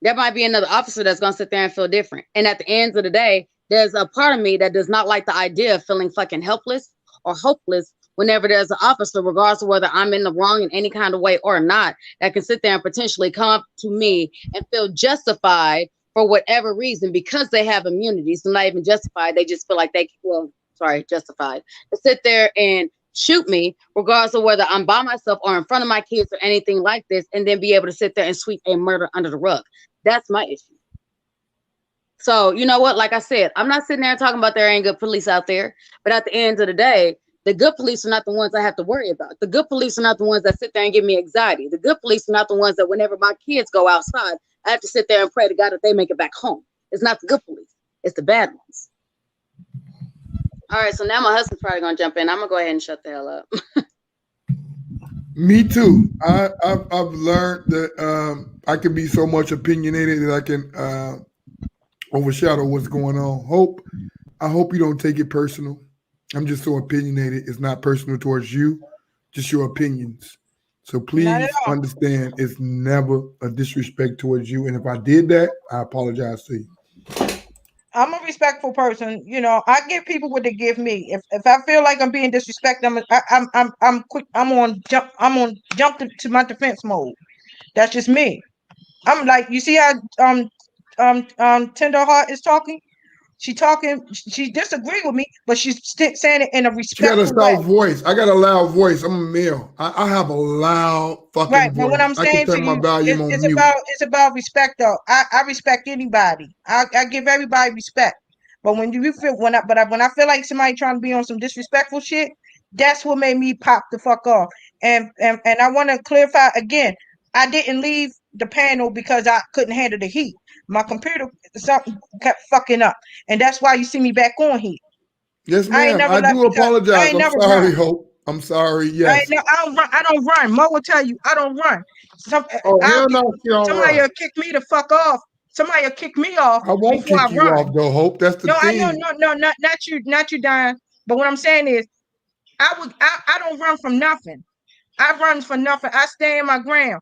there might be another officer that's going to sit there and feel different. And at the end of the day, there's a part of me that does not like the idea of feeling fucking helpless or hopeless whenever there's an officer, regardless of whether I'm in the wrong in any kind of way or not, that can sit there and potentially come up to me and feel justified for whatever reason because they have immunity. So not even justified. They just feel like justified. To sit there and shoot me, regardless of whether I'm by myself or in front of my kids or anything like this, and then be able to sit there and sweep a murder under the rug. That's my issue. So, you know what? Like I said, I'm not sitting there talking about there ain't good police out there. But at the end of the day, the good police are not the ones I have to worry about. The good police are not the ones that sit there and give me anxiety. The good police are not the ones that whenever my kids go outside, I have to sit there and pray to God that they make it back home. It's not the good police. It's the bad ones. All right, so now my husband's probably going to jump in. I'm going to go ahead and shut the hell up. Me too. I've learned that I can be so much opinionated that I can overshadow what's going on. Hope, I hope you don't take it personal. I'm just so opinionated. It's not personal towards you, just your opinions. So please understand it's never a disrespect towards you. And if I did that, I apologize to you. I'm a respectful person. You know, I give people what they give me. If I feel like I'm being disrespected, I'm quick. I'm on jump to my defense mode. That's just me. I'm like, you see how Tenderheart is talking? She disagree with me, but she's still saying it in a respectful She got a way. loud voice. I got a loud voice. I'm a male. I have a loud fucking Right, voice. but what I'm I can saying to turn my you, volume on mute. it's about respect though. I respect anybody. I give everybody respect. But when you feel when I feel like somebody trying to be on some disrespectful shit, that's what made me pop the fuck off. And I want to clarify again. I didn't leave the panel because I couldn't handle the heat. My computer something kept fucking up, and that's why you see me back on here. Yes, ma'am. I do apologize. I'm sorry, Hope. I'm sorry. Yes. I don't run. Mo will tell you I don't run. Somebody will kick me the fuck off. Somebody will kick me off. I won't kick you off though, Hope. That's the thing. I know, not you, Diane. But what I'm saying is, I don't run from nothing. I run for nothing. I stand my ground.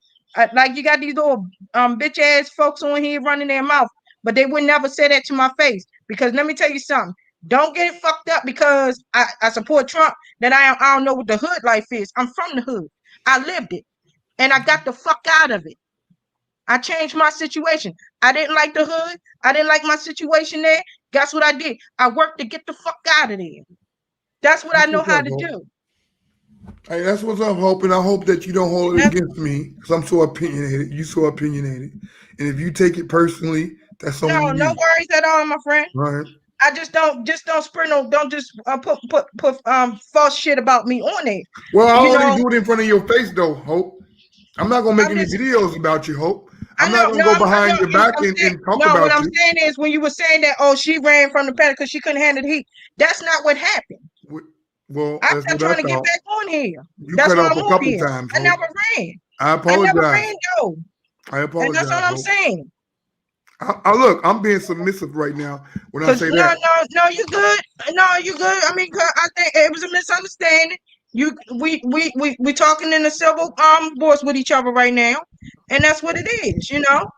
Like you got these little bitch ass folks on here running their mouth, but they would never say that to my face. Because let me tell you something. Don't get it fucked up because I support Trump. Then I don't know what the hood life is. I'm from the hood. I lived it, and I got the fuck out of it. I changed my situation. I didn't like the hood. I didn't like my situation there. Guess what I did? I worked to get the fuck out of there. That's what I know how to do. Hey, that's what's up, Hope, and I hope that you don't hold it against me because I'm so opinionated. You so opinionated, and if you take it personally, that's on you. No worries at all, my friend. Right. I just don't spread don't just put false shit about me on it. Well, I already do it in front of your face, though, Hope. I'm not gonna make any videos about you, Hope. I'm not gonna go behind your back and talk about you. What I'm saying is, when you were saying that, oh, she ran from the panic because she couldn't handle the heat. That's not what happened. Well, I'm trying to get back on here. You cut off a couple times. I never ran. I apologize. I never ran though. I apologize. And that's all I'm saying. I look, I'm being submissive right now when I say that. No, you're good. No, you're good. I mean, I think it was a misunderstanding. We talking in a civil voice with each other right now, and that's what it is, you know.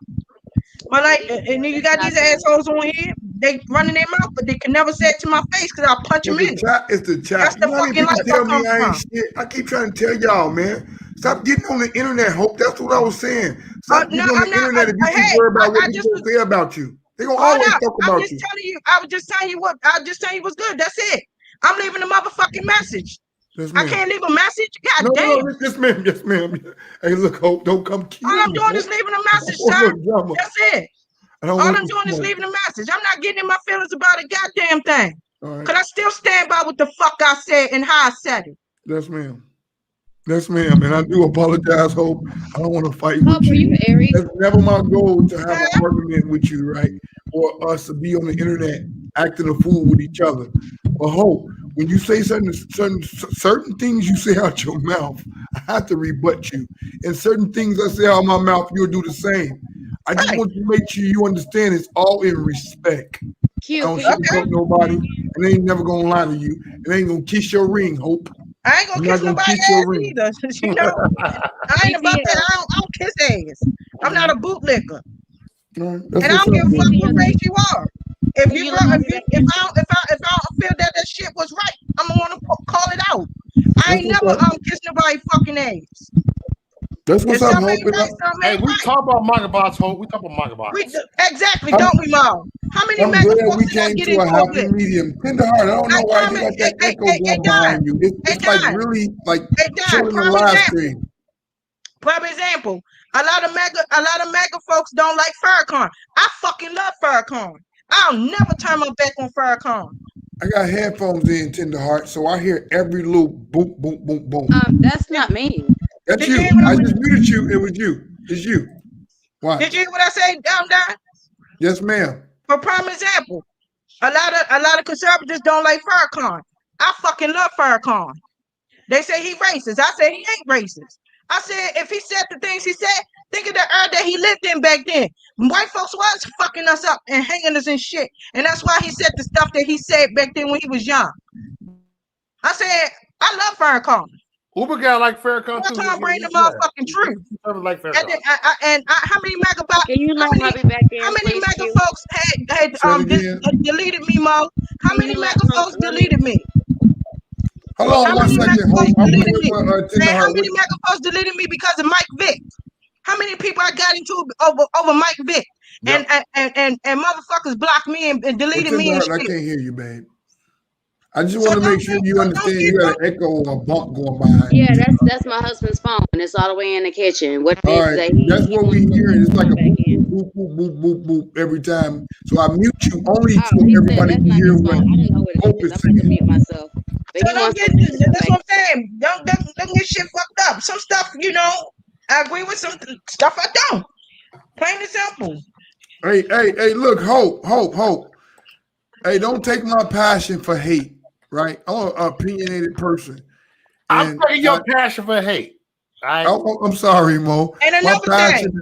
But like, and you got these assholes on here they running their mouth, but they can never say it to my face because I'll punch them in it. It's the chat. That's the You know how many fucking people life tell I me come I ain't from. shit? I keep trying to tell y'all, man. Stop getting on the internet, Hope. That's what I was saying. Stop getting on the internet if you keep worried about what people gonna say about you. They gonna always talk about you. I was just telling you what's good. That's it. I'm leaving a motherfucking message. Yes, I ma'am. can't leave a message. God No, damn. yes, ma'am. Yes, ma'am. Hey, look, Hope, don't come kill All I'm me. doing is leaving a message, I son. don't want no drama. That's it. I don't All want I'm the doing is smoke. leaving a message. I'm not getting in my feelings about a goddamn thing. All right. Cause I still stand by what the fuck I said and how I said it. Yes, ma'am. Yes, ma'am. And I do apologize, Hope. I don't want to fight Hope, with are you you. Aries? That's never my goal to have an argument with you, right? Or us to be on the internet acting a fool with each other. But Hope, when you say certain things you say out your mouth, I have to rebut you. And certain things I say out my mouth, you'll do the same. I just want to make sure you understand it's all in respect. I don't sugarcoat nobody, and they ain't never gonna lie to you, and they ain't gonna kiss your ring, Hope. I ain't gonna kiss nobody's ass either. You know, I ain't about that. I don't kiss ass. I'm not a bootlicker, and I don't give a fuck what race you are. If I don't feel that shit was right, I'm gonna want to call it out. I ain't never kiss nobody's fucking ass. That's what's up, Hope. Hey, we talk about Magabots, Hope. We talk about Magabots. Exactly, don't we, Mom? How many I'm glad we Magabots did I came get to a into it happy with? medium. Tenderheart, I don't know why you got that echo going behind you. It's like really like killing the live stream. Prime example, a lot of mega folks don't like Farrakhan. I fucking love Farrakhan. I'll never turn my back on Farrakhan. I got headphones in, Tenderheart, so I hear every little boom, boom, boom, boom. That's not me. That's you. I just muted you. It was you. It's you. Why? Did you hear what I say, down? Yes, ma'am. For prime example, a lot of conservatives don't like Farrakhan. I fucking love Farrakhan. They say he racist. I say he ain't racist. I said if he said the things he said, think of the era that he lived in back then. White folks was fucking us up and hanging us in shit. And that's why he said the stuff that he said back then when he was young. I said, I love Farrakhan. Uber guy like Farrakhan too. Farrakhan bring the motherfucking truth. Like and how many mega folks had deleted me, Mo? How many mega folks deleted me? Hold on one second, Hope. I'm deleted me? with And how many mega folks deleted me because of Mike Vick? How many people I got into over Mike Vick? Yep. And motherfuckers blocked me and deleted me and shit. I can't hear you, babe. I just want to make sure you understand you got an echo or a bump going behind. Yeah, that's my husband's phone. It's all the way in the kitchen. What all right, that's what we hearing. It's like a boop, boop, boop, boop, boop, boop every time. So I mute you only so everybody can hear what Hope is saying. Mute myself. So that's what I'm saying. Don't get shit fucked up. Some stuff, you know, I agree with some stuff I don't. Plain and simple. Hey, look, Hope. Hey, don't take my passion for hate, right? I'm an opinionated person. I'm taking your passion for hate. I'm sorry, Mo. And another thing,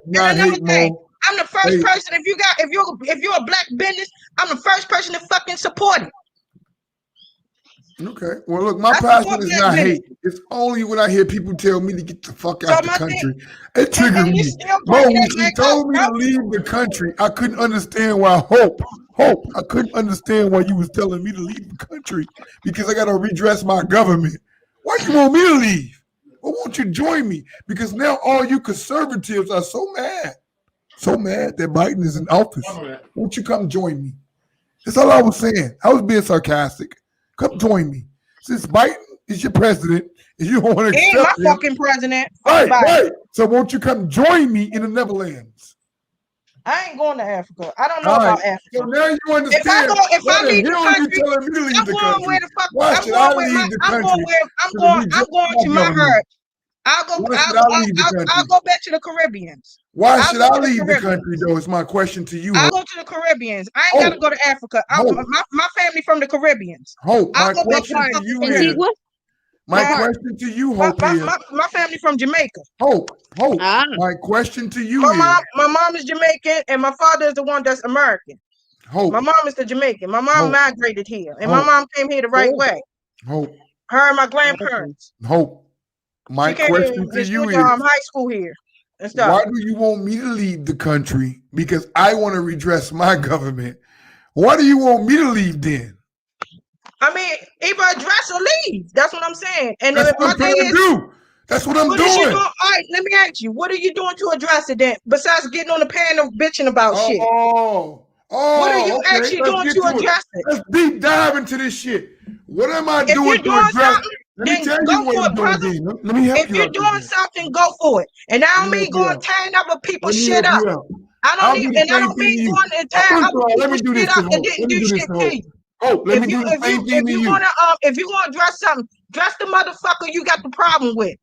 Mo. I'm the first person. If you're a black business, I'm the first person to fucking support it. Okay. Well, look, my passion is not hate. It's only when I hear people tell me to get the fuck out the country. It triggered me. Mo, when she told me to leave the country, I couldn't understand why Hope, I couldn't understand why you was telling me to leave the country because I got to redress my government. Why you want me to leave? Why won't you join me? Because now all you conservatives are so mad that Biden is in office. Won't you come join me? That's all I was saying. I was being sarcastic. Come join me. Since Biden is your president and you don't want to accept him. He ain't my fucking president. Right. So won't you come join me in the Netherlands? I ain't going to Africa. I don't know about Africa. So now you understand. If I leave the country, you telling me to leave the country? Where the fuck? Why should I leave the country? I'm going to my herd. I'll go back to the Caribbeans. Why should I leave the country, though? It's my question to you. I'll go to the Caribbeans. I ain't gotta go to Africa. My family from the Caribbeans. Hope, my question to you is. My question to you, Hope, is. My family from Jamaica. Hope. My question to you is. My mom is Jamaican, and my father is the one that's American. Hope. My mom is the Jamaican. My mom migrated here, and my mom came here the right way. Hope. Her and my grandparents. Hope. My question to you is. High school here. Why do you want me to leave the country? Because I want to redress my government. Why do you want me to leave then? I mean, either address or leave. That's what I'm saying. And That's then what my I'm thing trying to is, do. That's what I'm what is you doing. doing? All right, let me ask you, what are you doing to address it then? Besides getting on the panel bitching about shit. What are you Okay. actually Let's doing get to to it. address it? Let's deep dive into this shit. What am I If doing you're to doing address? something, Let me then tell go you what for I'm it, doing, brother. Dean. Let me help If you you're out. doing something, go for it. And I don't mean going tearing up people's Let me shit help up. you out. I I'll don't do need, the and I same don't thing to mean you. going and tearing First of other all, let me people's do shit this to up that Hope. didn't Let me do do this shit to to Hope. you. Hope, let me do the same thing If to you you. wanna address something, dress the motherfucker you got the problem with.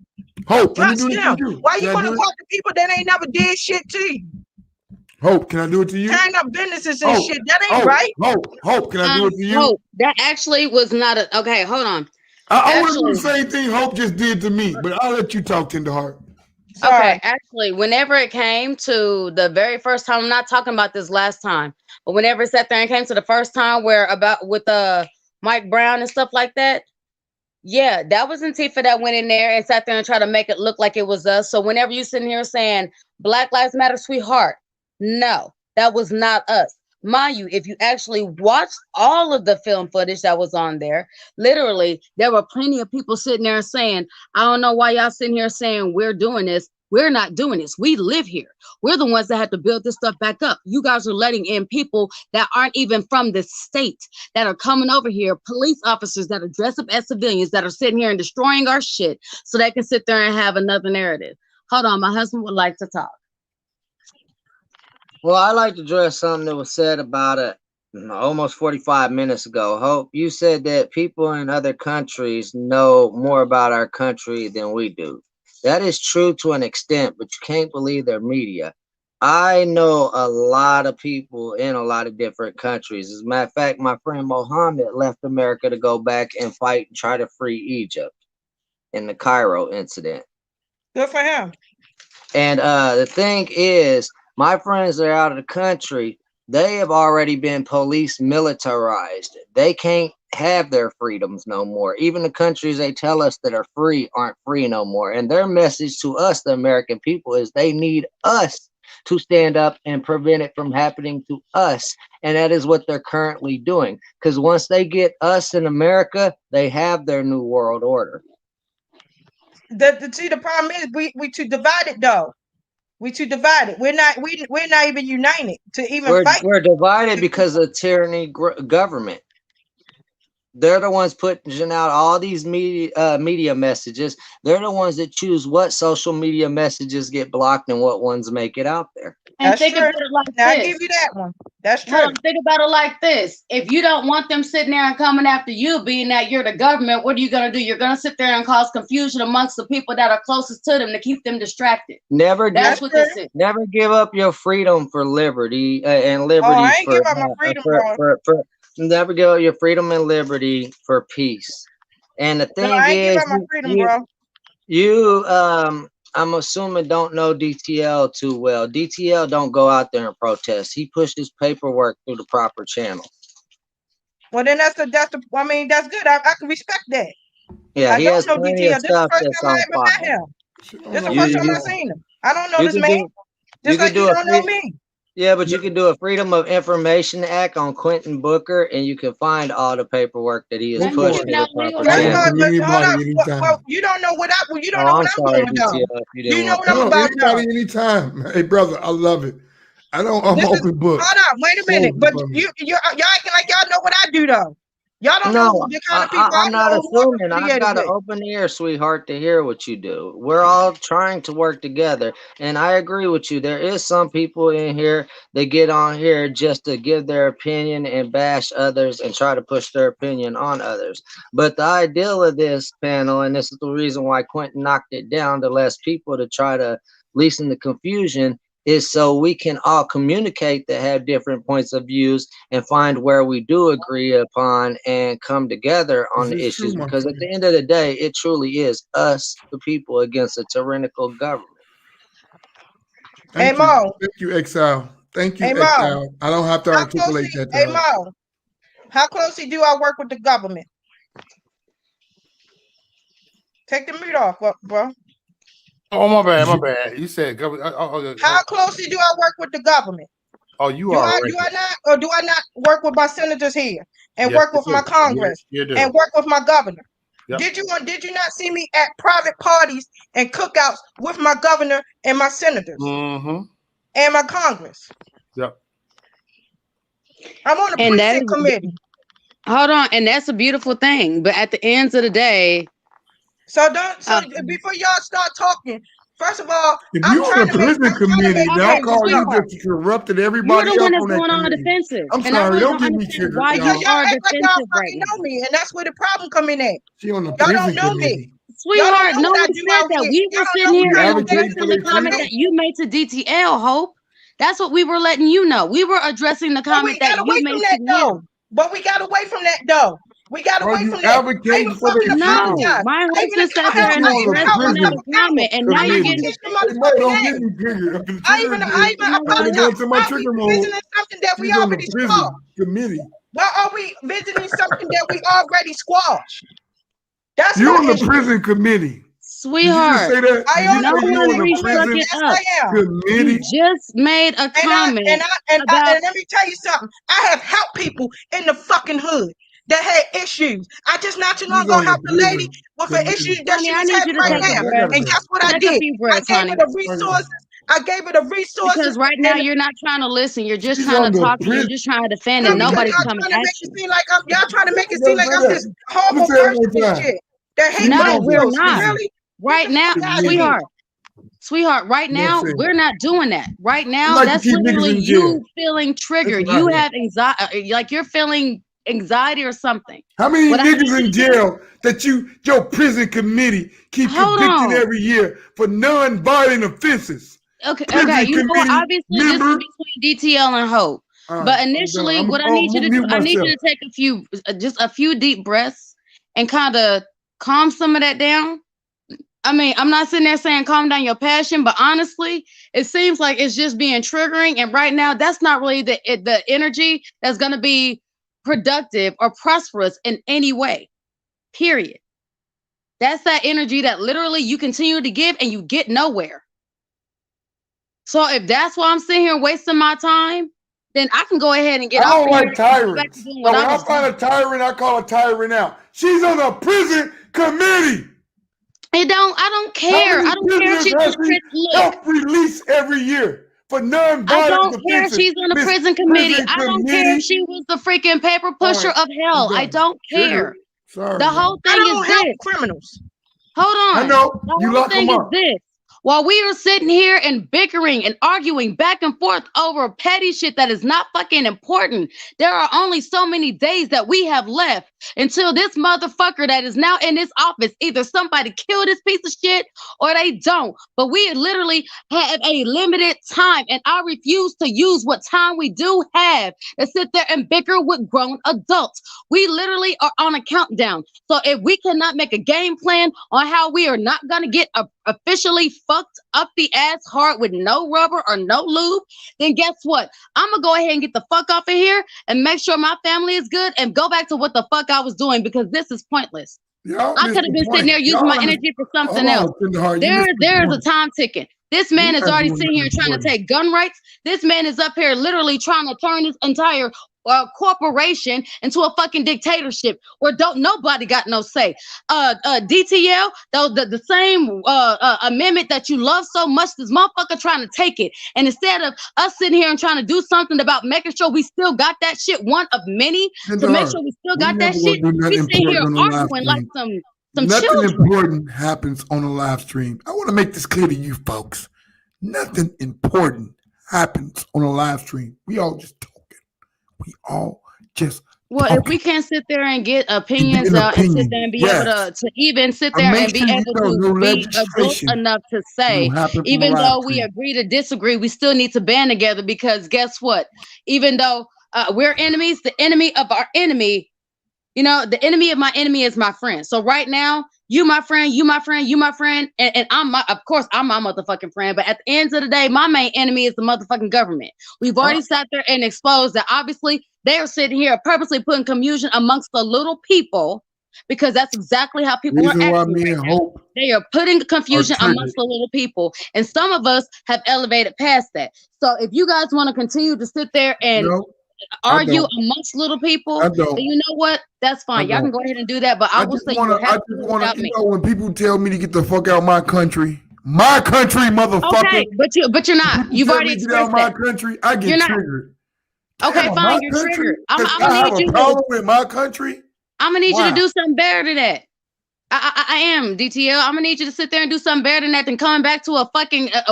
Hope, let me Dress do this to them. you. Why Can you I wanna do it? talk to people that ain't never did shit to you? Hope, can I do it to you? Tearing up businesses and Hope, shit. That ain't right. Hope, can I do it to you? Hope, that actually was not a okay. Hold on. I want to do Actually, the same thing Hope just did to me, but I'll let you talk, Tenderheart. okay, actually, whenever it came to the very first time, I'm not talking about this last time, but whenever it sat there and came to the first time where about with Mike Brown and stuff like that, yeah, that was Antifa that went in there and sat there and tried to make it look like it was us. So whenever you sitting here saying Black Lives Matter, sweetheart, no, that was not us. Mind you, if you actually watched all of the film footage that was on there, literally, there were plenty of people sitting there saying, I don't know why y'all sitting here saying we're doing this. We're not doing this. We live here. We're the ones that have to build this stuff back up. You guys are letting in people that aren't even from the state that are coming over here, police officers that are dressed up as civilians that are sitting here and destroying our shit so they can sit there and have another narrative. Hold on, my husband would like to talk. Well, I like to address something that was said about it almost 45 minutes ago. Hope, you said that people in other countries know more about our country than we do. That is true to an extent, but you can't believe their media. I know a lot of people in a lot of different countries. As a matter of fact, my friend Mohammed left America to go back and fight and try to free Egypt in the Cairo incident. Good for him. And the thing is, my friends that are out of the country, they have already been police militarized. They can't have their freedoms no more. Even the countries they tell us that are free aren't free no more. And their message to us, the American people, is they need us to stand up and prevent it from happening to us. And that is what they're currently doing. Because once they get us in America, they have their new world order. See, the problem is we too divided though. We too divided. We're not even united to even fight. We're divided because of tyranny government. They're the ones putting out all these media messages. They're the ones that choose what social media messages get blocked and what ones make it out there. And think about it like Now, this. I give you that one. That's true. Hold on, think about it like this. If you don't want them sitting there and coming after you, being that you're the government, what are you going to do? You're going to sit there and cause confusion amongst the people that are closest to them to keep them distracted. That's what this is. Never give up your freedom for liberty and liberty I ain't for, give up my freedom, bro. never give up your freedom and liberty for peace. And the thing I ain't is, give up my freedom, bro. you I'm assuming don't know DTL too well. DTL don't go out there and protest. He pushes paperwork through the proper channel. Well, then that's good. I can respect that. Yeah, he has plenty DTL. of This is the stuff first that's time I on ever met fire. him. This is the first time I've seen him. I don't know this man. Just like you don't know me. Yeah, but you can do a Freedom of Information Act on Quentin Booker, and you can find all the paperwork that he has pushed to the proper channel. Well, you don't know what I'm sorry, doing, though. DTL, if you didn't You know want what I'm that. about, though. Anybody, anytime. Hey, brother, I love it. I'm open book. Hold on, wait a minute. But y'all acting like y'all know what I do, though. Y'all don't know the kind of people I'm not assuming. I've got an with. open ear, sweetheart, to hear what you do. We're all trying to work together, and I agree with you. There is some people in here that get on here just to give their opinion and bash others and try to push their opinion on others. But the ideal of this panel, and this is the reason why Quentin knocked it down to less people to try to lessen the confusion, is so we can all communicate that have different points of views and find where we do agree upon and come together on the issues. Because at the end of the day, it truly is us, the people, against a tyrannical government. Thank you. Thank you, Exile. Thank you, Exile. I don't have to articulate that to her. Mo, how closely do I work with the government? Take the mute off, bro. Oh, my bad. You said government. How closely do I work with the government? Oh, you Do are I not, or do I not work with my senators here and work with my Congress and work with my governor? Yep. Did you not see me at private parties and cookouts with my governor and my senators and my Congress? Yep. I'm on the precinct committee. Hold on, and that's a beautiful thing. But at the end of the day, before y'all start talking, first of all, if you're on the prison committee, now call you just corrupted everybody you're the one else that's on that going on committee. defensive. I'm And I sorry, really don't don't get me understand triggered, why y'all. you are act like y'all defensive right fucking now. know me, and that's where the problem coming in. She on the Y'all prison don't know committee. me. Sweetheart, no what I one do said out that. here. We were Y'all sitting know here what I and do addressing for the the comment country. that you made to DTL, Hope. That's what we were letting you know. We were addressing the comment that you made to him. But we got away from that though. We got away from that. Advocating for their No, freedom. my husband sat there and You on the addressed another prison comment, and now you're getting Hey, Mo, don't get me triggered. I even apologize. To my Are we trigger mode. visiting something that we She's on the already prison squashed? committee. Why are we visiting something that we already squashed? That's You're my on the issue. prison committee. Sweetheart, Did you just say that? Did you no say you one on the restuck prison it up. committee? You just made a comment And about. let me tell you something. I have helped people in the fucking hood that had issues. I just not too long ago helped a lady with an issue that Honey, she I was need having you to right take a now. breath. And guess what I Take a did? few I breaths, gave honey. her the resources. I gave her the resources. Because right now and you're not trying to listen. You're just She's trying on to the talk and you're prison. just trying to defend, no, and because nobody's y'all coming trying to at make you. it seem like y'all trying to make it Don't seem like say I'm that. this horrible Say it one person and time. shit. That hate No, black we're folks. not. Really? Right now, sweetheart, right You know what now, I'm saying? we're not doing that. Right You now, like to that's keep niggas literally in jail. you feeling triggered. what I You hear. have anxiety, like you're feeling anxiety or something. How many What I need niggas you in to do- jail that your prison committee keep Hold convicting on. every year for non-violent offenses? Okay, Prison you know, committee obviously this is member. between DTL and Hope. All But right, initially, I'm what I gonna need you to do, mute I need you myself. to take just a few deep breaths and kind of calm some of that down. I mean, I'm not sitting there saying calm down your passion, but honestly, it seems like it's just being triggering. And right now, that's not really the energy that's going to be productive or prosperous in any way. Period. That's that energy that literally you continue to give and you get nowhere. So if that's why I'm sitting here wasting my time, then I can go ahead and get I off don't of here like and go back tyrants. to doing So what when I I was find a doing. tyrant, I call a tyrant out. She's on the prison committee. I don't How care. many I don't care if prisoners she has was she look. helped release every year for I non-violent don't care if offenses? she's on the Miss prison committee. Prison I don't care if committee. she was the freaking paper All pusher right, of hell. I'm I done. don't Triggered. care. Sorry, The whole I thing is don't help this. criminals. Hold I on. know. The You whole lock thing them is up. this. While we are sitting here and bickering and arguing back and forth over petty shit that is not fucking important, there are only so many days that we have left until this motherfucker that is now in this office, either somebody kill this piece of shit or they don't. But we literally have a limited time, and I refuse to use what time we do have to sit there and bicker with grown adults. We literally are on a countdown. So if we cannot make a game plan on how we are not going to get officially fucked up the ass hard with no rubber or no lube, then guess what? I'm going to go ahead and get the fuck off of here and make sure my family is good and go back to what the fuck I was doing, because this is pointless. Y'all I missed could have the been sitting point. there using my energy for something else. Tenderheart, There is a time ticking. This man You're is not already doing sitting here nothing trying to important. take gun rights. This man is up here literally trying to turn this entire corporation into a fucking dictatorship where don't nobody got no say. DTL, though the same amendment that you love so much, this motherfucker trying to take it. And instead of us sitting here and trying to do something about making sure we still got that shit, one of many, to make sure we still got that shit, we sit here arguing like some Nothing children. important happens on a live stream. I want to make this clear to you folks. Nothing important happens on a live stream. We all just talking. We all just Well, talking. if we can't sit there and get opinions out and sit there and be able to even sit there and be able to be adult enough to say, even though we agree to disagree, we still need to band together, because guess what? Even though we're enemies, the enemy of our enemy, you know, the enemy of my enemy is my friend. So right now, you my friend, you my friend, you my friend, and of course I'm my motherfucking friend. But at the end of the day, my main enemy is the motherfucking government. We've already sat there and exposed that obviously they are sitting here purposely putting confusion amongst the little people because that's exactly how people are Reason why acting me right and now. Hope They are putting confusion triggered. amongst the little people, and some of us have elevated past that. So if you guys want to continue to sit there and No, argue amongst little people, I then don't. you know what? That's fine. Y'all can go ahead and do that, but I will say you will have to do it without you me. know, when people tell me to get the fuck out of my country, motherfucker. Okay, but you're not. You've Tell already me to get out expressed of my that. country, I get You're not. triggered. Okay, Damn, fine. my You're country? triggered. I'm 'Cause gonna I have need a you problem to. with my country. I'm gonna need you to Why? do something better than that. I am DTL. I'm gonna need you to sit there and do something better than that than coming back to a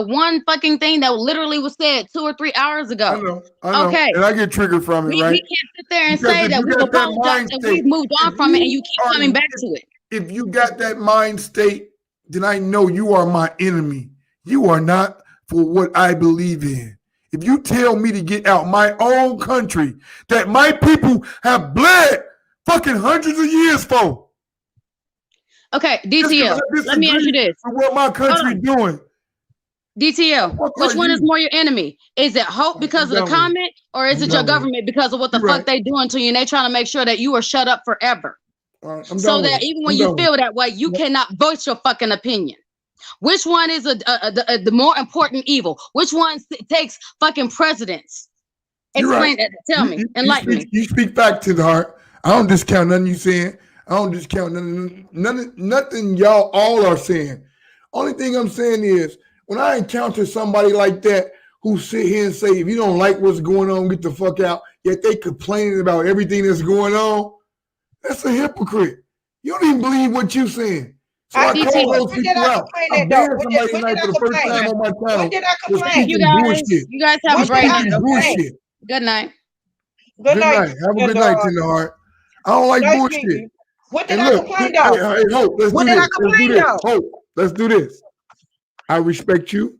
one fucking thing that literally was said 2 or 3 hours ago. I know, Okay. and I get triggered from it, We right? can't sit there and Because say if that you we've got that apologized mind and state, we've moved on from it, and you keep coming back to it. If you got that mind state, then I know you are my enemy. You are not for what I believe in. If you tell me to get out my own country that my people have bled fucking hundreds of years for. Okay, DTL, let me ask you this. What my country doing? DTL, which one is more your enemy? Is it Hope because of the comment, or is it your government because of what the fuck they doing to you, and they trying to make sure that you are shut up forever? So that even when you feel that way, you cannot voice your fucking opinion. Which one is the more important evil? Which one takes fucking precedence? Explain that. Tell me. Enlighten me. You speak back to the heart. I don't discount nothing you saying. I don't discount nothing y'all all are saying. Only thing I'm saying is when I encounter somebody like that who sit here and say, if you don't like what's going on, get the fuck out, yet they complaining about everything that's going on, that's a hypocrite. You don't even believe what you're saying. So I call those people out. I banned somebody tonight for the first time on my channel. When did I complain? You guys have a great night. Bullshit. Good night. Good night. Have a good night, Tenderheart. I don't like bullshit. What did I complain though? Hey, Hope, let's What do did this. I complain though? Hope, let's do this. I respect you.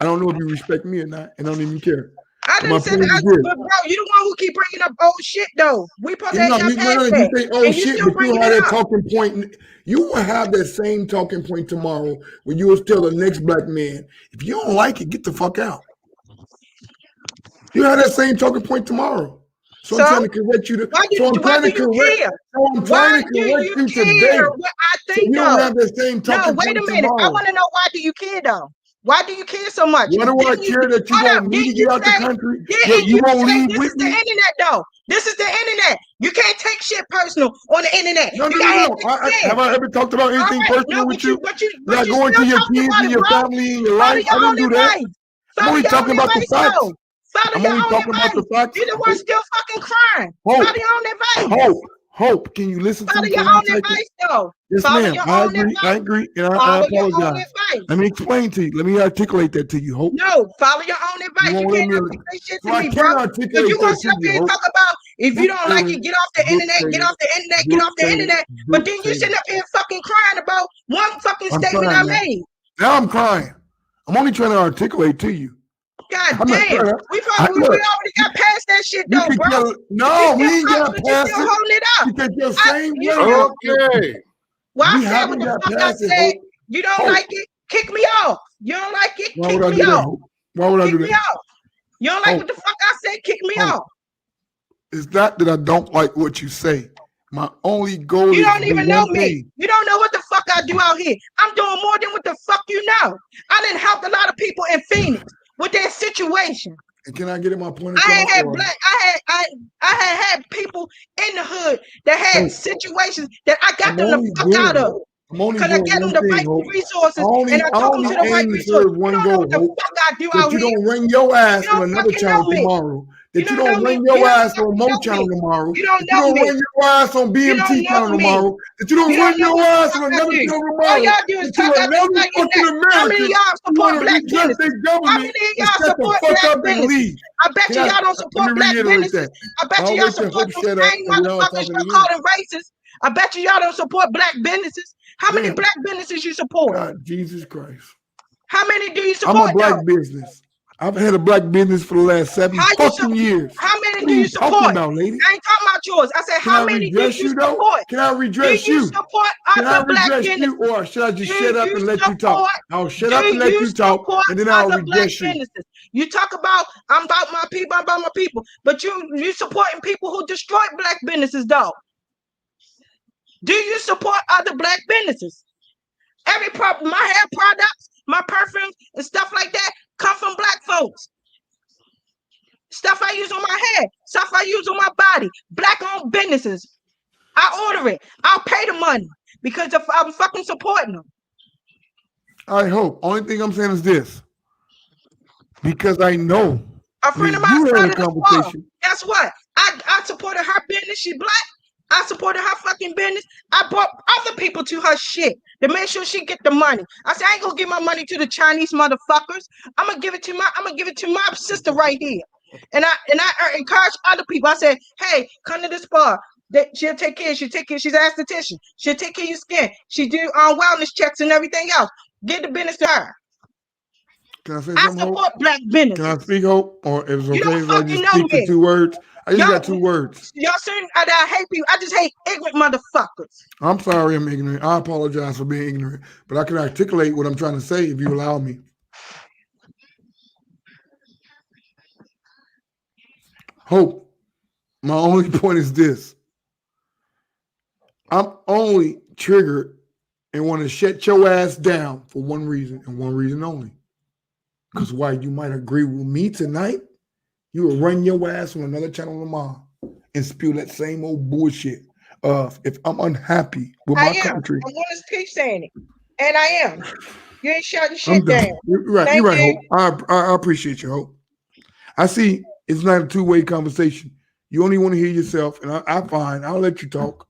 I don't know if you respect me or not. I don't even care. I didn't say that, but bro, you the one who keep bringing up old shit though. We supposed to have You say old shit, but you have that talking point. You will have that same talking point tomorrow when you will tell the next black man, if you don't like it, get the fuck out. You have that same talking point tomorrow. So I'm trying to correct you. Why do you care? Why do you care what I think you though? don't have that same talking No, wait point a minute. tomorrow. I want to know why do you care though? Why do you care so much? Why do I care that you want me to get out the country? Didn't you won't say leave this with is the me? internet though? This is the internet. You can't take shit personal on the internet. No. You gotta Have I ever talked about anything personal with you? But you Not going to your kids and your family and your life. I didn't do that. I'm only talking about the facts. I'm only talking about the facts. You're the one still fucking crying. Follow your own advice. Hope, can you listen to Follow me? your own advice, though. Yes, ma'am. I agree, and I apologize. Let me explain to you. Let me articulate that to you, Hope. No, follow your own advice. You can't articulate shit to me, bro. Because you gonna sit up here and talk about if you don't like it, get off the internet, get off the internet, get off the internet. But then you sit up here fucking crying about one fucking statement I made. Now I'm crying. I'm only trying to articulate to you. God damn, we already got past that shit though, bro. No, we ain't got past it. Still holding it up. Because your same okay. Well, I said what the fuck I said. You don't like it, kick me off. You don't like it, kick me off. Why would I do that? Kick me off. You don't like what the fuck I said, kick me off. It's not that I don't like what you say. My only goal is you don't even know me. You don't know what the fuck I do out here. I'm doing more than what the fuck you know. I didn't help a lot of people in Phoenix with their situation. And can I get in my point? I had people in the hood that had situations that I got them the fuck out of. Because I get them the right resources and I took them to the right resources. You don't know what the fuck I do out here. You don't ring your ass on another channel tomorrow. That you don't ring your ass on Mo channel tomorrow. You don't ring your ass on BMT channel tomorrow. That you don't ring your ass on another channel tomorrow. All y'all do is talk out there like that. How many of y'all support black businesses? How many of y'all support black businesses? I bet you y'all don't support black businesses. I bet you y'all support those same motherfuckers y'all call them racist. I bet you y'all don't support black businesses. How many black businesses you support? God, Jesus Christ. How many do you support? I'm a black business. I've had a black business for the last 7 fucking years. How many do you support? Talking about, lady? I ain't talking about yours. I said, how many do you support? Can I redress you? Do you support other black businesses? Or should I just shut up and let you talk? I'll shut up and let you talk, and then I'll redress you. You talk about, I'm about my people, I'm about my people. But you supporting people who destroy black businesses, though. Do you support other black businesses? My hair products, my perfumes, and stuff like that come from black folks. Stuff I use on my hair, stuff I use on my body, black-owned businesses. I order it. I'll pay the money because I'm fucking supporting them. I hope. Only thing I'm saying is this, because I know a friend of mine started a bar. Guess what? I supported her business. She's black. I supported her fucking business. I brought other people to her shit to make sure she get the money. I said I ain't gonna give my money to the Chinese motherfuckers. I'm gonna give it to my sister right here. And I encourage other people. I said, hey, come to this bar. She'll take care. She's an esthetician. She'll take care of your skin. She do wellness checks and everything else. Get the business to her. Can I say I something, support Hope? black business. Can I speak, Hope? Or if it's You okay don't if I fucking just speak know for 2 words? I just got 2 words. Y'all saying that I hate people. I just hate ignorant motherfuckers. I'm sorry I'm ignorant. I apologize for being ignorant. But I can articulate what I'm trying to say if you allow me. Hope, my only point is this. I'm only triggered and want to shut your ass down for one reason and one reason only. Because while you might agree with me tonight, you will run your ass on another channel tomorrow and spew that same old bullshit of if I'm unhappy with my country. I'm going to keep saying it. And I am. You ain't shutting shit I'm done. down. You're right. You're right, Hope. I appreciate you, Hope. I see it's not a two-way conversation. You only want to hear yourself, and I'm fine. I'll let you talk.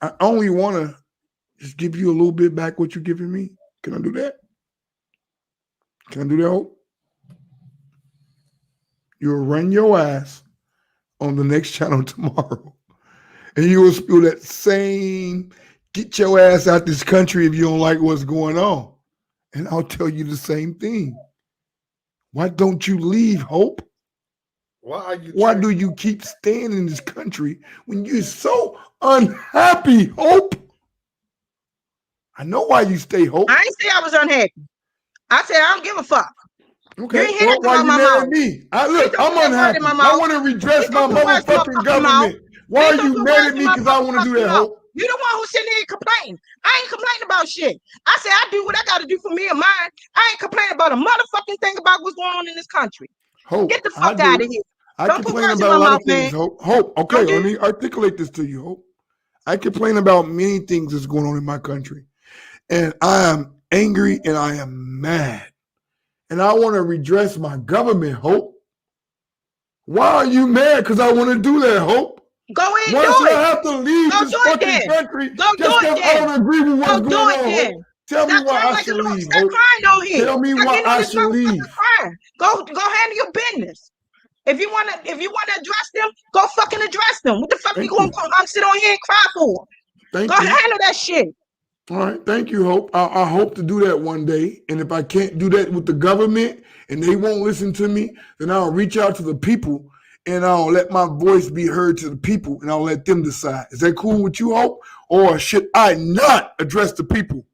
I only want to just give you a little bit back what you're giving me. Can I do that? Can I do that, Hope? You'll run your ass on the next channel tomorrow, and you will spew that same get your ass out this country if you don't like what's going on. And I'll tell you the same thing. Why don't you leave, Hope? Why do you keep staying in this country when you're so unhappy, Hope? I know why you stay, Hope. I ain't say I was unhappy. I said I don't give a fuck. Okay, well, why you mad at me? Look, I'm unhappy. I want to redress my motherfucking government. Why are you mad at me because I want to do that, Hope? You the one who's sitting there complaining. I ain't complaining about shit. I said I do what I got to do for me and mine. I ain't complaining about a motherfucking thing about what's going on in this country. Hope, get the fuck out of here. I complain about a lot of things, Hope. Okay, let me articulate this to you, Hope. I complain about many things that's going on in my country. And I am angry and I am mad. And I want to redress my government, Hope. Why are you mad? Because I want to do that, Hope. Go in, why do should it. I have to leave Go this fucking country just because I don't agree with what's going on? Hope? Tell me why I should leave, Hope. Tell me why I should leave. Go handle your business. If you wanna address them, go fucking address them. What the fuck you gonna sit on here and cry for? Thank you. Handle that shit. All right, thank you, Hope. I hope to do that one day. And if I can't do that with the government and they won't listen to me, then I'll reach out to the people and I'll let my voice be heard to the people and I'll let them decide. Is that cool with you, Hope? Or should I not address the people?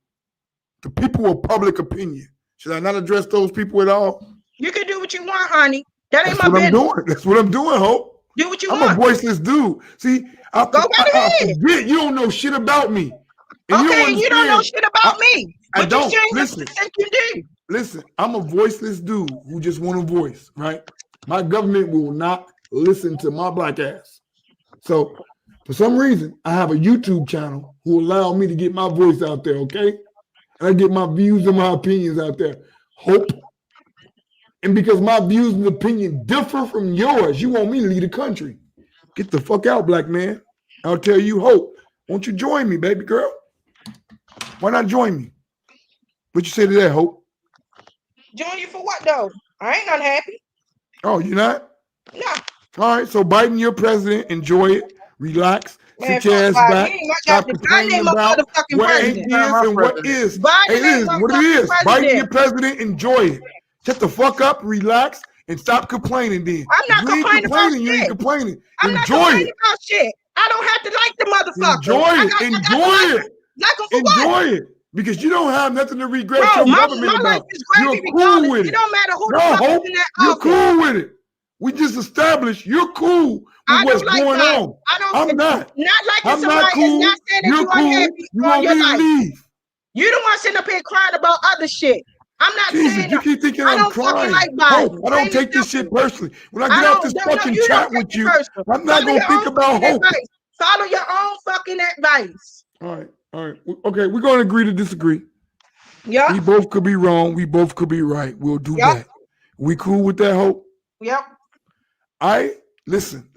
The people of public opinion. Should I not address those people at all? You can do what you want, honey. That ain't That's my business. That's what I'm doing, Hope. Do what you want. want. I'm a voiceless dude. See, I forget you don't know shit about me. And you don't know shit about me. I don't. Listen. You do. Listen, I'm a voiceless dude who just want a voice, right? My government will not listen to my black ass. So for some reason, I have a YouTube channel who allow me to get my voice out there, okay? And I get my views and my opinions out there. Hope. And because my views and opinion differ from yours, you want me to leave the country. Get the fuck out, black man. I'll tell you, Hope. Won't you join me, baby girl? Why not join me? What you say to that, Hope? Join you for what, though? I ain't unhappy. Oh, you're not? No. All right, so Biden, your president. Enjoy it. Relax. Man, sit your ass back. Stop complaining about what ain't is and what is. It is what it is. Biden, your president. Enjoy it. Shut the fuck up, relax, and stop complaining then. I'm not complaining about shit. You ain't complaining. I'm not complaining about shit. I don't have to like the motherfucker. Enjoy it. Enjoy it. Because you don't have nothing to regret your government about. Life is gravy regardless. It don't matter who the fuck is in that office. You're cool with it. We just established you're cool with what's going on. I'm not. Not liking I'm somebody not cool. is not saying that You're you cool. unhappy You on want your me to life. leave? You don't want to sit up here crying about other shit. I'm not Jesus, saying you keep thinking I I'm don't fucking crying. like Hope, Biden. I don't Plain and take this shit simple. personally. When I I get off don't, this no, fucking you chat don't take with it you, personal. I'm not Follow gonna your think own about fucking Hope. advice. Follow your own fucking advice. All right. Okay, we're gonna agree to disagree. Yep. We both could be wrong. We both could be right. We'll do that. We cool with that, Hope? Yep. Listen.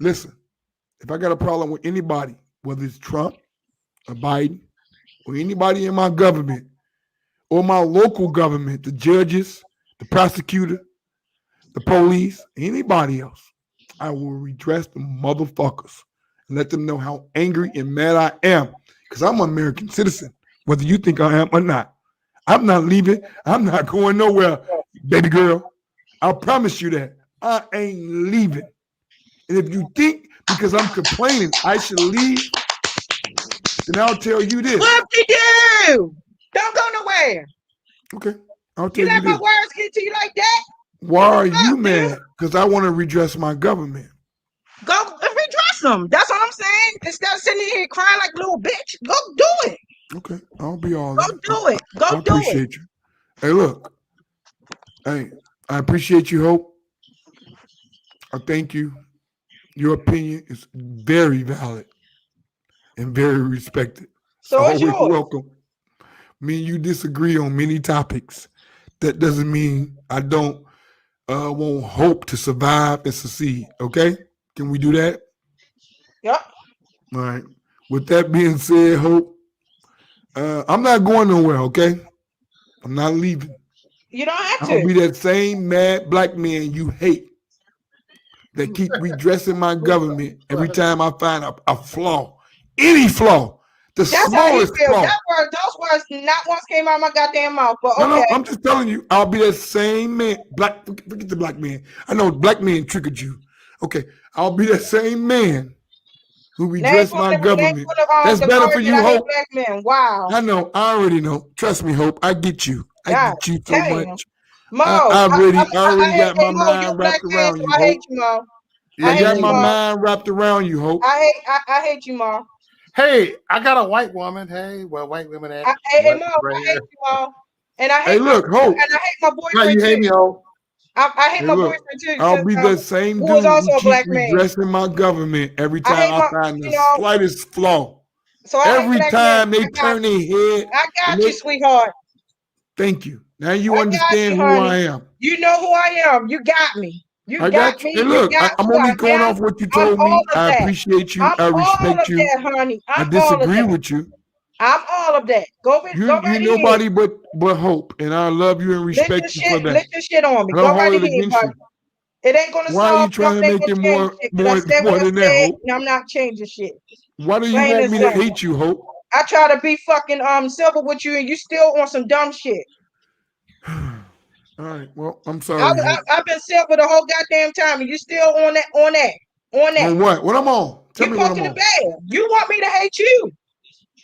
If I got a problem with anybody, whether it's Trump or Biden or anybody in my government or my local government, the judges, the prosecutor, the police, anybody else, I will redress the motherfuckers and let them know how angry and mad I am because I'm an American citizen, whether you think I am or not. I'm not leaving. I'm not going nowhere, baby girl. I promise you that. I ain't leaving. And if you think because I'm complaining I should leave, then I'll tell you this. What you do? Don't go nowhere. Okay, I'll tell You you let my this. words get to you like that? Why are you mad? Because I want to redress my government. Go redress them. That's what I'm saying. Instead of sitting here crying like a little bitch, go do it. Okay, I'll be all Go that. do it. Go I do it. appreciate you. Hey, look. Hey, I appreciate you, Hope. I thank you. Your opinion is very valid and very respected. So it's always yours. welcome. Me and you disagree on many topics. That doesn't mean I don't won't hope to survive and succeed. Okay? Can we do that? Yep. All right. With that being said, Hope, I'm not going nowhere, okay? I'm not leaving. You don't have I'll to. be that same mad black man you hate that keep redressing my government every time I find a flaw. Any flaw. The That's how he smallest feels. flaw. Those words not once came out of my goddamn mouth. But okay. No, I'm just telling you, I'll be that same man. Forget the black man. I know black man triggered you. Okay, I'll be that same man who redress my government. That's better for you, Hope. Black men. Wow. I know. I already know. Trust me, Hope. I get you. I get you so much. Mo, I already got my mind wrapped around you, I hate Hope. you, Mo. I got my mind wrapped around you, Hope. I hate you, Mo. Hey, I got a white woman. Hey, well, white women act. Hey, Mo, I hate you, Mo. And I hate Hope. And I hate my boyfriend. Now you hate me, Hope. I hate my boyfriend too. I'll be that same who dude was also who a black keep man. redressing my government every time I find the slightest flaw. So I every time they turn their head. I got you, sweetheart. Thank you. Now you understand who I am. You know who I am. You got me. I got you. And look, I'm only going off what you told me. I appreciate you. I respect you. That, honey. I disagree with you. I'm all of that. Go right you nobody but Hope, and I love you and respect you for that. Let your shit on me. I don't Go right hold it ahead, against you. It ain't gonna Why solve. are you trying to make it more than that, Hope? And I'm not changing shit. Why do you want me to hate you, Hope? I try to be fucking civil with you, and you still on some dumb shit. All right. Well, I'm sorry. I've been civil the whole goddamn time, and you still on that. On what? What I'm on? Tell me what I'm on. You poking the bear. You want me to hate you?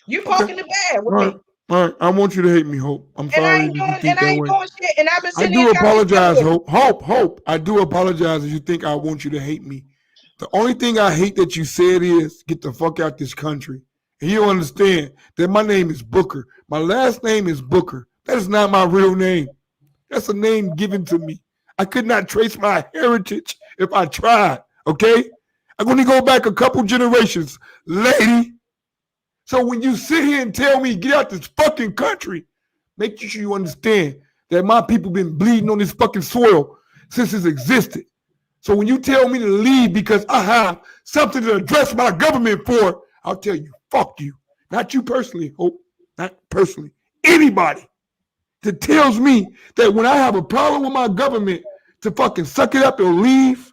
You poking the bear with me. All right. I want you to hate me, Hope. I'm sorry. And I ain't doing shit. And I've been I sitting do here apologize, Hope. Hope. I do apologize if you think I want you to hate me. The only thing I hate that you said is get the fuck out this country. And you understand that my name is Booker. My last name is Booker. That is not my real name. That's a name given to me. I could not trace my heritage if I tried, okay? I'm going to go back a couple generations, lady. So when you sit here and tell me get out this fucking country, make sure you understand that my people been bleeding on this fucking soil since it's existed. So when you tell me to leave because I have something to address my government for, I'll tell you, fuck you. Not you personally, Hope. Not personally. Anybody that tells me that when I have a problem with my government to fucking suck it up or leave,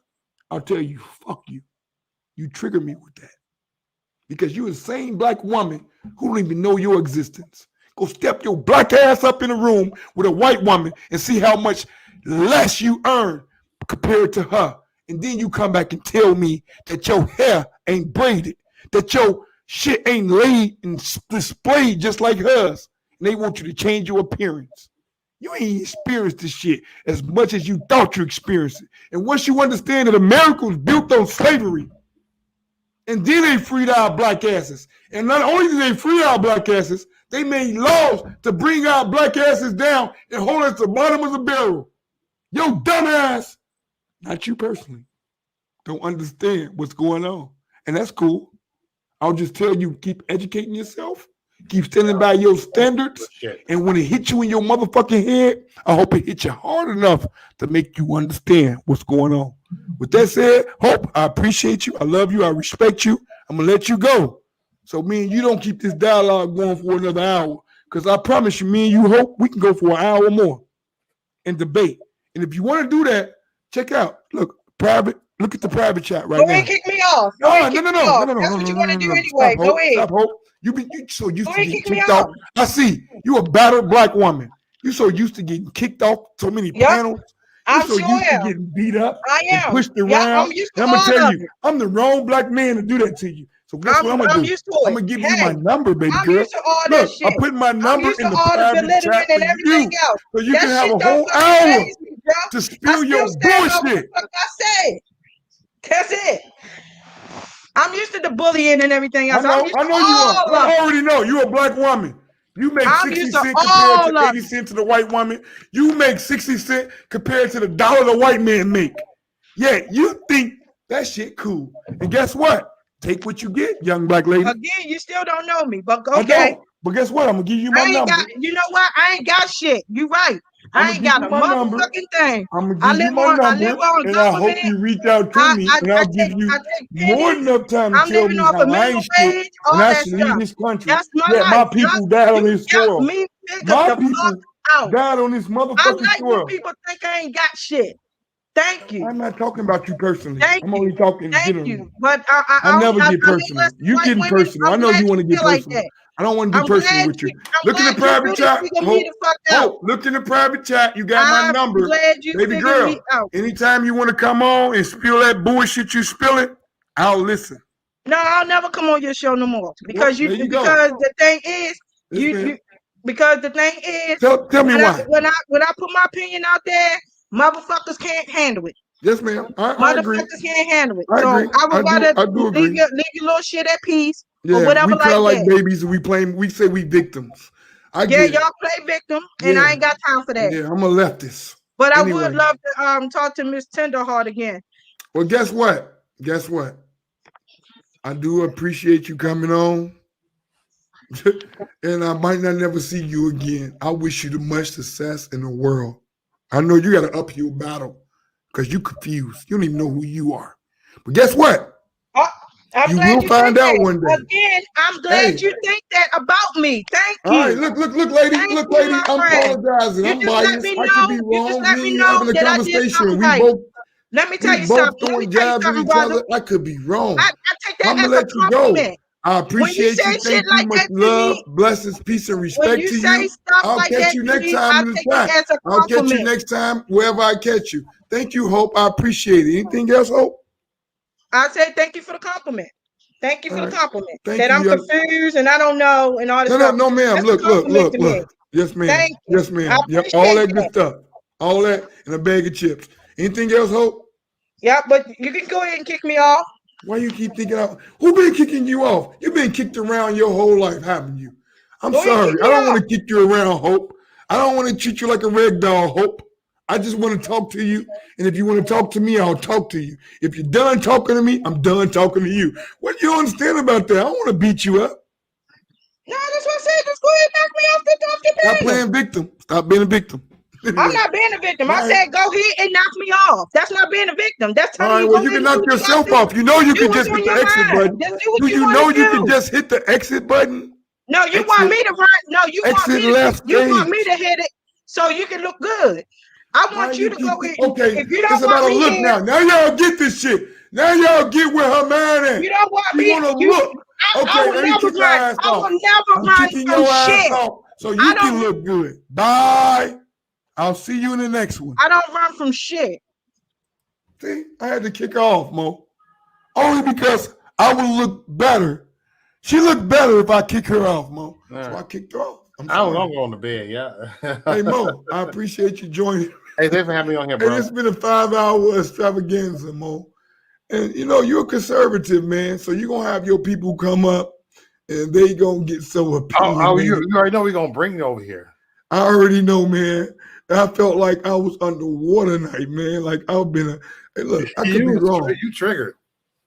I'll tell you, fuck you. You trigger me with that. Because you're the same black woman who don't even know your existence. Go step your black ass up in a room with a white woman and see how much less you earn compared to her. And then you come back and tell me that your hair ain't braided, that your shit ain't laid and displayed just like hers. And they want you to change your appearance. You ain't experienced this shit as much as you thought you experienced it. And once you understand that America was built on slavery, and then they freed our black asses. And not only did they free our black asses, they made laws to bring our black asses down and hold us to the bottom of the barrel. Yo, dumbass, not you personally, don't understand what's going on. And that's cool. I'll just tell you, keep educating yourself. Keep standing by your standards. And when it hits you in your motherfucking head, I hope it hits you hard enough to make you understand what's going on. With that said, Hope, I appreciate you. I love you. I respect you. I'm going to let you go. So me and you don't keep this dialogue going for another hour. Because I promise you, me and you, Hope, we can go for an hour more and debate. And if you want to do that, check out. Look at the private chat right now. Go ahead, kick me off. No. That's what you want to do anyway. Stop, Go Hope. ahead. Stop, Hope. You so used to getting kick me kicked off. off. I see. You a battered black woman. You so used to getting kicked off so many panels. You so used to getting beat up and pushed around. I'm used to and I'm gonna all tell of you, it. I'm the wrong black man to do that to you. So guess what I'm gonna do? used to it. I'm gonna give you my number, baby I'm girl. used to all that Look, shit. I put my number used in to the all the private belittling chat and for everything you, else. so you That can have shit a don't whole fucking hour faze me, bro. to spill your stand on what bullshit. the fuck I said. That's it. I'm used to the bullying and everything else. I'm used to I know you are. all of I it. already know. You're a black woman. You make I'm 60 used to cents compared all to of 80 cents to the white woman. You make 60 cents compared to the dollar the white man make. Yeah, you think that shit cool. And guess what? Take what you get, young black lady. Again, you still don't know me, but I okay. don't. But guess what? I'm gonna give you my I ain't number. got. You know what? I ain't got shit. You right. I ain't give got you a my number. motherfucking thing. I'm I gonna give you live my on. I number, live on and I government. hope you reach out to me, and I'll give you more than enough time to I'm tell living me off how a I minimum ain't shit wage, and all I that should leave stuff. this country. That's my Yet my life. people died on this Got soil. me figured My the people fuck out. died on this I motherfucking like when soil. people think I ain't got shit. Thank you. I'm not talking about you personally. Thank I'm only talking generally. you. But I never get I know personal. less You white getting women. personal. I I'm know glad you want to get feel like personal. that. I don't want to be personal with you. Look in the private chat. Me the fuck out. Look in the private chat. You got my I'm number. glad you Baby figured me girl, out. anytime you want to come on and spill that bullshit you spilling, I'll listen. No, I'll never come on your show no more. Because Well, because the thing is, because the thing is, tell me why. When I put my opinion out there, motherfuckers can't handle it. Yes, ma'am. I agree. Motherfuckers can't handle it. I So agree. I would rather I do agree. leave your little shit at peace or Yeah, whatever we cry like that. babies and we say we victims. I Yeah, get it. y'all play victim, and I ain't got time for that. Yeah, I'm a leftist. But I Anyway. would love to talk to Miss Tenderheart again. Well, guess what? Guess what? I do appreciate you coming on. And I might not never see you again. I wish you the much success in the world. I know you got an uphill battle because you confused. You don't even know who you are. But guess what? You will find out one day. Again, I'm glad you think that about me. Thank you. All right, look, lady. Look, lady. I'm apologizing. I'm biased. I could be wrong. Me and you having a conversation. We both. Let me tell you something. Throwing jabs at each other. I could be wrong. I take that I'm gonna as let a you go. compliment. I appreciate you. Thank you. Much love, blessings, peace, and respect to you. I'll catch you next time in the chat. I'll catch you next time wherever I catch you. Thank you, Hope. I appreciate it. Anything else, Hope? I said thank you for the compliment. Thank you for the compliment. Thank that you, I'm confused and I don't know and all this stuff. No, ma'am. Look. Yes, ma'am. Thank you. Yes, ma'am. Yep. All that good stuff. All that in a bag of chips. Anything else, Hope? Yeah, but you can go ahead and kick me off. Why you keep thinking out? Who been kicking you off? You've been kicked around your whole life, haven't you? I'm sorry. I don't want to kick you around, Hope. I don't want to treat you like a rag doll, Hope. I just want to talk to you. And if you want to talk to me, I'll talk to you. If you're done talking to me, I'm done talking to you. What do you understand about that? I don't want to beat you up. No, that's what I said. Just go ahead and knock me off the Stop panel. playing victim. Stop being a victim. Anyway. I'm not being a victim. I said go ahead and knock me off. That's not being a victim. That's telling you. All right, well, you can knock yourself off. You know you can just hit the exit button. Do you know you can just hit the exit button? No, you want me to run. No, you want me to hit it so you can look good. I want you to go ahead. Okay, if you don't it's about want a me look here, now. Now y'all get this shit. Now y'all get where her mind at. You don't want you me. Want to look? I will never run. I will never run kicking from your ass shit. off so you can look good. Bye. I'll see you in the next one. I don't run from shit. See, I had to kick her off, Mo. Only because I would look better. She looked better if I kick her off, Mo. So I kicked her off. I'm I don't sorry. know. Go on to bed. Yeah. Hey Mo, I appreciate you joining. Hey, thanks for having me on here, Hey, bro. it's been a 5-hour extravaganza, Mo. And you know, you're a conservative, man. So you're gonna have your people come up and they gonna get so opinionated. You already know we're gonna bring you over here. I already know, man. I felt like I was underwater tonight, man. Like I've been hey, look, I could be wrong. You triggered.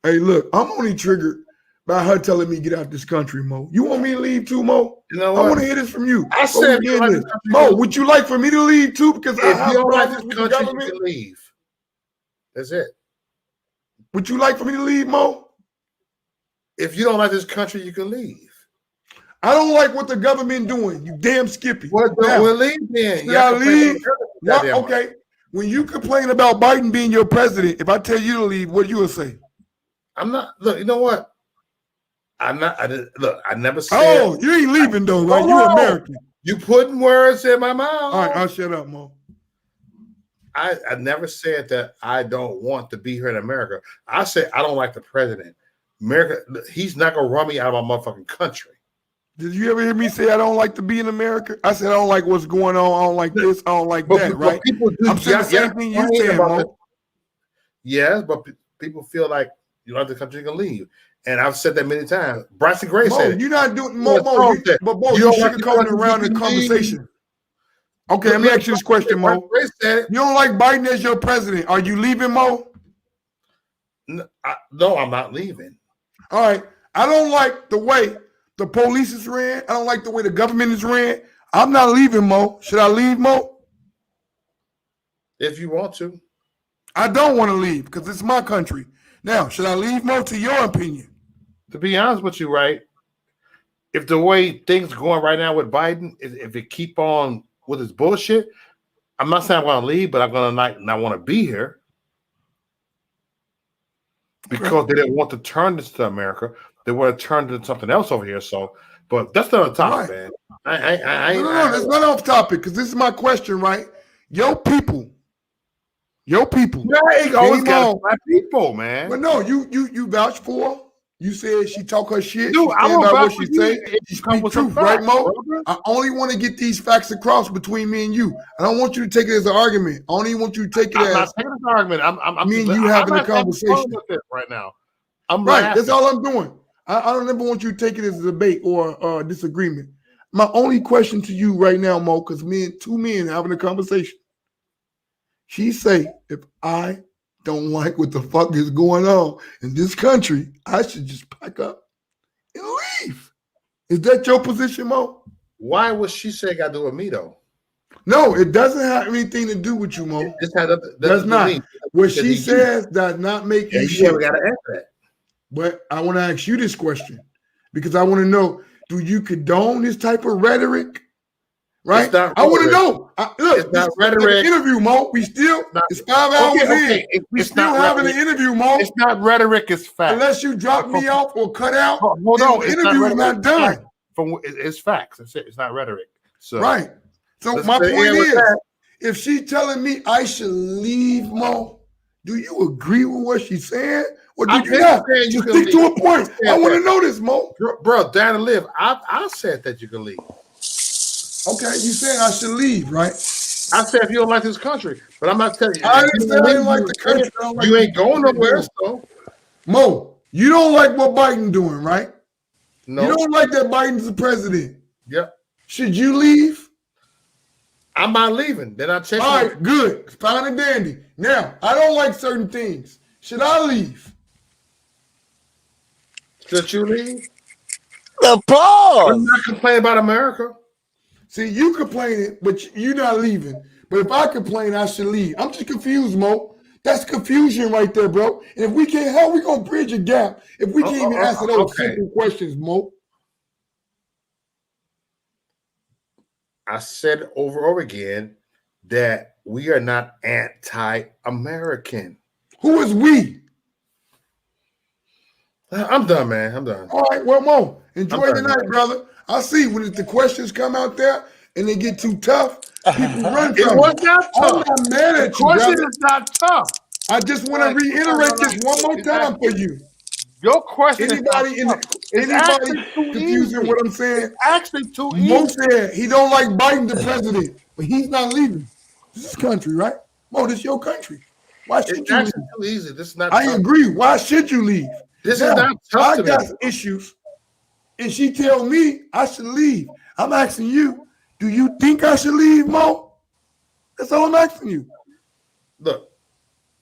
Hey, look, I'm only triggered by her telling me get out this country, Mo. You want me to leave too, Mo? You know I what? want to hear this from you. I said, if you don't like this country, Mo, would you like for me to leave too? Because I if have you don't like problems this with the country, you government. can leave. That's it. Would you like for me to leave, Mo? If you don't like this country, you can leave. I don't like what the government doing. You damn Skippy. Well, we'll leave then. Should I leave? What? Okay. When you complain about Biden being your president, if I tell you to leave, what you will say? I'm not. Look, you know what? I'm not. Look, I never said. Oh, you ain't leaving though, right? You American. You putting words in my mouth. All right, I'll shut up, Mo. I never said that I don't want to be here in America. I said I don't like the president. America, he's not gonna run me out of my motherfucking country. Did you ever hear me say I don't like to be in America? I said I don't like what's going on. I don't like this. I don't like that. Right? People do. I'm saying the same thing you saying, Mo. Yes, but people feel like you don't like the country, you can leave. And I've said that many times. Bryson Gray said it. You're not doing Mo. You sugarcoating around the conversation. Okay, let me ask you this question, Mo. You don't like Biden as your president. Are you leaving, Mo? No, I'm not leaving. All right. I don't like the way the police is ran. I don't like the way the government is ran. I'm not leaving, Mo. Should I leave, Mo? If you want to. I don't want to leave because it's my country. Now, should I leave, Mo, to your opinion? To be honest with you, right, if the way things are going right now with Biden, if it keep on with his bullshit, I'm not saying I'm going to leave, but I'm going to not want to be here because they didn't want to turn this to America. They want to turn it into something else over here. So, but that's not a topic, man. No, that's not off topic because this is my question, right? Your people. Yeah, always got my people, man. But no, you vouch for her. You said she talk her shit. Dude, she stand by what she say. She speak truth, right, Mo? I only want to get these facts across between me and you. I don't want you to take it as an argument. I only want you to take it as not taking an argument. I'm me and you having a conversation with it right now. I'm right. laughing. That's all I'm doing. I don't ever want you to take it as a debate or a disagreement. My only question to you right now, Mo, because two men having a conversation. She say, if I don't like what the fuck is going on in this country, I should just pack up and leave. Is that your position, Mo? Why would she say got to do with me, though? No, it doesn't have anything to do with you, Mo. Does not. What she says does not make you shit. You got to answer that. But I want to ask you this question because I want to know, do you condone this type of rhetoric? Right? I want to know. Look, it's not rhetoric. Interview, Mo. It's 5 hours in. We still having an interview, Mo. It's not rhetoric, it's fact. Unless you drop me off or cut out, hold on. The interview is not done. It's facts. That's it. It's not rhetoric. So right. So my point is, if she's telling me I should leave, Mo, do you agree with what she's saying? Or do you not? Just stick to a point. I want to know this, Mo. Bro, down to live. I said that you can leave. Okay, you saying I should leave, right? I said if you don't like this country, but I'm not telling you. I didn't say I didn't like the country. You ain't going nowhere, so. Mo, you don't like what Biden doing, right? No. You don't like that Biden's the president. Yep. Should you leave? I'm not leaving. Then I check. All right, good. It's fine and dandy. Now, I don't like certain things. Should I leave? Should you leave? Applause. I'm not complaining about America. See, you complaining, but you're not leaving. But if I complain, I should leave. I'm just confused, Mo. That's confusion right there, bro. And if we can't, how are we going to bridge a gap if we can't even answer those simple questions, Mo? I said over again that we are not anti-American. Who is we? I'm done, man. I'm done. All right, well, Mo, enjoy the night, brother. I see when the questions come out there and they get too tough, people run from it. Was not tough. I'm not mad at you, question brother. is not tough. I just want to reiterate this one more time for you. Your question Anybody is anybody actually too confusing easy. what I'm saying? It's actually too Mo easy. said he don't like Biden the president, but he's not leaving. This is country, right? Mo, this is your country. Why It's should you leave? actually too easy. This is not I tough. agree. Why should you leave? This Now, is not tough I to me. got issues, and she tell me I should leave. I'm asking you, do you think I should leave, Mo? That's all I'm asking you. Look,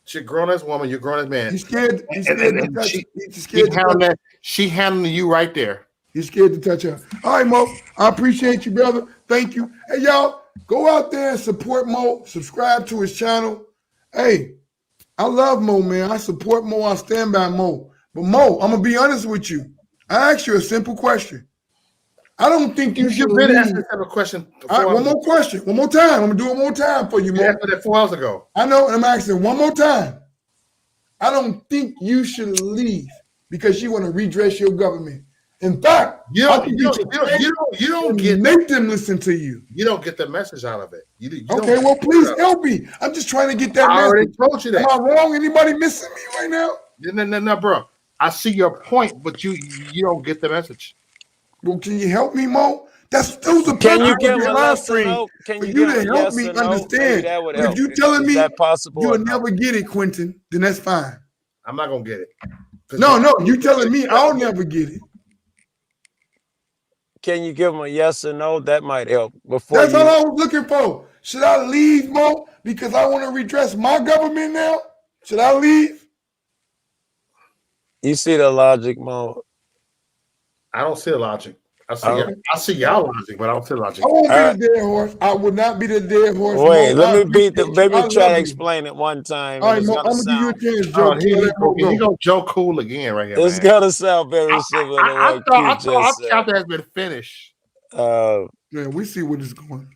she's a grown-ass woman. You're a grown-ass man. He's scared. He's scared And to touch. she, He's scared to touch. she handling you right there. He's scared to touch her. All right, Mo. I appreciate you, brother. Thank you. Hey, y'all, go out there and support Mo. Subscribe to his channel. Hey, I love Mo, man. I support Mo. I stand by Mo. But Mo, I'm gonna be honest with you. I asked you a simple question. I don't think you should been leave. asking this type of question. All right, one more question. One more time. I'm gonna do it one more time for you, Mo. You asked me that 4 hours ago. I know, and I'm asking one more time. I don't think you should leave because you want to redress your government. In fact, you don't get make them listen to you. You don't get the message out of it. You Okay, well, please help me. I'm just trying to get that I message. already told you that. Am I wrong? Anybody missing me right now? No, bro. I see your point, but you don't get the message. Well, can you help me, Mo? Those are Can you perfect give for him a live yes or stream no? Can for you you give to him a help yes me or no? Maybe understand. that would But help. if you telling me that possible you'll or no? never get it, Quentin, then that's fine. I'm not gonna get it. No, you telling me I'll never get it. Can you give him a yes or no? That might help. Before That's you, all I was looking for. Should I leave, Mo, because I want to redress my government now? Should I leave? you see the logic, Mo. I don't see the logic. I see y'all logic, but I don't see the logic. I won't be the dead horse. I would not be the dead horse. Wait, Mo. let me try to you. explain it one time. All And right, it's Mo, gonna I'm gonna give you a sound. chance, Joe. He gonna Joe Cool again right here. It's man. gonna sound very similar to what Q just our said. chapter has been finished. Yeah, we see where this is going.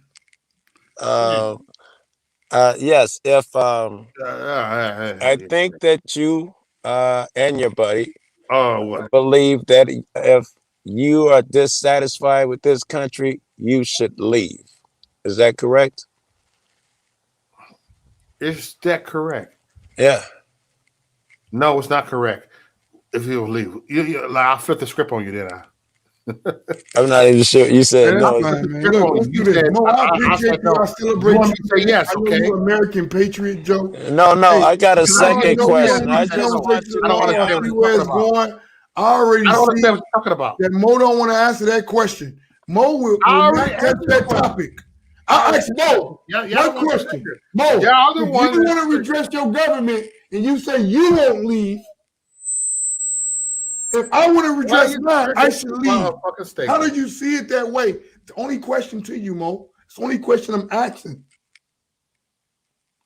Yes, if I think that you and your buddy believe that if you are dissatisfied with this country, you should leave. Is that correct? Is that correct? Yeah. No, it's not correct. If you leave, I flipped the script on you, didn't I? I'm not even sure. You said no. Fine, man. Look, let's do this. Mo, I appreciate you. I celebrate you. Say yes, I know okay? you're American patriot, Joe. No, Hey, I got a second question. I I just want to know where it's going. I already see what you're talking about. that Mo don't want to answer that question. Mo will not touch that topic. I asked Mo one question. Mo, if you want to redress your government and you say you won't leave, if I want to redress mine, I should leave. How do you see it that way? The only question to you, Mo. It's the only question I'm asking.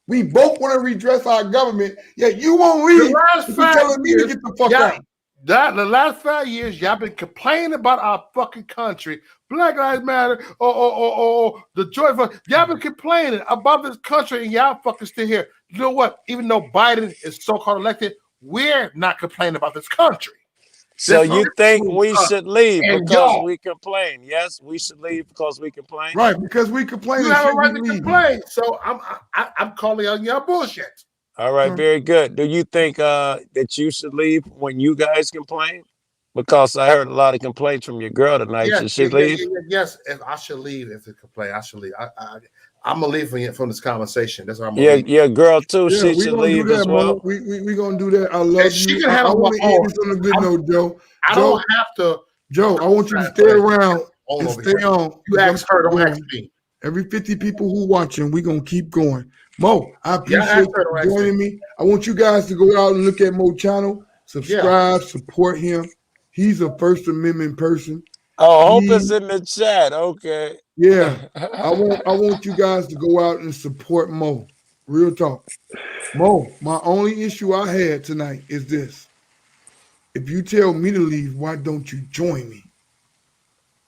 We both want to redress our government, yet you won't leave. You're telling me to get the fuck out. The last 5 years, y'all been complaining about our fucking country. Black Lives Matter, the joyful. Y'all been complaining about this country, and y'all fucking still here. You know what? Even though Biden is so-called elected, we're not complaining about this country. So you think we should leave because we complain? Yes, we should leave because we complain. Right, because we complain. You have a right to complain. So I'm calling on y'all bullshit. All right, very good. Do you think that you should leave when you guys complain? Because I heard a lot of complaints from your girl tonight. Should she leave? Yes, if I should leave, if it complain, I should leave. I'm gonna leave from this conversation. That's what I'm gonna leave. Your girl too. She should leave as well. We gonna do that. I love she you. can have I want to end this on a good note, Joe. I don't have to. Joe, I want you to stay around and stay on. You ask her, don't ask me. Every 50 people who watching, we gonna keep going. Mo, I appreciate you joining me. I want you guys to go out and look at Mo's channel, subscribe, support him. He's a First Amendment person. Oh, Hope is in the chat. Okay. Yeah, I want you guys to go out and support Mo. Real talk. Mo, my only issue I had tonight is this. If you tell me to leave, why don't you join me?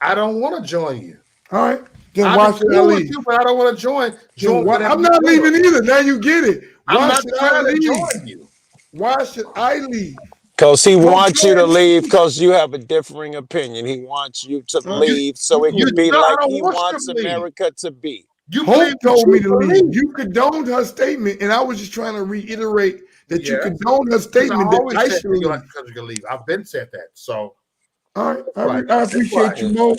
I don't want to join you. All right. Then why should I leave? You, but I don't want to join. I'm not leaving either. Now you get it. Why should I leave? Join you. Why should I leave? Because he wants you to leave because you have a differing opinion. He wants you to leave so it can be like he wants America to be. Hope told me to leave. You condoned her statement, and I was just trying to reiterate that you condone her statement that I should leave. Because you can leave. I've been said that. So, all right, I appreciate you, Mo.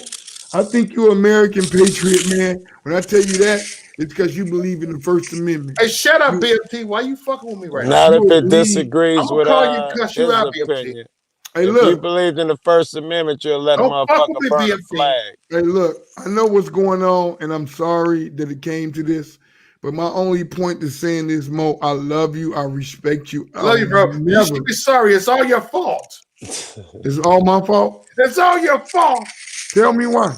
I think you're an American patriot, man. When I tell you that, it's because you believe in the First Amendment. Hey, shut up, BMT. Why you fucking with me right Not now? if it disagrees with call you and cuss you his out, BMT. opinion. Hey, if you believed in the First Amendment, you'll let a Don't fuck motherfucker with me, burn a BMT. flag. Hey, look, I know what's going on, and I'm sorry that it came to this. But my only point to saying this, Mo, I love you. I respect you. I love you, bro. You should be sorry. It's all your fault. It's all my fault? It's all your fault. Tell me why.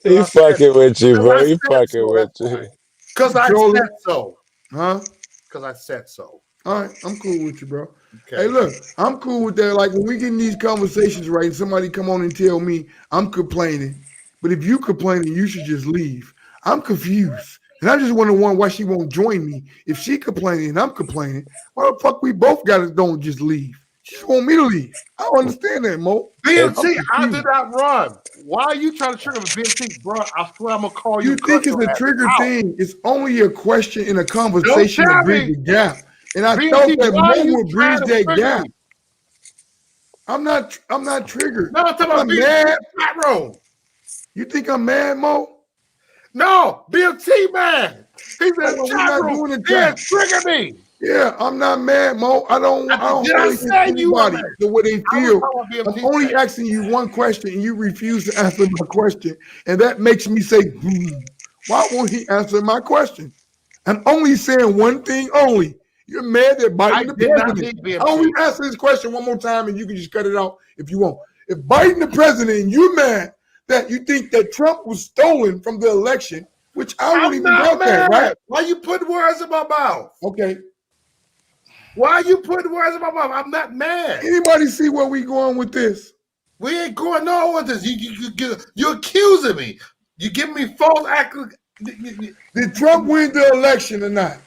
He fucking with you, bro. He fucking with you. Because I said so. Huh? Because I said so. All right, I'm cool with you, bro. Okay. Hey, look, I'm cool with that. Like when we get in these conversations, right? Somebody come on and tell me I'm complaining, but if you complaining, you should just leave. I'm confused, and I just wonder why she won't join me. If she complaining and I'm complaining, why the fuck we both gotta don't just leave? She just want me to leave. I don't understand that, Mo. BMT, I did not run. Why are you trying to trigger me, BMT, bro? I swear I'm gonna call you. You think it's a trigger thing? It's only a question in a conversation to bridge the gap. And I BMT, thought that why are Mo you would trying bridge to that trigger gap. me? I'm not triggered. No, I'm talking about mad. room. You think I'm mad, Mo? No, BMT man. He's in we're the not chat room. doing the Yeah, chat. trigger me. Yeah, I'm not mad, Mo. I don't Did hold I against say you were anybody mad? the way they I was feel. talking about I'm BMT only today. asking you one question, and you refuse to answer my question, and that makes me say, why won't he answer my question? I'm only saying one thing only. You're mad that Biden the did not president. need BMT. I only answer this question one more time, and you can just cut it out if you want. If Biden the president, and you're mad that you think that Trump was stolen from the election, which I wouldn't even doubt that, right? Why you putting words in my mouth? Okay. Why are you putting words in my mouth? I'm not mad. Anybody see where we going with this? We ain't going on with this. You're accusing me. You giving me false Did Trump win the election or not?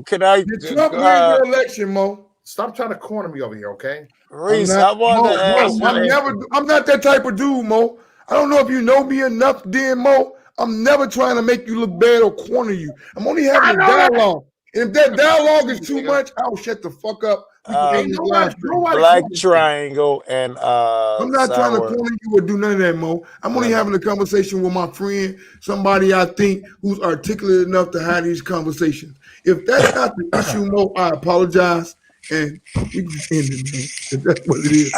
Can I? Did Trump win the election, Mo? Stop trying to corner me over here, okay? Reese, I want to ask you. I'm not that type of dude, Mo. I don't know if you know me enough, then, Mo. I'm never trying to make you look bad or corner you. I'm only having a dialogue. And if that dialogue is too much, I'll shut the fuck up. We can end this live stream. Black Triangle and I'm not trying to corner you or do none of that, Mo. I'm only having a conversation with my friend, somebody I think who's articulate enough to have these conversations. If that's not the issue, Mo, I apologize, and we can just end it, man. If that's what it is.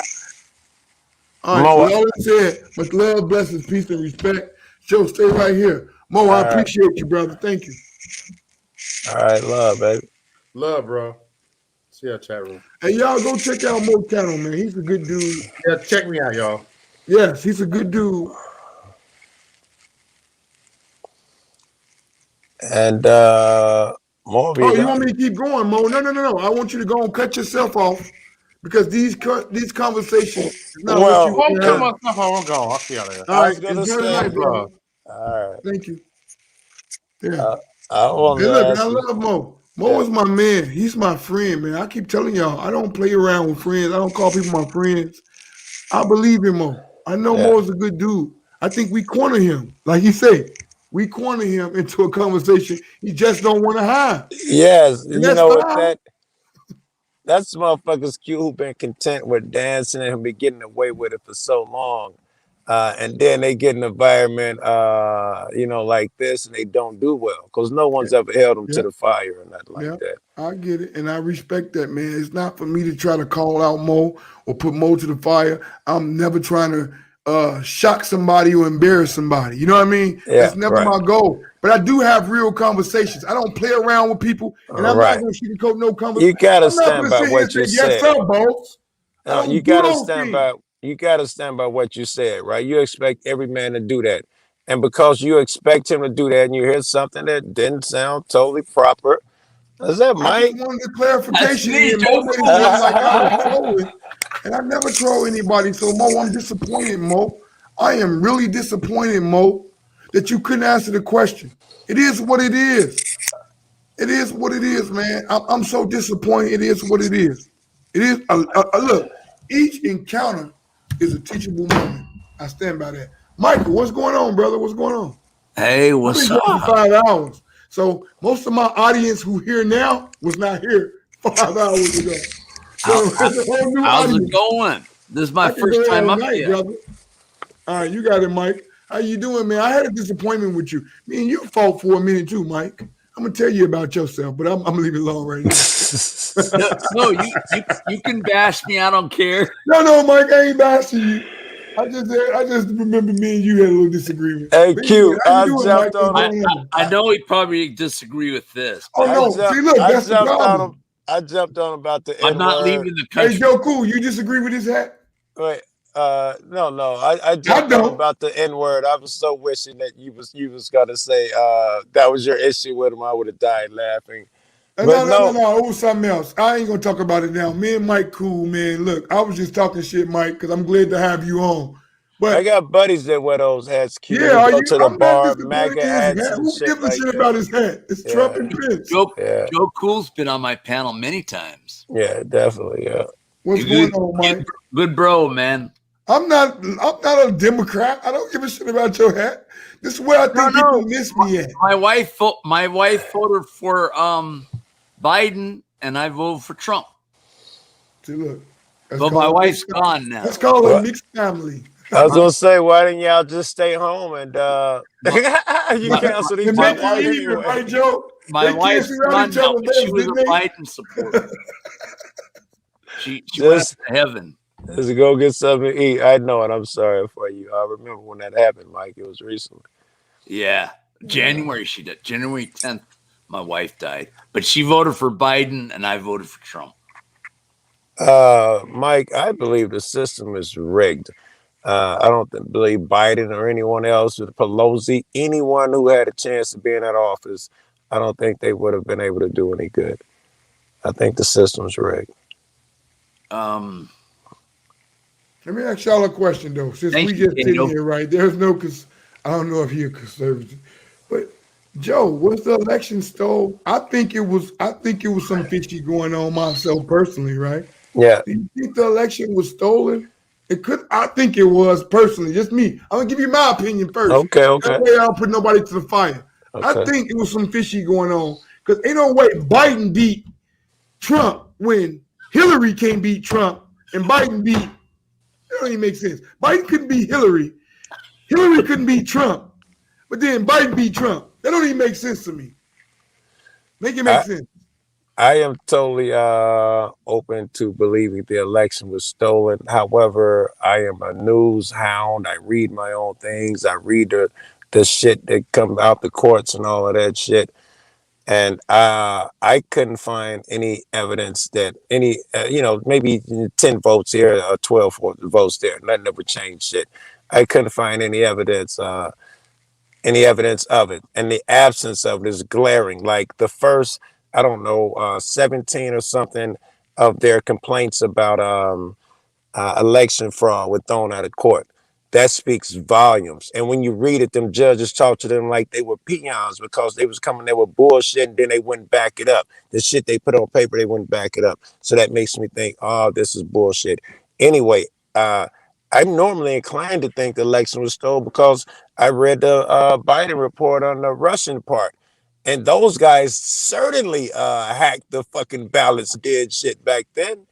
All right, Mo, with all that said, much love, blessings, peace, and respect. Joe, stay right here. Mo, I appreciate you, brother. Thank you. All right, love, baby. Love, bro. See our chat room. Hey, y'all go check out Mo's channel, man. He's a good dude. Yeah, check me out, y'all. Yes, he's a good dude. And Mo, you want me to keep going, Mo? No. I want you to go and cut yourself off because these conversations is not what you want to have. I'm going. I'll see y'all later. All right, enjoy the night, bro. All right. Thank you. Yeah. I want Hey, to look, and ask I love Mo. Mo is my man. He's my friend, man. I keep telling y'all, I don't play around with friends. I don't call people my friends. I believe in Mo. I know Mo is a good dude. I think we corner him. Like he said, we corner him into a conversation he just don't want to have. Yes, And you that's know what fine. that's motherfuckers Q who been content with dancing and be getting away with it for so long. And then they get an environment, like this, and they don't do well because no one's ever held them to the fire or nothing like that. I get it, and I respect that, man. It's not for me to try to call out Mo or put Mo to the fire. I'm never trying to shock somebody or embarrass somebody. You know what I mean? That's never my goal. But I do have real conversations. I don't play around with people, and I'm not going to sugarcoat no conversation. You gotta I'm not stand gonna by sit here what and you say, yes, said. sir, boss. I No, don't you do gotta those stand things. by. You gotta stand by what you said, right? You expect every man to do that, and because you expect him to do that, and you hear something that didn't sound totally proper, is that I Mike? just wanted a clarification. And Mo made it seem like I was trolling, and I never troll anybody. So Mo, I'm disappointed, Mo. I am really disappointed, Mo, that you couldn't answer the question. It is what it is. It is what it is, man. I'm so disappointed. It is what it is. It is. Look, each encounter is a teachable moment. I stand by that. Michael, what's going on, brother? What's going on? Hey, I've what's been going up? for 5 hours. So most of my audience who here now was not here 5 hours ago. So it's a whole new How's audience. it going? This is my I can go first there time all up night, here. brother. All right, you got it, Mike. How you doing, man? I had a disappointment with you. Me and you fought for a minute too, Mike. I'm gonna tell you about yourself, but I'm gonna leave it alone right now. No, you can bash me. I don't care. No, Mike, I ain't bashing you. I just remember me and you had a little disagreement. Hey, But anyway, Q, how you I doing, Mike? jumped What's on him. going on? I know we probably disagree with this. Oh But no, see, look, I that's the jumped on him. problem. I jumped on him about the I'm not N-word. leaving the Hey, country. Joe, cool. You disagree with his hat? Wait, no. I jumped on him about the N-word. I was so wishing that you was gonna say that was your issue with him. I would have died laughing. But No. It was something else. I ain't gonna talk about it now. Me and Mike, cool, man. Look, I was just talking shit, Mike, because I'm glad to have you on. But I got buddies that wear those hats. Q. yeah, We are go you? to the I'm not bar, disappointed MAGA in his hats hat. and Who shit gives a like shit that. about his hat? It's Trump and Pence. Joe Cool's been on my panel many times. Yeah, definitely. Yeah. What's going on, Mike? Good bro, man. I'm not a Democrat. I don't give a shit about your hat. This is where I think people miss me at. My wife voted for Biden, and I voted for Trump. See, look. But my wife's gone now. Let's call it a mixed family. I was gonna say, why didn't y'all just stay home and you canceled each other out anyway? Right, Joe? My wife's gone now, but she was a Biden supporter. She went up to heaven. Just go get something to eat. I know it. I'm sorry for you. I remember when that happened, Mike. It was recently. Yeah. January she did. January 10th, my wife died. But she voted for Biden and I voted for Trump. Mike, I believe the system is rigged. I don't believe Biden or anyone else, with Pelosi, anyone who had a chance to be in that office, I don't think they would have been able to do any good. I think the system's rigged. Let me ask y'all a question though, since we just sitting here, right? There's no, because I don't know if you're conservative, but Joe, was the election stole? I think it was some fishy going on myself personally, right? Yeah. Do you think the election was stolen? I think it was personally, just me. I'm gonna give you my opinion first. Okay. That way I don't put nobody to the fire. I think it was some fishy going on because ain't no way Biden beat Trump when Hillary can't beat Trump and Biden beat. That don't even make sense. Biden couldn't beat Hillary. Hillary couldn't beat Trump. But then Biden beat Trump. That don't even make sense to me. Make it make sense. I am totally open to believing the election was stolen. However, I am a news hound. I read my own things. I read the shit that comes out the courts and all of that shit. And I couldn't find any evidence that any, maybe 10 votes here or 12 votes there. Nothing that would change shit. I couldn't find any evidence of it. And the absence of it is glaring. Like the first, 17 or something of their complaints about election fraud were thrown out of court. That speaks volumes. And when you read it, them judges talk to them like they were peons because they was coming there with bullshit and then they wouldn't back it up. The shit they put on paper, they wouldn't back it up. So that makes me think, oh, this is bullshit. Anyway, I'm normally inclined to think the election was stolen because I read the Biden report on the Russian part. And those guys certainly hacked the fucking ballots, did shit back then.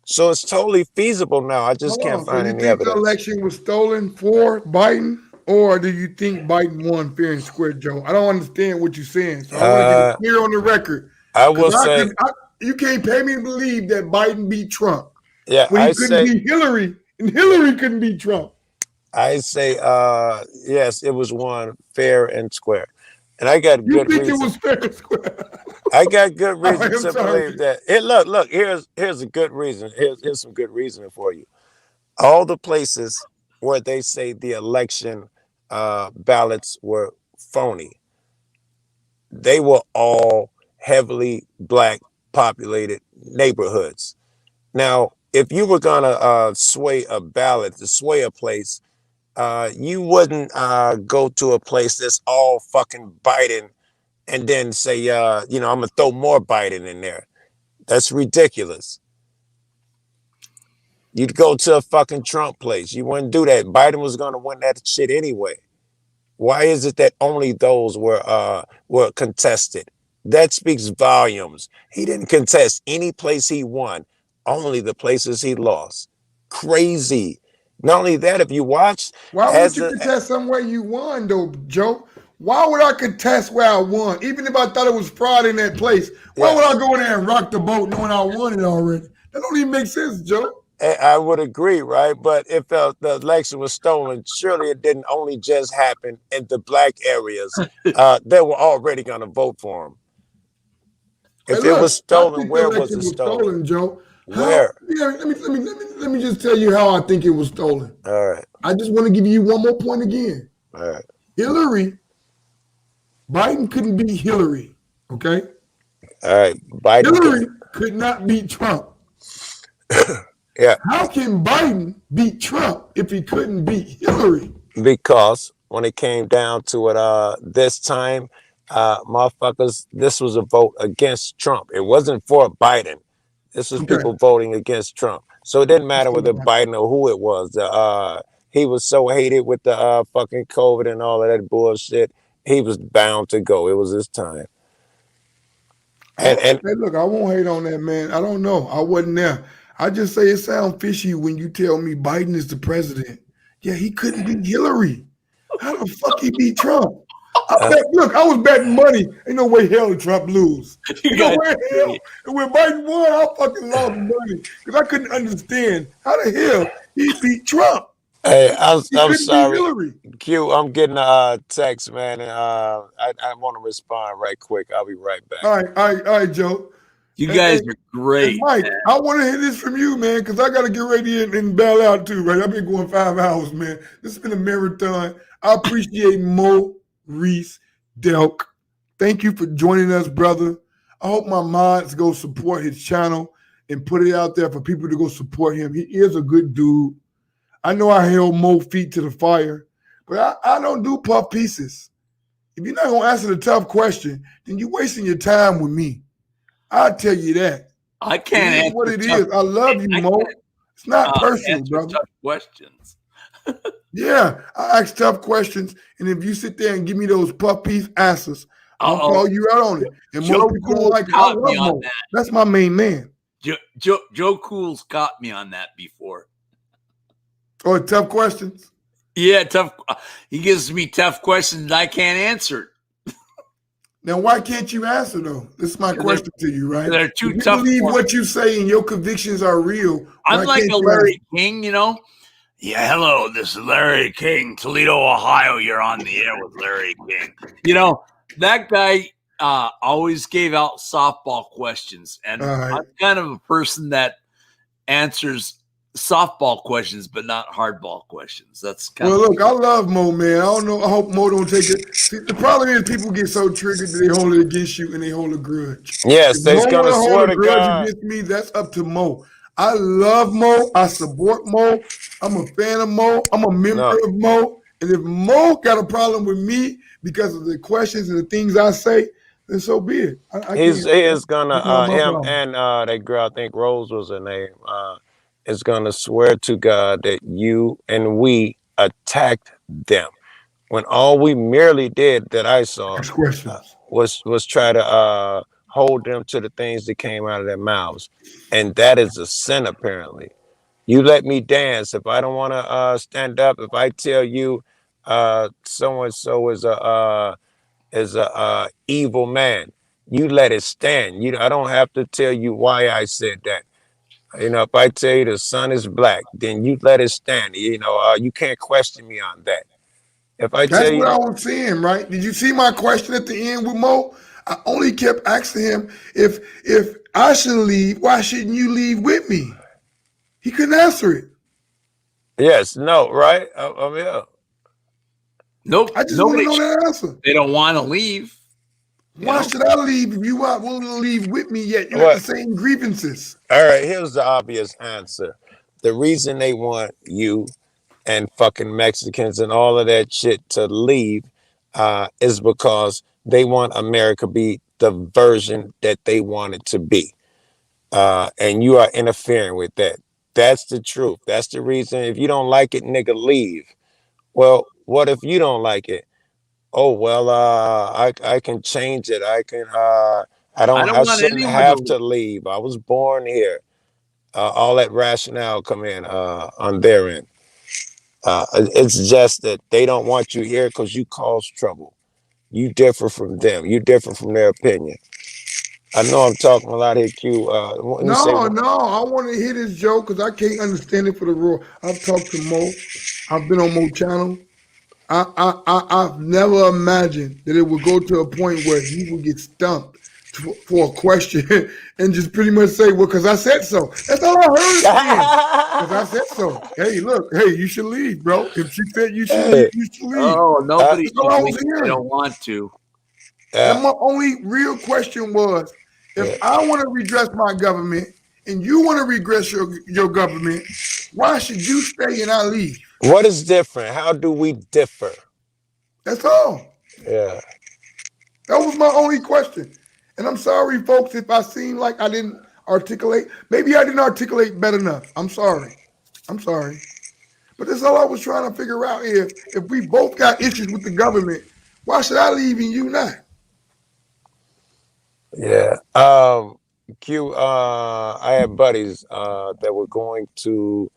So it's totally feasible now. I just can't find any So you think the evidence. election was stolen for Biden, or do you think Biden won fair and square, Joe? I don't understand what you're saying, so I want to get it clear on the record. I will say you can't pay me to believe that Biden beat Trump. Yeah, when he couldn't beat Hillary, and Hillary couldn't beat Trump. I say yes, it was won fair and square. And I got good reason. You think it was fair and square? I got good reason to sorry. believe that. Look, here's a good reason. Here's some good reasoning for you. All the places where they say the election ballots were phony, they were all heavily black populated neighborhoods. Now, if you were gonna sway a ballot, to sway a place, you wouldn't go to a place that's all fucking Biden and then say, I'm gonna throw more Biden in there. That's ridiculous. You'd go to a fucking Trump place. You wouldn't do that. Biden was gonna win that shit anyway. Why is it that only those were contested? That speaks volumes. He didn't contest any place he won, only the places he lost. Crazy. Not only that, if you watch, Why would as you the contest somewhere you won, though, Joe? Why would I contest where I won? Even if I thought it was fraud in that place, why would I go in there and rock the boat knowing I won it already? That don't even make sense, Joe. I would agree, right? But if the election was stolen, surely it didn't only just happen in the black areas. They were already going to vote for him. If Hey, it was look, I stolen, think the where was election it was stolen? stolen, Joe. Where? Let me just tell you how I think it was stolen. All right. I just want to give you one more point again. All right. Biden couldn't beat Hillary. Okay. All right. Biden Hillary could not beat Trump. Yeah. How can Biden beat Trump if he couldn't beat Hillary? Because when it came down to it, this time, motherfuckers, this was a vote against Trump. It wasn't for Biden. This was people voting against Trump. So it didn't matter whether Biden or who it was. He was so hated with the fucking COVID and all of that bullshit. He was bound to go. It was his time. And Hey, look, I won't hate on that, man. I don't know. I wasn't there. I just say it sounds fishy when you tell me Biden is the president. Yeah, he couldn't beat Hillary. How the fuck he beat Trump? Look, I was betting money. Ain't no way hell Trump lose. Ain't no way hell. And when Biden won, I fucking lost money because I couldn't understand how the hell he beat Trump. Hey, I'm sorry, Hillary. Q. I'm getting a text, man, and I want to respond right quick. I'll be right back. All right, Joe. You guys are great. And Mike, man. I want to hear this from you, man, because I got to get ready and bail out too, right? I've been going 5 hours, man. This has been a marathon. I appreciate Mo Reese Delk. Thank you for joining us, brother. I hope my mods go support his channel and put it out there for people to go support him. He is a good dude. I know I held Mo feet to the fire, but I don't do puff pieces. If you're not going to answer the tough question, then you're wasting your time with me. I'll tell you that. I can't answer what it is. I love you, Mo. It's not personal, brother. Tough questions. Yeah, I ask tough questions, and if you sit there and give me those puff piece answers, I'll call you out on it. And most people don't like I love Mo. That's my main man. Joe Cool's caught me on that before. Oh, tough questions? Yeah, tough. He gives me tough questions and I can't answer. Now, why can't you answer, though? This is my question to you, right? They're too if tough. You believe what you say and your convictions are real. I'm like a Larry King, you know? Yeah, hello, this is Larry King, Toledo, Ohio. You're on the air with Larry King. You know, that guy always gave out softball questions. And I'm kind of a person that answers softball questions, but not hardball questions. That's kind of look, I love Mo, man. I don't know. I hope Mo don't take it. See, the problem is people get so triggered that they hold it against you and they hold a grudge. Yes, they're gonna swear to God against me. That's up to Mo. I love Mo. I support Mo. I'm a fan of Mo. I'm a member of Mo. And if Mo got a problem with me because of the questions and the things I say, then so be it. He is gonna him and that girl, I think Rose was her name. Is going to swear to God that you and we attacked them when all we merely did that I saw was try to hold them to the things that came out of their mouths. And that is a sin, apparently. You let me dance. If I don't want to stand up, if I tell you so-and-so is a evil man, you let it stand. I don't have to tell you why I said that. You know, if I tell you the sun is black, then you let it stand. You know, you can't question me on that. If I That's tell you, what I was saying, right? Did you see my question at the end with Mo? I only kept asking him if I should leave, why shouldn't you leave with me? He couldn't answer it. Yes, no, right? Yeah. Nope. I just want to know that answer. They don't want to leave. Why should I leave if you aren't willing to leave with me yet? You have the same grievances. All right, here's the obvious answer. The reason they want you and fucking Mexicans and all of that shit to leave is because they want America to be the version that they want it to be. And you are interfering with that. That's the truth. That's the reason. If you don't like it, nigga, leave. Well, what if you don't like it? Oh well, I can change it. I can. I don't I want shouldn't anyone have to. to leave. I was born here. All that rationale come in on their end. It's just that they don't want you here because you cause trouble. You differ from them. You differ from their opinion. I know I'm talking a lot here, Q. Let me say No, one. I want to hear this joke because I can't understand it for the raw. I've talked to Mo. I've been on Mo channel. I've never imagined that it would go to a point where he would get stumped for a question and just pretty much say, "Well, because I said so." That's all I heard at the end. Because I said so. Hey, look, hey, you should leave, bro. If she said you should leave, you should leave. Oh, nobody That's all should I leave. was They hearing. don't want to. And my only real question was, if I want to redress my government and you want to redress your government, why should you stay and I leave? What is different? How do we differ? That's all. Yeah. That was my only question. And I'm sorry, folks, if I seem like I didn't articulate. Maybe I didn't articulate better enough. I'm sorry. I'm sorry. But that's all I was trying to figure out. If we both got issues with the government, why should I leave and you not? Yeah. Q, I had buddies that were going to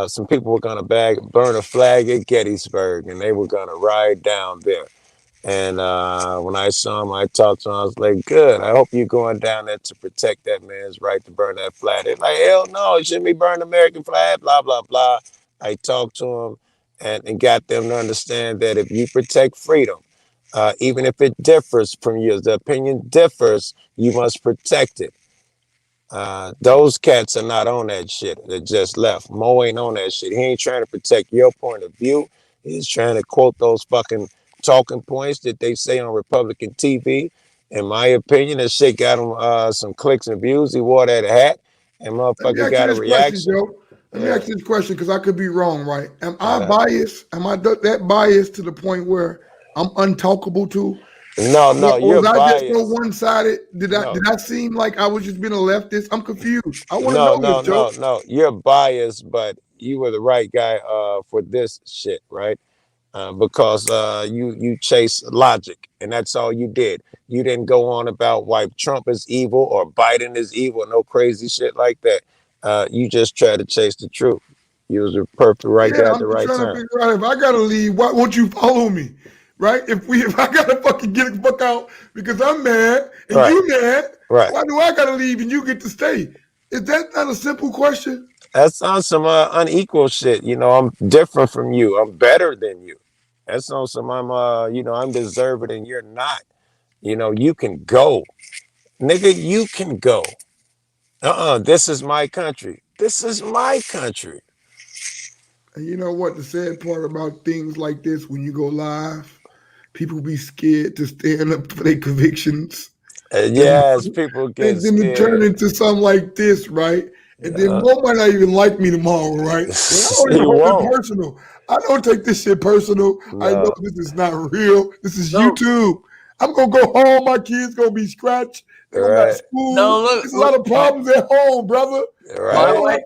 some people were gonna burn a flag at Gettysburg and they were gonna ride down there. And when I saw him, I talked to him, I was like, good. I hope you're going down there to protect that man's right to burn that flag. They're like, hell no, it shouldn't be burning the American flag, blah, blah, blah. I talked to him and got them to understand that if you protect freedom, even if it differs from yours, the opinion differs, you must protect it. Those cats are not on that shit. They just left. Mo ain't on that shit. He ain't trying to protect your point of view. He's trying to quote those fucking talking points that they say on Republican TV. In my opinion, that shit got him some clicks and views. He wore that hat and Let me motherfucker ask you got a this question, reaction. Joe. Let me ask you this question because I could be wrong, right? Am I Yeah. biased? Am I that biased to the point where I'm untalkable to? No, Or you're was I just so biased. one-sided? Did No. I seem like I was just being a leftist? I'm confused. I want to No, know this, Joe. You're biased, but you were the right guy for this shit, right? Because you chase logic, and that's all you did. You didn't go on about why Trump is evil or Biden is evil, no crazy shit like that. You just tried to chase the truth. You was the perfect right Yeah, guy at I'm the just right trying to time. figure out if I gotta leave, why won't you follow me? Right? If I gotta fucking get the fuck out because I'm mad and Right. you mad, Right. why do I gotta leave and you get to stay? Is that not a simple question? That's on some unequal shit. You know, I'm different from you. I'm better than you. That's on some I'm deserving and you're not. You know, you can go. Nigga, you can go. This is my country. This is my country. And you know what? The sad part about things like this, when you go live, people be scared to stand up for their convictions. Yes, people get And then it turn scared. into something like this, right? And then Yeah. Mo might not even like me tomorrow, right? But I don't even He hold it won't. personal. I don't take this shit personal. I know No. this is not real. This is No. YouTube. I'm gonna go home. My kids gonna be scratched. They gonna got Right. school. No, look, There's a lot of problems at home, brother. Right.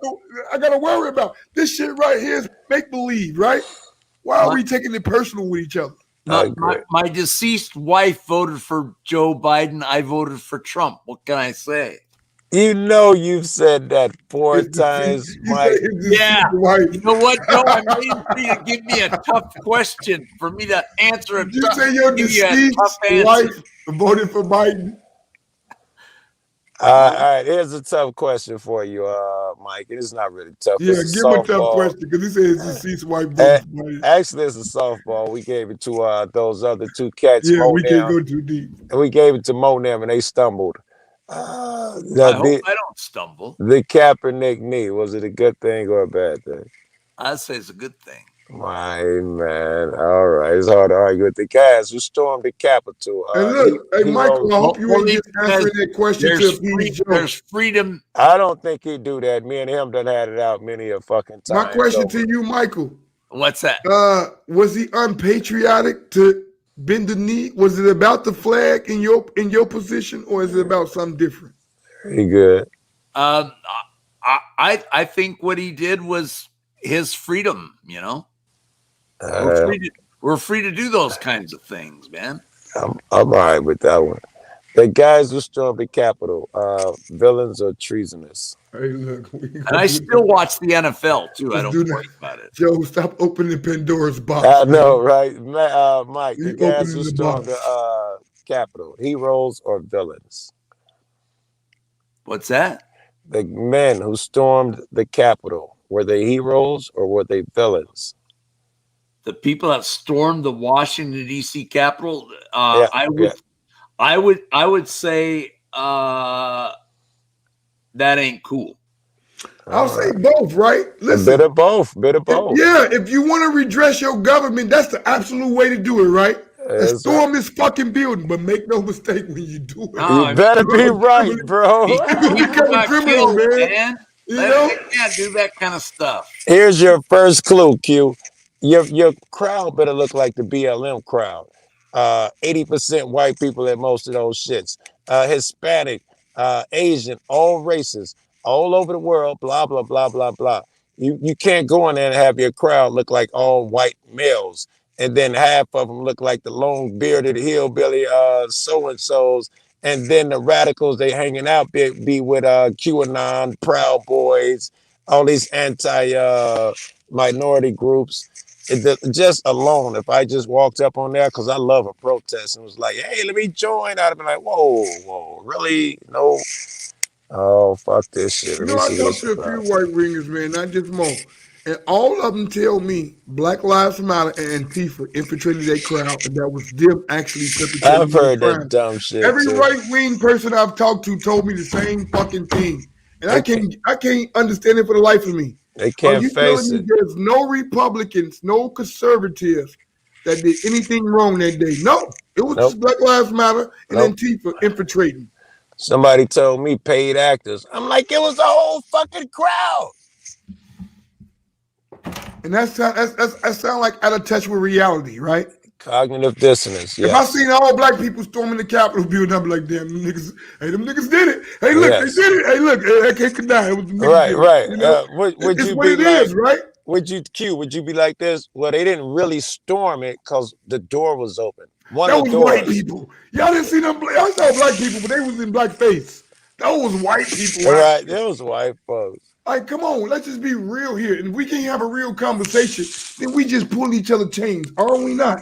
I gotta worry about this shit right here is make believe, right? Why are we taking it personal with each other? My deceased wife voted for Joe Biden. I voted for Trump. What can I say? You know you've said that 4 times, Mike. Yeah. You know what, Joe? I'm waiting for you to give me a tough question for me to answer it. Did you say your give you a deceased tough answer. wife voted for Biden? All right, here's a tough question for you, Mike. It is not really tough. Yeah, It's a give him a tough softball. question because he said his deceased wife voted for Biden. Actually, it's a softball. We gave it to those other two cats, Yeah, Mo we can't Nam, go too deep. and we gave it to Mo Nam, and they stumbled. I hope I don't stumble. The Kaepernick knee, was it a good thing or a bad thing? I'd say it's a good thing. My man. All right. It's hard to argue with the guys who stormed the Capitol. And look, hey, Michael, I hope you ain't Only just answering that question to appease Joe. There's freedom. I don't think he'd do that. Me and him done had it out many a fucking times. My question to you, Michael. What's that? Was he unpatriotic to bend the knee? Was it about the flag in your position, or is it about something different? Pretty good. I think what he did was his freedom. You know, We're free to do those kinds of things, man. I'm all right with that one. The guys who stormed the Capitol, villains or treasonous? Hey, look. And I still watch the NFL too. I don't worry about it. Joe, stop opening Pandora's box. I know, right? Mike, the You guys opening who the stormed box. the Capitol, heroes or villains? What's that? The men who stormed the Capitol, were they heroes or were they villains? The people that stormed the Washington D.C. Capitol, Yeah, I would say that ain't cool. I'll say both, right? Listen, a bit of both. If you want to redress your government, that's the absolute way to do it, right? Let's storm this fucking building, but make no mistake when you do it. You better be right, bro. You become a criminal, man. You know? They can't do that kind of stuff. Here's your first clue, Q. Your crowd better look like the BLM crowd. 80% white people at most of those shits. Hispanic, Asian, all races, all over the world, blah, blah, blah, blah, blah. You can't go in there and have your crowd look like all white males. And then half of them look like the long bearded hillbilly so-and-sos. And then the radicals they hanging out be with QAnon, Proud Boys, all these anti-minority groups. Just alone, if I just walked up on there, because I love a protest and was like, hey, let me join, I'd have been like, whoa, really? No. Oh, fuck this shit. You know, I talked to a few white ringers, man, not just more. And all of them tell me Black Lives Matter and Antifa infiltrated their crowd, and that was them actually perpetrating I've heard crime. that dumb shit. Every too. right-wing person I've talked to told me the same fucking thing. And I can't understand it for the life of me. They can't Are you face telling it. me there's no Republicans, no conservatives that did anything wrong that day? No. It was just Black Lives Matter and Antifa infiltrating. Somebody told me paid actors. I'm like, it was the whole fucking crowd. And that sound like out of touch with reality, right? Cognitive dissonance, If I seen all black people storming the Capitol building, I'd be like, damn, them niggas did it. Hey, look, they did it. Hey, look, I can't deny it was the niggas did it. Right. You know? Would it's you what be it like, is, right? Would you be like this? Well, they didn't really storm it because the door was open. That was white people. Y'all didn't see them. I saw black people, but they was in blackface. That was white people. Right, that was white folks. Like, come on, let's just be real here. And if we can't have a real conversation, then we just pull each other chains, are we not?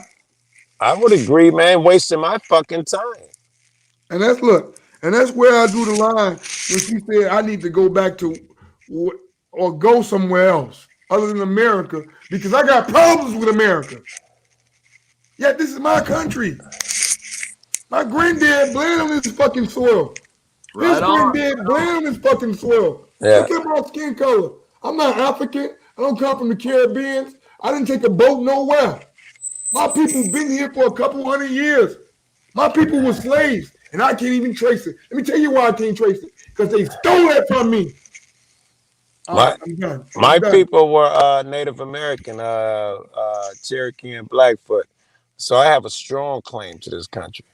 I would agree, man. Wasting my fucking time. And that's where I drew the line when she said I need to go back to or go somewhere else other than America because I got problems with America. Yet this is my country. My granddad bled on this fucking soil. His granddad bled on this fucking soil. Yeah. Look at my skin color. I'm not African. I don't come from the Caribbean. I didn't take a boat nowhere. My people been here for a couple hundred years. My people were slaves, and I can't even trace it. Let me tell you why I can't trace it. Because they stole that from me. I'm done. My people were Native American, Cherokee and Blackfoot. So I have a strong claim to this country.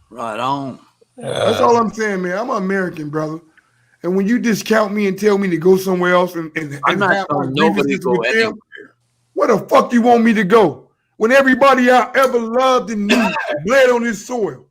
Right on. That's all I'm saying, man. I'm an American, brother. And when you discount me and tell me to go somewhere else and I'm not have telling my nobody to grievances go with anywhere. them, where the fuck you want me to go? When everybody I ever loved and knew bled on this soil.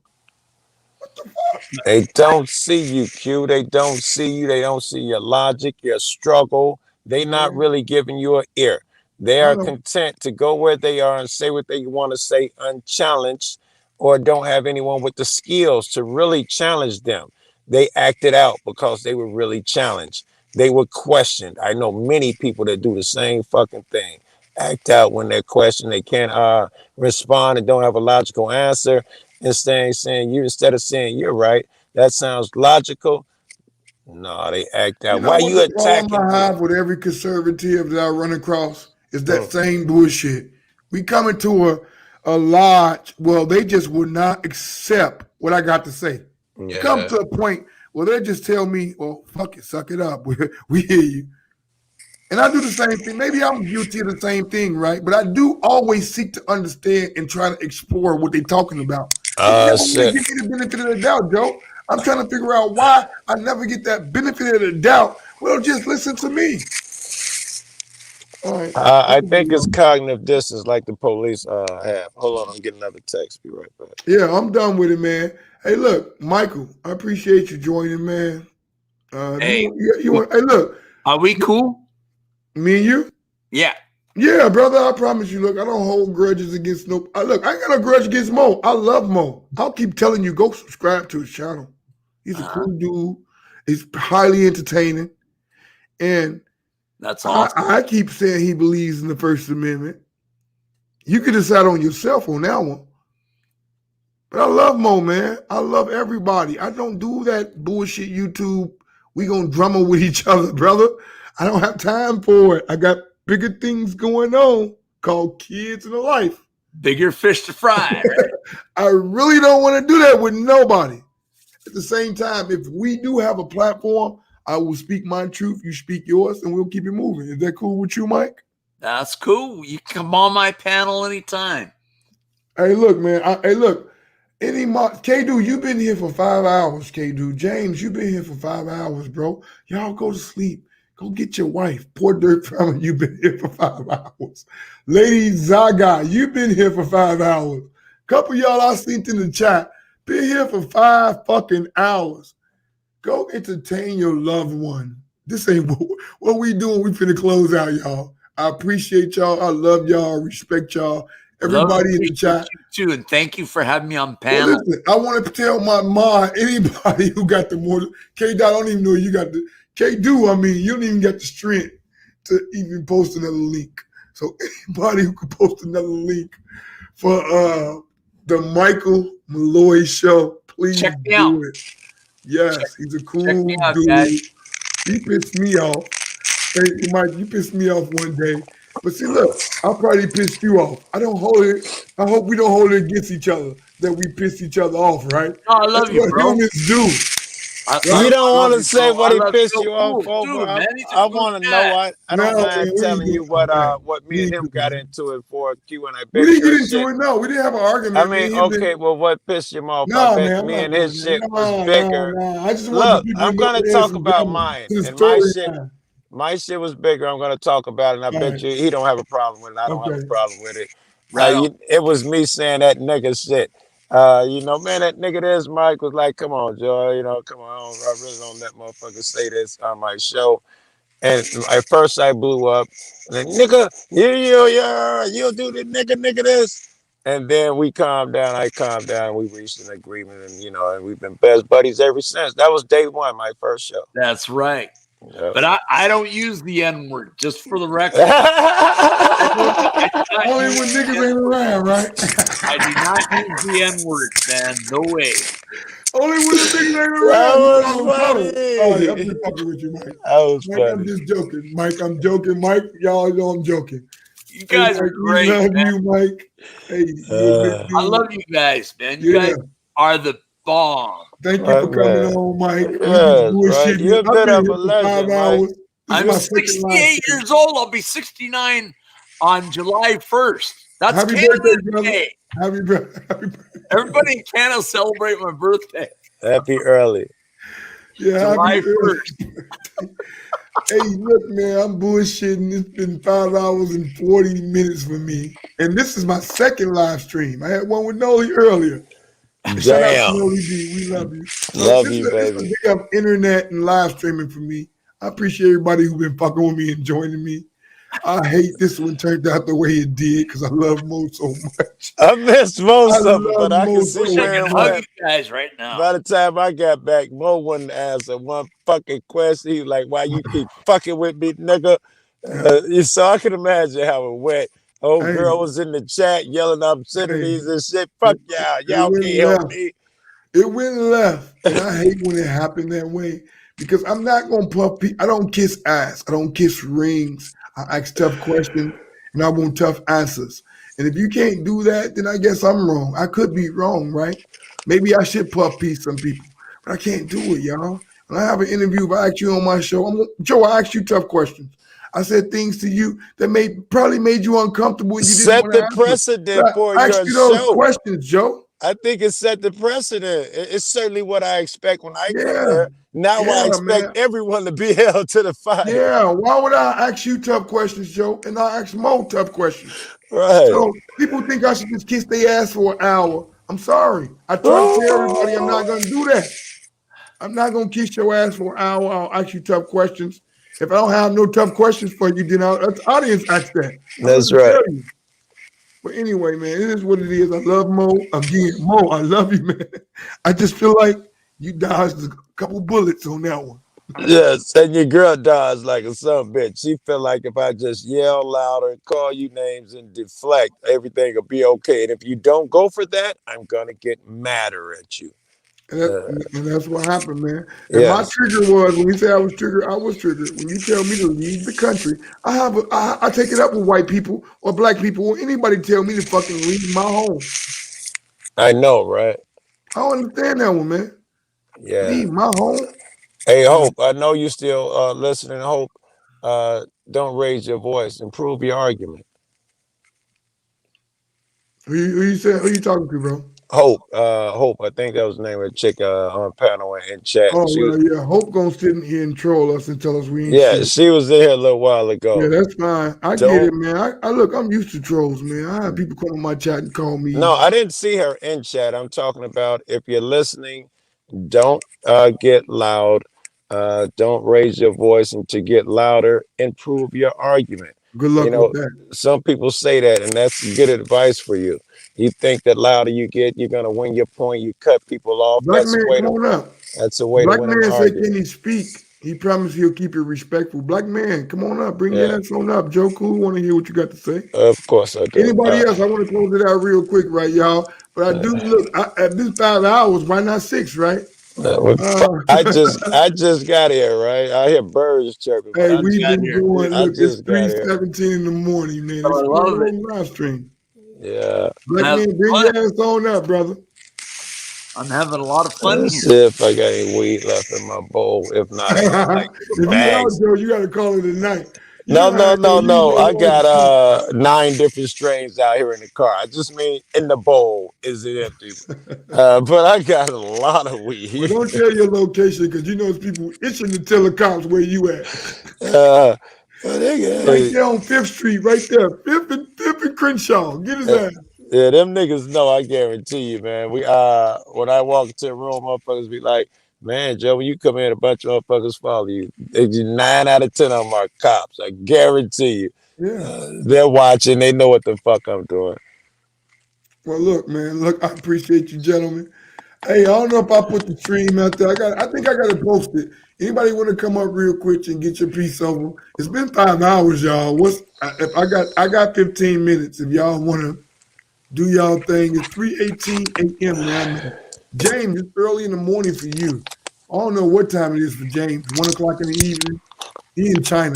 They don't see you, Q. They don't see you. They don't see your logic, your struggle. They not really giving you an ear. They are content to go where they are and say what they want to say unchallenged, or don't have anyone with the skills to really challenge them. They acted out because they were really challenged. They were questioned. I know many people that do the same fucking thing. Act out when they're questioned. They can't respond and don't have a logical answer. Instead of saying you're right, that sounds logical. No, they act out. Why you what the attacking problem I me? have with every conservative that I run across is that same bullshit. We come into a lodge, well, they just will not accept what I got to say. Yeah. Come to a point where they just tell me, well, fuck it, suck it up. We hear you. And I do the same thing. Maybe I'm guilty of the same thing, right? But I do always seek to understand and try to explore what they're talking about. They never want to Shit. give me the benefit of the doubt, Joe. I'm trying to figure out why I never get that benefit of the doubt. Well, just listen to me. All right. I think it's cognitive distance, like the police have. Hold on, I'm getting another text. Be right back. Yeah, I'm done with it, man. Hey, look, Michael, I appreciate you joining, man. Hey, you want? Hey, look, are we cool? Me and you? Yeah. Yeah, brother. I promise you. Look, I don't hold grudges against no. Look, I ain't got no grudge against Mo. I love Mo. I'll keep telling you, go subscribe to his channel. He's a cool dude. He's highly entertaining, and that's awesome. I keep saying he believes in the First Amendment. You can decide on yourself on that one. But I love Mo, man. I love everybody. I don't do that bullshit YouTube. We gonna drama with each other, brother. I don't have time for it. I got bigger things going on called kids and a life. Bigger fish to fry, right? I really don't want to do that with nobody. At the same time, if we do have a platform, I will speak my truth, you speak yours, and we'll keep it moving. Is that cool with you, Mike? That's cool. You can come on my panel anytime. Hey, look, man. K-Dude, you've been here for 5 hours, K-Dude. James, you've been here for 5 hours, bro. Y'all go to sleep. Go get your wife. Poor Dirt Family, you've been here for 5 hours. Lady Zaga, you've been here for 5 hours. Couple of y'all I seen in the chat, been here for 5 fucking hours. Go entertain your loved one. This ain't what we doing. We finna close out, y'all. I appreciate y'all. I love y'all. Respect y'all. Everybody in the chat too, and thank you for having me on panel. Well, listen, I want to tell my mom, anybody who got the more K-Dot, I don't even know you got the K-Do. I mean, you don't even get the strength to even post another link. So anybody who could post another link for the Michael Malloy show, please check me do out. it. Yes, he's a cool out, dude. Guys. He pissed me off. Thank you, Mike. You pissed me off one day. But see, look, I probably pissed you off. I don't hold it. I hope we don't hold it against each other that we piss each other off, right? No, I love That's you, what bro. humans do. You don't want to say what he pissed so you off cool. over. Dude, man, I want to know. I don't mind telling you what me and him doing, got man? into it for Q, and I We bet didn't your get into shit. it. No, we didn't have an argument. I mean, okay, well, what pissed him off? I No, bet man, I'm me not and doing his that. shit was No, bigger. I just want Look, the people I'm to know gonna there's talk some about drama mine, to the and my story. shit. My shit was bigger. I'm gonna talk about it, and I bet you he don't have a problem with it. I don't have a problem with it. Right it was me saying that nigga shit. You know, man, that nigga this Mike was like, come on, Joy, you know, come on. I really don't let motherfuckers say this on my show. And at first I blew up. And then, nigga, you'll do the nigga this. And then we calmed down. I calmed down. We reached an agreement, and you know, and we've been best buddies ever since. That was day one, my first show. That's right. Yep. But I don't use the N-word, just for the record. Only when niggas ain't around, right? I do not use the N-word, man. No way. Only when the niggas ain't around. That You was call them funny. colors. All right, I'm just fucking with you, Mike. That was Mike, funny. I'm just joking. Mike, I'm joking. Mike, y'all know I'm joking. You guys Mike, are great, we love man. you, Mike. Hey, you're a good dude. I love you guys, man. You guys are the bomb. Thank you for coming on, Mike. Yes, right. You're a I've bit been of here a for 5 legend, hours. Mike. This is I'm my second 68 years old. I'll be 69 on July 1st. That's Happy Canada birthday, brother. Day. Happy birthday. Everybody in Canada celebrate my birthday. Happy early. Yeah, July happy 1st. Hey, look, man, I'm bullshitting. It's been 5 hours and 40 minutes for me. And this is my second live stream. I had one with Noli earlier. Shout out to Noli D. We love you. So Love this you, is a baby. big up internet and live streaming for me. I appreciate everybody who's been fucking with me and joining me. I hate this one turned out the way it did because I love Mo so much. I missed most I of it, but I love can Mo see so where it much. went. You guys right now. By the time I got back, Mo wouldn't answer one fucking question. He was like, why you keep fucking with me, nigga? So I can imagine how it went. Old girl was in the chat yelling obscenities and shit. Fuck y'all. Y'all can't help me. It went left. And I hate when it happened that way because I'm not going to puff people. I don't kiss ass. I don't kiss rings. I ask tough questions and I want tough answers. And if you can't do that, then I guess I'm wrong. I could be wrong, right? Maybe I should puff piece some people, but I can't do it, y'all. When I have an interview, if I ask you on my show, Joe, I asked you tough questions. I said things to you that probably made you uncomfortable and you didn't Set want to the answer. precedent But for I asked your you those show. questions, Joe. I think it set the precedent. It's certainly what I expect when I come Yeah. there. Now I Yeah, expect man. everyone to be held to the fire. Yeah. Why would I ask you tough questions, Joe, and I ask more tough questions? Right. So people think I should just kiss their ass for an hour. I'm sorry. I try to tell everybody I'm not going to do that. I'm not going to kiss your ass for an hour. I'll ask you tough questions. If I don't have no tough questions for you, then let the audience ask that. I'm That's going to right. tell you. But anyway, man, it is what it is. I love Mo. Again, Mo, I love you, man. I just feel like you dodged a couple bullets on that one. Yes, and your girl dodged like a son bitch. She felt like if I just yell louder and call you names and deflect, everything will be okay. And if you don't go for that, I'm gonna get madder at you. And that's what happened, man. And my Yes. trigger was when you say I was triggered, I was triggered. When you tell me to leave the country, I take it up with white people or black people or anybody tell me to fucking leave my home. I know, right? I don't understand that one, man. Yeah. Leave my home. Hey, Hope, I know you still listening. Hope, don't raise your voice. Improve your argument. Who you talking to, bro? Hope, Hope. I think that was the name of the chick on panel in chat. Oh, well, yeah. Hope gonna sit in here and troll us and tell us we ain't Yeah, shit. she was in here a little while ago. Yeah, that's fine. I get it, man. I look, I'm used to trolls, man. I have people come on my chat and call me. No, I didn't see her in chat. I'm talking about if you're listening, don't get loud. Don't raise your voice, and to get louder, improve your argument. Good luck with that. Some people say that, and that's good advice for you. You think that louder you get, you're gonna win your point. You cut people off. Black man, come on up. That's a way Black to win an man say, argument. can he speak? He promised he'll keep it respectful. Black man, come on up. Bring Yeah. your ass on up. Joe Cool, want to hear what you got to say. Of course I do. Anybody else? I want to close it out real quick, right, y'all? But I do look at this 5 hours. Why not 6, right? I just got here, right? I hear birds chirping. Hey, But we've been going. I Look, it's just got here. 3:17 in the morning, man. I It's still love it. on live stream. Yeah. Black man, bring your ass on up, brother. I'm having a lot of fun Let's here. see if I got any weed left in my bowl. If not, I got like If you out, bags. Joe, you got to call it a night. No. I got 9 different strains out here in the car. I just mean in the bowl is it empty. But I got a lot of weed. Well, don't tell your location because you know it's people itching to tell the cops where you at. Right there on 5th Street, right there. 5th and Crenshaw. Get his ass. Yeah, them niggas know, I guarantee you, man. We when I walk into a room, motherfuckers be like, man, Joe, when you come in, a bunch of motherfuckers follow you. 9 out of 10 of them are cops. I guarantee you. Yeah. They're watching. They know what the fuck I'm doing. Well, look, man. Look, I appreciate you, gentlemen. Hey, I don't know if I put the stream out there. I think I got to post it. Anybody want to come up real quick and get your piece over? It's been 5 hours, y'all. I got 15 minutes. If y'all want to do y'all thing, it's 3:18 a.m. where I'm at. James, it's early in the morning for you. I don't know what time it is for James. 1 o'clock in the evening. He in China.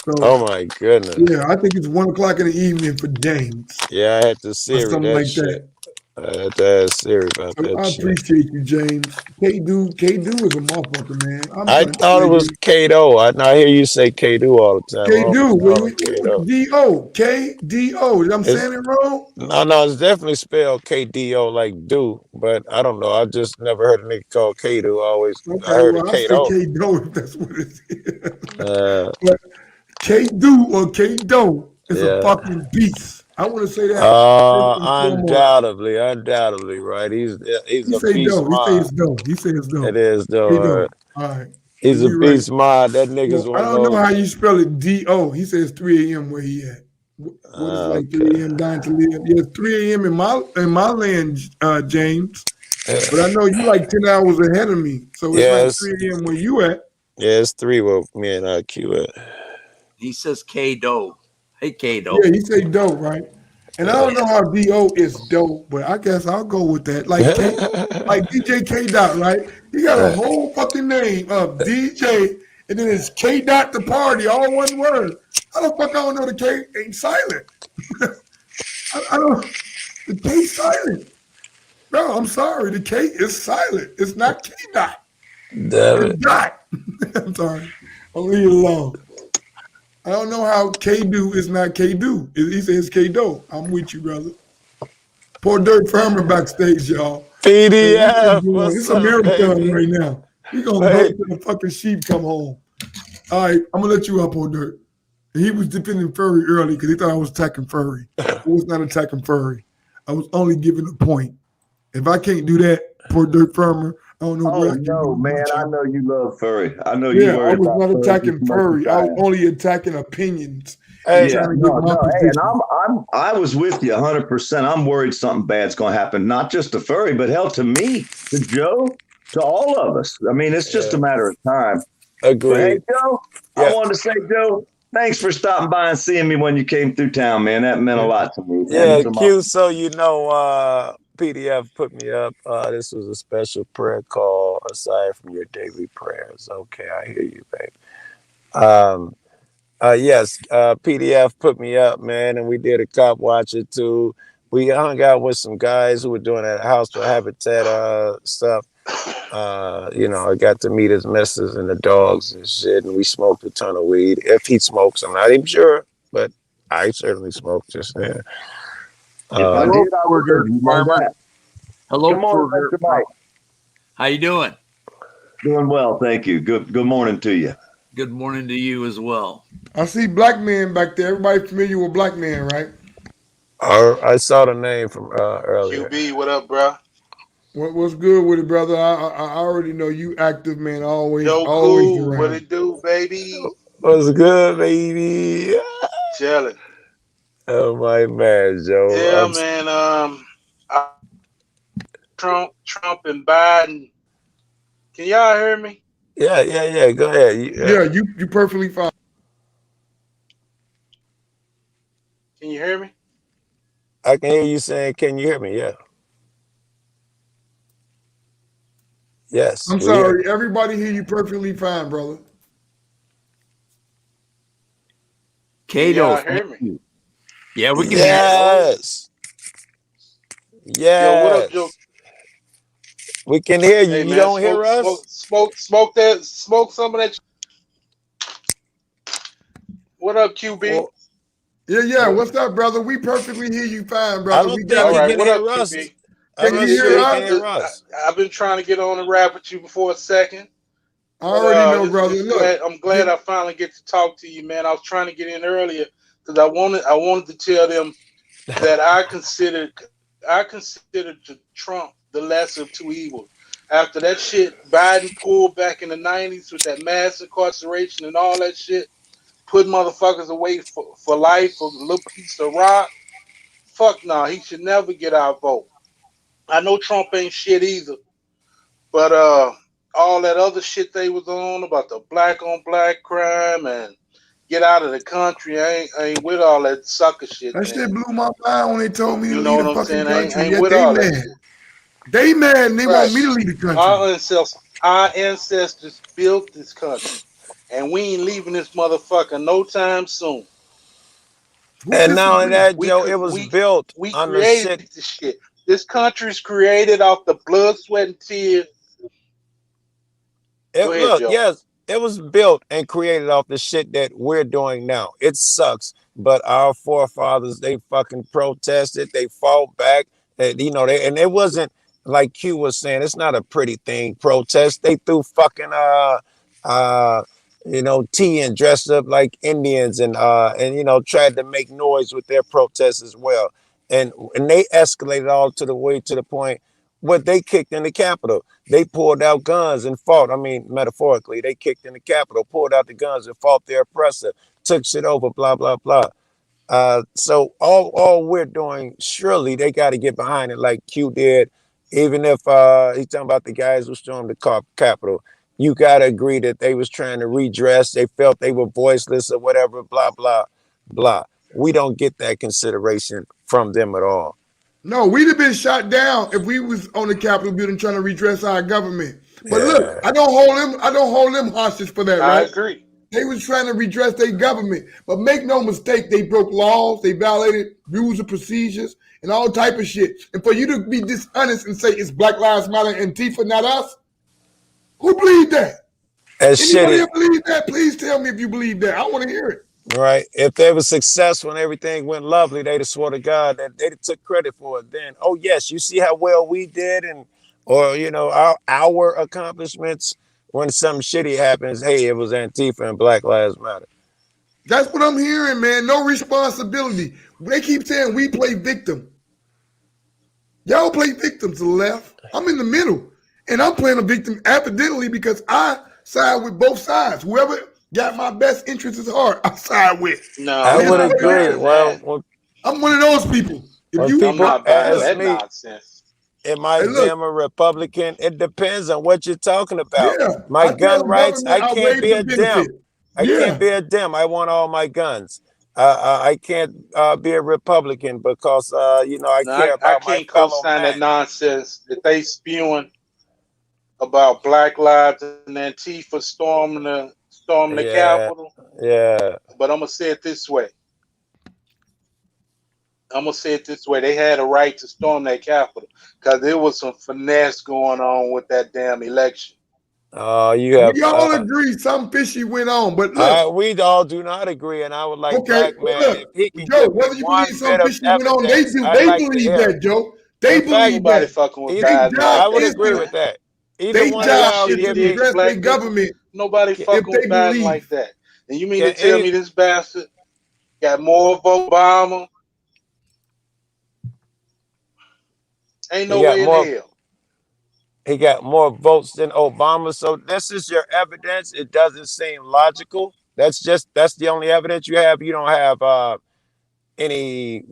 So, oh my goodness. Yeah, I think it's 1 o'clock in the evening for James. Yeah, I had to Siri something that like shit. that. I had to ask Siri about So that I shit. appreciate you, James. K-Do is a motherfucker, man. I thought it was Kato. I hear you say K-Do all the time. K-Do. D-O. K-D-O. I'm saying it wrong? No, it's definitely spelled K-D-O like do, but I don't know. I just never heard a nigga called K-Do. I heard it I say Kato. K-Do if that's what it is. But K-Do or K-Do is a fucking beast. I want to say that. Undoubtedly, right? He's He a say beast dough. mod. He say it's dough. He say it's dough. It is though. K-Do. All right. He's a You beast mod. That nigga's Well, one I of don't know those. how you spell it. D-O. He says 3 a.m. where he at. What is like 3 a.m. dying to live? Yeah, 3 a.m. in my land, James. But I know you like 10 hours ahead of me. So it's like 3 a.m. where you at. Yeah, it's 3 where me and IQ at. He says K-Do. Hey, K-Do. Yeah, he say dope, right? And I don't know how D-O is dope, but I guess I'll go with that. Like like DJ K-Dot, right? He got a whole fucking name of DJ, and then it's K-Dot the party, all one word. How the fuck I don't know the K ain't silent? I don't, the K silent. Bro, I'm sorry, the K is silent. It's not K-Dot. Damn It's Dot. I'm sorry. I'll leave it alone. I don't know how K-Do is not K-Do. He says K-Do. I'm with you, brother. Poor Dirt Farmer backstage, y'all. PDF, what's It's a up, marathon baby? right now. We gonna Hey. vote till the fucking sheep come home. All right, I'm gonna let you up, Poor Dirt. He was defending Furry early because he thought I was attacking Furry. I was not attacking Furry. I was only giving a point. If I can't do that, Poor Dirt Farmer, I don't know where I can no, man, I know you love Furry. I know Yeah, you I worry was about not Furry attacking just as much as Furry. I I was am. only attacking opinions. Yeah, Trying to get my hey, position. and I was with you 100%. I'm worried something bad's going to happen, not just to Furry, but hell, to me, to Joe, to all of us. I mean, it's just a matter of time. But hey, Agreed. Joe, Yeah. I wanted to say, Joe, thanks for stopping by and seeing me when you came through town, man. That meant a lot to me. Yeah, Q, so you know, PDF put me up. This was a special prayer call aside from your daily prayers. Okay, I hear you, babe. Yes, PDF put me up, man, and we did a cop watcher too. We hung out with some guys who were doing that house for habitat stuff. You know, I got to meet his missus and the dogs and shit, and we smoked a ton of weed. If he smokes, I'm not even sure, but I certainly smoked just then. If I did, I would have. You know Farmer. that. Hello, Come on, Poor Mr. Mike. How you doing? Doing well, thank you. Good morning to you. Good morning to you as well. I see Black Man back there. Everybody familiar with Black Man, right? I saw the name from earlier. QB, what up, bro? What's good with it, brother? I already know you active, man. Always Joe Cool, around. what it do, baby? What's good, baby? Chilling. Oh my man, Joe. Yeah, man. Trump and Biden. Can y'all hear me? Yeah. Go ahead. Yeah, you perfectly fine. Can you hear me? I can hear you saying, "Can you hear me?" Yeah. Yes. I'm sorry. Everybody hear you perfectly fine, brother. Kato, Can y'all hear me? Yeah, we can Yes. Yo, what up, Joe? We can hear you. Hey, You man, don't hear us? Smoke some of that. What up, QB? Yeah. What's up, brother? We perfectly hear you fine, brother. I don't think he can hear us. Can you hear us? I've been trying to get on and rap with you before a second. I already know, brother. I'm glad I finally get to talk to you, man. I was trying to get in earlier because I wanted to tell them that I considered Trump the lesser of two evils. After that shit Biden pulled back in the 90s with that mass incarceration and all that shit, put motherfuckers away for life for a little piece of rock. Fuck no, he should never get our vote. I know Trump ain't shit either, but all that other shit they was on about the black on black crime and get out of the country, I ain't with all that sucker shit, That man. shit blew my mind when they told me to You know leave what the I'm fucking saying? I country. ain't Yet with they all that mad. shit. They mad and they want me to leave the country. Our ancestors built this country, and we ain't leaving this motherfucker no time soon. And not only that, Joe, it was built We on the created shit. this shit. This country's created off the blood, sweat, and tears. Go ahead, Look, Joe. yes, it was built and created off the shit that we're doing now. It sucks, but our forefathers, they fucking protested, they fought back, and it wasn't like Q was saying. It's not a pretty thing. Protest. They threw fucking tea and dressed up like Indians and tried to make noise with their protests as well. And they escalated all to the point where they kicked in the Capitol. They pulled out guns and fought. I mean, metaphorically, they kicked in the Capitol, pulled out the guns and fought their oppressor, took shit over, blah, blah, blah. So all we're doing, surely they got to get behind it like Q did. Even if he's talking about the guys who stormed the Capitol, you got to agree that they was trying to redress. They felt they were voiceless or whatever, blah, blah, blah. We don't get that consideration from them at all. No, we'd have been shot down if we was on the Capitol building trying to redress our government. But look, I don't hold them hostage for that, right? I agree. They was trying to redress their government. But make no mistake, they broke laws, they violated rules and procedures, and all type of shit. And for you to be dishonest and say it's Black Lives Matter and Antifa, not us, who believed that? Anybody believe that? Please tell me if you believe that. I want to hear it. Right. If they were successful and everything went lovely, they'd have swore to God that they'd have took credit for it then. Oh yes, you see how well we did, and or our accomplishments. When something shitty happens, hey, it was Antifa and Black Lives Matter. That's what I'm hearing, man. No responsibility. They keep saying we play victim. Y'all play victim to the left. I'm in the middle. And I'm playing a victim evidently because I side with both sides. Whoever got my best interests at heart, I side with. No, I I'm would not agree. buying that. Well, I'm one of those people. If when you, I'm people not buying ask that me, nonsense. am I hey, look, Dem or Republican? It depends on what you're talking about. yeah, My I tell gun rights, government I I can't waive be the a benefit. Dem. I can't Yeah. be a Dem. I want all my guns. I can't be a Republican because I No, care I about my can't fellow co-sign that man. nonsense that they spewing about Black Lives and Antifa storming the Yeah, Capitol. yeah. But I'm gonna say it this way. They had a right to storm that Capitol because there was some finesse going on with that damn election. You have. We all agree something fishy went on, but look, We all do not agree, and I would like okay, Black well, Man look, if he can Joe, give me whether you believe one bit something of fishy went on, they evidence. do. I'd They like to believe hear it. that, Joe. They In fact, believe Nobody that. fucking with either Their Biden job like I would that, is agree to, with man. that. Either their one of All that job y'all shit is he to give did me. to address their black people, government nobody Can, if fucking with they Biden believe. like that. And you mean to can tell me this bastard got more vote Obama? Ain't he no got way in more? hell. He got more votes than Obama. So this is your evidence. It doesn't seem logical. That's the only evidence you have. You don't have any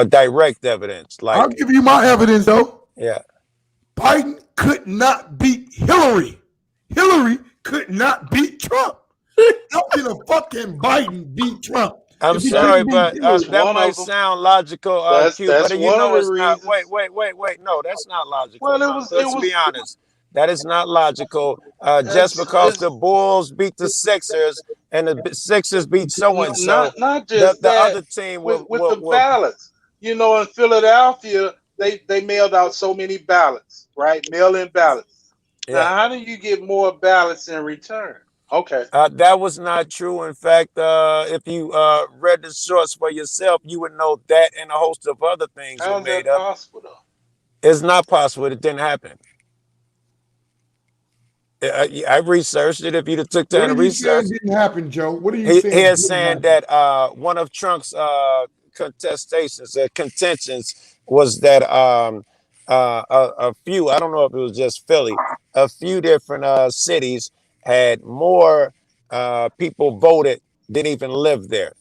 direct evidence. I'll Like, give you my evidence, though. yeah. Biden could not beat Hillary. Hillary could not beat Trump. How can a fucking Biden beat Trump I'm if he sorry, couldn't beat but That's Hillary? that one might of them. sound logical, Q, That's but you one of know the it's not. reasons. Wait. No, that's not logical. Well, No, it let's be was. honest. That is not logical. Just because It's the Bulls beat the Sixers and the Sixers beat so and so, not just the that other team with the will. ballots. You know, in Philadelphia, they mailed out so many ballots, right? Mail-in ballots. Now, Yeah. how do you get more ballots in return? Okay. That was not true. In fact, if you read the source for yourself, you would know that and a host of other things were How is made that up. possible, though? It's not possible. It didn't happen. I researched it. If you'd took What time to are you saying research, didn't happen, Joe? What are you he saying is didn't saying happen? that one of Trump's contentions was that a few, I don't know if it was just Philly, a few different cities had more people voted than even lived there,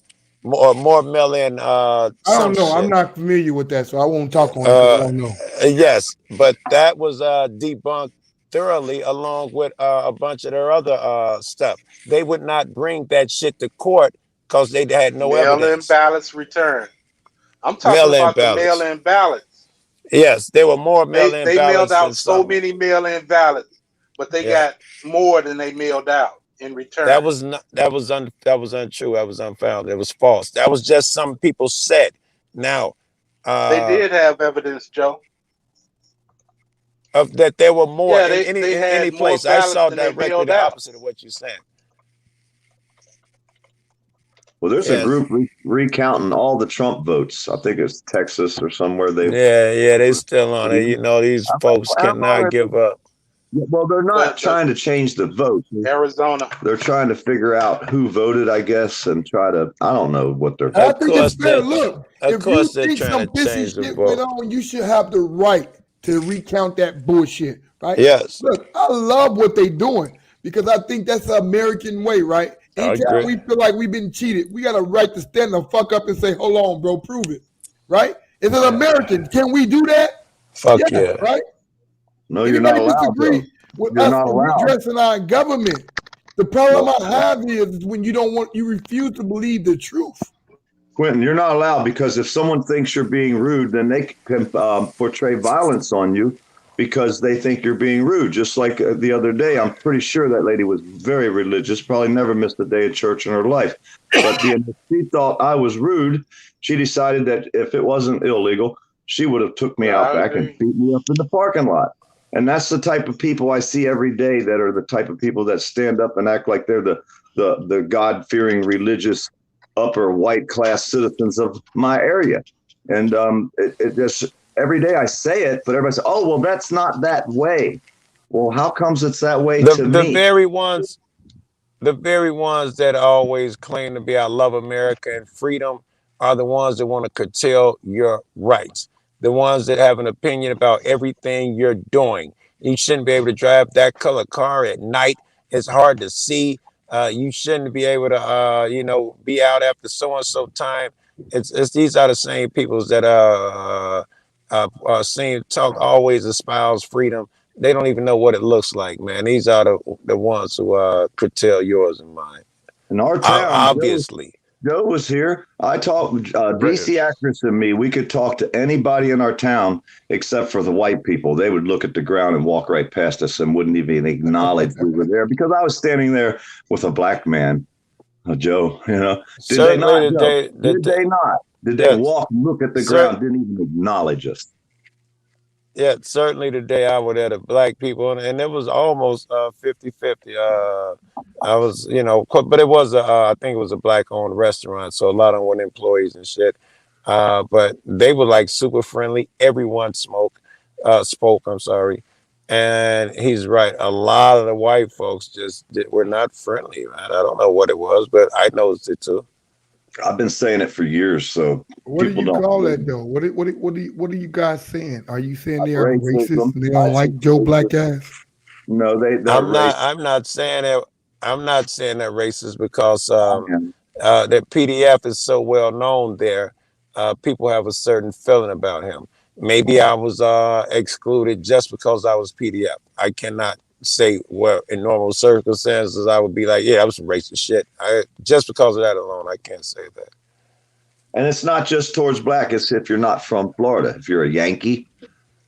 more mail-in I some don't know. I'm shit. not familiar with that, so I won't talk on it because I don't know. Yes, but that was debunked thoroughly along with a bunch of their other stuff. They would not bring that shit to court because they had no Mail-in evidence. ballots return. I'm talking Mail-in about the ballots. mail-in ballots. Yes, there were more mail-in They mailed ballots than out so some. many mail-in ballots, but they Yeah, got more than they mailed out in return. that was not. That was untrue. That was unfounded. It was false. That was just some people said. Now, They uh, did have evidence, Joe. of that there were more Yeah, in they any had more place. I ballots saw than they directly mailed the out. opposite of what you're saying. Well, there's a Yes. group recounting all the Trump votes. I think it's Texas or somewhere. Yeah, they still on it. You know, these folks How long cannot give up. well, they're not The trying to change the vote. Arizona. They're trying to figure out who voted, I guess, and try to. I don't know what they're. I Of think it's course, fair. Look, of if you course, they're think trying some to pissy change the shit went vote. on, you should have the right to recount that bullshit, right? Yes, Look, I love what they doing because I think that's the American way, right? I Anytime agree. we feel like we've been cheated, we got a right to stand the fuck up and say, hold on, bro, prove it, right? As an American, can we do that? Fuck Yeah, yeah. right? No, you're not Anybody allowed, though. disagree with You're us not for allowed. redressing our government? The problem No, I have is when you refuse to believe the truth. Quentin, you're not allowed because if someone thinks you're being rude, then they can portray violence on you because they think you're being rude. Just like the other day, I'm pretty sure that lady was very religious, probably never missed a day of church in her life. But being she thought I was rude, she decided that if it wasn't illegal, she would have took me out I back and agree. beat me up in the parking lot. And that's the type of people I see every day that are the type of people that stand up and act like they're the God-fearing religious upper white class citizens of my area. And it just, every day I say it, but everybody says, oh, well, that's not that way. Well, how comes it's that way to The me? very ones that always claim to be I love America and freedom are the ones that want to curtail your rights. The ones that have an opinion about everything you're doing. You shouldn't be able to drive that color car at night. It's hard to see. You shouldn't be able to, be out after so and so time. It's these are the same peoples that seem talk always espouse freedom. They don't even know what it looks like, man. These are the ones who curtail yours and mine. In our town, Obviously. Joe was here. I talked, DC Actress and me, we could talk to anybody in our town except for the white people. They would look at the ground and walk right past us and wouldn't even acknowledge we were there because I was standing there with a black man, Joe, Did they not? Did they not? Did they walk, look at the ground, didn't even acknowledge us? Yeah, certainly the day I was there, the black people, and it was almost 50-50. I was, but it was, I think it was a black-owned restaurant, so a lot of them were employees and shit. But they were like super friendly. Everyone spoke, I'm sorry. And he's right. A lot of the white folks were not friendly, man. I don't know what it was, but I noticed it too. I've been saying it for years, so what do you call that though? What are you guys saying? Are you saying they are racism, racist? And they don't like Joe Black ass? No, I'm not saying that. I'm not saying that racist because that PDF is so well known there. People have a certain feeling about him. Maybe I was excluded just because I was PDF. I cannot say well in normal circumstances I would be like, yeah, I was some racist shit. Just because of that alone, I can't say that. And it's not just towards black. It's if you're not from Florida. If you're a Yankee,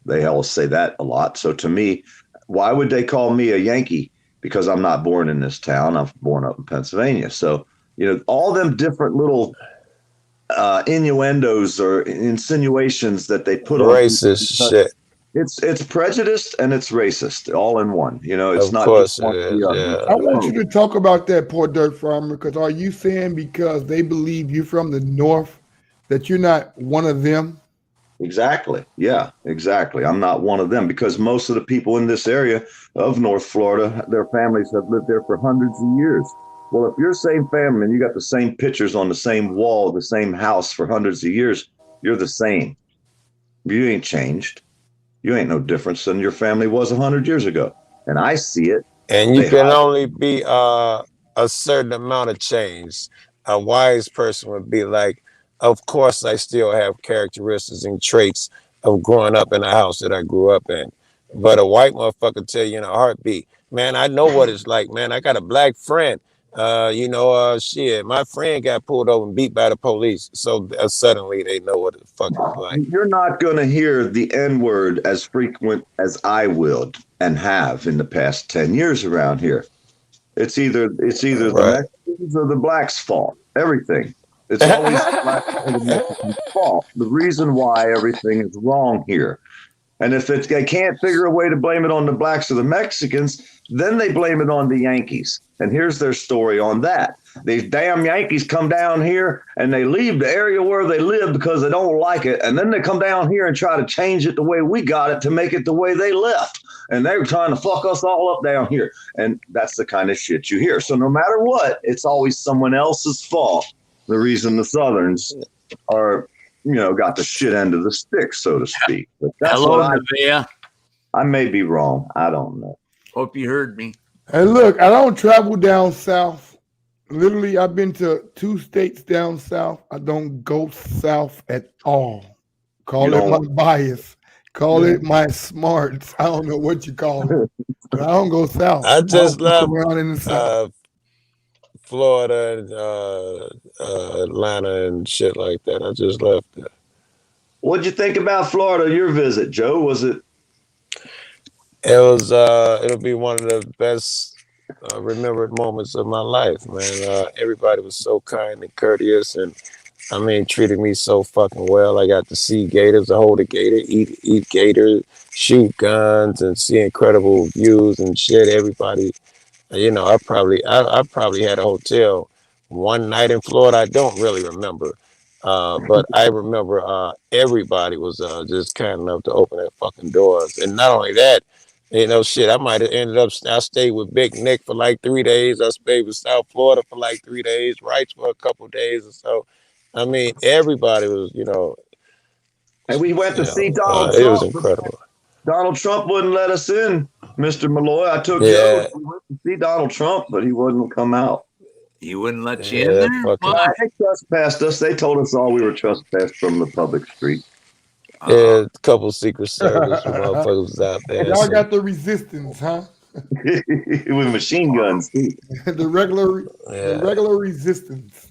they always say that a lot. So to me, why would they call me a Yankee? Because I'm not born in this town. I'm born up in Pennsylvania. So, all them different little innuendos or insinuations that they put on racist shit. It's prejudiced and it's racist all in one. It's of not course just one it is, yeah. I want you to talk about that, poor dirt farmer, because are you saying because they believe you're from the north that you're not one of them? Exactly. Yeah, exactly. I'm not one of them because most of the people in this area of North Florida, their families have lived there for hundreds of years. Well, if you're same family and you got the same pictures on the same wall, the same house for hundreds of years, you're the same. You ain't changed. You ain't no difference than your family was 100 years ago. And I see it. And you can only be a certain amount of change. A wise person would be like, of course, I still have characteristics and traits of growing up in a house that I grew up in. But a white motherfucker tell you in a heartbeat, man, I know what it's like, man. I got a black friend. Shit, my friend got pulled over and beat by the police. So suddenly they know what the fuck it's like. You're not going to hear the N-word as frequent as I would and have in the past 10 years around here. It's either the Mexicans or the blacks' fault. Everything. It's always the blacks or the Mexicans' fault. The reason why everything is wrong here. And if they can't figure a way to blame it on the blacks or the Mexicans, then they blame it on the Yankees. And here's their story on that. These damn Yankees come down here and they leave the area where they live because they don't like it. And then they come down here and try to change it the way we got it to make it the way they left. And they're trying to fuck us all up down here. And that's the kind of shit you hear. So no matter what, it's always someone else's fault. The reason the Southerns are, got the shit end of the stick, so to speak. But that's Hello, what Nevaeh. I may be wrong. I don't know. Hope you heard me. Hey, look, I don't travel down south. Literally, I've been to 2 states down south. I don't go south at all. Call it my bias. Call it my smarts. I don't know what you call it. But I don't go south. I just love around in the south. Florida and Atlanta and shit like that. I just left there. What'd you think about Florida, your visit, Joe? Was it? It was, it'll be one of the best remembered moments of my life, man. Everybody was so kind and courteous and, treated me so fucking well. I got to see gators, hold a gator, eat gators, shoot guns and see incredible views and shit. Everybody, I probably had a hotel one night in Florida, I don't really remember. But I remember everybody was just kind enough to open their fucking doors. And not only that, shit, I might have ended up, I stayed with Big Nick for like 3 days. I stayed with South Florida for like 3 days, Rights for a couple days or so. I mean, everybody was, And we went to see Donald it was Trump. incredible. Donald Trump wouldn't let us in, Mr. Malloy. I took Yeah. Joe. We went to see Donald Trump, but he wouldn't come out. He wouldn't let you in there? They trespassed us. They told us all we were trespassed from the public street. Yeah, a couple Secret Service motherfuckers was out there. Y'all got the resistance, huh? With machine guns, too. the regular resistance.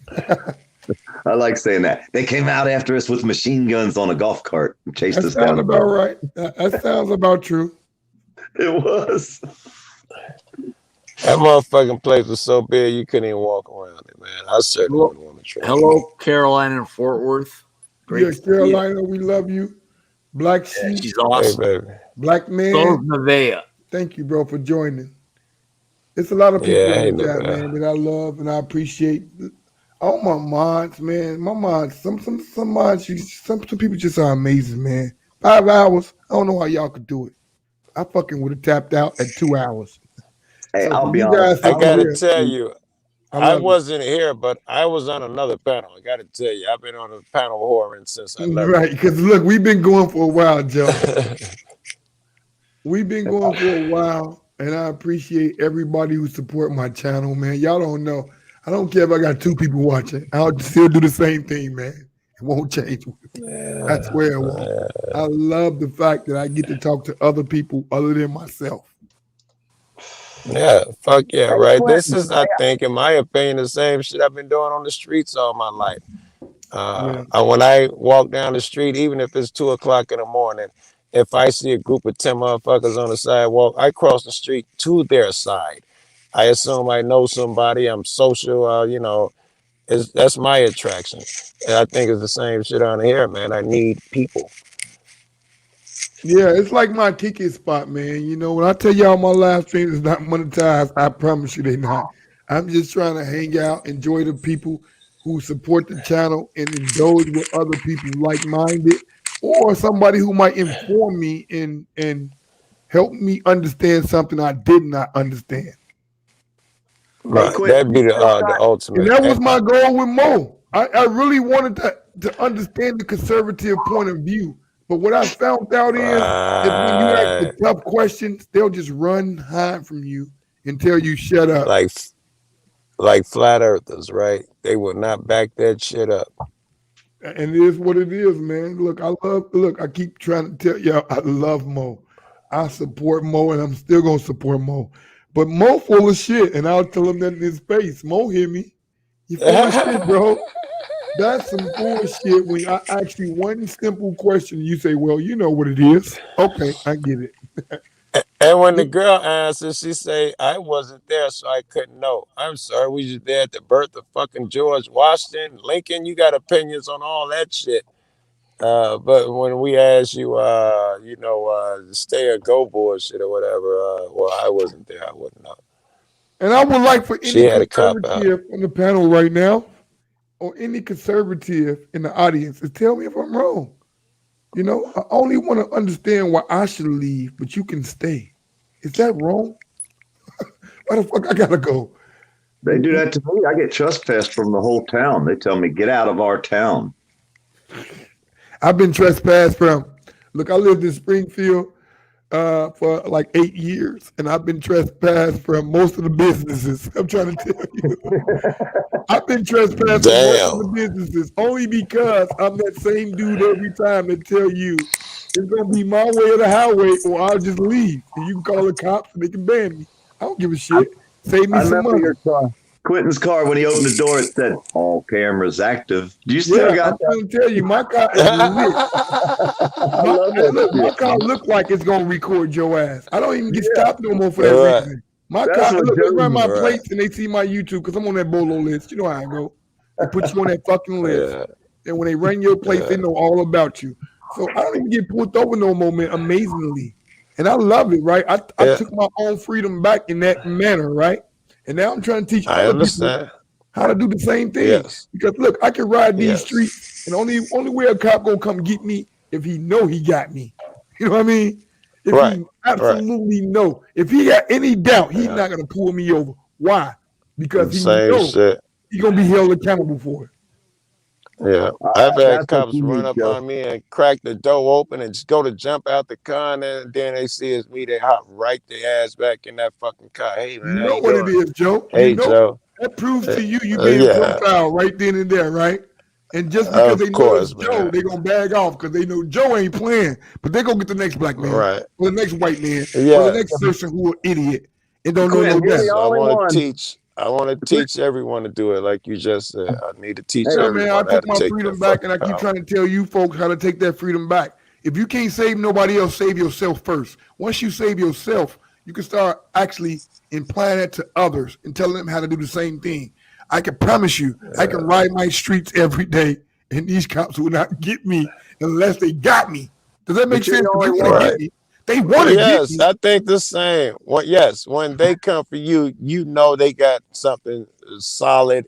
I like saying that. They came out after us with machine guns on a golf cart and chased us down. That sounds about right. That sounds about true. It was. That motherfucking place was so big you couldn't even walk around it, man. I certainly wouldn't want to try. Hello, Carolina and Fort Worth. Great Carolina, we love you. Black Sheep. She's awesome. Hey, baby. Black man. So Nevaeh. Thank you, bro, for joining. It's a lot of people in the chat, man, that I love and I appreciate. All my mods, man. My mods, some mods, some people just are amazing, man. 5 hours. I don't know how y'all could do it. I fucking would have tapped out at 2 hours. Hey, So I'll be you honest. guys I gotta here, tell you, I I love wasn't here, but I was on another panel. I gotta tell you, I've been on a panel whoring since I left. Right, because look, we've been going for a while, Joe. We've been going for a while, and I appreciate everybody who support my channel, man. Y'all don't know. I don't care if I got 2 people watching. I'll still do the same thing, man. It won't change. I swear it won't. I love the fact that I get to talk to other people other than myself. Yeah, fuck yeah, right. This is, I think, in my opinion, the same shit I've been doing on the streets all my life. When I walk down the street, even if it's 2 o'clock in the morning, if I see a group of 10 motherfuckers on the sidewalk, I cross the street to their side. I assume I know somebody. I'm social. That's my attraction. And I think it's the same shit on here, man. I need people. Yeah, it's like my kicking spot, man. You know, when I tell y'all my live stream is not monetized, I promise you they not. I'm just trying to hang out, enjoy the people who support the channel, and indulge with other people like-minded, or somebody who might inform me and help me understand something I did not understand. Right, that'd be the ultimate. And that was my goal with Mo. I really wanted to understand the conservative point of view. But what I found out is when you ask the tough questions, they'll just run, hide from you and tell you shut up. Like flat earthers, right? They will not back that shit up. And it is what it is, man. Look, I keep trying to tell y'all I love Mo. I support Mo and I'm still gonna support Mo. But Mo full of shit, and I'll tell him that in his face. Mo hear me. You full of shit, bro. That's some bullshit when I ask you one simple question, you say, well, you know what it is. Okay, I get it. And when the girl answers, she say, I wasn't there, so I couldn't know. I'm sorry, we was there at the birth of fucking George Washington, Lincoln. You got opinions on all that shit. But when we ask you, stay or go bullshit or whatever, well, I wasn't there. I wouldn't know. And I would like for She any had a cop out. conservative on the panel right now, or any conservative in the audience, to tell me if I'm wrong. You know, I only want to understand why I should leave, but you can stay. Is that wrong? Why the fuck I gotta go? They do that to me. I get trespassed from the whole town. They tell me, get out of our town. I've been trespassed from, look, I lived in Springfield for like 8 years, and I've been trespassed from most of the businesses. I'm trying to tell you. I've been trespassed from most of the businesses only because I'm that same dude every time that tell you it's going to be my way or the highway, or I'll just leave. And you can call the cops and they can ban me. I don't give a shit. Save me some money. Your car. Quentin's car, when he opened the door, it said, all cameras active. Do you still got I'm trying to tell you, my car is lit. My car look like it's going to record your ass. I don't even get stopped no more for that reason. My car, look, they run my plates and they see my YouTube because I'm on that BOLO list. You know how I go. They put you on that fucking list. And when they run your plates, they know all about you. So I don't even get pulled over no more, man, amazingly. And I love it, right? I took my own freedom back in that manner, right? And now I'm trying to teach other people how to do the same thing. Yes. Because look, I can ride these Yes. streets, and only way a cop gonna come get me if he know he got me. You know what I mean? If Right. he absolutely know, if he got any doubt, he's Yeah. not gonna pull me over. Why? Because he Same know shit. he's gonna be held accountable for it. Yeah, I've had That's what cops you run need, up Joe. on me and crack the door open and just go to jump out the car, and then they see it's me. They hop right their ass back in that fucking car. Hey man, You how know you what it doing? is, Joe. You Hey know Joe. that proves to you being Yeah, profiled right then and there, right? And just because of they know it's course, Joe, man. they gonna bag off because they know Joe ain't playing. But they gonna get the next black man, Right. or the next white man, or the next Yes. person who an idiot and don't know Quentin, no you're better. the So I only want to one. teach. I want to teach everyone to do it, like you just said. I need to teach Hey, Yeah, man, I everyone how took to my take freedom that back, and fucking I keep power. trying to tell you folks how to take that freedom back. If you can't save nobody else, save yourself first. Once you save yourself, you can start actually implying that to others and telling them how to do the same thing. I can promise you, I can ride my streets every day, and these cops will not get me unless they got me. Does that make But you're sense? the Because they only want to one. get Right. me. They want to get Yes, me. I think the same. Yes, when they come for you, you know they got something solid.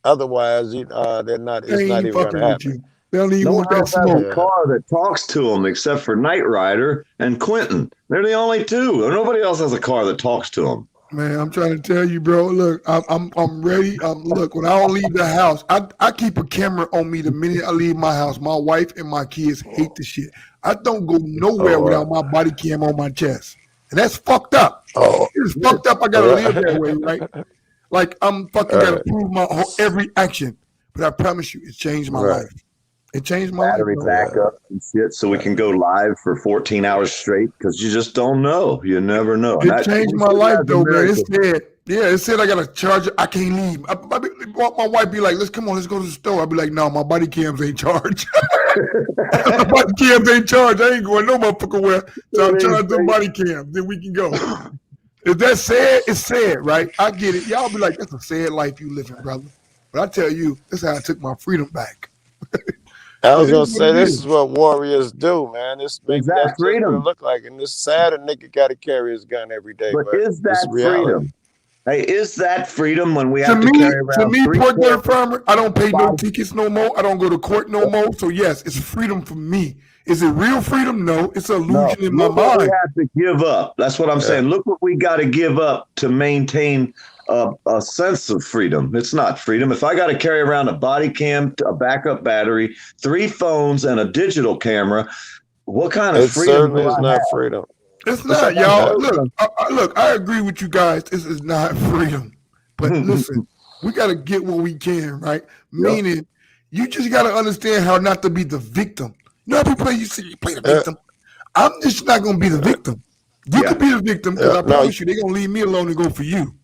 Otherwise, they're not. It's They not ain't even going to fucking with happen. you. They don't even No want one that else has a smoke. Yeah. car that talks to them except for Knight Rider and Quentin. They're the only two. Nobody else has a car that talks to them. Man, I'm trying to tell you, bro. Look, I'm ready. Look, when I don't leave the house, I keep a camera on me the minute I leave my house. My wife and my kids hate the shit. I don't go nowhere Oh, without my body cam on my chest, and that's fucked up. oh, It's fucked up. I gotta live that way, right? Like I'm fucking gotta right, prove my every action. But I promise you, it changed my right. life. It changed my life, Battery bro. Yeah, backup and shit, so we right. can go live for 14 hours straight because you just don't know. You never know. And It that changed we my see life that as a though, man. miracle. It said I got a charger. I can't leave. My wife be like, let's go to the store. I'd be like, no, my body cams ain't charged. My body cams ain't charged. I ain't going no motherfucker where. So I'm charging them body cams. Then we can go. Is that sad? It's sad, right? I get it. Y'all be like, that's a sad life you living, brother. But I tell you, this is how I took my freedom back. I It was is gonna what say it this is. is what warriors do, man. This Is maybe that that's just what it freedom? look like, and it's sad a nigga got to carry his gun every day, But but is it's that reality. freedom? Hey, is that freedom when we To have to me, carry around three Port Dirt cameras, Farmer, I don't pay no 5 tickets no more. I don't go to court no more. So yes, it's freedom for me. Is it real freedom? No, it's an No, illusion in my look what we mind. have to give up. That's what I'm Yeah. saying. Look what we got to give up to maintain a sense of freedom. It's not freedom. If I got to carry around a body cam, a backup battery, 3 phones, and a digital camera, what kind of It freedom certainly do is I not have? freedom. It's It's like not, I'm y'all. Uh, Look, I agree with you guys. This is not freedom. But listen, we got to get what we can, right? Yep. Meaning, you just got to understand how not to be the victim. You know how people play, you play the victim? I'm just not going to be the victim. You Yeah. could be the victim because I no, promise you, they're going to leave me alone and go for you.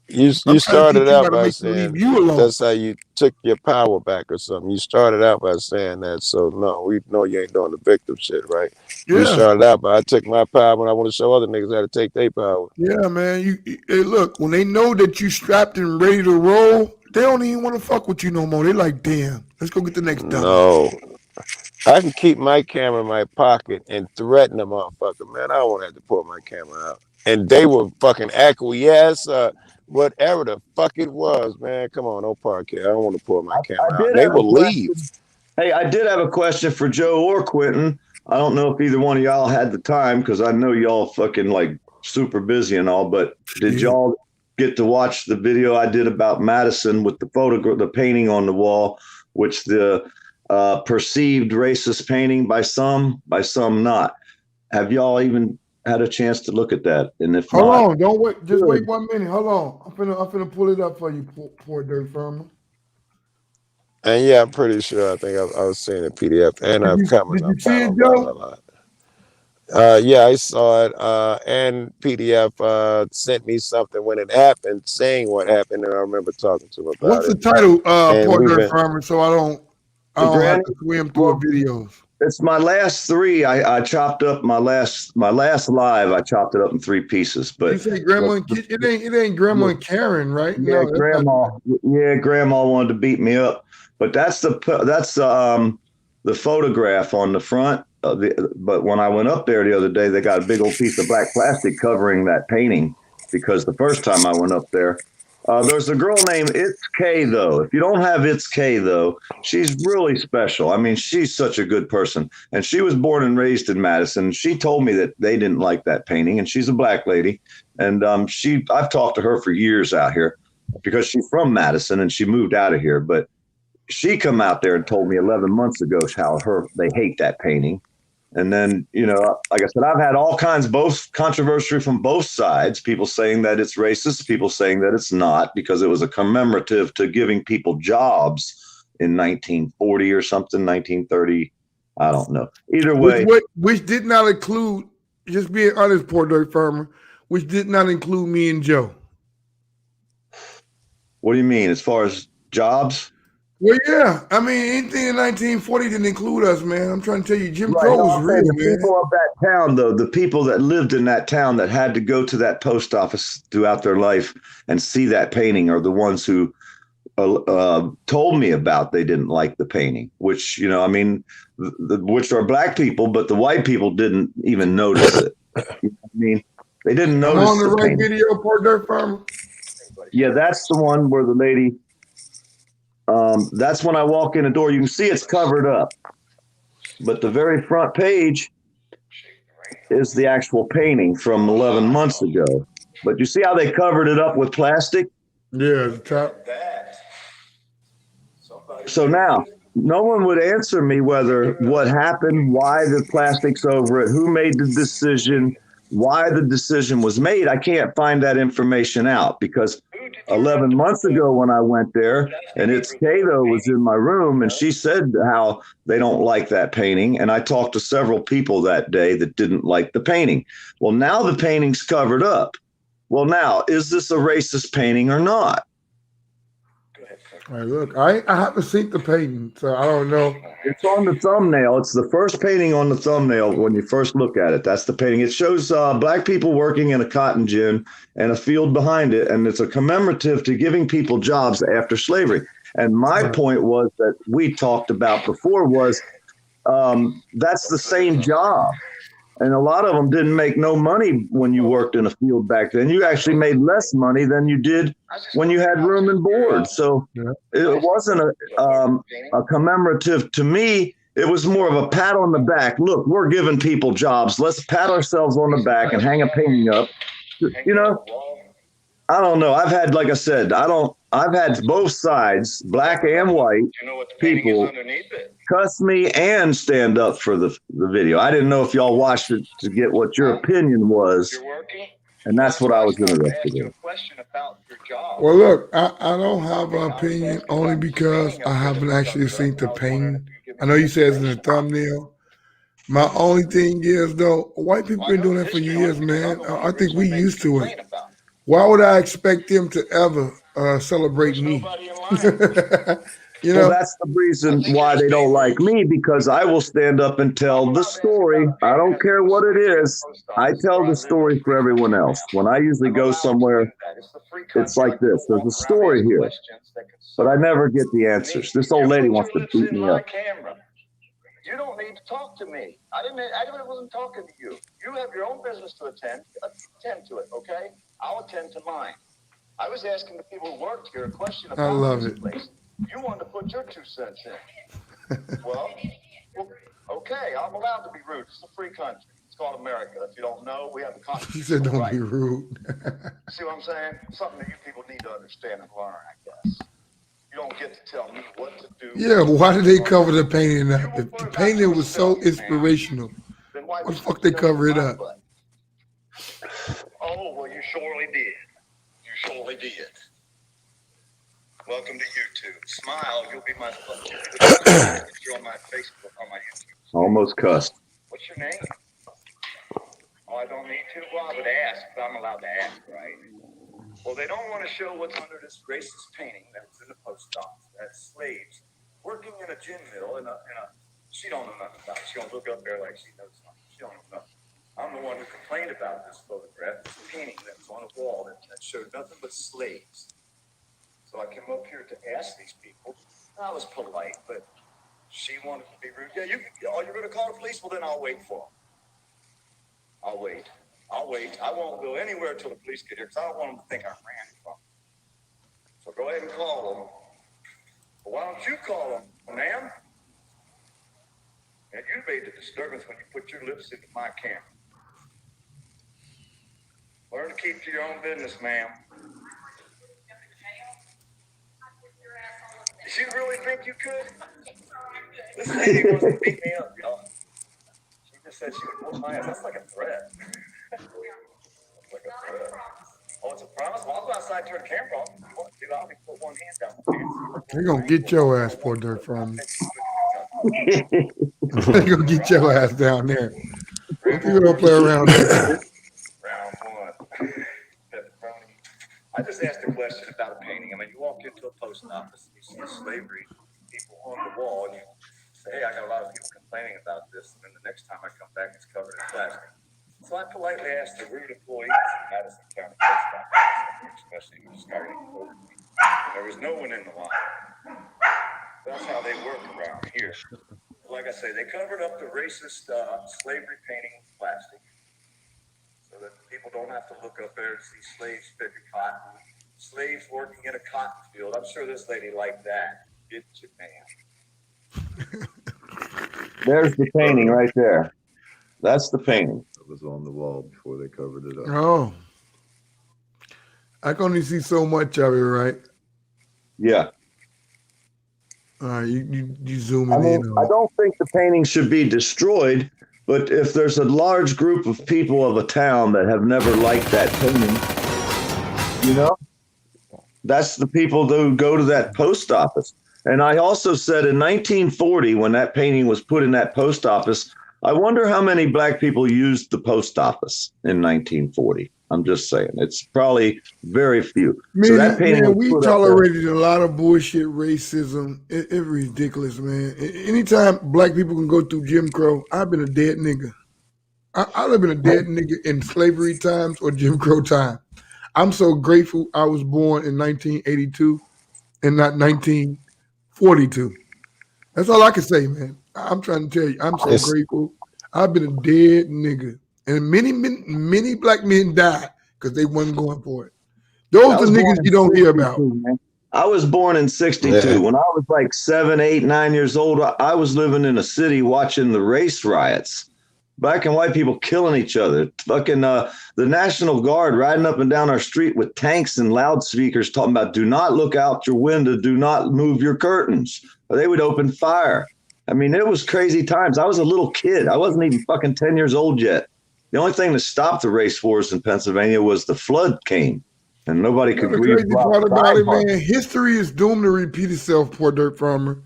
you I'm trying to started teach you how out to by make them leave saying you alone. that's how you took your power back or something. You started out by saying that, so no, we know you ain't doing the victim shit, right? You Yeah. started out by I took my power and I want to show other niggas how to take their power. Yeah, man. Hey, look, when they know that you strapped and ready to roll, they don't even want to fuck with you no more. They like, damn, let's go get the next dummy. No, I can keep my camera in my pocket and threaten a motherfucker, man. I don't want to have to pull my camera out. And they will fucking acquiesce, whatever the fuck it was, man. Come on, don't park here. I don't want to pull my I camera out. did And they have a will leave. question. Hey, I did have a question for Joe or Quentin. I don't know if either one of y'all had the time because I know y'all fucking like super busy and all, but did y'all get to watch the video I did about Madison with the photograph, the painting on the wall, which the perceived racist painting by some not? Have y'all even had a chance to look at that? And if Hold not, on, don't wait. Just good. wait 1 minute. Hold on. I'm finna pull it up for you, poor Dirt Farmer. And yeah, I'm pretty sure. I think I was seeing a PDF, and I've Did commented you see it, on Joe? a lot. Yeah, I saw it. And PDF sent me something when it happened, saying what happened, and I remember talking to him about What's the it. title, And poor we've Dirt been. Farmer? So I don't have to swim through videos. It's my last 3. I chopped up my last live. I chopped it up in 3 pieces. But You say Grandma and Kid? It ain't Grandma and Karen, right? Yeah, No, that's not. grandma wanted to beat me up. But that's the photograph on the front. But when I went up there the other day, they got a big old piece of black plastic covering that painting because the first time I went up there, There's a girl named It's K, though. If you don't have It's K, though, she's really special. I mean, she's such a good person. And she was born and raised in Madison. She told me that they didn't like that painting, and she's a black lady. And I've talked to her for years out here because she's from Madison and she moved out of here. But she come out there and told me 11 months ago how they hate that painting. And then, like I said, I've had all kinds, both controversy from both sides, people saying that it's racist, people saying that it's not, because it was a commemorative to giving people jobs in 1940 or something, 1930. I don't know. Either way. Which did not include, just being honest, Poor Dirt Farmer, which did not include me and Joe. What do you mean, as far as jobs? Well, yeah. I mean, anything in 1940 didn't include us, man. I'm trying to tell you, Jim Crow was real, the man. people of that town, though, the people that lived in that town that had to go to that post office throughout their life and see that painting are the ones who told me about they didn't like the painting, which, which are black people, but the white people didn't even notice it. You know what I mean, they didn't notice on the right painting. video, Poor Dirt Farmer? Yeah, that's the one where the lady, that's when I walk in the door. You can see it's covered up, but the very front page is the actual painting from 11 months ago. But you see how they covered it up with plastic? Yeah, the top. So now, no one would answer me whether what happened, why the plastic's over it, who made the decision, why the decision was made. I can't find that information out because 11 months ago when I went there, and it's Kato was in my room, and she said how they don't like that painting. And I talked to several people that day that didn't like the painting. Well, now the painting's covered up. Well, now, is this a racist painting or not? All right, look, I haven't seen the painting, so I don't know. It's on the thumbnail. It's the first painting on the thumbnail when you first look at it. That's the painting. It shows black people working in a cotton gin and a field behind it, and it's a commemorative to giving people jobs after slavery. And my point was that we talked about before was that's the same job. And a lot of them didn't make no money when you worked in a field back then. You actually made less money than you did when you had room and board. So it wasn't a commemorative to me. It was more of a pat on the back. Look, we're giving people jobs. Let's pat ourselves on the back and hang a painting up. I don't know. I've had, like I said, I've had both sides, black and white people, cuss me and stand up for the video. I didn't know if y'all watched it to get what your opinion was, and that's what I was interested in. Well, look, I don't have an opinion only because I haven't actually seen the painting. I know you said it's in the thumbnail. My only thing is, though, white people been doing that for years, man. I think we used to it. Why would I expect them to ever celebrate me? Well, that's the reason why they don't like me, because I will stand up and tell the story. I don't care what it is. I tell the story for everyone else. When I usually go somewhere, it's like this. There's a story here, but I never get the answers. This old lady wants to beat me up. You don't need to talk to me. I wasn't talking to you. You have your own business to attend to it, okay? I'll attend to mine. I was asking the people who worked here a question about this place. You wanted to put your 2 cents in. well, okay, I'm allowed to be rude. It's a free country. It's called America. If you don't know, we have the Constitution. He said, "Don't be rude." See what I'm saying? Something that you people need to understand and learn, I guess. You don't get to tell me what to do. Yeah, but why did they cover the painting up? If the painting was so inspirational, why the fuck they cover it up? Oh, well, you surely did. You surely did. Welcome to YouTube. Smile, you'll be my you're on my Facebook, on my YouTube. Almost cussed. What's your name? Oh, I don't need to? Well, I would ask, but I'm allowed to ask, right? Well, they don't want to show what's under this racist painting that's in the post office. That's slaves working in a gin mill in a she don't know nothing about it. She don't look up there like she knows something. She don't know nothing. I'm the one who complained about this photograph, this painting that was on a wall that showed nothing but slaves. So I came up here to ask these people. I was polite, but she wanted to be rude. Yeah, you're going to call the police? Well, then I'll wait for them. I'll wait. I won't go anywhere until the police get here because I don't want them to think I ran from them. So go ahead and call them. But why don't you call them, ma'am? And you made the disturbance when you put your lips into my camera. Learn to keep to your own business, ma'am. Did you really think you could? This lady wants to beat me up, y'all. She just said she would whoop my ass. That's like a threat. That's like a threat. Oh, it's a promise? Well, I'll go outside and turn the camera off. If you want to, I'll put one hand down my pants. They're gonna get your ass, poor dirt farmer. They're gonna get your ass down there. People don't play around with that. Round one. Pepperoni. I just asked a question about a painting. I mean, you walk into a post office and you see a slavery people on the wall, and you say, hey, I got a lot of people complaining about this, and then the next time I come back, it's covered in plastic. So I politely asked the rude employees in Madison County Post Office, especially who started over me, and there was no one in the line. That's how they work around here. Like I say, they covered up the racist slavery painting with plastic so that people don't have to look up there and see slaves picking cotton, slaves working in a cotton field. I'm sure this lady liked that. Didn't you, man? There's the painting right there. That's the painting that was on the wall before they covered it up. Oh, I can only see so much of it, right? Yeah. All right, you zoom I in. mean, I don't think the painting should be destroyed, but if there's a large group of people of a town that have never liked that painting, you know, that's the people who go to that post office. And I also said in 1940, when that painting was put in that post office, I wonder how many black people used the post office in 1940. I'm just saying, it's probably very few. So that painting, man, we tolerated a lot of bullshit racism. It's ridiculous, man. Anytime black people can go through Jim Crow, I've been a dead nigga. I live in a dead nigga in slavery times or Jim Crow time. I'm so grateful I was born in 1982 and not 1942. That's all I can say, man. I'm trying to tell you, I'm so grateful. I've been a dead nigga. And many black men died because they wasn't going for it. Those are the niggas you don't hear about. Man. I was born in 62. Yeah. When I was like 7, 8, 9 years old, I was living in a city watching the race riots. Black and white people killing each other. Fucking the National Guard riding up and down our street with tanks and loudspeakers talking about do not look out your window, do not move your curtains, or they would open fire. I mean, it was crazy times. I was a little kid. I wasn't even fucking 10 years old yet. The only thing that stopped the race wars in Pennsylvania was the flood came, and nobody could breathe. The crazy part about it, man, history is doomed to repeat itself, poor dirt farmer.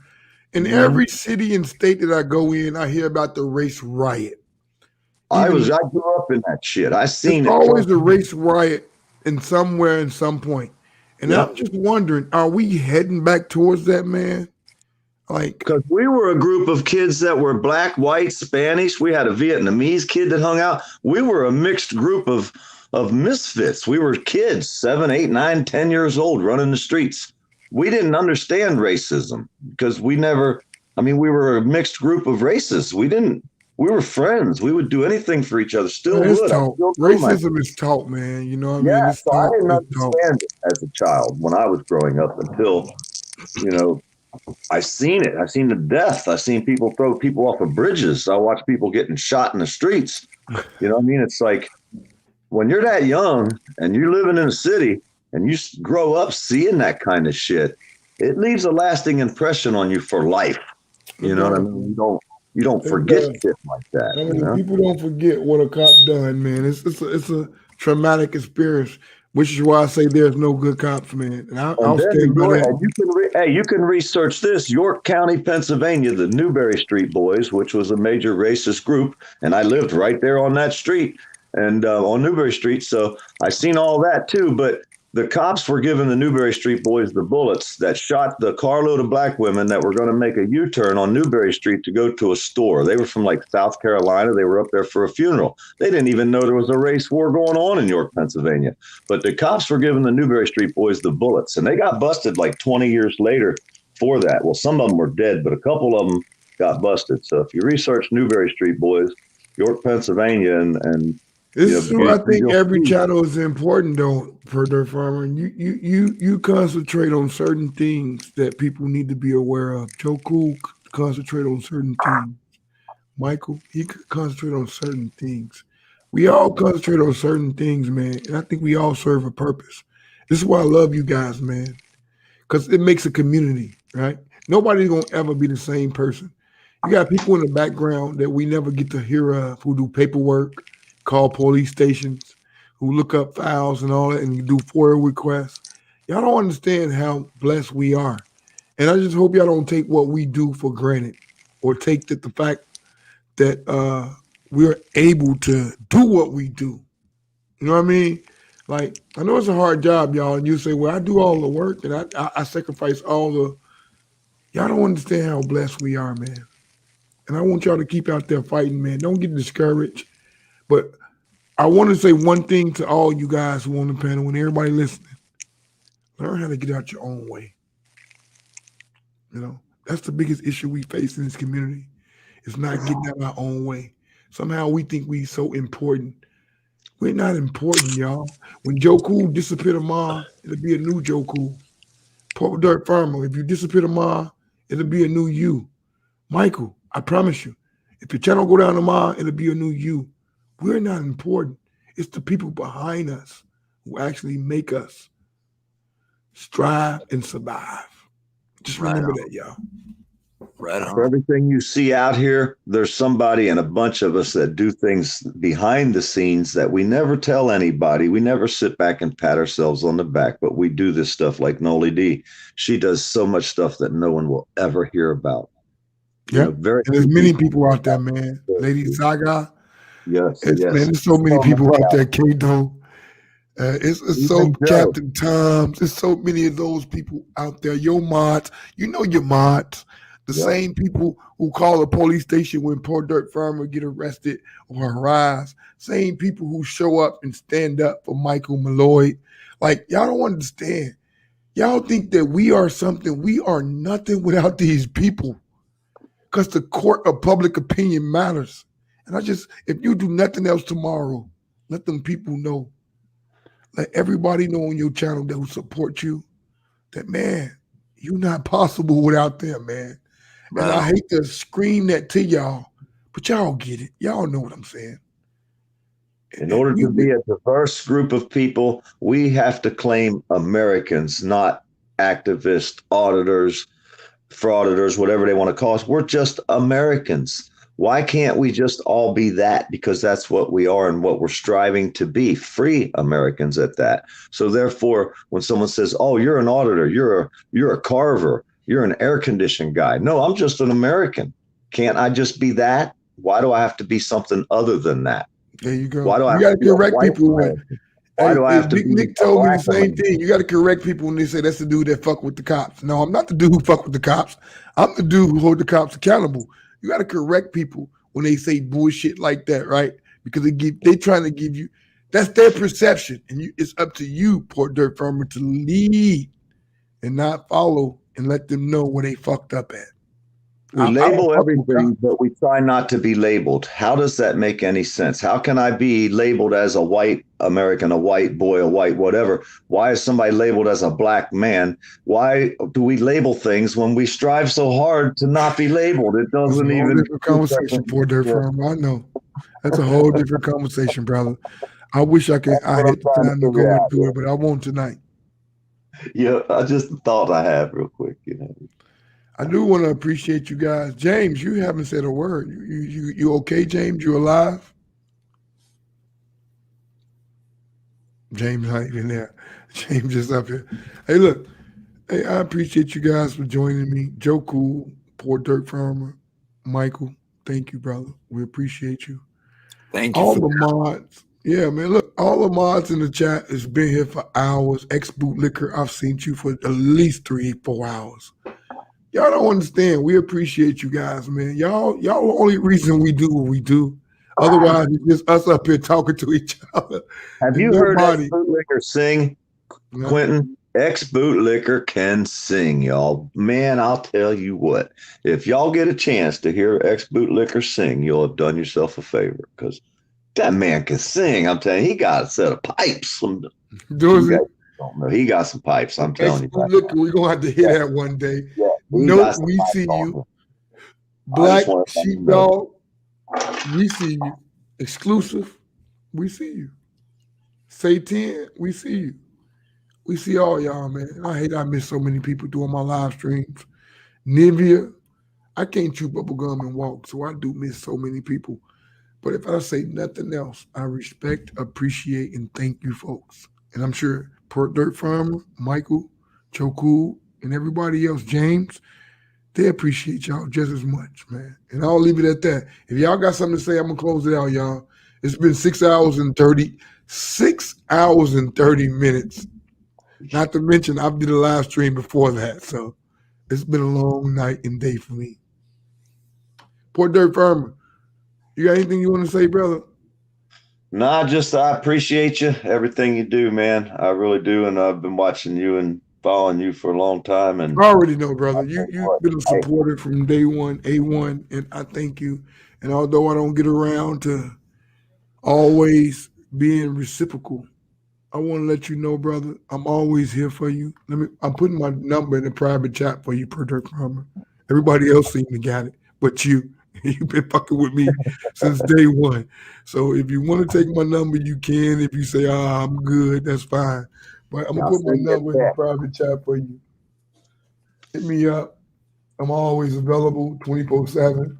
In every city and state that I go in, I hear about the race riot. I grew up in that shit. I seen it. Always a race riot in somewhere in some point. And I'm just wondering, are we heading back towards that, man? Like, because we were a group of kids that were black, white, Spanish. We had a Vietnamese kid that hung out. We were a mixed group of misfits. We were kids, 7, 8, 9, 10 years old, running the streets. We didn't understand racism because we were a mixed group of races. We were friends. We would do anything for each other. Still would. Racism is taught, man. You know what I mean? It's taught. I didn't understand it as a child when I was growing up until, I seen it. I seen the death. I seen people throw people off of bridges. I watched people getting shot in the streets. You know what I mean? It's like when you're that young and you're living in a city and you grow up seeing that kind of shit, it leaves a lasting impression on you for life. You know what I mean? You don't forget shit like that. I mean, people don't forget what a cop done, man. It's a traumatic experience, which is why I say there's no good cops, man. And I'll stand by that. You can research this. York County, Pennsylvania, the Newberry Street Boys, which was a major racist group, and I lived right there on that street and on Newberry Street, so I seen all that too. But the cops were giving the Newberry Street Boys the bullets that shot the carload of black women that were going to make a U-turn on Newberry Street to go to a store. They were from like South Carolina. They were up there for a funeral. They didn't even know there was a race war going on in York, Pennsylvania. But the cops were giving the Newberry Street Boys the bullets, and they got busted like 20 years later for that. Well, some of them were dead, but a couple of them got busted. So if you research Newberry Street Boys, York, Pennsylvania, and It's true. I think every channel is important though, for Dirt Farmer. And you concentrate on certain things that people need to be aware of. Joe Cool concentrate on certain things. Michael, he could concentrate on certain things. We all concentrate on certain things, man. And I think we all serve a purpose. This is why I love you guys, man. Because it makes a community, right? Nobody's gonna ever be the same person. You got people in the background that we never get to hear of who do paperwork, call police stations, who look up files and all that, and do FOIA requests. Y'all don't understand how blessed we are. And I just hope y'all don't take what we do for granted or take the fact that we're able to do what we do. You know what I mean? Like, I know it's a hard job, y'all, and you say, well, I do all the work and I sacrifice all the. Y'all don't understand how blessed we are, man. And I want y'all to keep out there fighting, man. Don't get discouraged. But I want to say one thing to all you guys who on the panel and everybody listening. Learn how to get out your own way. You know, that's the biggest issue we face in this community. It's not getting out our own way. Somehow we think we so important. We're not important, y'all. When Joe Cool disappear tomorrow, it'll be a new Joe Cool. Poor Dirt Farmer, if you disappear tomorrow, it'll be a new you. Michael, I promise you, if your channel go down tomorrow, it'll be a new you. We're not important. It's the people behind us who actually make us strive and survive. Just remember that, y'all. Right on. For everything you see out here, there's somebody and a bunch of us that do things behind the scenes that we never tell anybody. We never sit back and pat ourselves on the back, but we do this stuff like Noli D. She does so much stuff that no one will ever hear about. Yeah, and there's many people out there, man. Lady Saga. Yes, Man, there's so many people out there. Kato. It's so Captain Tom's. There's so many of those people out there. Your mods, you know your mods. The same people who call the police station when poor Dirt Farmer get arrested or harassed. Same people who show up and stand up for Michael Malloy. Like, y'all don't understand. Y'all think that we are something. We are nothing without these people. Because the court of public opinion matters. And if you do nothing else tomorrow, let them people know. Let everybody know on your channel that will support you that, man, you're not possible without them, man. And I hate to scream that to y'all, but y'all get it. Y'all know what I'm saying. In order to be a diverse group of people, we have to claim Americans, not activists, auditors, frauditors, whatever they want to call us. We're just Americans. Why can't we just all be that? Because that's what we are and what we're striving to be, free Americans at that. So therefore, when someone says, oh, you're an auditor, you're a carver, you're an air conditioning guy. No, I'm just an American. Can't I just be that? Why do I have to be something other than that? There you go. Why do you got to correct people when Why do I have to be Nick told me the same thing. You got to correct people when they say that's the dude that fuck with the cops. No, I'm not the dude who fuck with the cops. I'm the dude who hold the cops accountable. You got to correct people when they say bullshit like that, right? Because they trying to give you, that's their perception, and it's up to you, poor Dirt Farmer, to lead and not follow and let them know where they fucked up at. We label everything, but we try not to be labeled. How does that make any sense? How can I be labeled as a white American, a white boy, a white whatever? Why is somebody labeled as a black man? Why do we label things when we strive so hard to not be labeled? It doesn't even. Different conversation, poor Dirt Farmer. I know. That's a whole different conversation, brother. I wish I had the time to go into it, but I won't tonight. Yeah, I just thought I had real quick, I do want to appreciate you guys. James, you haven't said a word. You okay, James? You alive? James not even there. James is up here. Hey, look. Hey, I appreciate you guys for joining me. Joe Cool, poor Dirt Farmer, Michael, thank you, brother. We appreciate you. Thank you. All the mods. Yeah, man. Look, all the mods in the chat has been here for hours. Ex-Boot Liquor, I've seen you for at least 3-4 hours. Y'all don't understand. We appreciate you guys, man. Y'all the only reason we do what we do. Otherwise, it's just us up here talking to each other. Have you heard Ex-Boot Liquor sing, Quentin? Ex-Boot Liquor can sing, y'all. Man, I'll tell you what. If y'all get a chance to hear Ex-Boot Liquor sing, you'll have done yourself a favor because That man can sing. I'm telling you, he got a set of pipes. Does You it? guys don't know. He got some pipes. I'm Hey, telling you. look, we're gonna have to hit that one day. Yeah, he Nope, got some we pipes see on you. him. I Black just want to let you know. Sheepdog, we see you. Exclusive, we see you. Say 10, we see you. We see all y'all, man. I hate I miss so many people doing my live streams. Nivea, I can't chew bubble gum and walk, so I do miss so many people. But if I say nothing else, I respect, appreciate, and thank you folks. And I'm sure Port Dirt Farmer, Michael, Choku, and everybody else, James, they appreciate y'all just as much, man. And I'll leave it at that. If y'all got something to say, I'm gonna close it out, y'all. It's been 6 hours and 30 minutes. Not to mention I did a live stream before that, so it's been a long night and day for me. Port Dirt Farmer, you got anything you want to say, brother? Nah, just I appreciate you, everything you do, man. I really do, and I've been watching you and following you for a long time. And I already know, brother. You've been a supporter from day one, A1, and I thank you. And although I don't get around to always being reciprocal, I want to let you know, brother, I'm always here for you. I'm putting my number in the private chat for you, per Dirk Farmer. Everybody else seemed to got it, but you. You've been fucking with me since day one. So if you want to take my number, you can. If you say, I'm good, that's fine. But I'm going to put my number in the private chat for you. Hit me up. I'm always available 24/7.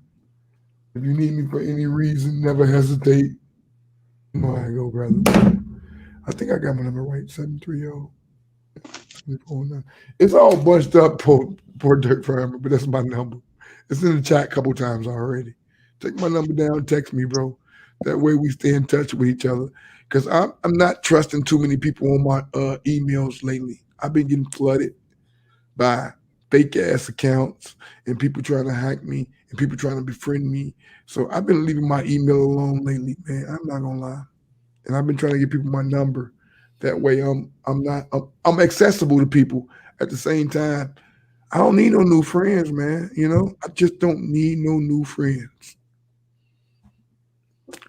If you need me for any reason, never hesitate. You know how I go, brother. I think I got my number right, 730-249. It's all bunched up for Dirt Farmer, but that's my number. It's in the chat a couple times already. Take my number down, text me, bro. That way we stay in touch with each other. Because I'm not trusting too many people on my emails lately. I've been getting flooded by fake ass accounts and people trying to hack me and people trying to befriend me. So I've been leaving my email alone lately, man. I'm not gonna lie. And I've been trying to give people my number. That way I'm accessible to people. At the same time, I don't need no new friends, man. You know, I just don't need no new friends.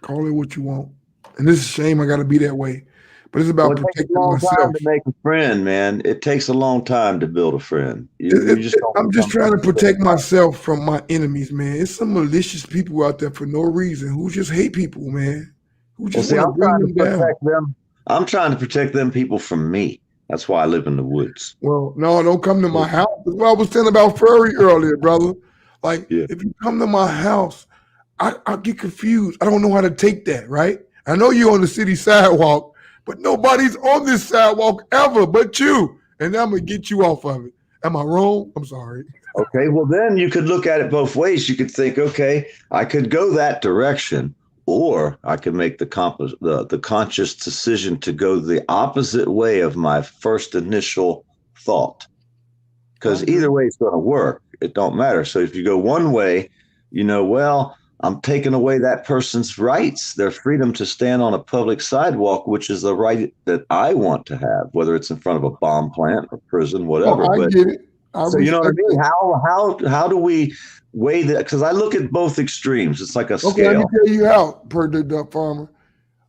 Call it what you want. And this is a shame I got to be that way. But it's about protecting myself. It takes a long time to make a friend, man. It takes a long time to build a friend. I'm just trying to protect myself from my enemies, man. It's some malicious people out there for no reason who just hate people, man. Who just want to bring them down. I'm trying to protect them people from me. That's why I live in the woods. Well, no, don't come to my house. That's what I was saying about Furry earlier, brother. Like, if you come to my house, I get confused. I don't know how to take that, right? I know you're on the city sidewalk, but nobody's on this sidewalk ever but you. And I'm going to get you off of it. Am I wrong? I'm sorry. Okay, well, then you could look at it both ways. You could think, okay, I could go that direction, or I could make the conscious decision to go the opposite way of my first initial thought. Because either way it's going to work. It don't matter. So if you go one way, you know, well, I'm taking away that person's rights, their freedom to stand on a public sidewalk, which is the right that I want to have, whether it's in front of a bomb plant or prison, whatever. I get it. So you know what I mean? How do we weigh that? Because I look at both extremes. It's like a scale. Okay, let me tell you how, per the Duck Farmer.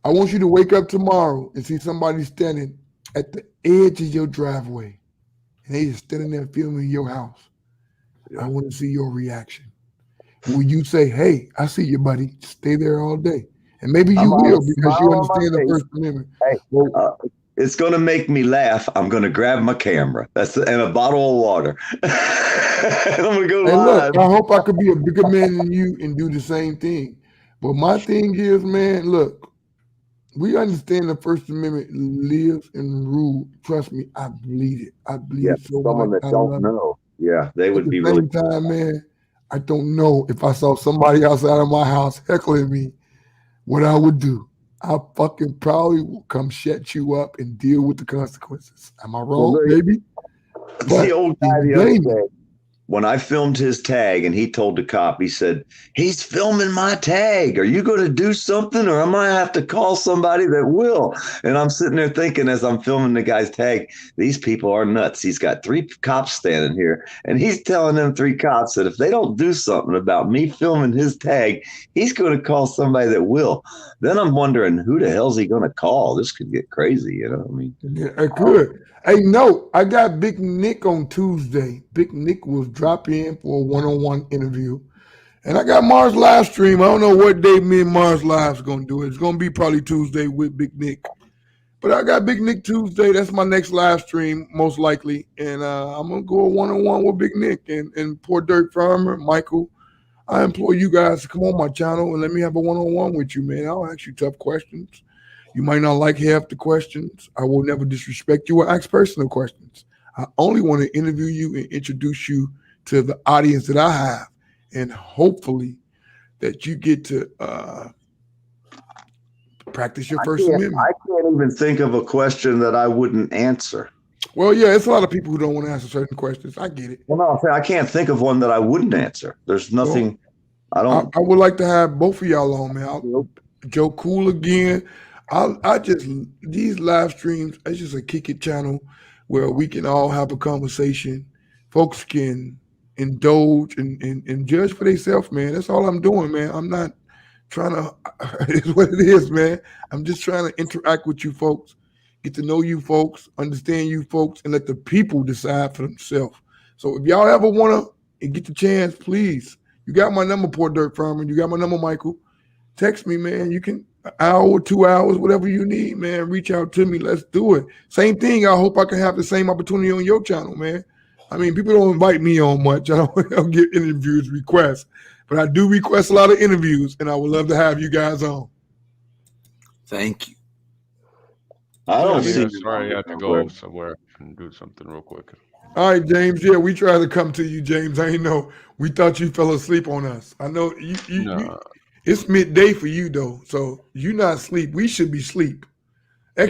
I want you to wake up tomorrow and see somebody standing at the edge of your driveway, and they just standing there filming your house. Yeah. I want to see your reaction. Will you say, "Hey, I see you, buddy. Stay there all day"? And maybe you will because you understand the First Amendment. Hey, it's going to make me laugh. I'm going to grab my camera. And a bottle of water. I'm going to go live. Look, I hope I could be a bigger man than you and do the same thing. But my thing is, man, look, we understand the First Amendment lives and rules. Trust me, I bleed it. I bleed it so someone much. That don't know. Yeah, they would be really. At the same time, man, I don't know if I saw somebody outside of my house heckling me, what I would do. I fucking probably will come shut you up and deal with the consequences. Am I wrong, baby? The old guy the other day, when I filmed his tag and he told the cop, he said, he's filming my tag. Are you going to do something or am I have to call somebody that will? And I'm sitting there thinking as I'm filming the guy's tag, these people are nuts. He's got 3 cops standing here and he's telling them 3 cops that if they don't do something about me filming his tag, he's going to call somebody that will. Then I'm wondering who the hell's he going to call? This could get crazy, you know? I mean, yeah, it could. Hey, no, I got Big Nick on Tuesday. Big Nick will drop in for a one-on-one interview. And I got Mars live stream. I don't know what day me and Mars Live's going to do. It's going to be probably Tuesday with Big Nick. But I got Big Nick Tuesday. That's my next live stream, most likely. And I'm going to go one-on-one with Big Nick and Poor Dirt Farmer, Michael. I implore you guys to come on my channel and let me have a one-on-one with you, man. I'll ask you tough questions. You might not like half the questions. I will never disrespect you or ask personal questions. I only want to interview you and introduce you to the audience that I have. And hopefully that you get to practice your First Amendment. I can't even think of a question that I wouldn't answer. Well, yeah, it's a lot of people who don't want to answer certain questions. I get it. Well, no, I can't think of one that I wouldn't answer. There's nothing. Well, I would like to have both of y'all on, man. Joe Cool again. I just, these live streams, it's just a kick it channel where we can all have a conversation. Folks can indulge and judge for themselves, man. That's all I'm doing, man. I'm not trying to, it's what it is, man. I'm just trying to interact with you folks, get to know you folks, understand you folks, and let the people decide for themselves. So if y'all ever want to get the chance, please, you got my number, Poor Dirt Farmer. You got my number, Michael. Text me, man. You can, an hour, 2 hours, whatever you need, man. Reach out to me. Let's do it. Same thing. I hope I can have the same opportunity on your channel, man. I mean, people don't invite me on much. I don't get interviews requests, but I do request a lot of interviews, and I would love to have you guys on. Thank you. I don't see. Sorry, I have to go somewhere and do something real quick. All right, James. Yeah, we tried to come to you, James. I ain't know. We thought you fell asleep on us. I know you it's midday for you though, so you're not asleep. We should be asleep. Yeah,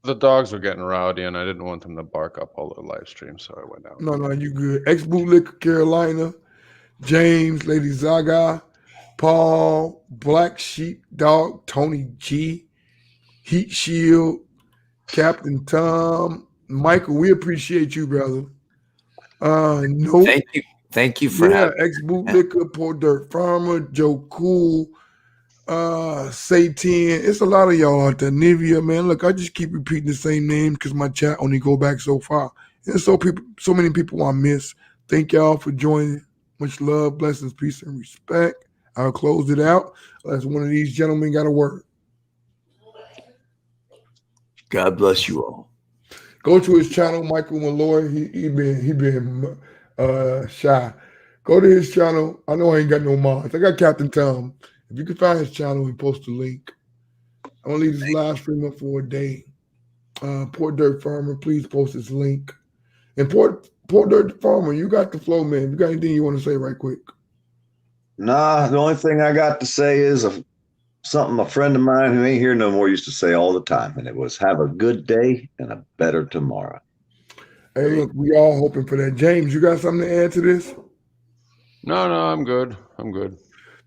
the dogs were getting rowdy, and I didn't want them to bark up all the live stream, so I went out. No, you good. Ex-Bootlicker Carolina, James, Lady Zaga, Paul, Black Sheep Dog, Tony G, Heat Shield, Captain Tom, Michael. We appreciate you, brother. No, thank you for having Ex-Bootlicker, Poor Dirt Farmer, Joe Cool, Satan. It's a lot of y'all out there. Nivea, man. Look, I just keep repeating the same name because my chat only go back so far. And so many people I miss. Thank y'all for joining. Much love, blessings, peace, and respect. I'll close it out unless one of these gentlemen got a word. God bless you all. Go to his channel, Michael Malloy. He been shy. Go to his channel. I know I ain't got no mods. I got Captain Tom. If you can find his channel, we post the link. I'm gonna leave this live stream up for a day. Poor Dirt Farmer, please post this link. And Poor Dirt Farmer, you got the flow, man. You got anything you want to say right quick? Nah, the only thing I got to say is something a friend of mine who ain't here no more used to say all the time, and it was have a good day and a better tomorrow. Hey, look, we all hoping for that. James, you got something to add to this? No, I'm good. I'm good.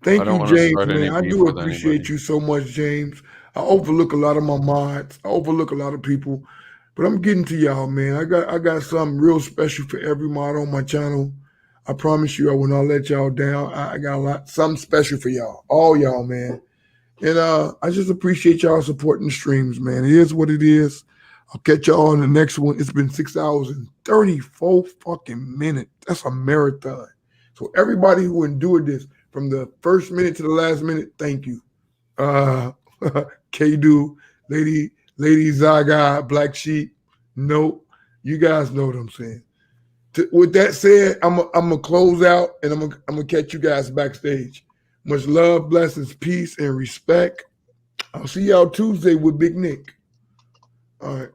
Thank you, James, man. I do appreciate you so much, James. I overlook a lot of my mods. I overlook a lot of people, but I'm getting to y'all, man. I got something real special for every mod on my channel. I promise you I will not let y'all down. I got something special for y'all, all y'all, man. And I just appreciate y'all supporting the streams, man. It is what it is. I'll catch y'all on the next one. It's been 6 hours and 34 fucking minutes. That's a marathon. So everybody who endured this from the first minute to the last minute, thank you. K-Do, Lady Zaga, Black Sheep. Nope. You guys know what I'm saying. With that said, I'm gonna close out and I'm gonna catch you guys backstage. Much love, blessings, peace, and respect. I'll see y'all Tuesday with Big Nick. All right.